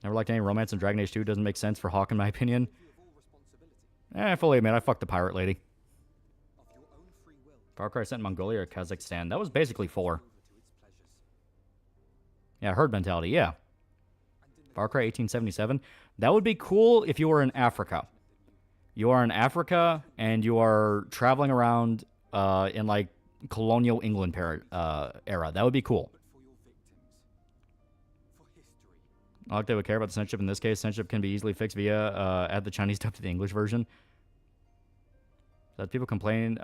Never liked any romance in Dragon Age 2. Doesn't make sense for Hawk, in my opinion. I fully admit, I fucked the pirate lady. Far Cry sent Mongolia or Kazakhstan. That was basically 4. Yeah, herd mentality, yeah. Far Cry 1877. That would be cool if you were in Africa. You are in Africa, and you are traveling around in, like, colonial England era. That would be cool. I like they would care about the censorship in this case. Censorship can be easily fixed via add the Chinese dub to the English version. So people complaining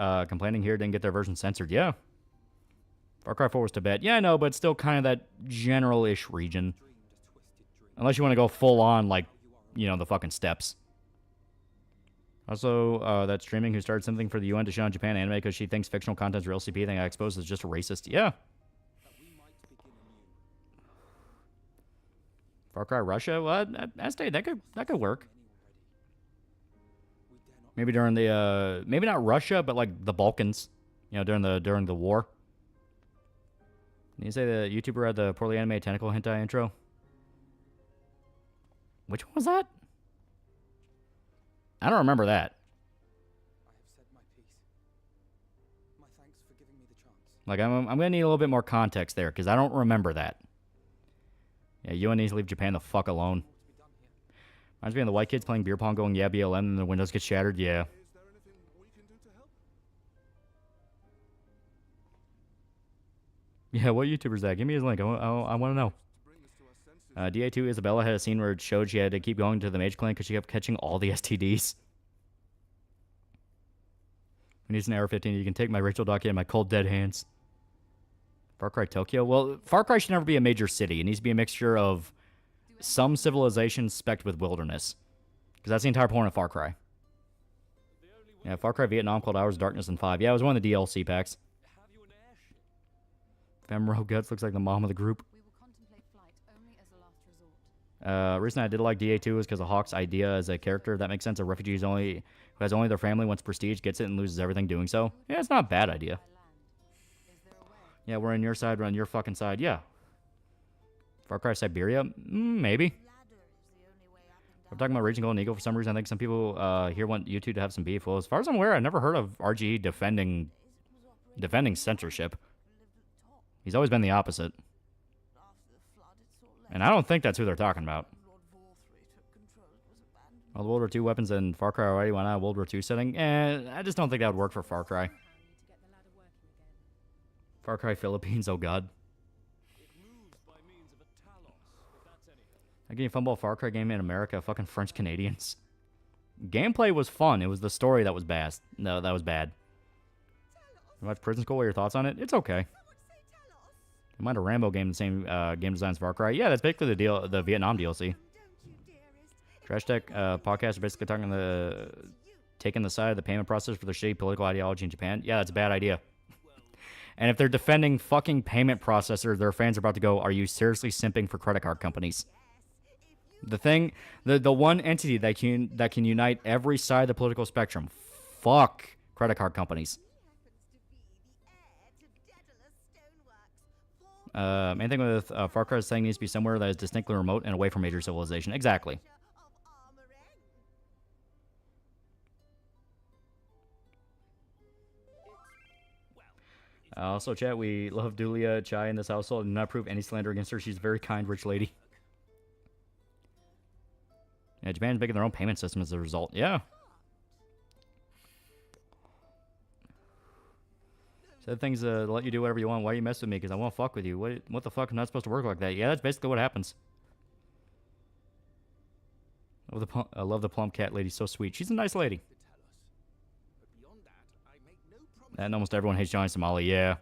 here didn't get their version censored. Yeah. Far Cry 4 was Tibet. Yeah, I know, but still kind of that general-ish region. Unless you want to go full-on, like, you know, the fucking steppes. Also, that streaming who started something for the UN to show on Japan anime because she thinks fictional content's real CP thing I exposed is just racist. Yeah. Far Cry Russia? Well, that could work. Maybe during the maybe not Russia, but like the Balkans. You know, during the war. Did you say the YouTuber had the poorly animated tentacle hentai intro? Which one was that? I don't remember that. I have said my piece. My thanks for giving me the chance. Like, I'm going to need a little bit more context there, because I don't remember that. Yeah, UN needs to leave Japan the fuck alone. Reminds me of the white kids playing beer pong going, yeah, BLM, and the windows get shattered, yeah. Is there anything we can do to help? Yeah, what YouTuber's that? Give me his link. I want to know. DA2 Isabella had a scene where it showed she had to keep going to the major clinic because she kept catching all the STDs. We need an Arrow 15. You can take my Rachel document in my cold dead hands. Far Cry Tokyo? Well, Far Cry should never be a major city. It needs to be a mixture of some civilization specked with wilderness. Because that's the entire point of Far Cry. Yeah, Far Cry Vietnam called Hours of Darkness in 5. Yeah, it was one of the DLC packs. Femro Guts looks like the mom of the group. Reason I did like DA2 is because of Hawk's idea as a character. That makes sense. A refugee who has only their family, wants prestige, gets it, and loses everything doing so. Yeah, it's not a bad idea. Yeah, we're on your side, we're on your fucking side. Yeah. Far Cry Siberia? Maybe. I'm talking about Raging Golden Eagle for some reason. I think some people here want you two to have some beef. Well, as far as I'm aware, I've never heard of RGE defending censorship. He's always been the opposite. And I don't think that's who they're talking about. Well, the World War II weapons in Far Cry already went out World War II setting. I just don't think that would work for Far Cry. Far Cry Philippines, oh god. How can you fumble a Far Cry game in America? Fucking French Canadians. Gameplay was fun. It was the story that was bad. No, that was bad. You watch Prison School? What are your thoughts on it? It's okay. You mind a Rambo game, the same game design as Far Cry? Yeah, that's basically the Vietnam DLC. Trash Tech podcast are basically taking the side of the payment process for their shitty political ideology in Japan. Yeah, that's a bad idea. And if they're defending fucking payment processors, their fans are about to go, are you seriously simping for credit card companies? The one entity that can unite every side of the political spectrum. Fuck credit card companies. Main thing with Far Cry is saying needs to be somewhere that is distinctly remote and away from major civilization. Exactly. Also, chat, we love Dulia Chai in this household and do not approve any slander against her. She's a very kind, rich lady. Yeah, Japan's making their own payment system as a result. Yeah. Said things to let you do whatever you want. Why you mess with me? Because I won't fuck with you. What the fuck? I'm not supposed to work like that. Yeah, that's basically what happens. I love the plump cat lady. So sweet. She's a nice lady. And almost everyone hates Johnny Somali. Yeah.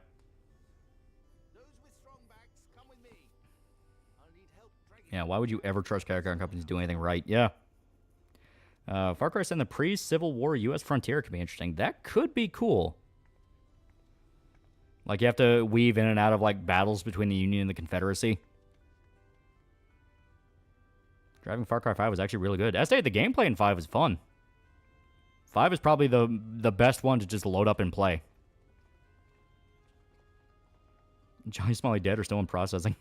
Yeah, why would you ever trust credit card companies to do anything right? Yeah. Far Cry said the pre-Civil War U.S. frontier could be interesting. That could be cool. Like, you have to weave in and out of, like, battles between the Union and the Confederacy. Driving Far Cry 5 was actually really good. I say the gameplay in 5 was fun. 5 is probably the best one to just load up and play. Johnny Smalley dead or still in processing?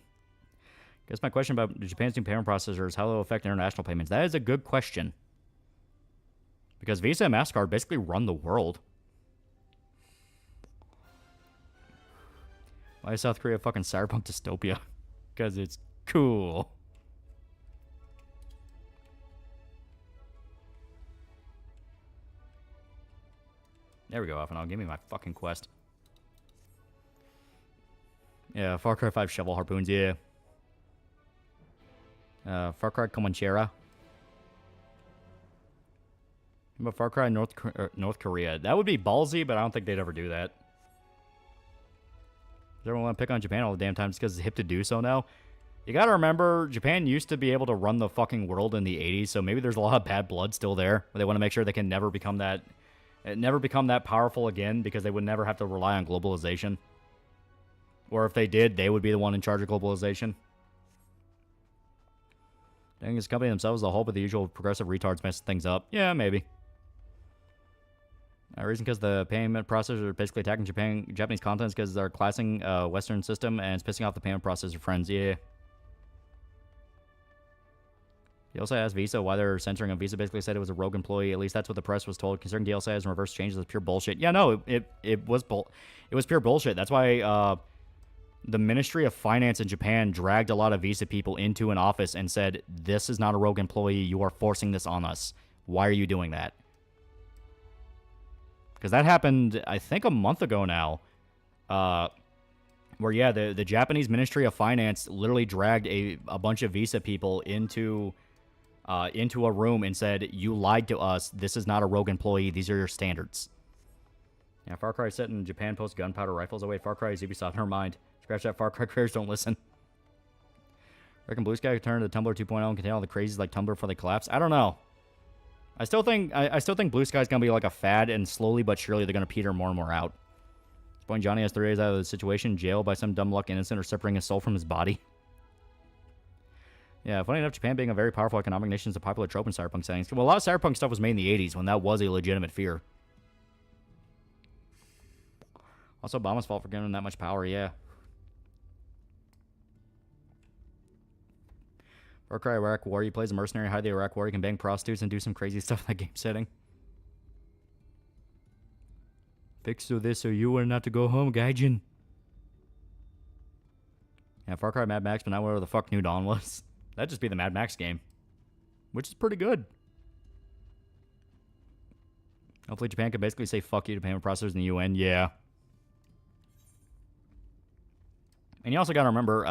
Guess my question about Japan's new payment processor is how they'll affect international payments. That is a good question. Because Visa and MasterCard basically run the world. Why is South Korea fucking cyberpunk dystopia? Because it's cool. There we go, off and on. Give me my fucking quest. Yeah, Far Cry 5 shovel harpoons, yeah. Far Cry Comanchera. But Far Cry North Korea. That would be ballsy, but I don't think they'd ever do that. Does everyone want to pick on Japan all the damn time just because it's hip to do so now? You gotta remember, Japan used to be able to run the fucking world in the 80s, so maybe there's a lot of bad blood still there. But they want to make sure they can never become that powerful again because they would never have to rely on globalization. Or if they did, they would be the one in charge of globalization. Dang, this company themselves as a whole, but the usual progressive retards mess things up. Yeah, maybe. Reason because the payment processors are basically attacking Japanese contents because they're classing Western system and it's pissing off the payment processor friends. Yeah. DLSI asked Visa why they're censoring him. Visa basically said it was a rogue employee. At least that's what the press was told. Considering DLSI has reverse changes, it's pure bullshit. Yeah, no, it was pure bullshit. That's why the Ministry of Finance in Japan dragged a lot of Visa people into an office and said, "This is not a rogue employee. You are forcing this on us. Why are you doing that?" Because that happened, I think, a month ago now. Where, yeah, the Japanese Ministry of Finance literally dragged a bunch of Visa people into a room and said, "You lied to us. This is not a rogue employee. These are your standards." Yeah, Far Cry set in Japan posts gunpowder rifles. Oh, wait, Far Cry is Ubisoft. Never mind. Scratch that. Far Cry creators don't listen. Reckon Blue Sky could turn to Tumblr 2.0 and contain all the crazies like Tumblr before they collapse? I don't know. I still think Blue Sky's gonna be like a fad, and slowly but surely they're gonna peter more and more out. At this point, Johnny has 3 days out of the situation, jailed by some dumb luck innocent or separating his soul from his body. Yeah, funny enough, Japan being a very powerful economic nation is a popular trope in cyberpunk settings. Well, a lot of cyberpunk stuff was made in the 80s when that was a legitimate fear. Also, Obama's fault for giving him that much power, yeah. Far Cry Iraq War, he plays a mercenary, hide the Iraq War, he can bang prostitutes and do some crazy stuff in that game setting. Fix to this or you are not to go home, Gaijin. Yeah, Far Cry Mad Max, but not whatever the fuck New Dawn was. That'd just be the Mad Max game. Which is pretty good. Hopefully Japan could basically say fuck you to payment processors in the UN. Yeah. And you also gotta remember,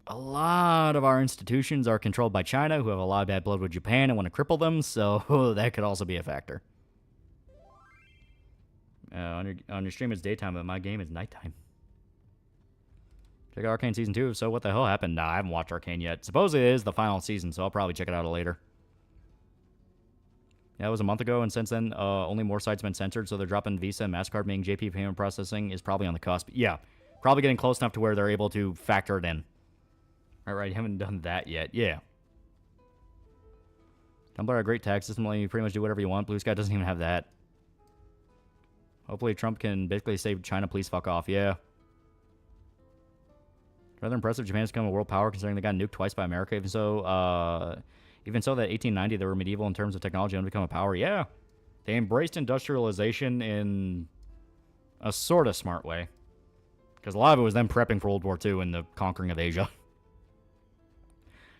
a lot of our institutions are controlled by China, who have a lot of bad blood with Japan and want to cripple them, so that could also be a factor. On your stream it's daytime, but my game is nighttime. Check out Arcane Season 2. So what the hell happened? Nah, I haven't watched Arcane yet. Supposedly it is the final season, so I'll probably check it out later. Yeah, it was a month ago, and since then, only more sites have been censored, so they're dropping Visa and MasterCard, meaning JP payment processing is probably on the cusp. Yeah, probably getting close enough to where they're able to factor it in. Alright, you haven't done that yet. Yeah. Tumblr a great tax system, letting you pretty much do whatever you want. Blue Sky doesn't even have that. Hopefully Trump can basically say, China, please fuck off. Yeah. Rather impressive, Japan's become a world power considering they got nuked twice by America. Even so, that 1890 they were medieval in terms of technology and become a power. Yeah. They embraced industrialization in a sort of smart way. Because a lot of it was them prepping for World War II and the conquering of Asia.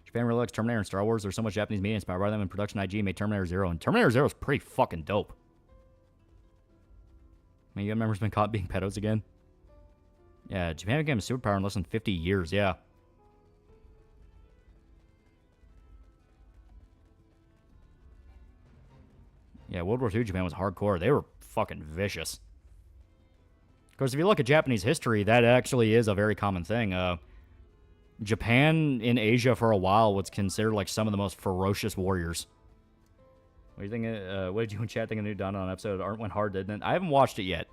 Japan really likes Terminator and Star Wars. There's so much Japanese media inspired by them, and Production IG made Terminator 0. And Terminator 0 is pretty fucking dope. I mean, you got members been caught being pedos again? Yeah, Japan became a superpower in less than 50 years, yeah. Yeah, World War II Japan was hardcore. They were fucking vicious. Of course, if you look at Japanese history, that actually is a very common thing. Japan in Asia for a while was considered like some of the most ferocious warriors. What do you think? What did you and chat think of the new Dawn episode? Art went hard, didn't it? I haven't watched it yet.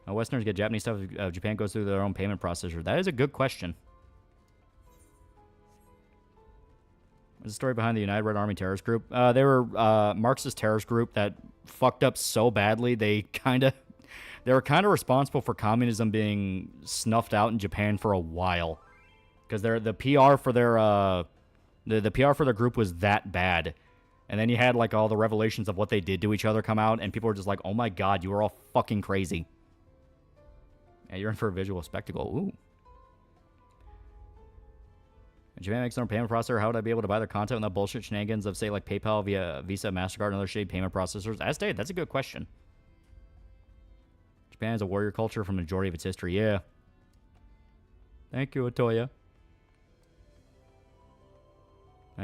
Westerners get Japanese stuff. Japan goes through their own payment processor. That is a good question. There's a story behind the United Red Army terrorist group. They were Marxist terrorist group that fucked up so badly they were kind of responsible for communism being snuffed out in Japan for a while, because the PR for their the PR for their group was that bad, and then you had like all the revelations of what they did to each other come out, and people were just like, "Oh my god, you were all fucking crazy." Yeah, you're in for a visual spectacle. Ooh. If Japan makes their own payment processor, how would I be able to buy their content without bullshit shenanigans of, say, like PayPal, via Visa, MasterCard, and other shady payment processors? That's a good question. Japan has a warrior culture from the majority of its history. Yeah. Thank you, Otoya.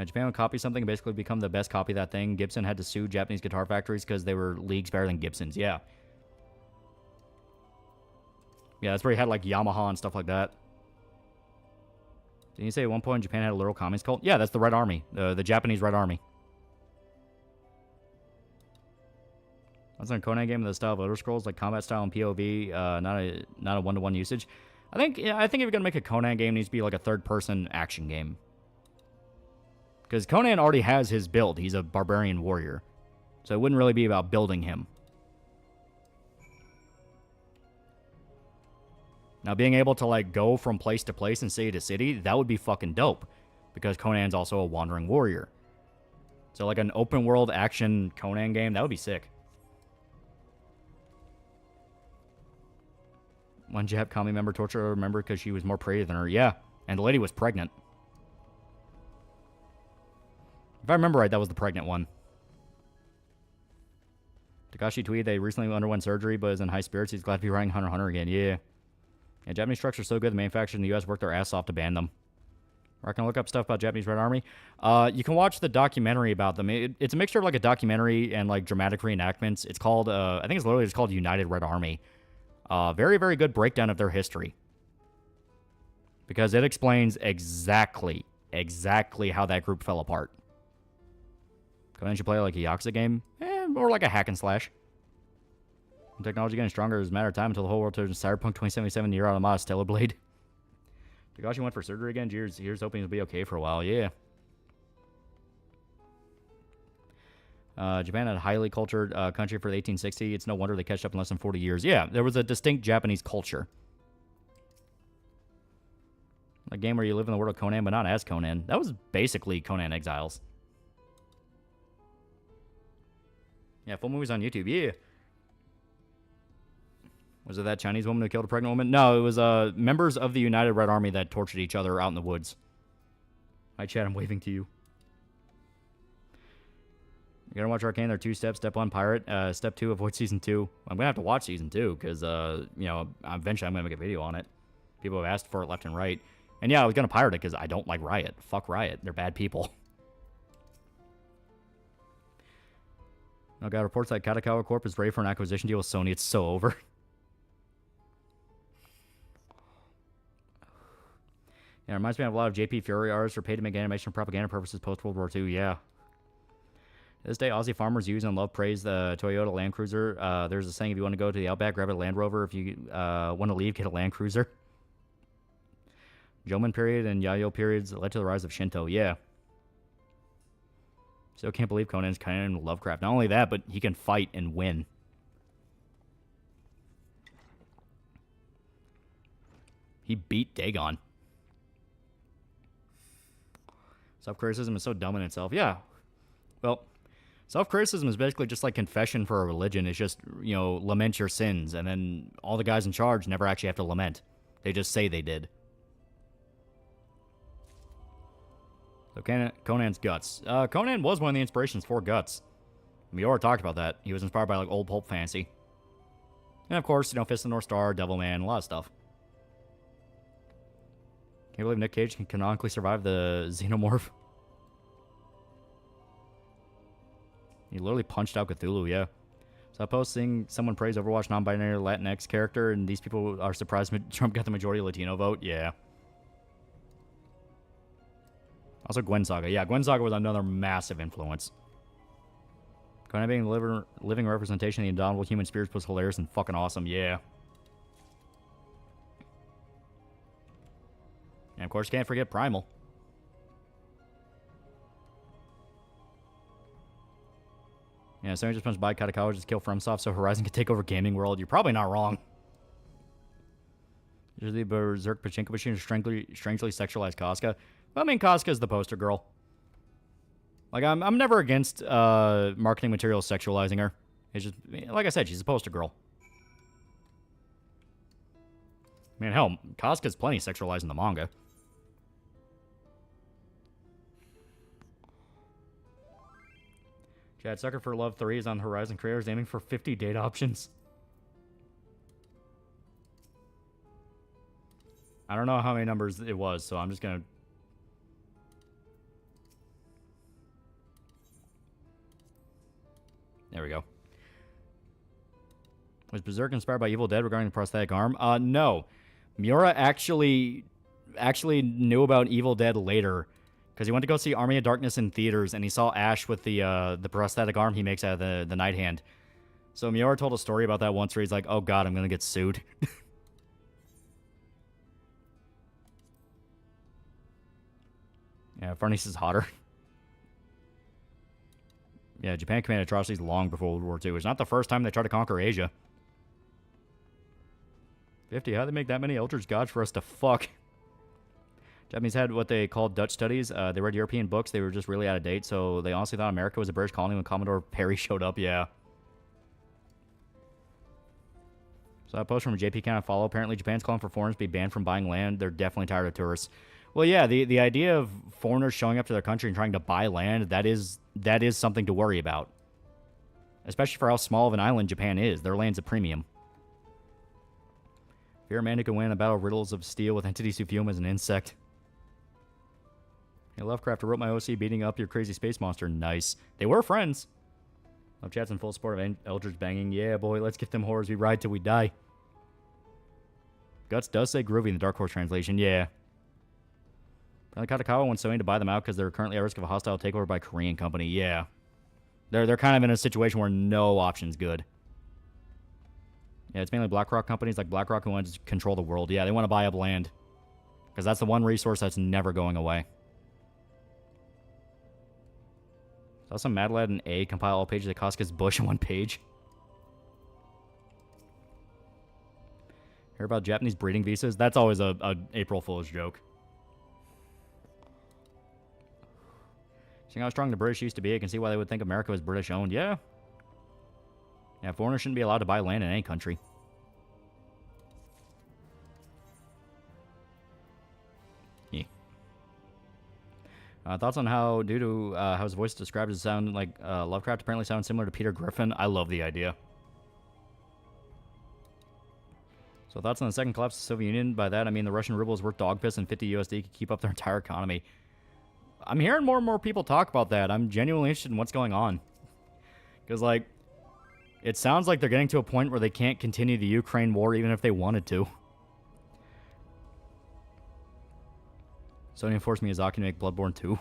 Japan would copy something and basically become the best copy of that thing. Gibson had to sue Japanese guitar factories because they were leagues better than Gibson's. Yeah. Yeah, that's where you had like Yamaha and stuff like that. Didn't you say at one point Japan had a literal communist cult? Yeah, that's the Red Army. The Japanese Red Army. That's a Conan game with the style of Elder Scrolls, like combat style and POV, not a one-to-one usage. I think if you're gonna make a Conan game, it needs to be like a third-person action game. Because Conan already has his build. He's a barbarian warrior. So it wouldn't really be about building him. Now, being able to, like, go from place to place and city to city, that would be fucking dope. Because Conan's also a wandering warrior. So, like, an open-world action Conan game, that would be sick. One Jap Kami member tortured a member because she was more pretty than her. Yeah, and the lady was pregnant. If I remember right, that was the pregnant one. Takashi tweeted they recently underwent surgery, but is in high spirits. He's glad to be writing Hunter x Hunter again. Yeah. Yeah, Japanese trucks are so good, the manufacturers in the U.S. worked their ass off to ban them. Or I can look up stuff about Japanese Red Army. You can watch the documentary about them. It's a mixture of like a documentary and like dramatic reenactments. It's called, I think it's literally just called United Red Army. Very, very good breakdown of their history. Because it explains exactly how that group fell apart. Conan should play like a Yakuza game, or like a hack and slash. When technology getting stronger, it's a matter of time until the whole world turns Cyberpunk 2077 Nier Automata Stellar Blade. Takashi went for surgery again. Here's hoping he'll be okay for a while. Yeah. Japan had a highly cultured country for the 1860s. It's no wonder they catch up in less than 40 years. Yeah, there was a distinct Japanese culture. A game where you live in the world of Conan, but not as Conan. That was basically Conan Exiles. Yeah, full movies on YouTube. Yeah. Was it that Chinese woman who killed a pregnant woman? No, it was members of the United Red Army that tortured each other out in the woods. Hi, Chad. I'm waving to you. You gotta watch Arcane. There are 2 steps. Step 1, pirate. Step 2, avoid Season 2. I'm gonna have to watch Season 2, because, you know, eventually I'm gonna make a video on it. People have asked for it left and right. And yeah, I was gonna pirate it, because I don't like Riot. Fuck Riot. They're bad people. Oh god, reports that Katakawa Corp is ready for an acquisition deal with Sony. It's so over. Yeah, it reminds me of a lot of JP Fury artists who are paid to make animation for propaganda purposes post-World War II. Yeah. To this day, Aussie farmers use and love praise the Toyota Land Cruiser. There's a saying, if you want to go to the Outback, grab a Land Rover. If you want to leave, get a Land Cruiser. Jomon period and Yayoi periods led to the rise of Shinto. Yeah. Still can't believe Conan's canon in Lovecraft. Not only that, but he can fight and win. He beat Dagon. Self-criticism is so dumb in itself. Yeah. Well, self-criticism is basically just like confession for a religion. It's just, you know, lament your sins. And then all the guys in charge never actually have to lament. They just say they did. So Conan's Guts. Conan was one of the inspirations for Guts. Miura talked about that. He was inspired by like old pulp fantasy. And of course, you know, Fist of the North Star, Devilman, a lot of stuff. Can you believe Nick Cage can canonically survive the xenomorph? He literally punched out Cthulhu, yeah. So I post seeing someone praise Overwatch non-binary Latinx character, and these people are surprised Trump got the majority Latino vote. Yeah. Also, Gwen Saga. Yeah, Gwen Saga was another massive influence. Conan being living representation of the indomitable human spirits was hilarious and fucking awesome. Yeah. And of course, can't forget Primal. Yeah, someone just punched by Katakawa, just kill FromSoft so Horizon could take over Gaming World. You're probably not wrong. Usually Berserk Pachinko Machine strangely sexualized Casca. Well, I mean, Casca is the poster girl. Like, I'm never against marketing materials sexualizing her. It's just, like I said, she's a poster girl. I mean, hell, Casca's plenty sexualized in the manga. Chad, Sucker for Love 3 is on Horizon creators aiming for 50 date options. I don't know how many numbers it was, so I'm just gonna... There we go. Was Berserk inspired by Evil Dead regarding the prosthetic arm? No. Miura actually knew about Evil Dead later, because he went to go see Army of Darkness in theaters, and he saw Ash with the prosthetic arm he makes out of the Night Hand. So Miura told a story about that once where he's like, oh god, I'm gonna get sued. Yeah, Farnese is hotter. Yeah, Japan committed atrocities long before World War II. It's not the first time they tried to conquer Asia. 50, how'd they make that many Eldritch gods for us to fuck? Japanese had what they called Dutch studies. They read European books. They were just really out of date, so they honestly thought America was a British colony when Commodore Perry showed up. Yeah. So that post from JP kind of follow. Apparently, Japan's calling for foreigners to be banned from buying land. They're definitely tired of tourists. Well, yeah, the idea of foreigners showing up to their country and trying to buy land, that is something to worry about. Especially for how small of an island Japan is. Their land's a premium. Fear Amanda can win a battle of riddles of steel with entities who view him as an insect. Hey, Lovecraft, I wrote my OC beating up your crazy space monster. Nice. They were friends. Love chat's in full support of Eldritch banging. Yeah, boy, let's get them horrors. We ride till we die. Guts does say groovy in the Dark Horse translation. Yeah. Apparently Katakawa wants Sony to buy them out because they're currently at risk of a hostile takeover by a Korean company. Yeah. They're kind of in a situation where no option's good. Yeah, it's mainly BlackRock companies like BlackRock who want to control the world. Yeah, they want to buy up land. Because that's the one resource that's never going away. Saw some Mad Lad and A compile all pages of Casca's bush in one page. Hear about Japanese breeding visas? That's always a April Fool's joke. Seeing how strong the British used to be, I can see why they would think America was British owned. Yeah. Yeah, foreigners shouldn't be allowed to buy land in any country. Yeah. Thoughts on how, due to how his voice described as sound like Lovecraft apparently sounds similar to Peter Griffin? I love the idea. So thoughts on the second collapse of the Soviet Union? By that, I mean the Russian ruble is worth dog piss and 50 USD could keep up their entire economy. I'm hearing more and more people talk about that. I'm genuinely interested in what's going on. Because, like, it sounds like they're getting to a point where they can't continue the Ukraine war even if they wanted to. Sony forced Miyazaki to make Bloodborne 2.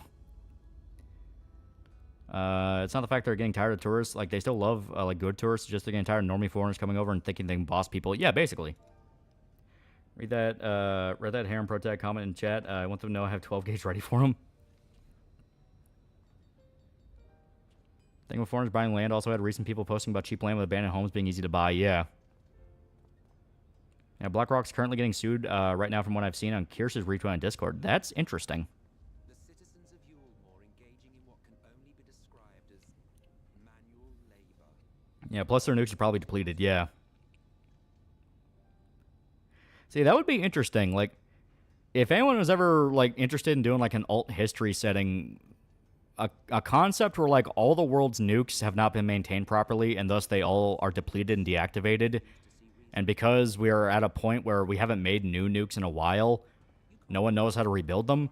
It's not the fact they're getting tired of tourists. Like, they still love, like, good tourists. It's just they're getting tired of normie foreigners coming over and thinking they can boss people. Yeah, basically. Read that Harem Protag comment in chat. I want them to know I have 12 gauge ready for them. Thing with foreigners buying land also had recent people posting about cheap land with abandoned homes being easy to buy. Yeah. Yeah, BlackRock's currently getting sued right now from what I've seen on Kierce's retweet on Discord. That's interesting. The citizens of Yulmore engaging in what can only be described as manual labor. Yeah, plus their nukes are probably depleted. Yeah. See, that would be interesting. Like, if anyone was ever, like, interested in doing, like, an alt history setting... A concept where, like, all the world's nukes have not been maintained properly, and thus they all are depleted and deactivated. And because we are at a point where we haven't made new nukes in a while, no one knows how to rebuild them.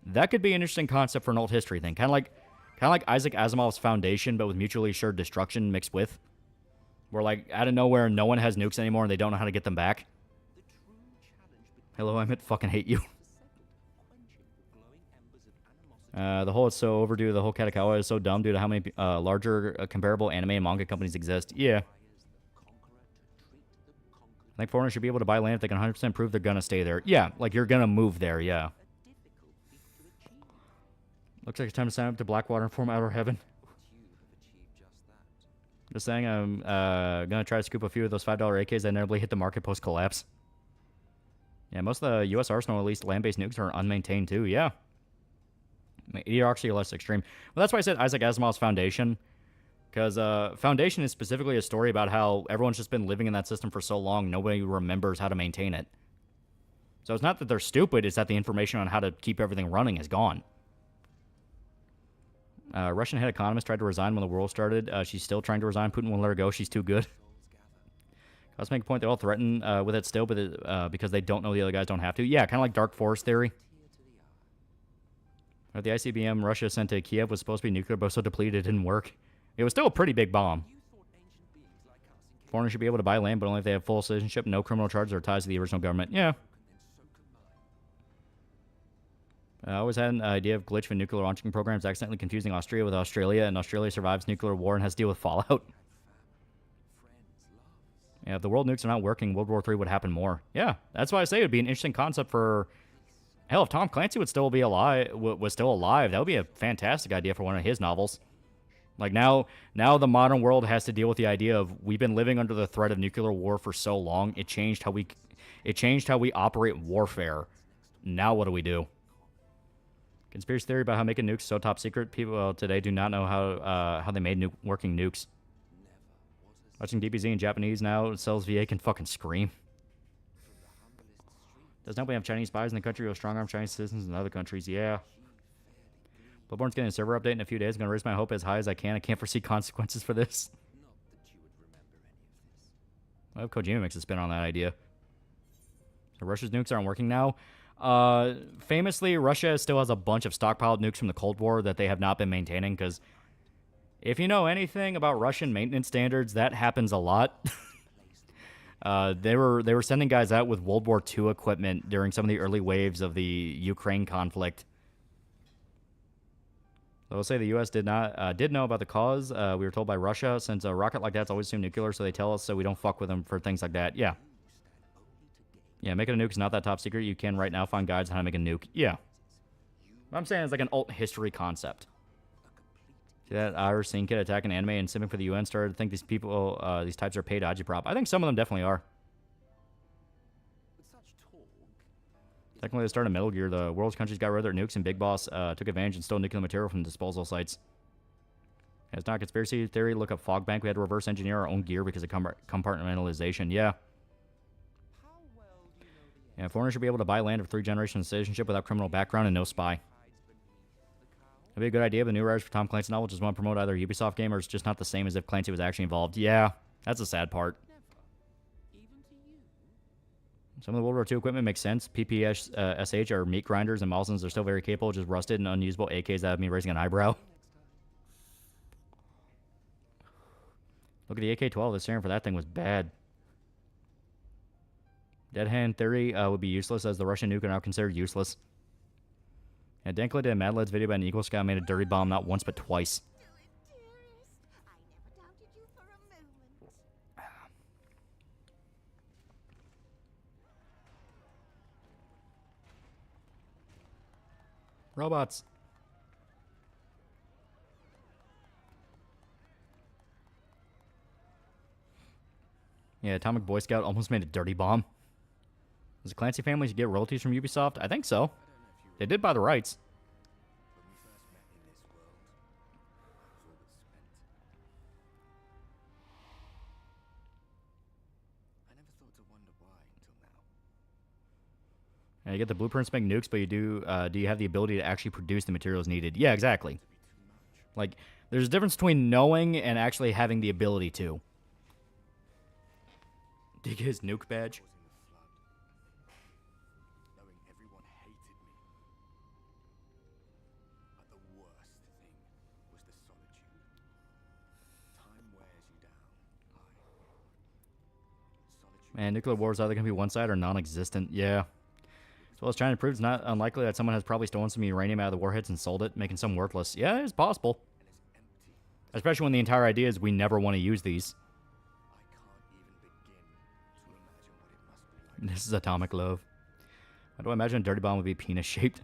That could be an interesting concept for an old history thing. Kind of like, Kind of like Isaac Asimov's Foundation, but with mutually assured destruction mixed with. Where, like, out of nowhere, no one has nukes anymore and they don't know how to get them back. Hello, I fucking hate you. The whole it's so overdue. The whole Katakawa is so dumb due to how many larger comparable anime and manga companies exist. Yeah. I think foreigners should be able to buy land if they can 100% prove they're going to stay there. Yeah, like you're going to move there, yeah. Looks like it's time to sign up to Blackwater and form Outer Heaven. Just saying, I'm going to try to scoop a few of those $5 AKs that inevitably hit the market post-collapse. Yeah, most of the U.S. arsenal, at least land-based nukes, are unmaintained too, yeah. Idiocracy less extreme. Well, that's why I said Isaac Asimov's Foundation. Because Foundation is specifically a story about how everyone's just been living in that system for so long, nobody remembers how to maintain it. So it's not that they're stupid, it's that the information on how to keep everything running is gone. Russian head economist tried to resign when the war started. She's still trying to resign. Putin won't let her go. She's too good. Let's make a point. They all threaten with it still, but because they don't know the other guys don't have to. Yeah, kind of like Dark Forest theory. The ICBM Russia sent to Kiev was supposed to be nuclear, but so depleted it didn't work. It was still a pretty big bomb. Foreigners should be able to buy land, but only if they have full citizenship, no criminal charges, or ties to the original government. Yeah. I always had an idea of glitch when nuclear launching programs accidentally confusing Austria with Australia, and Australia survives nuclear war and has to deal with fallout. Yeah, if the world nukes are not working, World War III would happen more. Yeah, that's why I say it would be an interesting concept for... Hell, if Tom Clancy would still be alive, that would be a fantastic idea for one of his novels. Like now the modern world has to deal with the idea of we've been living under the threat of nuclear war for so long. It changed how we operate warfare. Now what do we do? Conspiracy theory about how making nukes so top secret. People today do not know how they made working nukes. Watching DBZ in Japanese now, Cells VA can fucking scream. Does nobody have Chinese spies in the country who have strong-armed Chinese citizens in other countries? Yeah. Bloodborne's getting a server update in a few days. I'm going to raise my hope as high as I can. I can't foresee consequences for this. I hope Kojima makes a spin on that idea. So Russia's nukes aren't working now. Famously, Russia still has a bunch of stockpiled nukes from the Cold War that they have not been maintaining, because if you know anything about Russian maintenance standards, that happens a lot. They were sending guys out with World War II equipment during some of the early waves of the Ukraine conflict. I will say the U.S. did know about the cause. We were told by Russia, since a rocket like that's always assumed nuclear, so they tell us so we don't fuck with them for things like that. Yeah. Yeah, making a nuke is not that top secret. You can right now find guides on how to make a nuke. Yeah. What I'm saying is like an alt history concept. See that Irish scene kid attacking anime and simming for the UN started to think these people, these types are paid agitprop. I think some of them definitely are. Technically, the start of Metal Gear, the world's countries got rid of their nukes, and Big Boss took advantage and stole nuclear material from disposal sites. Yeah, it's not conspiracy theory. Look up Fog Bank. We had to reverse engineer our own gear because of compartmentalization. Yeah. Yeah, foreigners should be able to buy land of 3 generations of citizenship without criminal background and no spy. That'd be a good idea, but new writers for Tom Clancy novel just want to promote either a Ubisoft game or it's just not the same as if Clancy was actually involved. Yeah, that's a sad part. Some of the World War II equipment makes sense. PPSH are meat grinders, and Malsons are still very capable, just rusted and unusable AKs that have me raising an eyebrow. Look at the AK-12. The serum for that thing was bad. Dead hand theory would be useless, as the Russian nuke are now considered useless. Yeah, Dankla did a Mad Lads video about an Eagle Scout made a dirty bomb not once but twice. Robots. Yeah, Atomic Boy Scout almost made a dirty bomb. Does the Clancy family get royalties from Ubisoft? I think so. They did buy the rights. And you get the blueprints to make nukes, but do you have the ability to actually produce the materials needed? Yeah, exactly. Like, there's a difference between knowing and actually having the ability to. Did you get his nuke badge? Man, nuclear war is either going to be one-sided or non-existent. Yeah. As well as China proves, it's not unlikely that someone has probably stolen some uranium out of the warheads and sold it, making some worthless. Yeah, it's possible. Especially when the entire idea is we never want to use these. This is atomic love. How do I imagine a dirty bomb would be penis-shaped?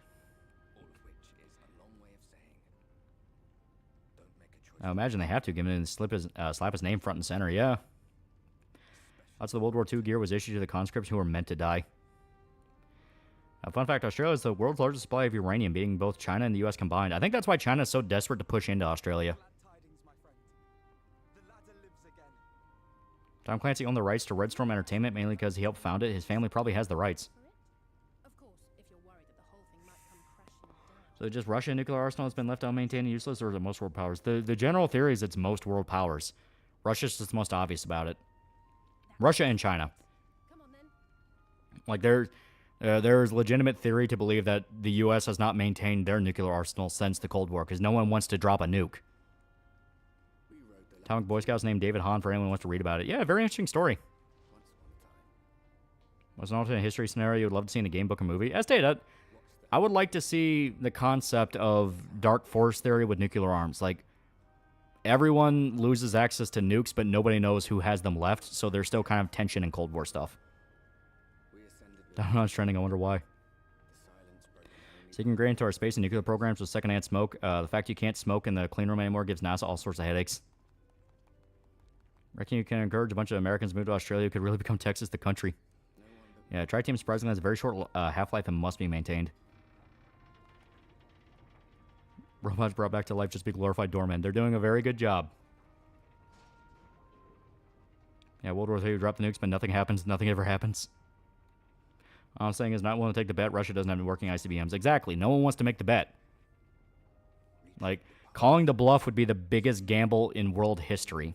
I imagine they have to, given it and slap his name front and center. Yeah. Lots of the World War II gear was issued to the conscripts who were meant to die. Fun fact, Australia is the world's largest supply of uranium, beating both China and the U.S. combined. I think that's why China is so desperate to push into Australia. Tom Clancy owned the rights to Red Storm Entertainment, mainly because he helped found it. His family probably has the rights. Of course, if you're worried that the whole thing might come crashing down. So just Russia nuclear arsenal has been left unmaintained and useless, or is it most world powers? The general theory is it's most world powers. Russia's just the most obvious about it. Russia and China. Come on then. Like there's legitimate theory to believe that the U.S. has not maintained their nuclear arsenal since the Cold War, because no one wants to drop a nuke. Atomic Boy Scouts named David Hahn for anyone who wants to read about it. Yeah, very interesting story. What's an alternate history scenario you would love to see in a game, book, or movie? As stated, I would like to see the concept of dark force theory with nuclear arms. Like, everyone loses access to nukes, but nobody knows who has them left, so there's still kind of tension in Cold War stuff. I don't know, it's trending, I wonder why. Seeking grain into our space and nuclear programs with secondhand smoke. The fact you can't smoke in the clean room anymore gives NASA all sorts of headaches. Reckon you can encourage a bunch of Americans to move to Australia who could really become Texas the country. Yeah, Tri-Team surprisingly has a very short half-life and must be maintained. Robots brought back to life just be glorified doormen. They're doing a very good job. Yeah, World War III dropped the nukes, but nothing happens. Nothing ever happens. All I'm saying is not willing to take the bet. Russia doesn't have any working ICBMs. Exactly. No one wants to make the bet. Like, calling the bluff would be the biggest gamble in world history.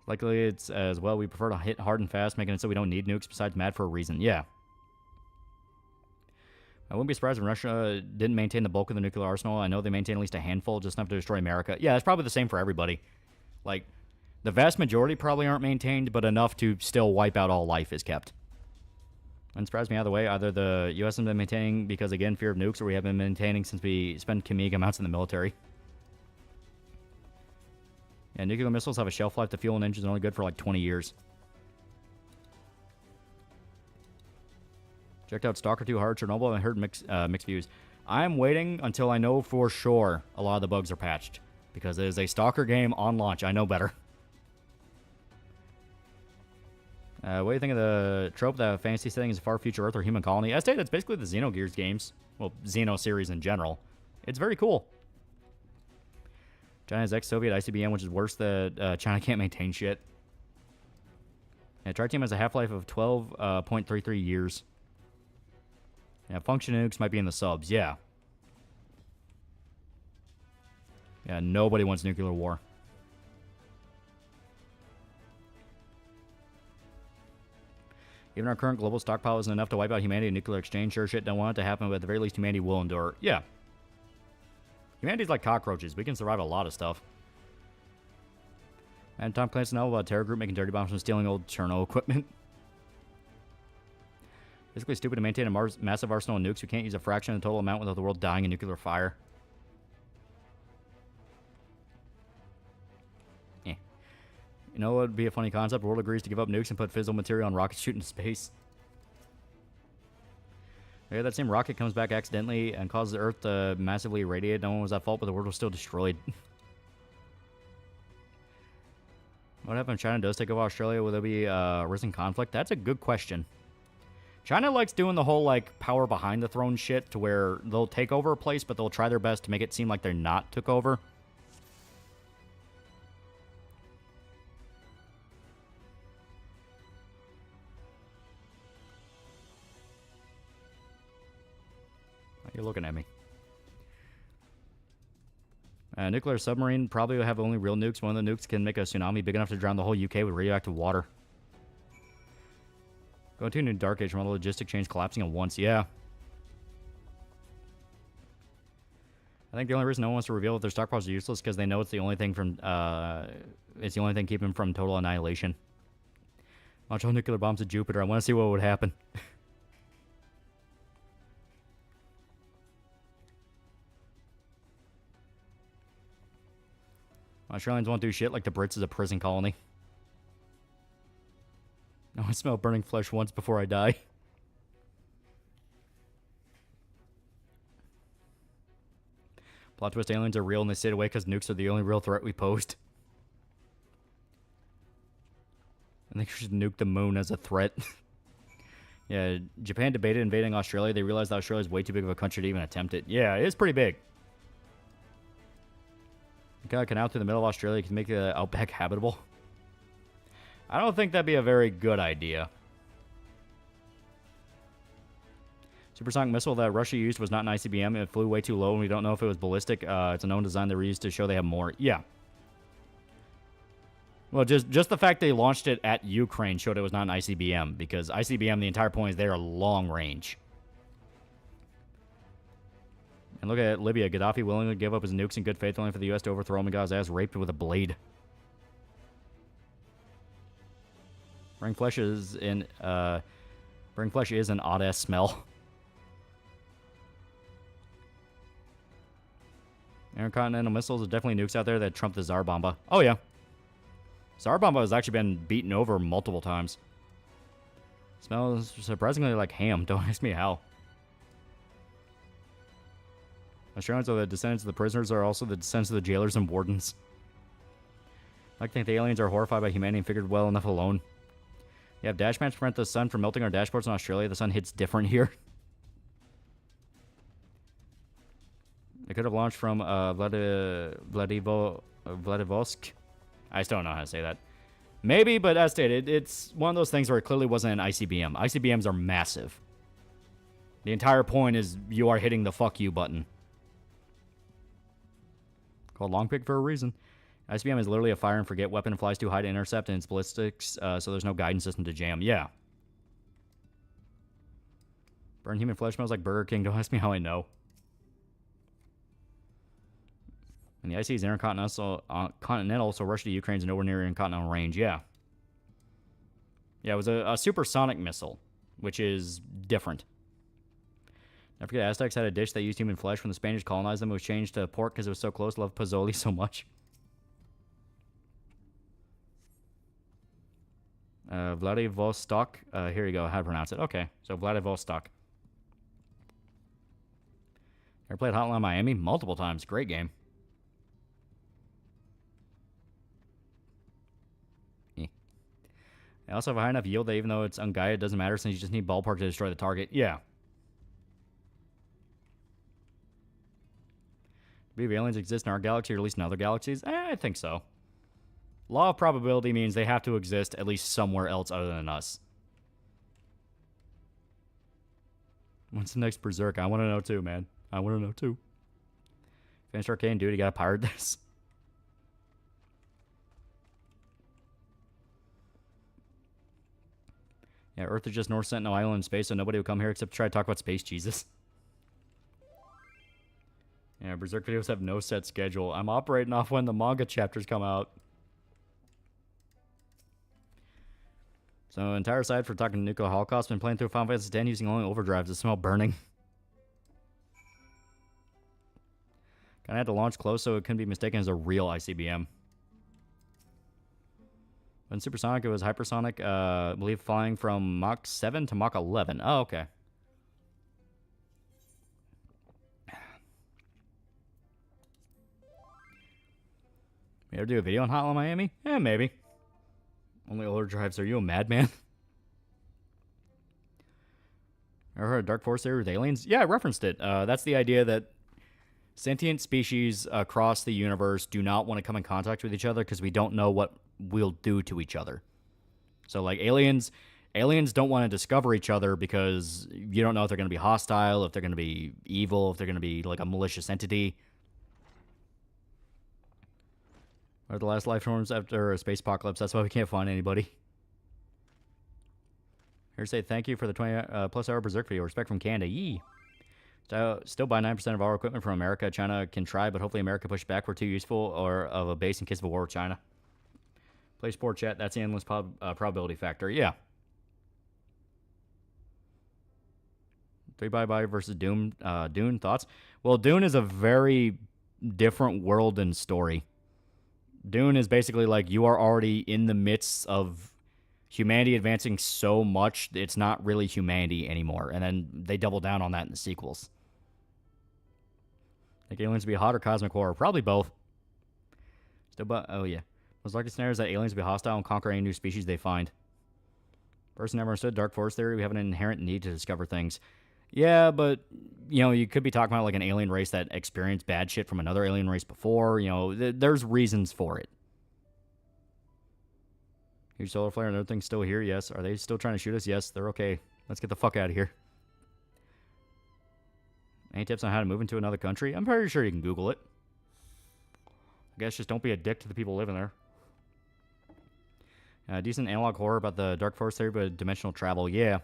Likely it's as well, we prefer to hit hard and fast, making it so we don't need nukes besides mad for a reason. Yeah. I wouldn't be surprised if Russia didn't maintain the bulk of the nuclear arsenal. I know they maintain at least a handful, just enough to destroy America. Yeah, it's probably the same for everybody. Like, the vast majority probably aren't maintained, but enough to still wipe out all life is kept. Wouldn't surprise me either way. Either the U.S. has been maintaining because, again, fear of nukes, or we have been maintaining since we spent Kamiga amounts in the military. Yeah, nuclear missiles have a shelf life. The fuel and engines are only good for like 20 years. Checked out Stalker 2 Hard Chernobyl and heard mixed views. I'm waiting until I know for sure a lot of the bugs are patched, because it is a Stalker game on launch. I know better. What do you think of the trope that fantasy setting is a far future Earth or human colony? I say that's basically the Xenogears games. Well, Xeno series in general. It's very cool. China's ex-Soviet ICBM, which is worse that China can't maintain shit. Yeah, Tri-Team has a half-life of 12.33 years. Yeah, function nukes might be in the subs. Yeah. Yeah, nobody wants nuclear war. Even our current global stockpile isn't enough to wipe out humanity in nuclear exchange. Sure shit don't want it to happen, but at the very least humanity will endure. Yeah. Humanity's like cockroaches. We can survive a lot of stuff. And Tom Clancy know about Terror Group making dirty bombs and stealing old Cherno equipment. Basically stupid to maintain a massive arsenal of nukes. We can't use a fraction of the total amount without the world dying in nuclear fire. Eh. You know what would be a funny concept? The world agrees to give up nukes and put fissile material on rockets shooting into space. Yeah, that same rocket comes back accidentally and causes the Earth to massively irradiate. No one was at fault, but the world was still destroyed. What happens if China does take over Australia? Will there be a risen conflict? That's a good question. China likes doing the whole, like, power behind the throne shit to where they'll take over a place, but they'll try their best to make it seem like they're not took over. You're looking at me. Nuclear submarine probably will have only real nukes. One of the nukes can make a tsunami big enough to drown the whole UK with radioactive water. Going to a new dark age from all the logistic chains collapsing at once. Yeah. I think the only reason no one wants to reveal that their stockpiles are useless because they know it's the only thing from it's the only thing keeping them from total annihilation. Launch all nuclear bombs at Jupiter. I want to see what would happen. Australians won't do shit like the Brits is a prison colony. No, I smell burning flesh once before I die. Plot twist, aliens are real and they stayed away because nukes are the only real threat we posed. I think we should nuke the moon as a threat. Yeah, Japan debated invading Australia. They realized that Australia is way too big of a country to even attempt it. Yeah, it is pretty big. Got a canal through the middle of Australia can make the outback habitable. I don't think that'd be a very good idea. Supersonic missile that Russia used was not an ICBM. It flew way too low, and we don't know if it was ballistic. It's a known design they were used to show they have more. Yeah. Well, just the fact they launched it at Ukraine showed it was not an ICBM, because ICBM, the entire point is they are long range. And look at Libya. Gaddafi willingly gave up his nukes in good faith only for the U.S. to overthrow him and got his ass raped with a blade. Burning flesh is an odd-ass smell. Intercontinental missiles are definitely nukes out there that trump the Tsar Bomba. Oh, yeah. Tsar Bomba has actually been beaten over multiple times. Smells surprisingly like ham. Don't ask me how. Australians are the descendants of the prisoners, are also the descendants of the jailers and wardens. I think the aliens are horrified by humanity and figured well enough alone. You have dash mats prevent the sun from melting our dashboards in Australia. The sun hits different here. They could have launched from Vladivostok. I still don't know how to say that. Maybe, but as stated, it's one of those things where it clearly wasn't an ICBM. ICBMs are massive. The entire point is you are hitting the fuck you button. Called long pick for a reason. ICBM is literally a fire and forget weapon. It flies too high to intercept, and it's ballistics, so there's no guidance system to jam. Yeah. Burn human flesh smells like Burger King. Don't ask me how I know. And the IC is intercontinental, so Russia to Ukraine is nowhere near intercontinental range. Yeah. Yeah, it was a supersonic missile, which is different. I forget, Aztecs had a dish that used human flesh. When the Spanish colonized them, it was changed to pork because it was so close. Love pozole so much. Vladivostok. Here you go. How to pronounce it. Okay, so Vladivostok. Ever played Hotline Miami? Multiple times. Great game. I also have a high enough yield that even though it's unguided, it doesn't matter since you just need ballpark to destroy the target. Yeah. Do we believe aliens exist in our galaxy or at least in other galaxies? I think so. Law of probability means they have to exist at least somewhere else other than us. When's the next Berserk? I want to know too, man. I want to know too. Finish Arcane, dude. You gotta pirate this. Yeah, Earth is just North Sentinel Island in space, so nobody would come here except to try to talk about space Jesus. Yeah, Berserk videos have no set schedule. I'm operating off when the manga chapters come out. So, entire side for talking nuclear holocaust. Been playing through Final Fantasy X using only overdrives to smell burning. Kinda had to launch close so it couldn't be mistaken as a real ICBM. When supersonic, it was hypersonic. I believe flying from Mach 7 to Mach 11. Oh, okay. You ever do a video on Hotline Miami? Yeah, maybe. Only older drives. Are you a madman? Ever heard of Dark Force theory with aliens? Yeah, I referenced it. That's the idea that sentient species across the universe do not want to come in contact with each other because we don't know what we'll do to each other. So, like, aliens don't want to discover each other because you don't know if they're going to be hostile, if they're going to be evil, if they're going to be, like, a malicious entity. Or the last life forms after a space apocalypse. That's why we can't find anybody. Here to say thank you for the 20 plus hour Berserk video. Respect from Canada. Yee. Still buy 9% of our equipment from America. China can try, but hopefully America push back. We're too useful or of a base in case of a war with China. Play sport chat. That's the endless probability factor. Yeah. 3 Bye versus Doom. Dune, thoughts? Well, Dune is a very different world and story. Dune is basically like you are already in the midst of humanity advancing so much, it's not really humanity anymore. And then they double down on that in the sequels. Think aliens will be hot or cosmic horror? Probably both. Still, but oh yeah. Most likely scenario is that aliens will be hostile and conquer any new species they find. Person never understood Dark Force theory. We have an inherent need to discover things. Yeah, but, you know, you could be talking about like an alien race that experienced bad shit from another alien race before. You know, there's reasons for it. Huge solar flare and everything's still here, yes. Are they still trying to shoot us? Yes, they're okay. Let's get the fuck out of here. Any tips on how to move into another country? I'm pretty sure you can Google it. I guess just don't be a dick to the people living there. Decent analog horror about the Dark Force theory, but dimensional travel, yeah.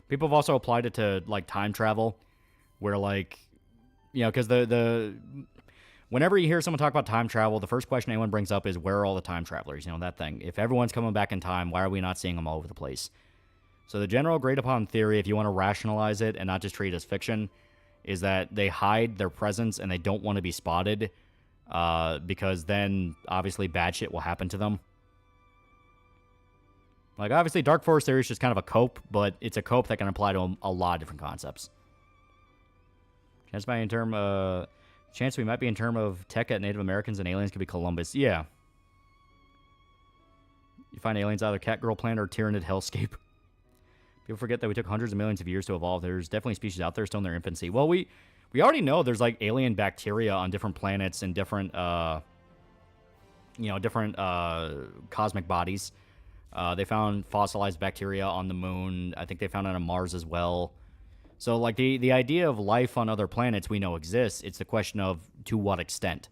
People have also applied it to, like, time travel, where, like, you know, because whenever you hear someone talk about time travel, the first question anyone brings up is, where are all the time travelers? You know, that thing. If everyone's coming back in time, why are we not seeing them all over the place? So the general agreed-upon theory, if you want to rationalize it and not just treat it as fiction, is that they hide their presence and they don't want to be spotted, because then, obviously, bad shit will happen to them. Like, obviously, Dark Force theory is just kind of a cope, but it's a cope that can apply to a lot of different concepts. Chance we might be in term of tech at Native Americans and aliens could be Columbus. Yeah. You find aliens either cat girl planet or tyrannid hellscape. People forget that we took hundreds of millions of years to evolve. There's definitely species out there still in their infancy. Well, we already know there's, like, alien bacteria on different planets and different, different cosmic bodies. They found fossilized bacteria on the moon. I think they found it on Mars as well. So, like, the idea of life on other planets we know exists. It's the question of to what extent.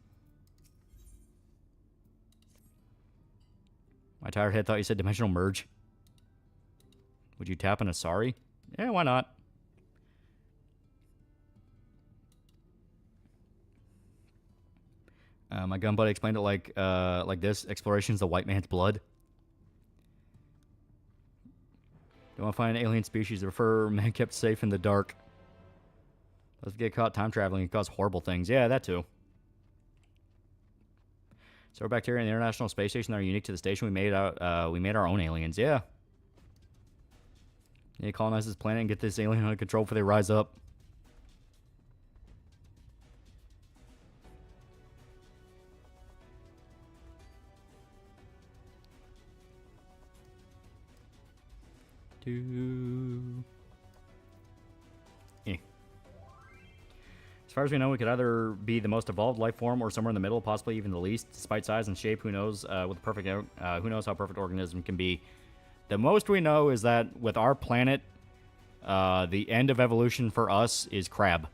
My tired head thought you said dimensional merge. Would you tap an Asari? Yeah, why not? My gun buddy explained it like this. Exploration is the white man's blood. Don't want to find an alien species. Refer man kept safe in the dark. Let's get caught time traveling and cause horrible things. Yeah, that too. So bacteria in the International Space Station that are unique to the station. We made our own aliens. Yeah. You colonize this planet and get this alien under control before they rise up. As far as we know, we could either be the most evolved life form or somewhere in the middle, possibly even the least. Despite size and shape, who knows? Who knows how perfect organism can be? The most we know is that with our planet, the end of evolution for us is crab.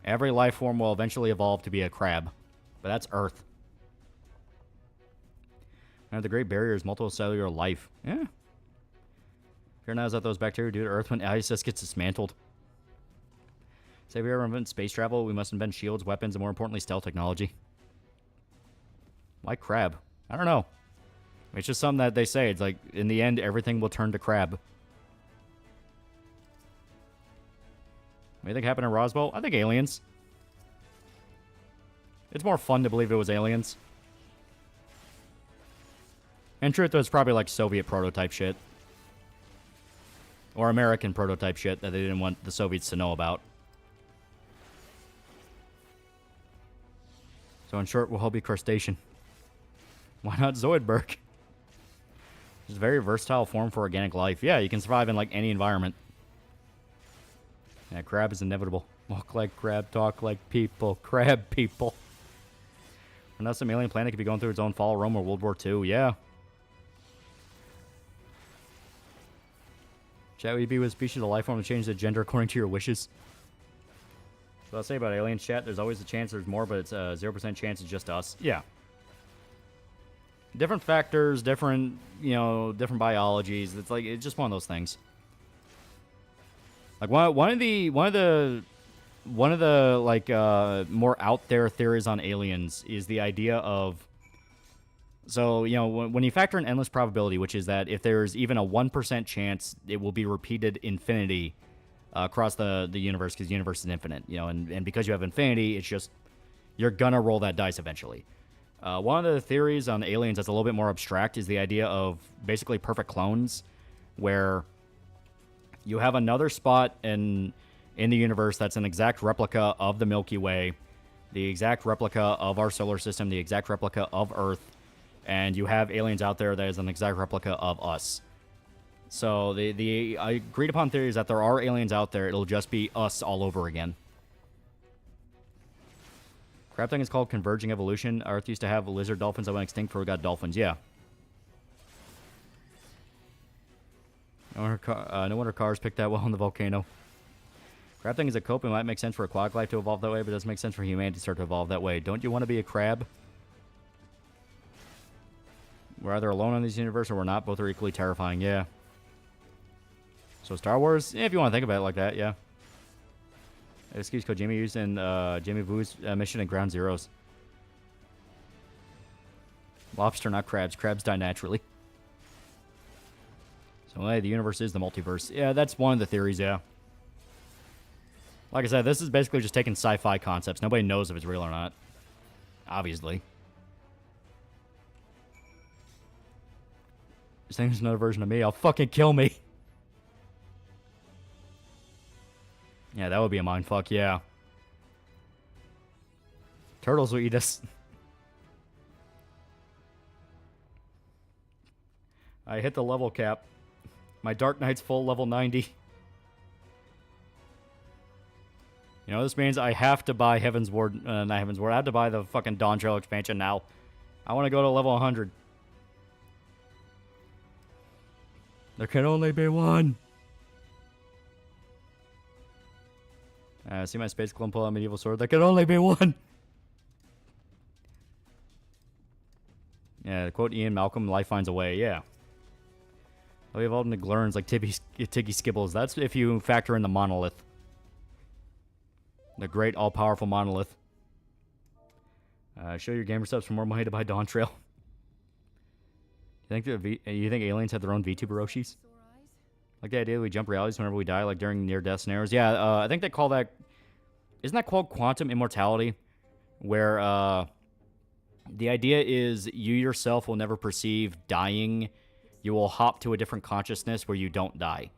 Every life form will eventually evolve to be a crab, but that's Earth. And the Great Barrier is multiple cellular life. Yeah. Here now is that those bacteria do to Earth when ISS gets dismantled. Say if we ever invent space travel, we must invent shields, weapons, and more importantly, stealth technology. Why crab? I don't know. It's just something that they say. It's like, in the end, everything will turn to crab. What do you think happened in Roswell? I think aliens. It's more fun to believe it was aliens. In truth, it was probably like Soviet prototype shit. Or American prototype shit that they didn't want the Soviets to know about. So in short, we'll all be crustacean. Why not Zoidberg? It's a very versatile form for organic life. Yeah, you can survive in like any environment. Yeah, crab is inevitable. Walk like crab, talk like people. Crab people. Unless some alien planet could be going through its own fall, Rome, or World War II. Yeah. Chat, would you be with a species of life form to change the gender according to your wishes? So I'll say about aliens, chat, there's always a chance there's more, but it's a 0% chance it's just us. Yeah. Different factors, different biologies. It's like, it's just one of those things. Like one of the like more out there theories on aliens is the idea of So, you know, when you factor in endless probability, which is that if there's even a 1% chance, it will be repeated infinity across the universe, because the universe is infinite, you know, and because you have infinity, it's just, you're gonna roll that dice eventually. One of the theories on aliens that's a little bit more abstract is the idea of basically perfect clones, where you have another spot in the universe that's an exact replica of the Milky Way, the exact replica of our solar system, the exact replica of Earth, and you have aliens out there that is an exact replica of us. So the agreed upon theory is that there are aliens out there. It'll just be us all over again. Crab thing is called converging evolution. Earth used to have lizard dolphins that went extinct before we got dolphins. Yeah. No wonder cars picked that well in the volcano. Crab thing is a cope. It might make sense for aquatic life to evolve that way, but it doesn't make sense for humanity to start to evolve that way. Don't you want to be a crab? We're either alone in this universe or we're not. Both are equally terrifying. Yeah. So Star Wars, if you want to think about it like that, yeah. Excuse Kojima used in Jimmy Vu's mission in Ground Zeroes. Lobster, not crabs. Crabs die naturally. So, hey, the universe is the multiverse. Yeah, that's one of the theories, yeah. Like I said, this is basically just taking sci-fi concepts. Nobody knows if it's real or not. Obviously. This thing's another version of me. I'll fucking kill me. Yeah, that would be a mindfuck, yeah. Turtles will eat us. I hit the level cap. My Dark Knight's full level 90. You know, this means I have to buy Heaven's Ward, not Heaven's Ward, I have to buy the fucking Dawn Trail expansion now. I want to go to level 100. There can only be one. See my space clone pull out medieval sword. There can only be one. Yeah, to quote Ian Malcolm, life finds a way. Yeah. We evolved into glurns like Tiggy Skibbles. That's if you factor in the monolith. The great all-powerful monolith. Show your gamer subs for more money to buy Dawn Trail. You think aliens have their own VTuber Roshis? Like the idea that we jump realities whenever we die, like during near-death scenarios. Yeah, I think they call that... Isn't that called quantum immortality? Where the idea is you yourself will never perceive dying. You will hop to a different consciousness where you don't die.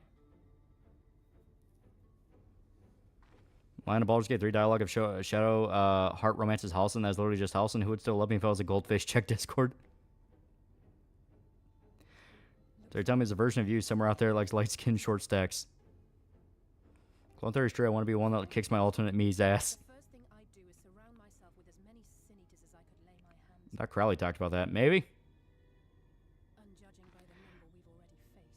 Line of Baldur's Gate 3 dialogue of Shadow Heart romances Halson. That's literally just Halson. Who would still love me if I was a goldfish? Check Discord. They're telling me there's a version of you somewhere out there that likes light-skinned short stacks. Clone Theory's true. I want to be one that kicks my alternate me's ass. Thought Crowley talked about that. Maybe.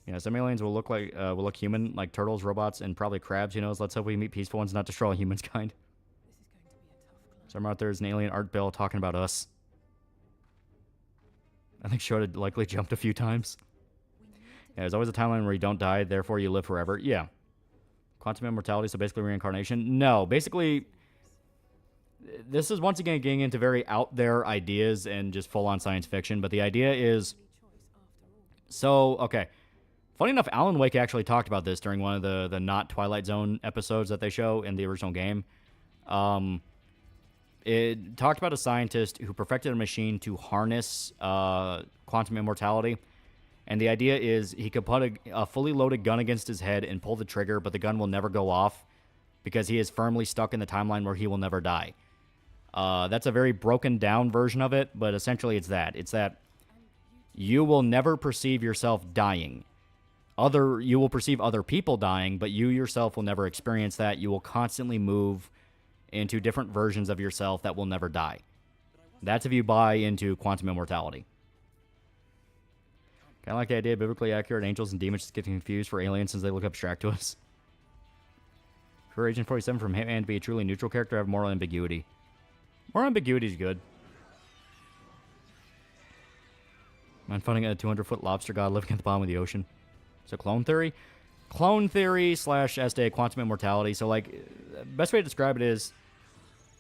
Yeah, some aliens will look human, like turtles, robots, and probably crabs. You know, let's hope we meet peaceful ones, not destroy all humankind. Somewhere out there is an alien art bill talking about us. I think Shoda likely jumped a few times. Yeah, there's always a timeline where you don't die, therefore you live forever. Yeah. Quantum immortality, so basically reincarnation. No, basically, this is once again getting into very out there ideas and just full-on science fiction, but the idea is... So, okay. Funny enough, Alan Wake actually talked about this during one of the not Twilight Zone episodes that they show in the original game. It talked about a scientist who perfected a machine to harness quantum immortality. And the idea is he could put a fully loaded gun against his head and pull the trigger, but the gun will never go off because he is firmly stuck in the timeline where he will never die. That's a very broken down version of it, but essentially it's that. It's that you will never perceive yourself dying. You will perceive other people dying, but you yourself will never experience that. You will constantly move into different versions of yourself that will never die. That's if you buy into quantum immortality. Kind of like the idea of biblically accurate angels and demons just get confused for aliens since they look abstract to us. For Agent 47 from Hitman to be a truly neutral character, have moral ambiguity. Moral ambiguity is good. I'm finding a 200-foot lobster god living at the bottom of the ocean. So clone theory? Clone theory slash Este quantum immortality. So, like, best way to describe it is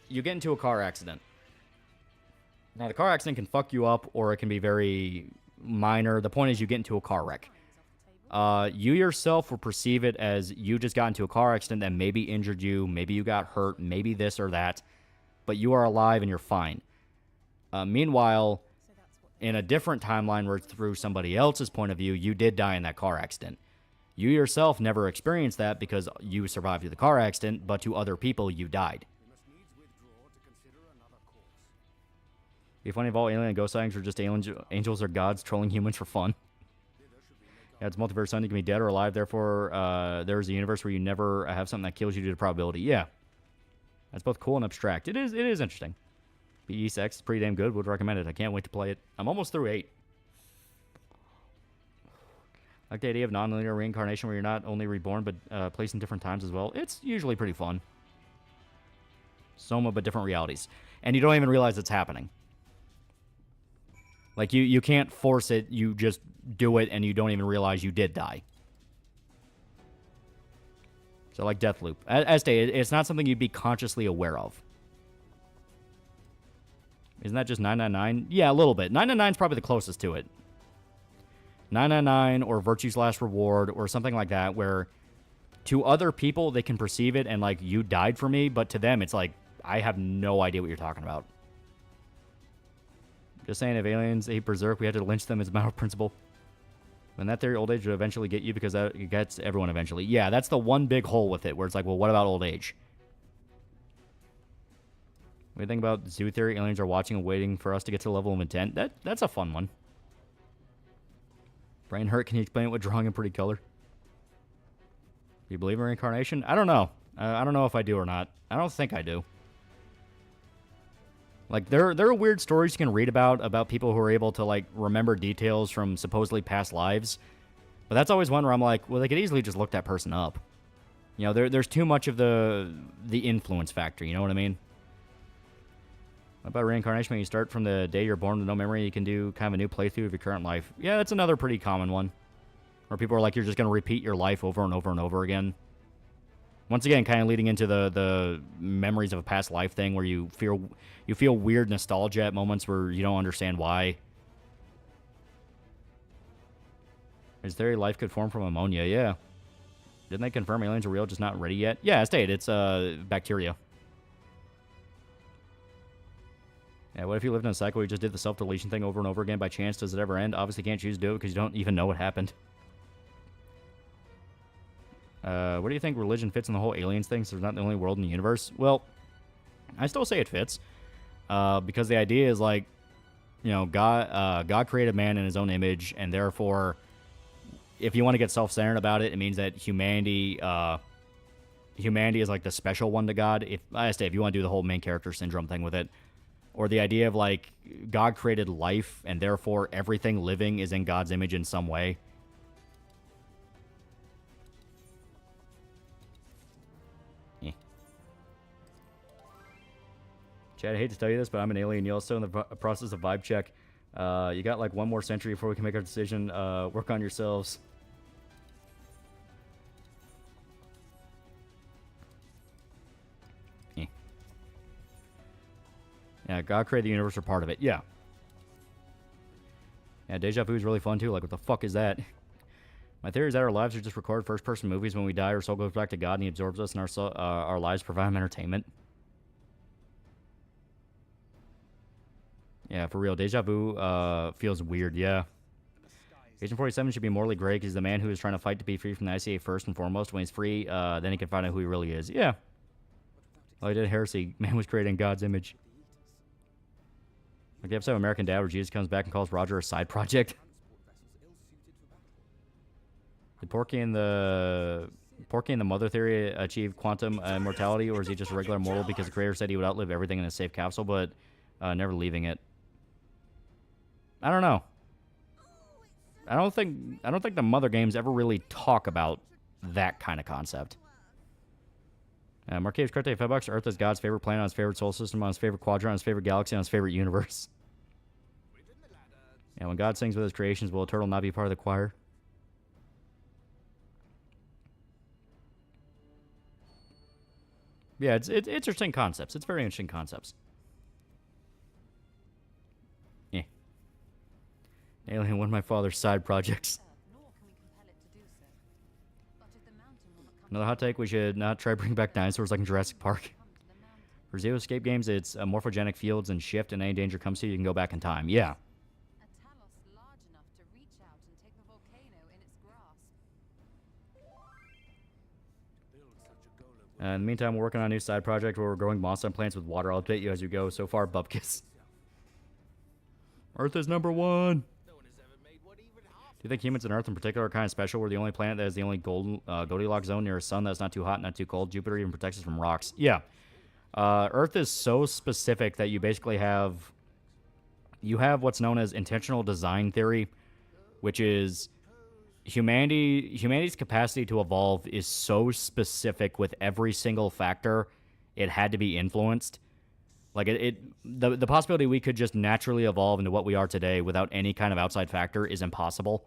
you get into a car accident. Now, the car accident can fuck you up, or it can be very minor. The point is you get into a car wreck. You yourself will perceive it as you just got into a car accident that maybe injured you, maybe you got hurt, maybe this or that, but you are alive and you're fine. Meanwhile, in a different timeline where it's through somebody else's point of view, you did die in that car accident. You yourself never experienced that because you survived the car accident, but to other people, you died. Be funny if all alien and ghost sightings were just angels or gods trolling humans for fun. Yeah, it's multiverse. Something can be dead or alive. Therefore, there's a universe where you never have something that kills you due to probability. Yeah, that's both cool and abstract. It is interesting. BE6 is pretty damn good. Would recommend it. I can't wait to play it. I'm almost through 8. I like the idea of non-linear reincarnation where you're not only reborn but placed in different times as well. It's usually pretty fun. Soma, but different realities, and you don't even realize it's happening. Like, you can't force it, you just do it, and you don't even realize you did die. So, like Deathloop. As stated, it's not something you'd be consciously aware of. Isn't that just 999? Yeah, a little bit. 999 is probably the closest to it. 999 or Virtue's Last Reward or something like that, where to other people, they can perceive it and, like, you died for me, but to them, it's like, I have no idea what you're talking about. Just saying, if aliens ate Berserk, we had to lynch them as a matter of principle. When that theory, old age would eventually get you because it gets everyone eventually. Yeah, that's the one big hole with it, where it's like, well, what about old age? What do you think about zoo theory? Aliens are watching and waiting for us to get to the level of intent. That's a fun one. Brain hurt, can you explain what drawing in pretty color? Do you believe in reincarnation? I don't know. I don't know if I do or not. I don't think I do. Like, there are weird stories you can read about people who are able to, like, remember details from supposedly past lives. But that's always one where I'm like, well, they could easily just look that person up. You know, there's too much of the influence factor, you know what I mean? What about reincarnation? When you start from the day you're born with no memory, you can do kind of a new playthrough of your current life. Yeah, that's another pretty common one. Where people are like, you're just going to repeat your life over and over and over again. Once again, kind of leading into the memories of a past life thing where you feel weird nostalgia at moments where you don't understand why. Is theory life could form from ammonia? Yeah. Didn't they confirm aliens are real, just not ready yet? Yeah, I stated it's bacteria. Yeah, what if you lived in a cycle where you just did the self-deletion thing over and over again by chance? Does it ever end? Obviously can't choose to do it because you don't even know what happened. What do you think religion fits in the whole aliens thing, so it's not the only world in the universe? Well, I still say it fits. Because the idea is, like, you know, God created man in his own image, and therefore, if you want to get self-centered about it, it means that humanity is, like, the special one to God. If you want to do the whole main character syndrome thing with it, or the idea of, like, God created life, and therefore everything living is in God's image in some way. Chad, I hate to tell you this, but I'm an alien. You're also in the process of vibe check. You got like one more century before we can make our decision. Work on yourselves. Yeah, God created the universe, or part of it. Yeah. Yeah, Deja Vu is really fun too. Like, what the fuck is that? My theory is that our lives are just recorded first-person movies. When we die, our soul goes back to God and he absorbs us, and our lives provide him entertainment. Yeah, for real. Deja Vu feels weird, yeah. Agent 47 should be morally gray because he's the man who is trying to fight to be free from the ICA first and foremost. When he's free, then he can find out who he really is. Yeah. Well, he did heresy. Man was created in God's image. Like the episode of American Dad where Jesus comes back and calls Roger a side project. Did Porky and the Mother Theory achieve quantum immortality, or is he just a regular mortal because the creator said he would outlive everything in a safe capsule, but never leaving it? I don't know. I don't think the Mother games ever really talk about that kind of concept. Marquez correct, $5. Earth is God's favorite planet on his favorite solar system, on his favorite quadrant, on his favorite galaxy, on his favorite universe. Yeah, when God sings with his creations, will a turtle not be part of the choir? Yeah, it's interesting concepts. It's very interesting concepts. Alien, one of my father's side projects. Another hot take, we should not try to bring back dinosaurs like in Jurassic Park. For Zero Escape games, it's morphogenic fields and shift, and any danger comes to you, you can go back in time. Yeah. In the meantime, we're working on a new side project where we're growing monster plants with water. I'll update you as you go. So far, Bupkis. Earth is number one. Do you think humans and Earth in particular are kind of special? We're the only planet that has the only Goldilocks zone near a sun that's not too hot, not too cold. Jupiter even protects us from rocks. Yeah. Earth is so specific that you basically have... You have what's known as intentional design theory, which is... Humanity's capacity to evolve is so specific with every single factor it had to be influenced. Like, the possibility we could just naturally evolve into what we are today without any kind of outside factor is impossible.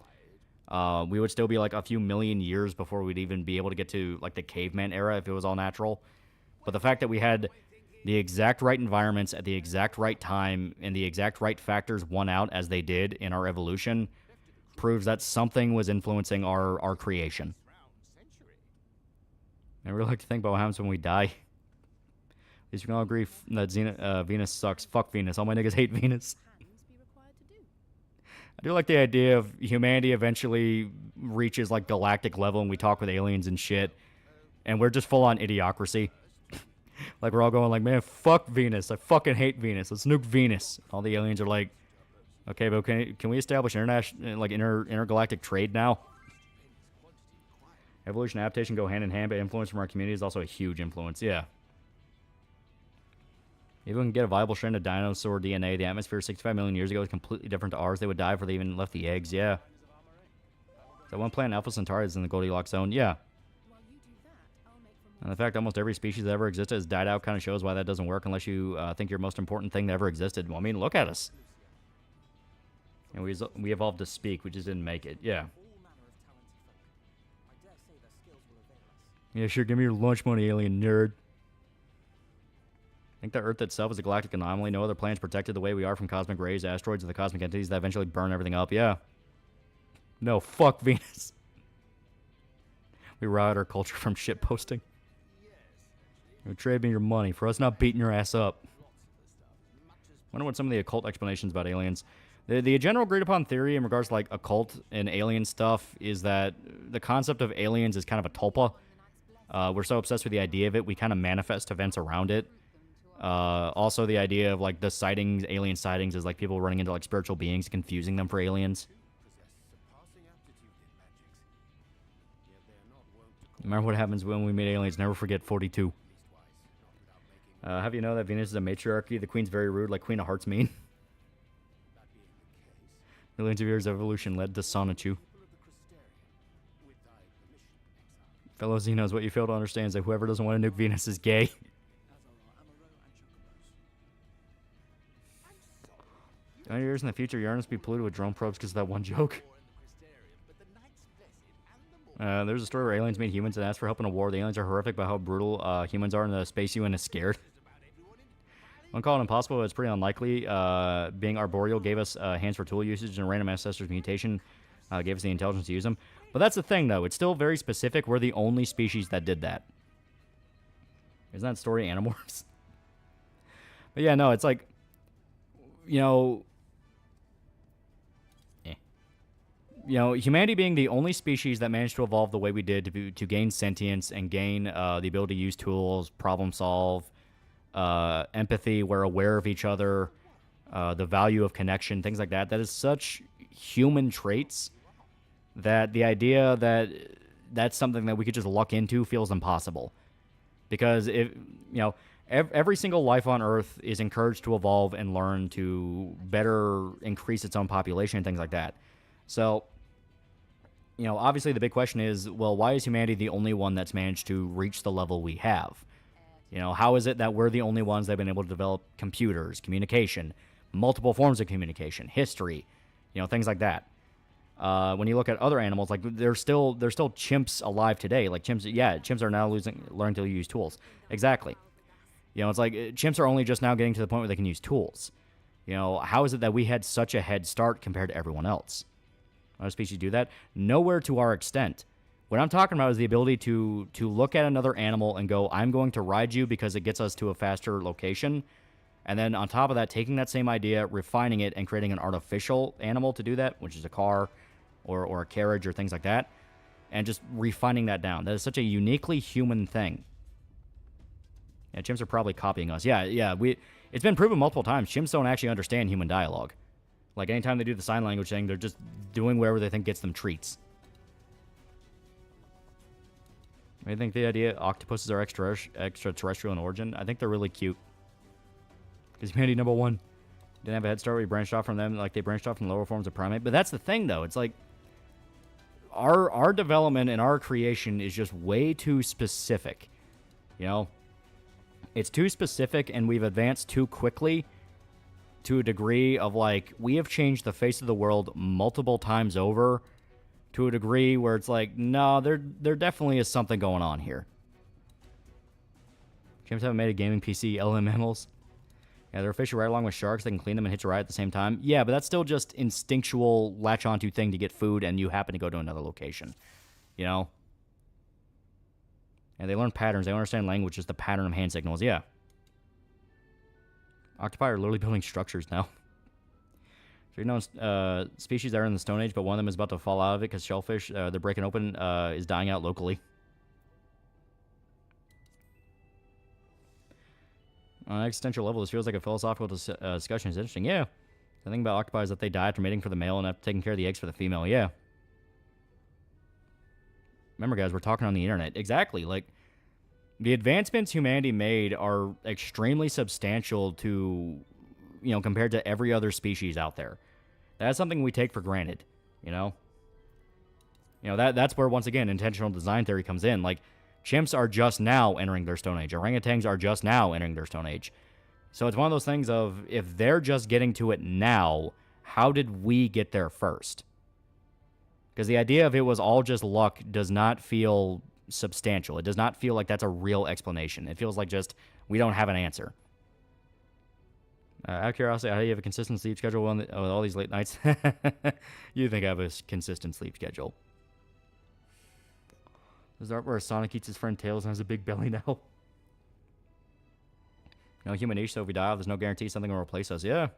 We would still be, like, a few million years before we'd even be able to get to, like, the caveman era if it was all natural. But the fact that we had the exact right environments at the exact right time and the exact right factors won out as they did in our evolution proves that something was influencing our creation. I really like to think about what happens when we die. At least we can all agree that Venus sucks. Fuck Venus. All my niggas hate Venus. I do like the idea of humanity eventually reaches like galactic level and we talk with aliens and shit. And we're just full on idiocracy. Like we're all going like, man, fuck Venus. I fucking hate Venus. Let's nuke Venus. All the aliens are like, okay, but can we establish international, like intergalactic trade now? Evolution and adaptation go hand in hand, but influence from our community is also a huge influence. Yeah. If we can get a viable strand of dinosaur DNA, the atmosphere 65 million years ago was completely different to ours. They would die before they even left the eggs. Yeah. That one planet, Alpha Centauri, is in the Goldilocks zone. Yeah. And the fact almost every species that ever existed has died out kind of shows why that doesn't work unless you think your most important thing that ever existed. Well, I mean, look at us. And we evolved to speak. We just didn't make it. Yeah. Yeah, sure. Give me your lunch money, alien nerd. I think the Earth itself is a galactic anomaly. No other planet's protected the way we are from cosmic rays, asteroids, or the cosmic entities that eventually burn everything up. Yeah. No, fuck Venus. We route our culture from shit posting. You trade me your money for us not beating your ass up. Wonder what some of the occult explanations about aliens. The general agreed upon theory in regards to like occult and alien stuff is that the concept of aliens is kind of a tulpa. We're so obsessed with the idea of it, we kind of manifest events around it. Also, the idea of like the sightings, alien sightings, is like people running into like spiritual beings, confusing them for aliens. Remember what happens when we meet aliens? Never forget 42. Have you know that Venus is a matriarchy? The queen's very rude, like Queen of Hearts mean. Millions of years of evolution led to Sonichu. Fellow Xenos, what you fail to understand is that whoever doesn't want to nuke Venus is gay. 20 years in the future, Uranus will be polluted with drone probes because of that one joke. There's a story where aliens meet humans and ask for help in a war. The aliens are horrific about how brutal humans are, and the space UN is scared. One call it impossible, but it's pretty unlikely. Being arboreal gave us hands for tool usage, and a random ancestor's mutation gave us the intelligence to use them. But that's the thing, though. It's still very specific. We're the only species that did that. Isn't that story Animorphs? But yeah, no, it's like, you know... You know, humanity being the only species that managed to evolve the way we did to gain sentience and gain the ability to use tools, problem solve, empathy, we're aware of each other, the value of connection, things like that. That is such human traits that the idea that that's something that we could just luck into feels impossible. Because if you know, every single life on Earth is encouraged to evolve and learn to better increase its own population and things like that. So, you know, obviously the big question is, well, why is humanity the only one that's managed to reach the level we have? You know, how is it that we're the only ones that have been able to develop computers, communication, multiple forms of communication, history, you know, things like that? When you look at other animals, like there's still chimps alive today. Like chimps are now learning to use tools. Exactly. You know, it's like chimps are only just now getting to the point where they can use tools. You know, how is it that we had such a head start compared to everyone else? Other species do that? Nowhere to our extent. What I'm talking about is the ability to look at another animal and go, I'm going to ride you because it gets us to a faster location. And then on top of that, taking that same idea, refining it, and creating an artificial animal to do that, which is a car or a carriage or things like that, and just refining that down. That is such a uniquely human thing. Yeah, chimps are probably copying us. Yeah, it's been proven multiple times. Chimps don't actually understand human dialogue. Like, anytime they do the sign language thing, they're just doing whatever they think gets them treats. I think the idea octopuses are extraterrestrial in origin. I think they're really cute. Because humanity, number one, didn't have a head start. We branched off from them like they branched off from lower forms of primate. But that's the thing, though. It's like our development and our creation is just way too specific. You know? It's too specific, and we've advanced too quickly to a degree of, like, we have changed the face of the world multiple times over to a degree where it's like, no, there definitely is something going on here. Chimps haven't made a gaming PC, LM mammals. Yeah, they're fishing right along with sharks. They can clean them and hitch a ride at the same time. Yeah, but that's still just instinctual latch-onto thing to get food, and you happen to go to another location. You know? And they learn patterns. They don't understand language, just the pattern of hand signals. Yeah. Octopi are literally building structures now. So you know, species that are in the Stone Age, but one of them is about to fall out of it because shellfish, they're breaking open, is dying out locally. On an existential level, this feels like a philosophical discussion. It's interesting. Yeah. The thing about octopi is that they die after mating for the male and after taking care of the eggs for the female. Yeah. Remember, guys, we're talking on the internet. Exactly. Like, the advancements humanity made are extremely substantial to, you know, compared to every other species out there. That's something we take for granted, you know? You know, that's where, once again, intentional design theory comes in. Like, chimps are just now entering their Stone Age. Orangutans are just now entering their Stone Age. So it's one of those things of, if they're just getting to it now, how did we get there first? Because the idea of it was all just luck does not feel substantial. It does not feel like that's a real explanation. It feels like just, we don't have an answer. Out of curiosity, how do you have a consistent sleep schedule with all these late nights? You think I have a consistent sleep schedule. Is that where Sonic eats his friend Tails and has a big belly now? No human niche, so if we die off, there's no guarantee something will replace us. Yeah.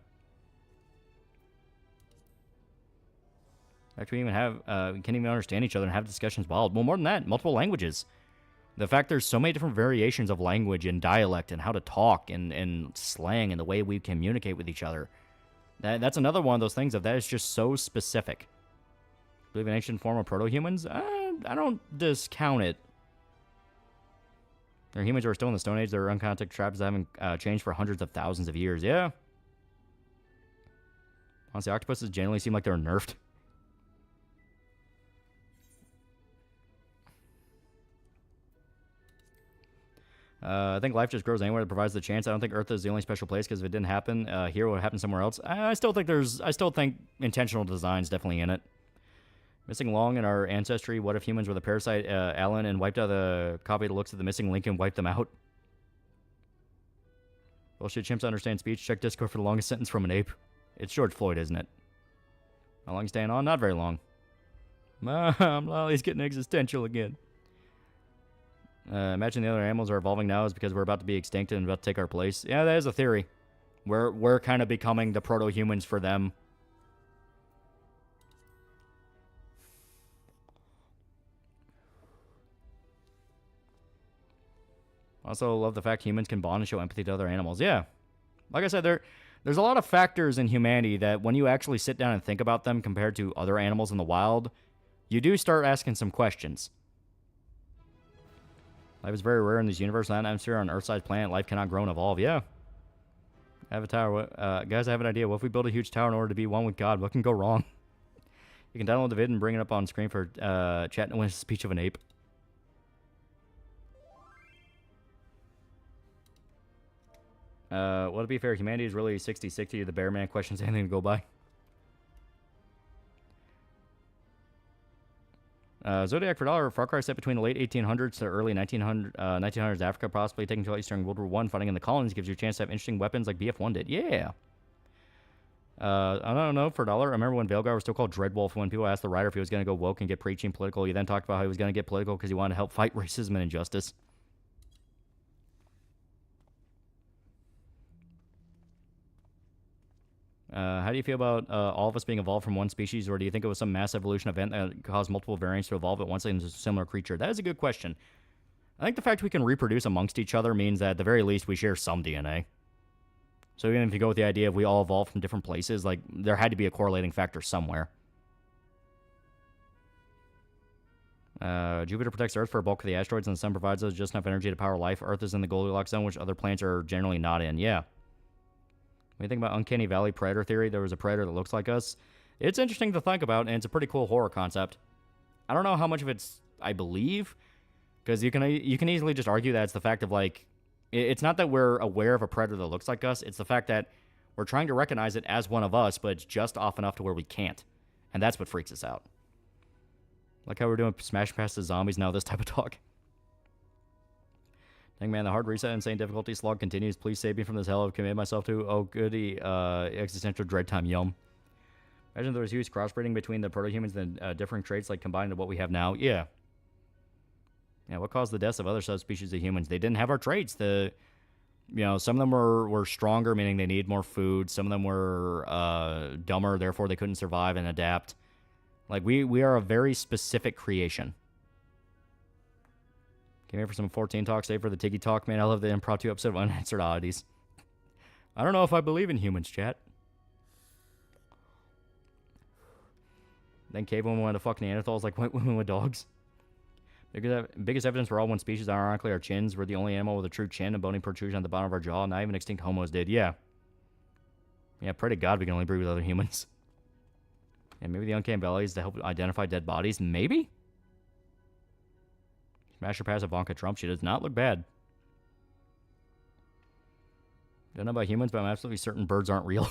Actually, we even have, we can't even understand each other and have discussions wild. Well, more than that, multiple languages. The fact there's so many different variations of language and dialect and how to talk and slang and the way we communicate with each other. That's another one of those things that is just so specific. Believe in ancient form of proto-humans? I don't discount it. There are humans who are still in the Stone Age. There are uncontacted tribes that haven't changed for hundreds of thousands of years. Yeah. Honestly, octopuses generally seem like they're nerfed. I think life just grows anywhere that provides the chance. I don't think Earth is the only special place, because if it didn't happen here, it would happen somewhere else. I still think intentional design's definitely in it. Missing Long in our ancestry. What if humans were the parasite Alan and wiped out the copy that looks at the missing link and wiped them out? Well, should chimps understand speech? Check Discord for the longest sentence from an ape. It's George Floyd, isn't it? How long staying on? Not very long. Mom, Lolly's getting existential again. Imagine the other animals are evolving now is because we're about to be extinct and about to take our place. Yeah, that is a theory. We're kind of becoming the proto-humans for them. Also, love the fact humans can bond and show empathy to other animals. Yeah. Like I said, there's a lot of factors in humanity that when you actually sit down and think about them compared to other animals in the wild, you do start asking some questions. Life is very rare in this universe. Land atmosphere on an Earth-sized planet. Life cannot grow and evolve. Yeah. I have a tower. Guys, I have an idea. What if we build a huge tower in order to be one with God? What can go wrong? You can download the vid and bring it up on screen for chat and win a speech of an ape. Well, to be fair, humanity is really 60-60. The bear man questions anything to go by. Zodiac for $1. Far Cry set between the late 1800s to early 1900s Africa, possibly taking place during World War I. Fighting in the colonies gives you a chance to have interesting weapons like BF-1 did. Yeah. I don't know, for $1. I remember when Veilguard was still called Dreadwolf. When people asked the writer if he was going to go woke and get preachy and political, he then talked about how he was going to get political because he wanted to help fight racism and injustice. How do you feel about all of us being evolved from one species, or do you think it was some mass evolution event that caused multiple variants to evolve at once into a similar creature? That is a good question. I think the fact we can reproduce amongst each other means that at the very least we share some DNA. So even if you go with the idea of we all evolved from different places, like, there had to be a correlating factor somewhere. Jupiter protects Earth for a bulk of the asteroids, and the Sun provides us just enough energy to power life. Earth is in the Goldilocks zone, which other planets are generally not in. Yeah. When you think about Uncanny Valley predator theory, there was a predator that looks like us. It's interesting to think about, and it's a pretty cool horror concept. I don't know how much of it's I believe, because you can easily just argue that it's the fact of, like, it's not that we're aware of a predator that looks like us. It's the fact that we're trying to recognize it as one of us, but it's just off enough to where we can't. And that's what freaks us out. Like how we're doing Smash Past the Zombies now, this type of talk. Dang, man, the hard reset insane difficulty slog continues. Please save me from this hell I've committed myself to. Oh, goody. Existential dread time, yum. Imagine there was huge crossbreeding between the proto-humans and differing traits, like combined to what we have now. Yeah. Yeah, what caused the deaths of other subspecies of humans? They didn't have our traits. Some of them were stronger, meaning they need more food. Some of them were dumber, therefore they couldn't survive and adapt. Like, we are a very specific creation. Came here for some 14 talk, save for the Tiggy talk. Man, I love the impromptu episode of Unanswered Oddities. I don't know if I believe in humans, chat. Then cave women wanted to fuck Neanderthals like white women with dogs. Biggest evidence we're all one species, ironically, our chins. We're the only animal with a true chin and bony protrusion at the bottom of our jaw. Not even extinct homos did. Yeah. Yeah, pray to God we can only breed with other humans. And maybe the uncanny valley is to help identify dead bodies. Maybe? Smash or pass Ivanka Trump. She does not look bad. Don't know about humans, but I'm absolutely certain birds aren't real.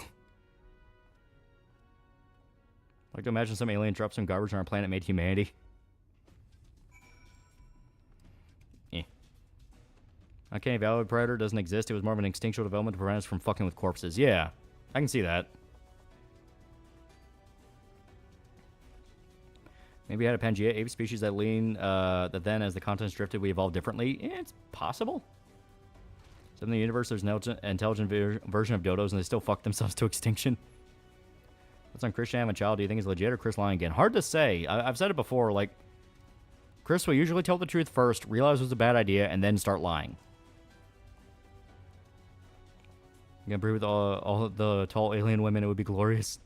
I like to imagine some alien dropped some garbage on our planet made humanity. Uncanny Valley Predator doesn't exist. It was more of an instinctual development to prevent us from fucking with corpses. Yeah, I can see that. Maybe we had a Pangea ape species that that then, as the continents drifted, we evolved differently. It's possible. So in the universe, there's an intelligent version of dodos, and they still fuck themselves to extinction. What's on Chris and Child? Do you think is legit or Chris lying again? Hard to say. I've said it before. Like, Chris will usually tell the truth first, realize it was a bad idea, and then start lying. You can breed with all the tall alien women, it would be glorious.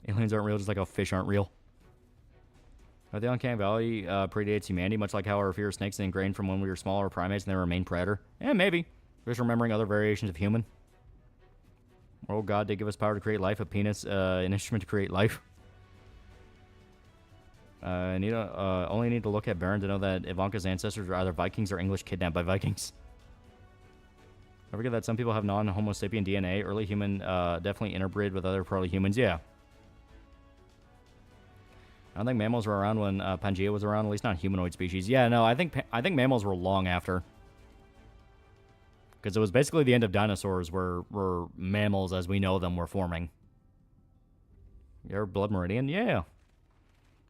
Aliens aren't real, just like how fish aren't real. The Uncanny Valley predates humanity, much like how our fear of snakes is ingrained from when we were smaller primates and they remain predator. Yeah, maybe. Just remembering other variations of human. Oh God, they give us power to create life, a penis, an instrument to create life. Only need to look at Baron to know that Ivanka's ancestors are either Vikings or English kidnapped by Vikings. I forget that some people have non-Homo sapien DNA. Early human definitely interbred with other proto-humans. Yeah. I don't think mammals were around when Pangea was around, at least not humanoid species. Yeah, no, I think mammals were long after. Because it was basically the end of dinosaurs where mammals as we know them were forming. Your blood meridian? Yeah.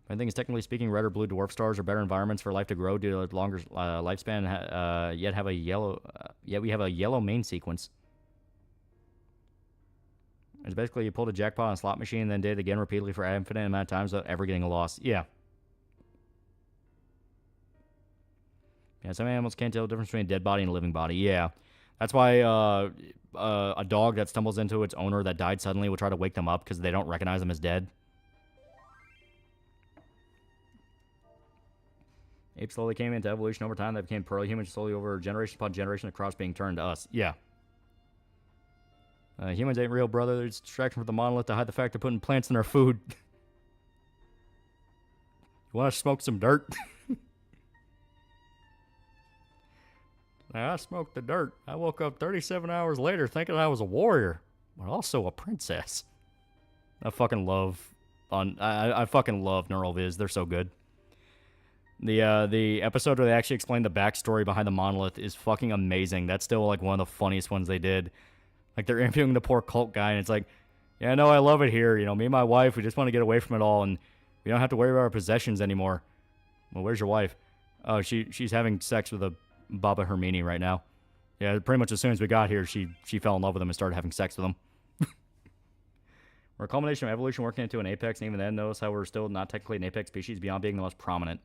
I think, technically speaking, red or blue dwarf stars are better environments for life to grow due to a longer lifespan. Yet we have a yellow main sequence. It's basically you pulled a jackpot on a slot machine and then did it again repeatedly for an infinite amount of times without ever getting a loss. Yeah. Yeah, some animals can't tell the difference between a dead body and a living body. Yeah. That's why a dog that stumbles into its owner that died suddenly will try to wake them up because they don't recognize them as dead. Apes slowly came into evolution over time. They became proto-humans slowly over generation upon generation, across being turned to us. Yeah. Humans ain't real, brother. They're just distraction from the monolith to hide the fact they're putting plants in our food. You want to smoke some dirt? Now, I smoked the dirt. I woke up 37 hours later thinking I was a warrior, but also a princess. I fucking love Neural Viz. They're so good. The episode where they actually explain the backstory behind the monolith is fucking amazing. That's still like one of the funniest ones they did. Like, they're interviewing the poor cult guy, and it's like, Yeah, no, I love it here. You know, me and my wife, we just want to get away from it all, and we don't have to worry about our possessions anymore. Well, where's your wife? Oh, she's having sex with a Baba Hermini right now. Yeah, pretty much as soon as we got here, she fell in love with him and started having sex with him. We're a culmination of evolution working into an apex, and even then, notice how we're still not technically an apex species beyond being the most prominent.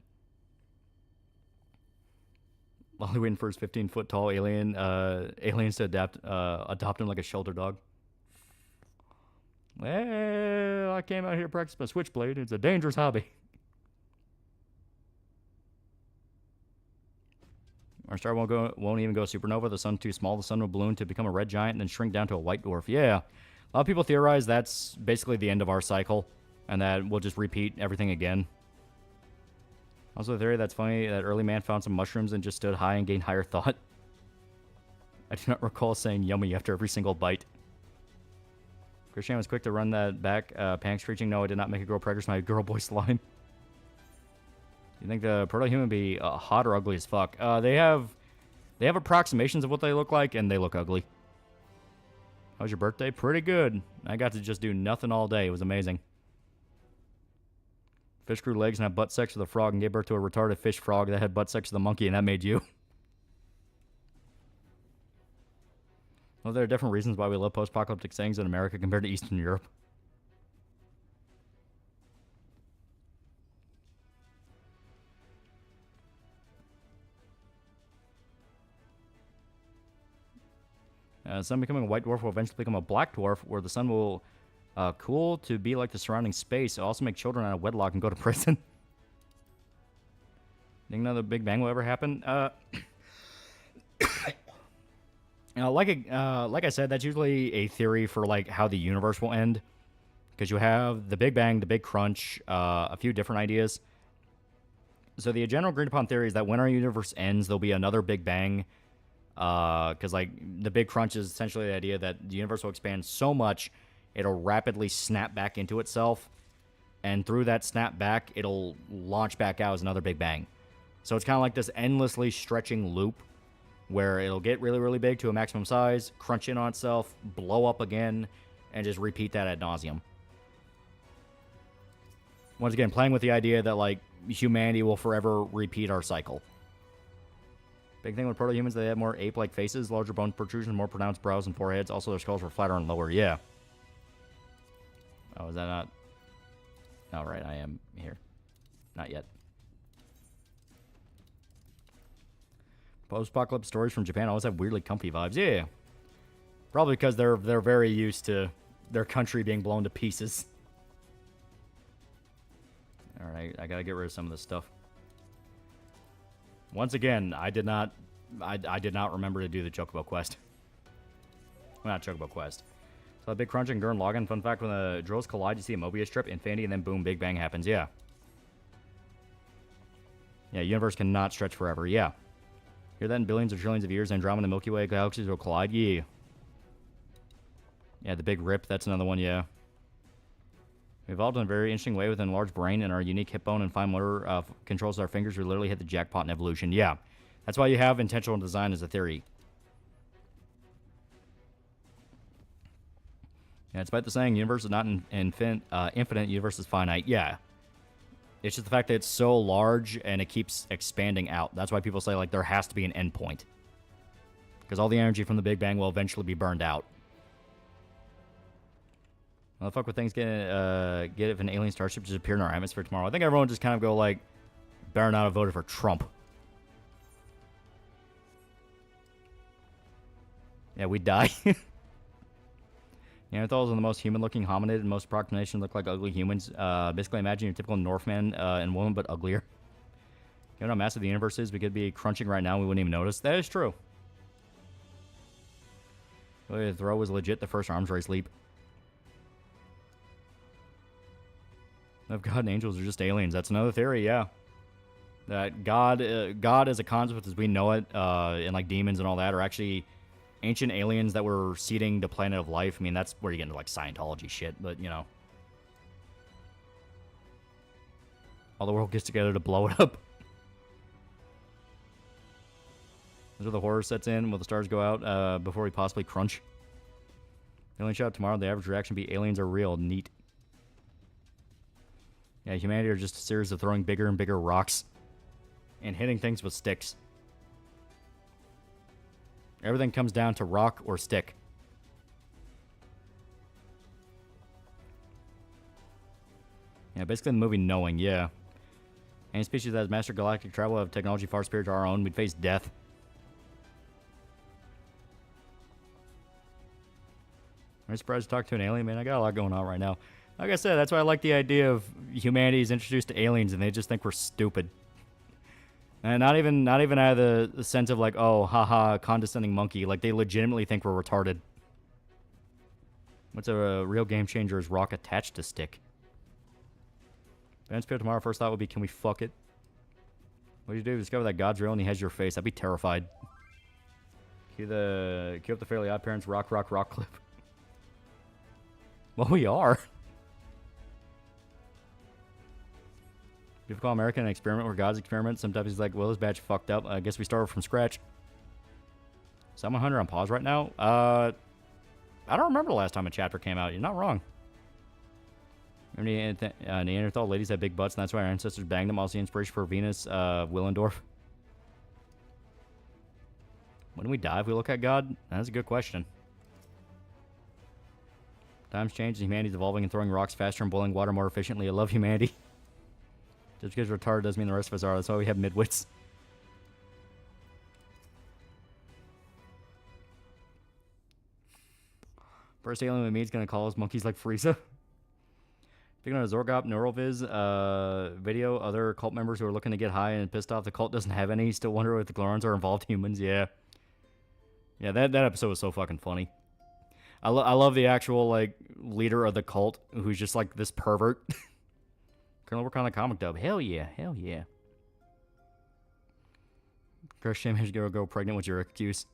While waiting for his 15-foot tall aliens to adopt him like a shelter dog. Well, I came out here to practice my switchblade. It's a dangerous hobby. Our star won't even go supernova. The sun's too small. The sun will balloon to become a red giant and then shrink down to a white dwarf. Yeah. A lot of people theorize that's basically the end of our cycle and that we'll just repeat everything again. Also, a theory that's funny that early man found some mushrooms and just stood high and gained higher thought. I do not recall saying yummy after every single bite. Christian was quick to run that back, panic screeching, no, I did not make a girl preggers my girl boy slime. You think the proto-human be hot or ugly as fuck? They have approximations of what they look like, and they look ugly. How was your birthday? Pretty good. I got to just do nothing all day. It was amazing. Fish grew legs and had butt sex with a frog and gave birth to a retarded fish frog that had butt sex with a monkey, and that made you. Well, there are different reasons why we love post-apocalyptic settings in America compared to Eastern Europe. The sun becoming a white dwarf will eventually become a black dwarf, where the sun will cool to be like the surrounding space. It'll also make children out of wedlock and go to prison. Think another Big Bang will ever happen? Like I said, that's usually a theory for like how the universe will end, because you have the Big Bang, the Big Crunch, a few different ideas. So the general agreed upon theory is that when our universe ends, there'll be another Big Bang. Because like the Big Crunch is essentially the idea that the universe will expand so much it'll rapidly snap back into itself, and through that snap back it'll launch back out as another Big Bang. So it's kind of like this endlessly stretching loop where it'll get really, really big to a maximum size, crunch in on itself, blow up again, and just repeat that ad nauseum. Once again, playing with the idea that like humanity will forever repeat our cycle. Big thing with proto-humans, they have more ape-like faces, larger bone protrusions, more pronounced brows and foreheads. Also, their skulls were flatter and lower. Yeah. Oh, is that not... Oh, right, I am here. Not yet. Post-apocalypse stories from Japan always have weirdly comfy vibes. Yeah. Probably because they're very used to their country being blown to pieces. Alright, I gotta get rid of some of this stuff. Once again, I did not remember to do the Chocobo quest. Well, not Chocobo quest. So, Big Crunch and Gurn Login. Fun fact, when the drills collide, you see a Mobius strip, infinity, and then boom, Big Bang happens. Yeah. Yeah, universe cannot stretch forever. Yeah. Hear that in billions or trillions of years, Andromeda and the Milky Way galaxies will collide. Yeah. Yeah, the Big Rip, that's another one, yeah. We evolved in a very interesting way within a large brain, and our unique hip bone and fine motor controls our fingers. We literally hit the jackpot in evolution. Yeah. That's why you have intentional design as a theory. Yeah, despite the saying, universe is not infinite, universe is finite. Yeah. It's just the fact that it's so large and it keeps expanding out. That's why people say, like, there has to be an endpoint. Because all the energy from the Big Bang will eventually be burned out. How the fuck would things get if an alien starship just appeared in our atmosphere tomorrow? I think everyone just kind of go like, better not have voted for Trump. Yeah, we'd die. Neanderthals are the most human-looking hominid, and most approximations look like ugly humans. Basically, imagine your typical Northman and woman, but uglier. Given how massive the universe is, we could be crunching right now and we wouldn't even notice. That is true. The throw was legit the first arms race leap. If God and angels are just aliens, that's another theory, yeah. That God as a concept as we know it, and like demons and all that, are actually ancient aliens that were seeding the planet of life. I mean, that's where you get into like Scientology shit, but you know. All the world gets together to blow it up. That's where the horror sets in. Will the stars go out before we possibly crunch? Alien show up tomorrow. The average reaction be aliens are real. Neat. Yeah, humanity are just a series of throwing bigger and bigger rocks and hitting things with sticks. Everything comes down to rock or stick. Yeah, basically the movie Knowing, yeah. Any species that has mastered galactic travel have technology far superior to our own, we'd face death. I'm surprised to talk to an alien, man. I got a lot going on right now. Like I said, that's why I like the idea of humanity is introduced to aliens and they just think we're stupid. And not even out of the sense of like, oh, haha, condescending monkey. Like, they legitimately think we're retarded. What's a real game changer is rock attached to stick. Ben's tomorrow, first thought would be, can we fuck it? What do you do? Discover that God's real and he has your face. I'd be terrified. Cue up the Fairly Odd Parents rock clip. Well, we are. If you call America an experiment where God's experiment, sometimes he's like, well, this batch fucked up. I guess we started from scratch. So I'm 100 on pause right now. I don't remember the last time a chapter came out. You're not wrong. Remember Neanderthal ladies had big butts, and that's why our ancestors banged them. Also the inspiration for Venus, Willendorf. When we die, if we look at God? That's a good question. Times change, and humanity's evolving and throwing rocks faster and boiling water more efficiently. I love humanity. Just because we're retarded doesn't mean the rest of us are. That's why we have midwits. First alien we meet is going to call us monkeys like Frieza. Speaking of Zorgop Neuroviz video, other cult members who are looking to get high and pissed off the cult doesn't have any. Still wonder if the Glorons are involved humans. Yeah. Yeah, that episode was so fucking funny. I love the actual, like, leader of the cult who's just, like, this pervert. Gonna work on the comic dub. Hell yeah. Hell yeah. Crush shame has to go pregnant with your excuse.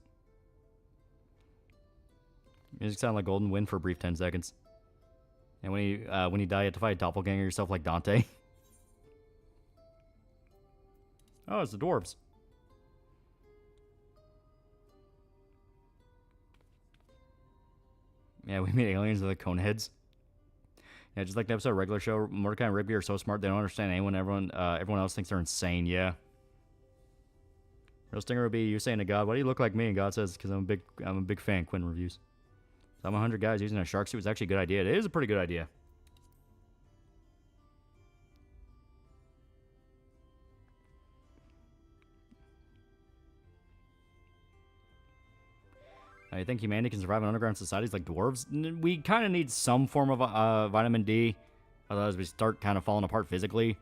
Music sound like Golden Wind for a brief 10 seconds. And when you die, you have to fight a doppelganger yourself like Dante. Oh, it's the dwarves. Yeah, we meet aliens with the cone heads. Yeah, just like the episode of Regular Show, Mordecai and Rigby are so smart they don't understand anyone. Everyone else thinks they're insane. Yeah. Real stinger would be you saying to God, "Why do you look like me?" And God says, "Because I'm a big fan." Quinn reviews. So I'm 100 guys using a shark suit was actually a good idea. It is a pretty good idea. I think humanity can survive in underground societies like dwarves. We kind of need some form of vitamin D, otherwise we start kind of falling apart physically.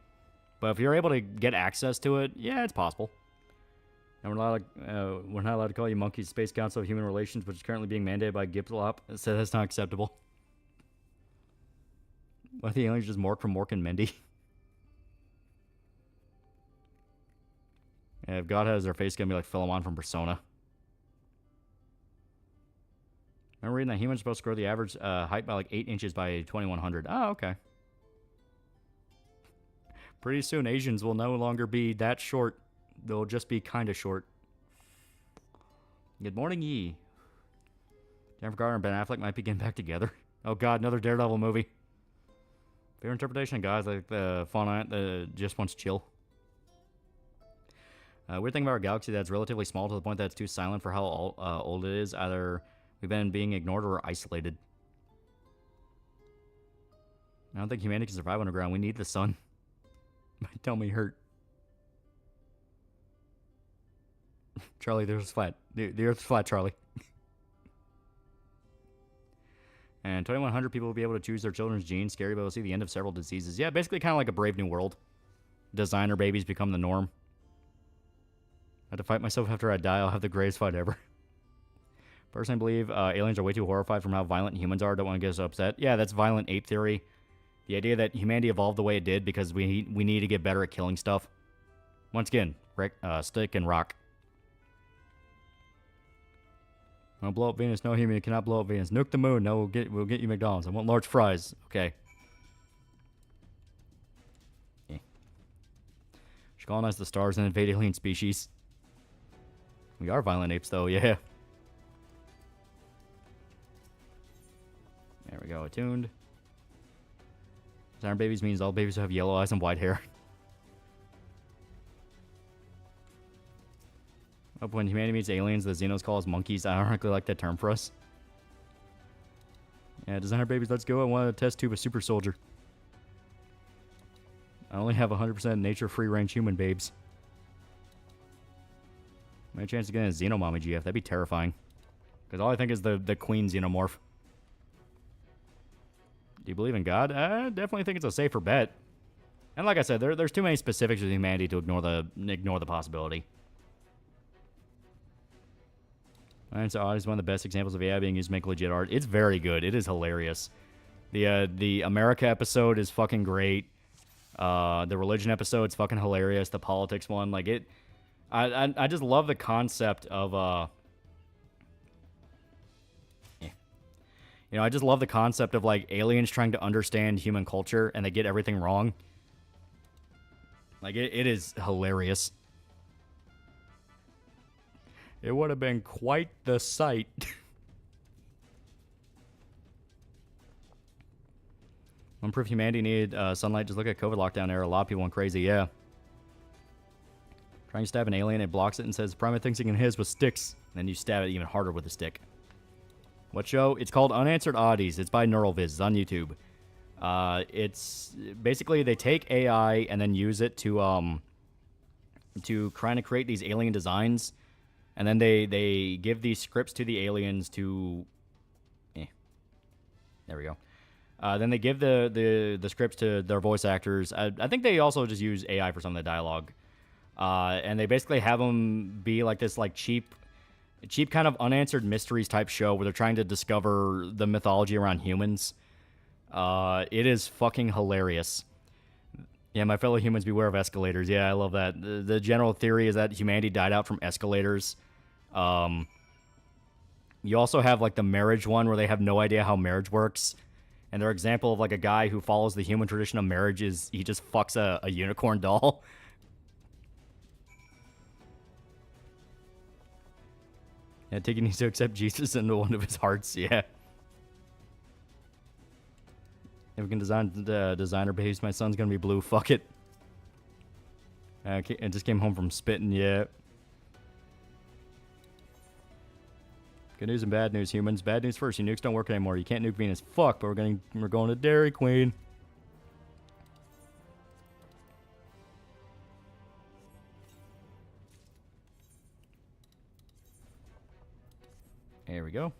But if you're able to get access to it, yeah, it's possible. And we're not allowed to call you monkeys. Space Council of Human Relations, which is currently being mandated by Giplop, said that's not acceptable. What if the aliens just Mork from Mork and Mindy? Yeah, if God has their face, it's gonna be like Philemon from Persona. Remember reading that humans are supposed to grow the average height by like 8 inches by 2100. Oh, okay. Pretty soon, Asians will no longer be that short. They'll just be kind of short. Good morning, Yee. Jennifer Garner and Ben Affleck might be getting back together. Oh, God, another Daredevil movie. Favorite interpretation of guys like the fauna that just wants chill. Weird thing about our galaxy that's relatively small to the point that it's too silent for how old it is. Either we've been being ignored or isolated. I don't think humanity can survive underground. We need the sun. My tummy hurt. Charlie, the Earth's flat. The Earth's flat, Charlie. And 2,100 people will be able to choose their children's genes. Scary, but we'll see the end of several diseases. Yeah, basically kind of like a Brave New World. Designer babies become the norm. I have to fight myself after I die. I'll have the greatest fight ever. Personally, I believe aliens are way too horrified from how violent humans are. Don't want to get us upset. Yeah, that's violent ape theory. The idea that humanity evolved the way it did because we need to get better at killing stuff. Once again, stick and rock. I'll blow up Venus. No, human cannot blow up Venus. Nuke the moon. No, we'll get you McDonald's. I want large fries. Okay. Yeah. Should colonize the stars and invade alien species. We are violent apes, though. Yeah. How tuned. Designer babies means all babies who have yellow eyes and white hair. Oh, when humanity meets aliens, the Xenos call us monkeys. I ironically like that term for us. Yeah, designer babies, let's go. I want to test tube a super soldier. I only have 100% nature free range human babes. My chance of getting a Xenomommy GF, that'd be terrifying. Because all I think is the Queen Xenomorph. Do you believe in God? I definitely think it's a safer bet. And like I said, there's too many specifics with humanity to ignore the possibility. And so art is one of the best examples of AI being used to make legit art. It's very good. It is hilarious. The America episode is fucking great. The religion episode's fucking hilarious. The politics one, like it, I just love the concept of you know, I just love the concept of like aliens trying to understand human culture and they get everything wrong. Like it is hilarious. It would have been quite the sight. One proof humanity needed sunlight. Just look at COVID lockdown era. A lot of people went crazy. Yeah. Trying to stab an alien, it blocks it and says, primate thinks he can hit us with sticks. And then you stab it even harder with a stick. What show? It's called Unanswered Oddities. It's by NeuralViz. It's on YouTube. It's basically they take AI and then use it to kind of create these alien designs. And then they give these scripts to the aliens to... There we go. Then they give the scripts to their voice actors. I think they also just use AI for some of the dialogue. And they basically have them be like this like cheap kind of unanswered mysteries type show where they're trying to discover the mythology around humans. It is fucking hilarious. Yeah, my fellow humans, beware of escalators. Yeah, I love that. The general theory is that humanity died out from escalators. You also have like the marriage one where they have no idea how marriage works. And their example of like a guy who follows the human tradition of marriage is he just fucks a unicorn doll. Yeah, Tiggy needs to accept Jesus into one of his hearts. Yeah. If we can design the designer babies, my son's gonna be blue. Fuck it. I just came home from spitting. Yeah. Good news and bad news, humans. Bad news first. Your nukes don't work anymore. You can't nuke Venus. Fuck, but we're going to Dairy Queen. There we go.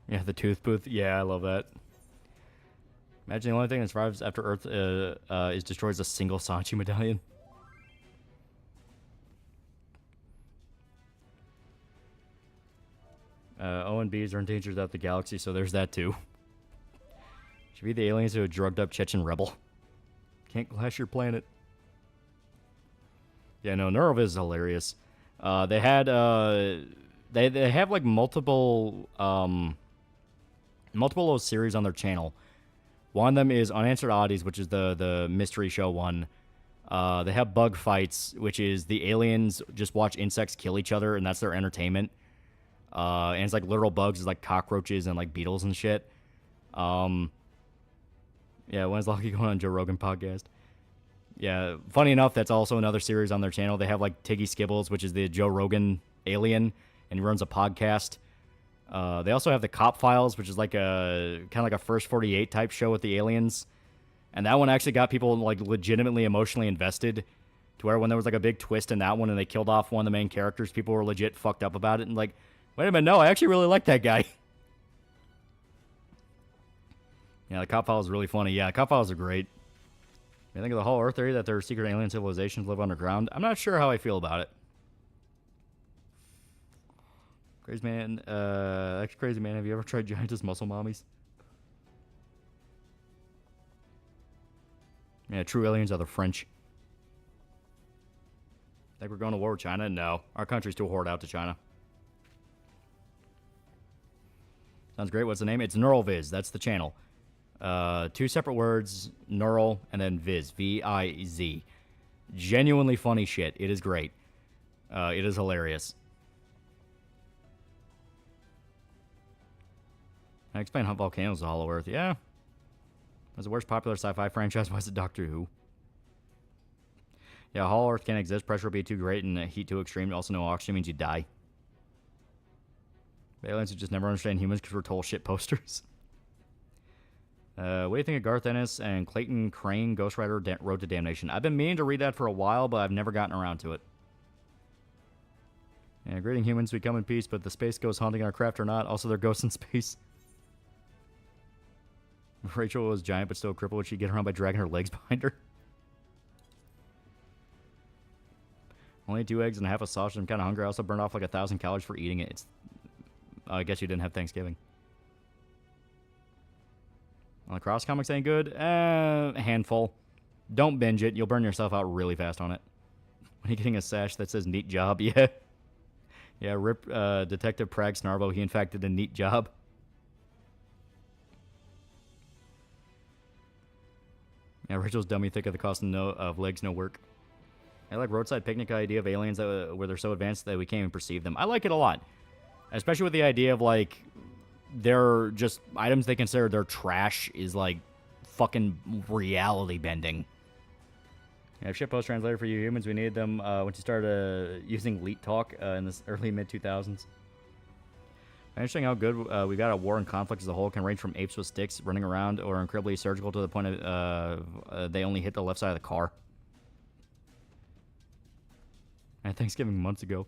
Yeah, the tooth booth. Yeah, I love that. Imagine the only thing that survives after Earth is destroys a single Sanchi medallion. O and Bs are endangered throughout the galaxy, so there's that too. Should be the aliens who a drugged up Chechen rebel. Can't clash your planet. Yeah, no, NeuroViz is hilarious. They had they have like multiple little series on their channel. One of them is Unanswered Oddities, which is the mystery show one. They have Bug Fights, which is the aliens just watch insects kill each other, and that's their entertainment. And it's like literal bugs, it's like cockroaches and like beetles and shit. Yeah, when's Lucky going on Joe Rogan podcast? Yeah, funny enough, that's also another series on their channel. They have like Tiggy Skibbles, which is the Joe Rogan alien, and he runs a podcast. They also have the Cop Files, which is like a kind of like a First 48 type show with the aliens. And that one actually got people like legitimately emotionally invested, to where when there was like a big twist in that one and they killed off one of the main characters, people were legit fucked up about it and like, wait a minute, no, I actually really like that guy. Yeah, the Cop Files is really funny. Yeah, Cop Files are great. I think of the whole Earth theory that there are secret alien civilizations live underground. I'm not sure how I feel about it. Crazy man, actually crazy man, have you ever tried giantess muscle mommies? Yeah, true aliens are the French. Think we're going to war with China? No, our country's too hoard out to China. Sounds great. What's the name? It's NeuralViz. That's the channel. 2 separate words, neural, and then viz. V-I-Z. Genuinely funny shit. It is great. It is hilarious. I explain how volcanoes are Hollow Earth. Yeah. That's the worst popular sci-fi franchise. Why is it Doctor Who? Yeah, Hollow Earth can't exist. Pressure would be too great and heat too extreme. Also, no oxygen means you die. Aliens would just never understand humans because we're total shit posters. What do you think of Garth Ennis and Clayton Crane, Ghost Rider, Road to Damnation? I've been meaning to read that for a while, but I've never gotten around to it. Yeah, greeting humans, we come in peace, but the space ghosts haunting our craft or not. Also, they're ghosts in space. If Rachel was giant but still crippled, would she get around by dragging her legs behind her? Only 2 eggs and a half of sausage. I'm kind of hungry. I also burned off like 1,000 calories for eating it. I guess you didn't have Thanksgiving. Lacrosse comics ain't good. A handful. Don't binge it. You'll burn yourself out really fast on it. When you getting a sash that says neat job, yeah. Yeah, rip Detective Prag Snarbo. He in fact did a neat job. Yeah, Rachel's dummy thick of the cost of legs, no work. I like roadside picnic idea of aliens where they're so advanced that we can't even perceive them. I like it a lot. Especially with the idea of, like, they're just items they consider their trash is, like, fucking reality bending. Yeah, shitpost translator for you humans. We needed them once you started using Leet Talk in the early mid-2000s. Interesting how good we got at war and conflict as a whole. Can range from apes with sticks running around or incredibly surgical to the point of they only hit the left side of the car. And Thanksgiving months ago.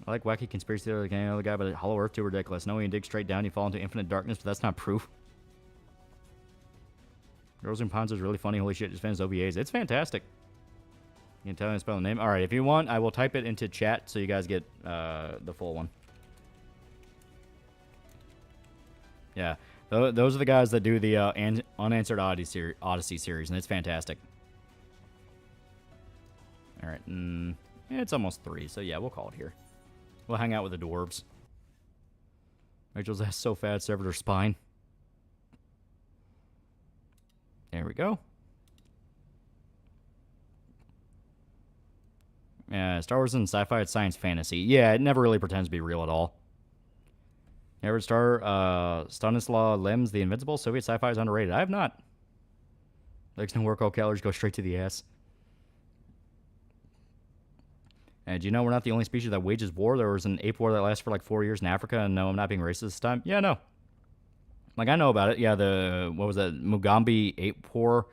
I like wacky conspiracy theory like any other guy, but Hollow Earth too ridiculous. No, you dig straight down, you fall into infinite darkness, but that's not proof. Girls in Ponds is really funny. Holy shit, just fans OVAs. It's fantastic. You can tell me to spell the name. Alright, if you want, I will type it into chat so you guys get the full one. Yeah, those are the guys that do the Unanswered Odyssey series, and it's fantastic. Alright, it's almost 3, so yeah, we'll call it here. We'll hang out with the dwarves. Rachel's ass so fat, severed her spine. There we go. Yeah, Star Wars and sci-fi, it's science fantasy. Yeah, it never really pretends to be real at all. Ever Stanislaw Lem's The Invincible? Soviet sci-fi is underrated. I have not. Legs no work, all calories go straight to the ass. And do you know we're not the only species that wages war? There was an ape war that lasted for like 4 years in Africa, and no, I'm not being racist this time. Yeah, no. Like, I know about it. Yeah, what was that? Mugambi ape war.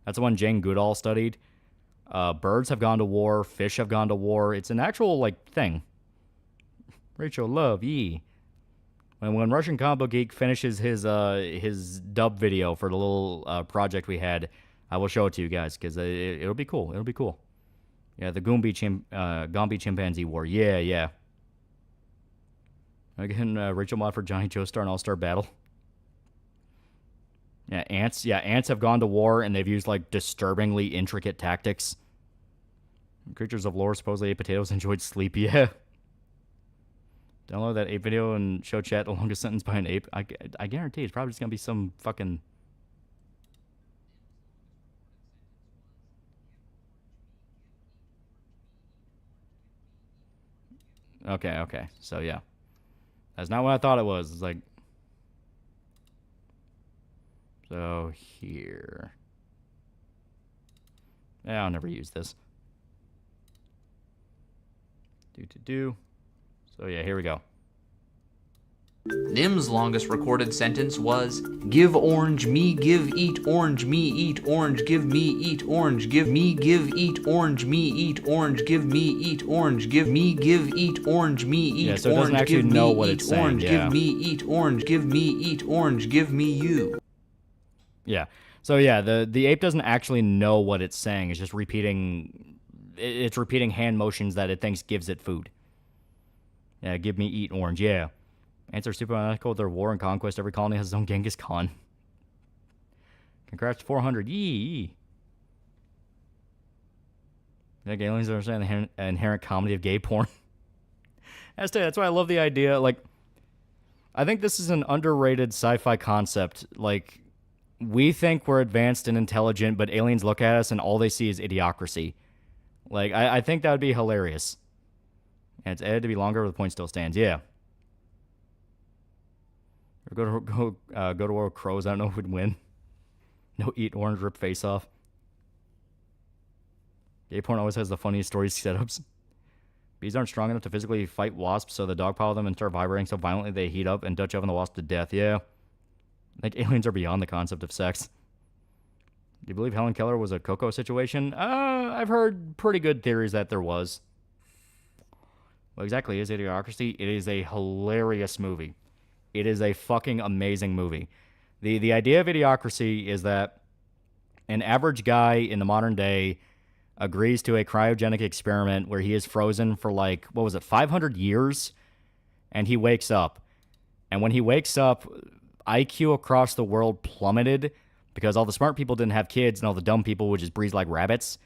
That's the one Jane Goodall studied. Birds have gone to war. Fish have gone to war. It's an actual, like, thing. Rachel, love, ye. When Russian Combo Geek finishes his dub video for the little project we had, I will show it to you guys, because it'll be cool. It'll be cool. Yeah, the Gombe Chimpanzee War. Yeah, yeah. Again, Rachel mod for Johnny Joestar and All-Star Battle. Yeah, ants. Yeah, ants have gone to war, and they've used, like, disturbingly intricate tactics. Creatures of lore, supposedly ate potatoes, enjoyed sleep. Yeah. Download that ape video and show chat the longest sentence by an ape. I guarantee it's probably just going to be some fucking... Okay. So, yeah. That's not what I thought it was. It's like... So, here. Yeah, I'll never use this. So, yeah, here we go. Nim's longest recorded sentence was, "Give orange, me give eat orange, me eat orange, give me eat orange, give me give eat orange, me eat orange, give me eat orange, give me give eat orange, me eat yeah, so it doesn't actually know what it's saying. Orange, yeah. Give me eat orange, give me eat orange, give me you." Yeah. So yeah, the ape doesn't actually know what it's saying. It's just repeating. It's repeating hand motions that it thinks gives it food. Yeah, give me eat orange. Yeah. Ants are super unethical with their war and conquest. Every colony has its own Genghis Khan. Congrats, 400. Yee. I think aliens understand the inherent comedy of gay porn. That's why I love the idea. Like, I think this is an underrated sci-fi concept. Like, we think we're advanced and intelligent, but aliens look at us and all they see is idiocracy. Like, I think that would be hilarious. And it's edited to be longer, but the point still stands. Yeah. Or go to war with crows. I don't know who would win. No, eat orange, rip face off. Gay porn always has the funniest stories setups. Bees aren't strong enough to physically fight wasps, so the dog pile them and start vibrating so violently they heat up and Dutch oven the wasp to death. Yeah. I think aliens are beyond the concept of sex. Do you believe Helen Keller was a Coco situation? I've heard pretty good theories that there was. What exactly is Idiocracy? It is a hilarious movie. It is a fucking amazing movie. The idea of Idiocracy is that an average guy in the modern day agrees to a cryogenic experiment where he is frozen for 500 years? And he wakes up. And when he wakes up, IQ across the world plummeted because all the smart people didn't have kids and all the dumb people would just breathe like rabbits.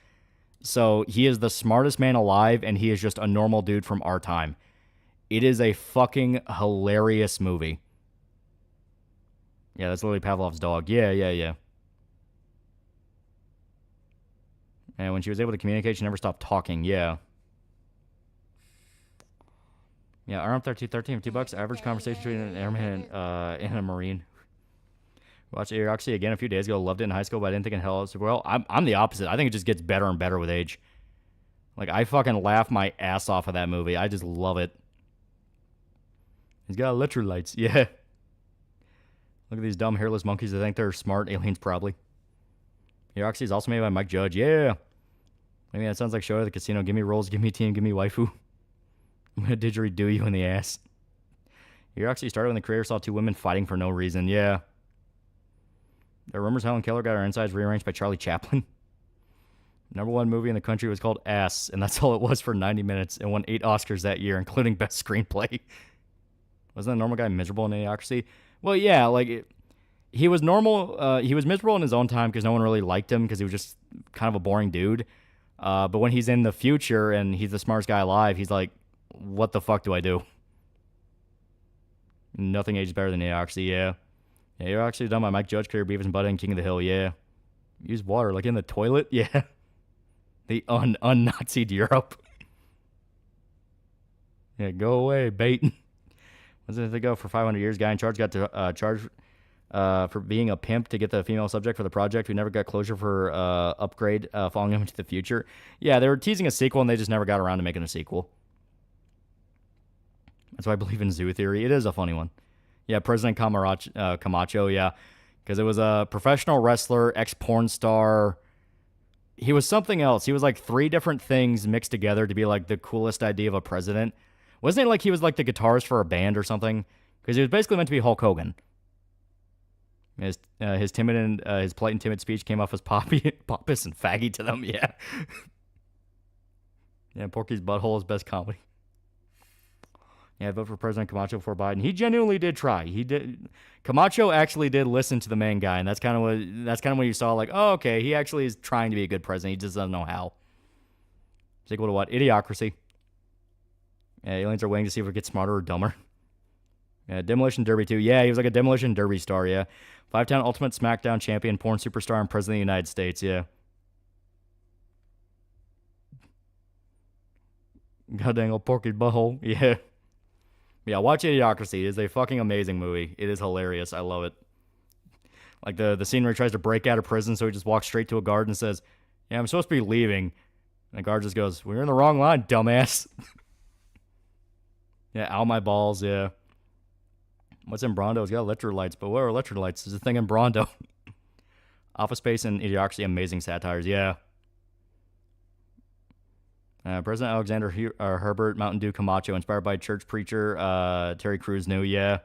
So he is the smartest man alive, and he is just a normal dude from our time. It is a fucking hilarious movie. Yeah, that's literally Pavlov's dog. Yeah. And when she was able to communicate, she never stopped talking. Yeah. Yeah, RM3213 for $2. Average conversation between an airman and a marine. Watched Idiocracy again a few days ago. Loved it in high school, but I didn't think it held up super well. I'm the opposite. I think it just gets better and better with age. Like, I fucking laugh my ass off of that movie. I just love it. He's got electrolytes. Yeah. Look at these dumb hairless monkeys. They think they're smart. Aliens, probably. Idiocracy is also made by Mike Judge. Yeah. I mean, that sounds like show at the casino. Give me rolls, give me team, give me waifu. I'm gonna didgeridoo you in the ass. Idiocracy started when the creator saw two women fighting for no reason. Yeah. There are rumors Helen Keller got her insides rearranged by Charlie Chaplin. #1 movie in the country was called Ass, and that's all it was for 90 minutes, and won 8 Oscars that year, including Best Screenplay. Wasn't the normal guy miserable in Idiocracy? Well, yeah, he was normal. He was miserable in his own time because no one really liked him because he was just kind of a boring dude. But when he's in the future and he's the smartest guy alive, he's like, what the fuck do I do? Nothing ages better than Idiocracy, yeah. Yeah, you're actually done by Mike Judge, Carrie Beavis and Bud and King of the Hill, yeah. Use water, like in the toilet, yeah. The un-Nazi'd Europe. Yeah, go away, bait. Wasn't it go for 500 years? Guy in charge got to charge for being a pimp to get the female subject for the project. We never got closure for upgrade following him into the future. Yeah, they were teasing a sequel and they just never got around to making a sequel. That's why I believe in zoo theory. It is a funny one. Yeah, President Camacho, yeah. Because it was a professional wrestler, ex-porn star. He was something else. He was like 3 different things mixed together to be like the coolest idea of a president. Wasn't it like he was like the guitarist for a band or something? Because he was basically meant to be Hulk Hogan. His timid and his polite and timid speech came off as pompous and faggy to them, yeah. Yeah, Porky's Butthole is best comedy. Yeah, vote for President Camacho before Biden. He genuinely did try. He did. Camacho actually did listen to the main guy, and that's kind of what you saw. Like, oh, okay, he actually is trying to be a good president. He just doesn't know how. Sequel to what? Idiocracy. Yeah, aliens are waiting to see if we get smarter or dumber. Yeah, Demolition Derby 2. Yeah, he was like a Demolition Derby star. Yeah, 5-time Ultimate SmackDown champion, porn superstar, and president of the United States. Yeah. God dang old Porky's Butthole. Yeah. Yeah, watch Idiocracy. It is a fucking amazing movie. It is hilarious. I love it. Like the scene where he tries to break out of prison, so he just walks straight to a guard and says, yeah, I'm supposed to be leaving. And the guard just goes, well, you're in the wrong line, dumbass. Yeah, ow my balls, yeah. What's in Brondo? It's got electrolytes, but what are electrolytes? There's a thing in Brondo. Office Space and Idiocracy, amazing satires, yeah. President Alexander Herbert Mountain Dew Camacho, inspired by church preacher Terry Crews knew, yeah.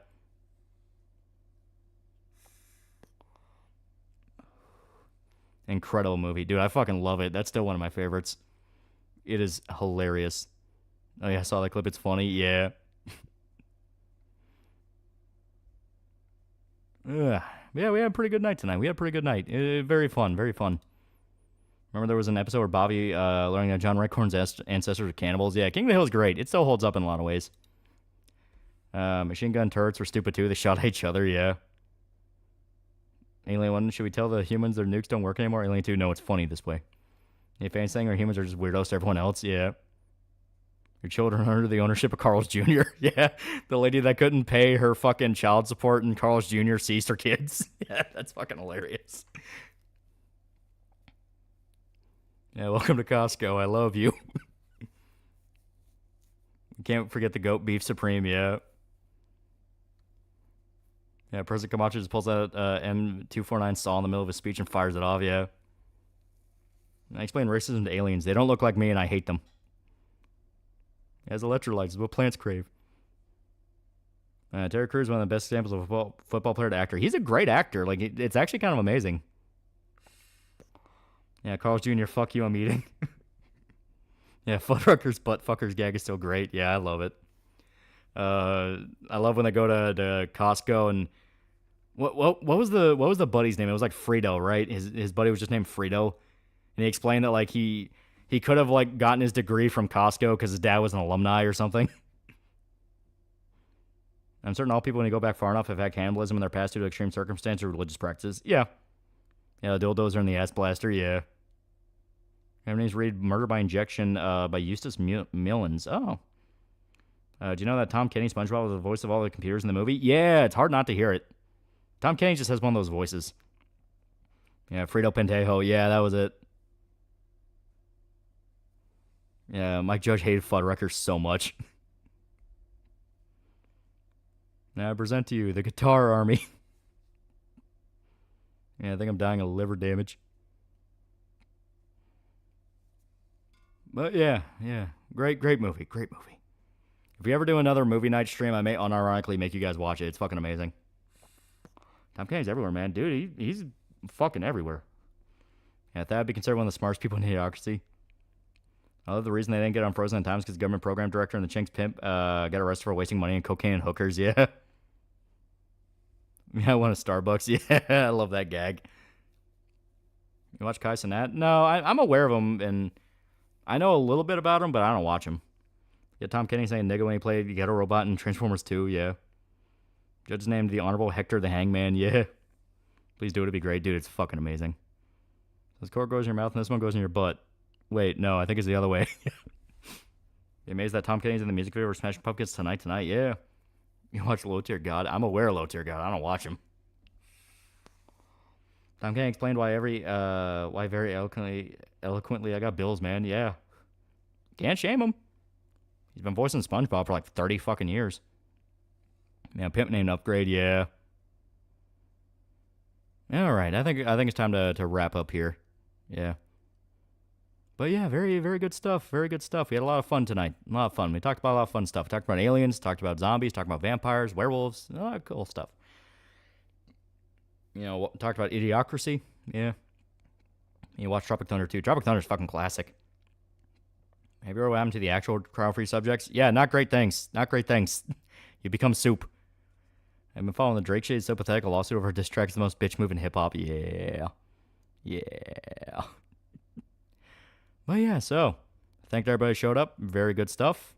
Incredible movie. Dude, I fucking love it. That's still one of my favorites. It is hilarious. Oh, yeah, I saw that clip. It's funny. Yeah. Yeah, we had a pretty good night tonight. We had a pretty good night. Very fun. Very fun. Remember there was an episode where Bobby learning that John Redcorn's ancestors are cannibals? Yeah, King of the Hill is great. It still holds up in a lot of ways. Machine gun turrets were stupid too. They shot at each other, yeah. Alien 1, should we tell the humans their nukes don't work anymore? Alien 2, no, it's funny this way. If anything, our humans are just weirdos to everyone else, yeah. Your children are under the ownership of Carl's Jr. Yeah, the lady that couldn't pay her fucking child support and Carl's Jr. seized her kids. Yeah, that's fucking hilarious. Yeah, welcome to Costco. I love you. Can't forget the goat beef supreme, yeah. Yeah, President Camacho just pulls out M249 saw in the middle of his speech and fires it off, yeah. I explain racism to aliens. They don't look like me and I hate them. As electrolytes is what plants crave. Terry Crews is one of the best examples of a football player to actor. He's a great actor. Like, it's actually kind of amazing. Yeah, Carl's Jr., fuck you, I'm eating. Yeah, Fuddruckers butt fuckers gag is still great. Yeah, I love it. I love when they go to Costco and what was the buddy's name? It was like Frito, right? His buddy was just named Frito, and he explained that like he could have like gotten his degree from Costco because his dad was an alumni or something. I'm certain all people, when you go back far enough, have had cannibalism in their past due to extreme circumstances or religious practices. Yeah. Yeah, the dildos are in the ass blaster, yeah. Everybody's read Murder by Injection by Eustace Millins. Oh. Do you know that Tom Kenny SpongeBob was the voice of all the computers in the movie? Yeah, it's hard not to hear it. Tom Kenny just has one of those voices. Yeah, Frito Pentejo. Yeah, that was it. Yeah, Mike Judge hated Fuddruckers so much. Now I present to you the Guitar Army. Yeah, I think I'm dying of liver damage. But yeah. Great movie. Great movie. If we ever do another movie night stream, I may unironically make you guys watch it. It's fucking amazing. Tom Kenny's everywhere, man. Dude, he's fucking everywhere. Yeah, that'd be considered one of the smartest people in Idiocracy. I love the reason they didn't get on Frozen in Times because the government program director and the Chinks pimp got arrested for wasting money on cocaine and hookers. Yeah. Yeah, I want a Starbucks. Yeah, I love that gag. You watch Kai Cenat? No, I'm aware of him, and I know a little bit about him, but I don't watch him. Yeah, Tom Kenny saying nigga when he played Ghetto Robot in Transformers 2, yeah. Judge named the Honorable Hector the Hangman, yeah. Please do it, it'd be great. Dude, it's fucking amazing. This cord goes in your mouth and this one goes in your butt. Wait, no, I think it's the other way. You amazed that Tom Kenny's in the music video for Smashing Pumpkins tonight, yeah. You watch Low Tier God? I'm aware of Low Tier God. I don't watch him. Tom Kenny explained why very eloquently I got bills, man. Yeah. Can't shame him. He's been voicing SpongeBob for like 30 fucking years. Yeah, pimp name upgrade, yeah. All right, I think it's time to wrap up here. Yeah. But yeah, very, very good stuff. Very good stuff. We had a lot of fun tonight. A lot of fun. We talked about a lot of fun stuff. We talked about aliens, talked about zombies, talked about vampires, werewolves, a lot of cool stuff. You know, talked about Idiocracy. Yeah. You watch Tropic Thunder 2. Tropic Thunder's fucking classic. Have you ever happened to the actual crowd-free subjects? Yeah, not great things. Not great things. You become soup. I've been following the Drake shit. It's so pathetic. A lawsuit over diss tracks the most bitch move in hip-hop. Yeah. Yeah. But yeah, so thank everybody who showed up. Very good stuff.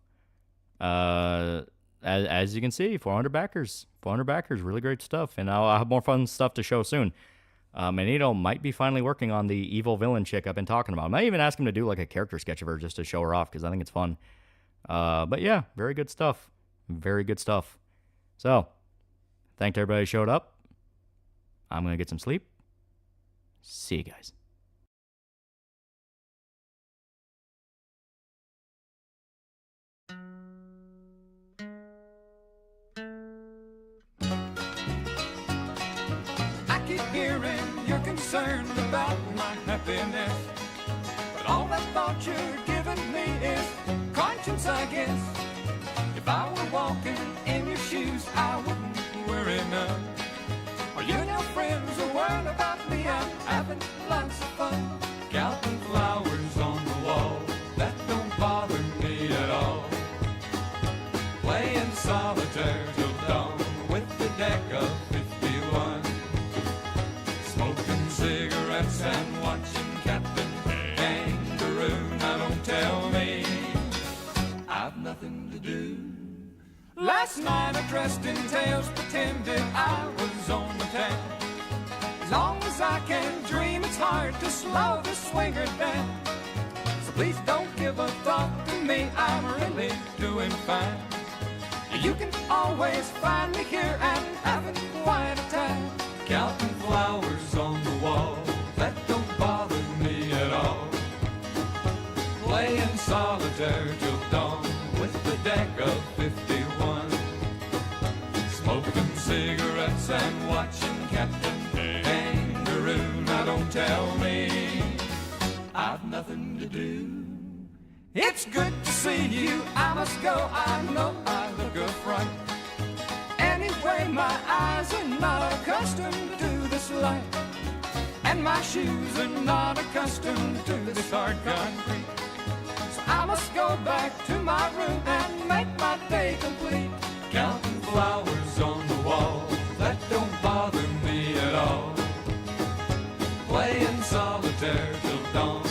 As you can see, 400 backers. 400 backers. Really great stuff. And I'll have more fun stuff to show soon. Manito might be finally working on the evil villain chick I've been talking about. I might even ask him to do like a character sketch of her just to show her off because I think it's fun. But yeah, very good stuff. Very good stuff. So, thank everybody who showed up. I'm going to get some sleep. See you guys. Hearing you're concerned about my happiness, but all that thought you're giving me is conscience, I guess. If I were walking in your shoes, I wouldn't worry none. Are you and your friends are worried about me? I'm having lots of fun. Counting flowers on the wall, that don't bother me at all. Playing solitaire till dawn with the deck of 51. Smoking cigarettes and watching Captain Kangaroo. Now don't tell me I've nothing to do. Last night I dressed in tails, pretended I was on the town. As long as I can dream, it's hard to slow the swinger down. So Please don't give a thought to me, I'm really doing fine. You can always find me here and having quite a time. Counting flowers on the wall, that don't bother me at all. Playing solitaire till dawn with the deck of 51. Smoking cigarettes and watching Captain Kangaroo. Now don't tell me I've nothing to do. It's good to see you, I must go, I know I look a fright. Anyway, my eyes are not accustomed to this light, and my shoes are not accustomed to this hard concrete. So I must go back to my room and make my day complete. Counting flowers on the wall, that don't bother me at all. Playing solitaire till dawn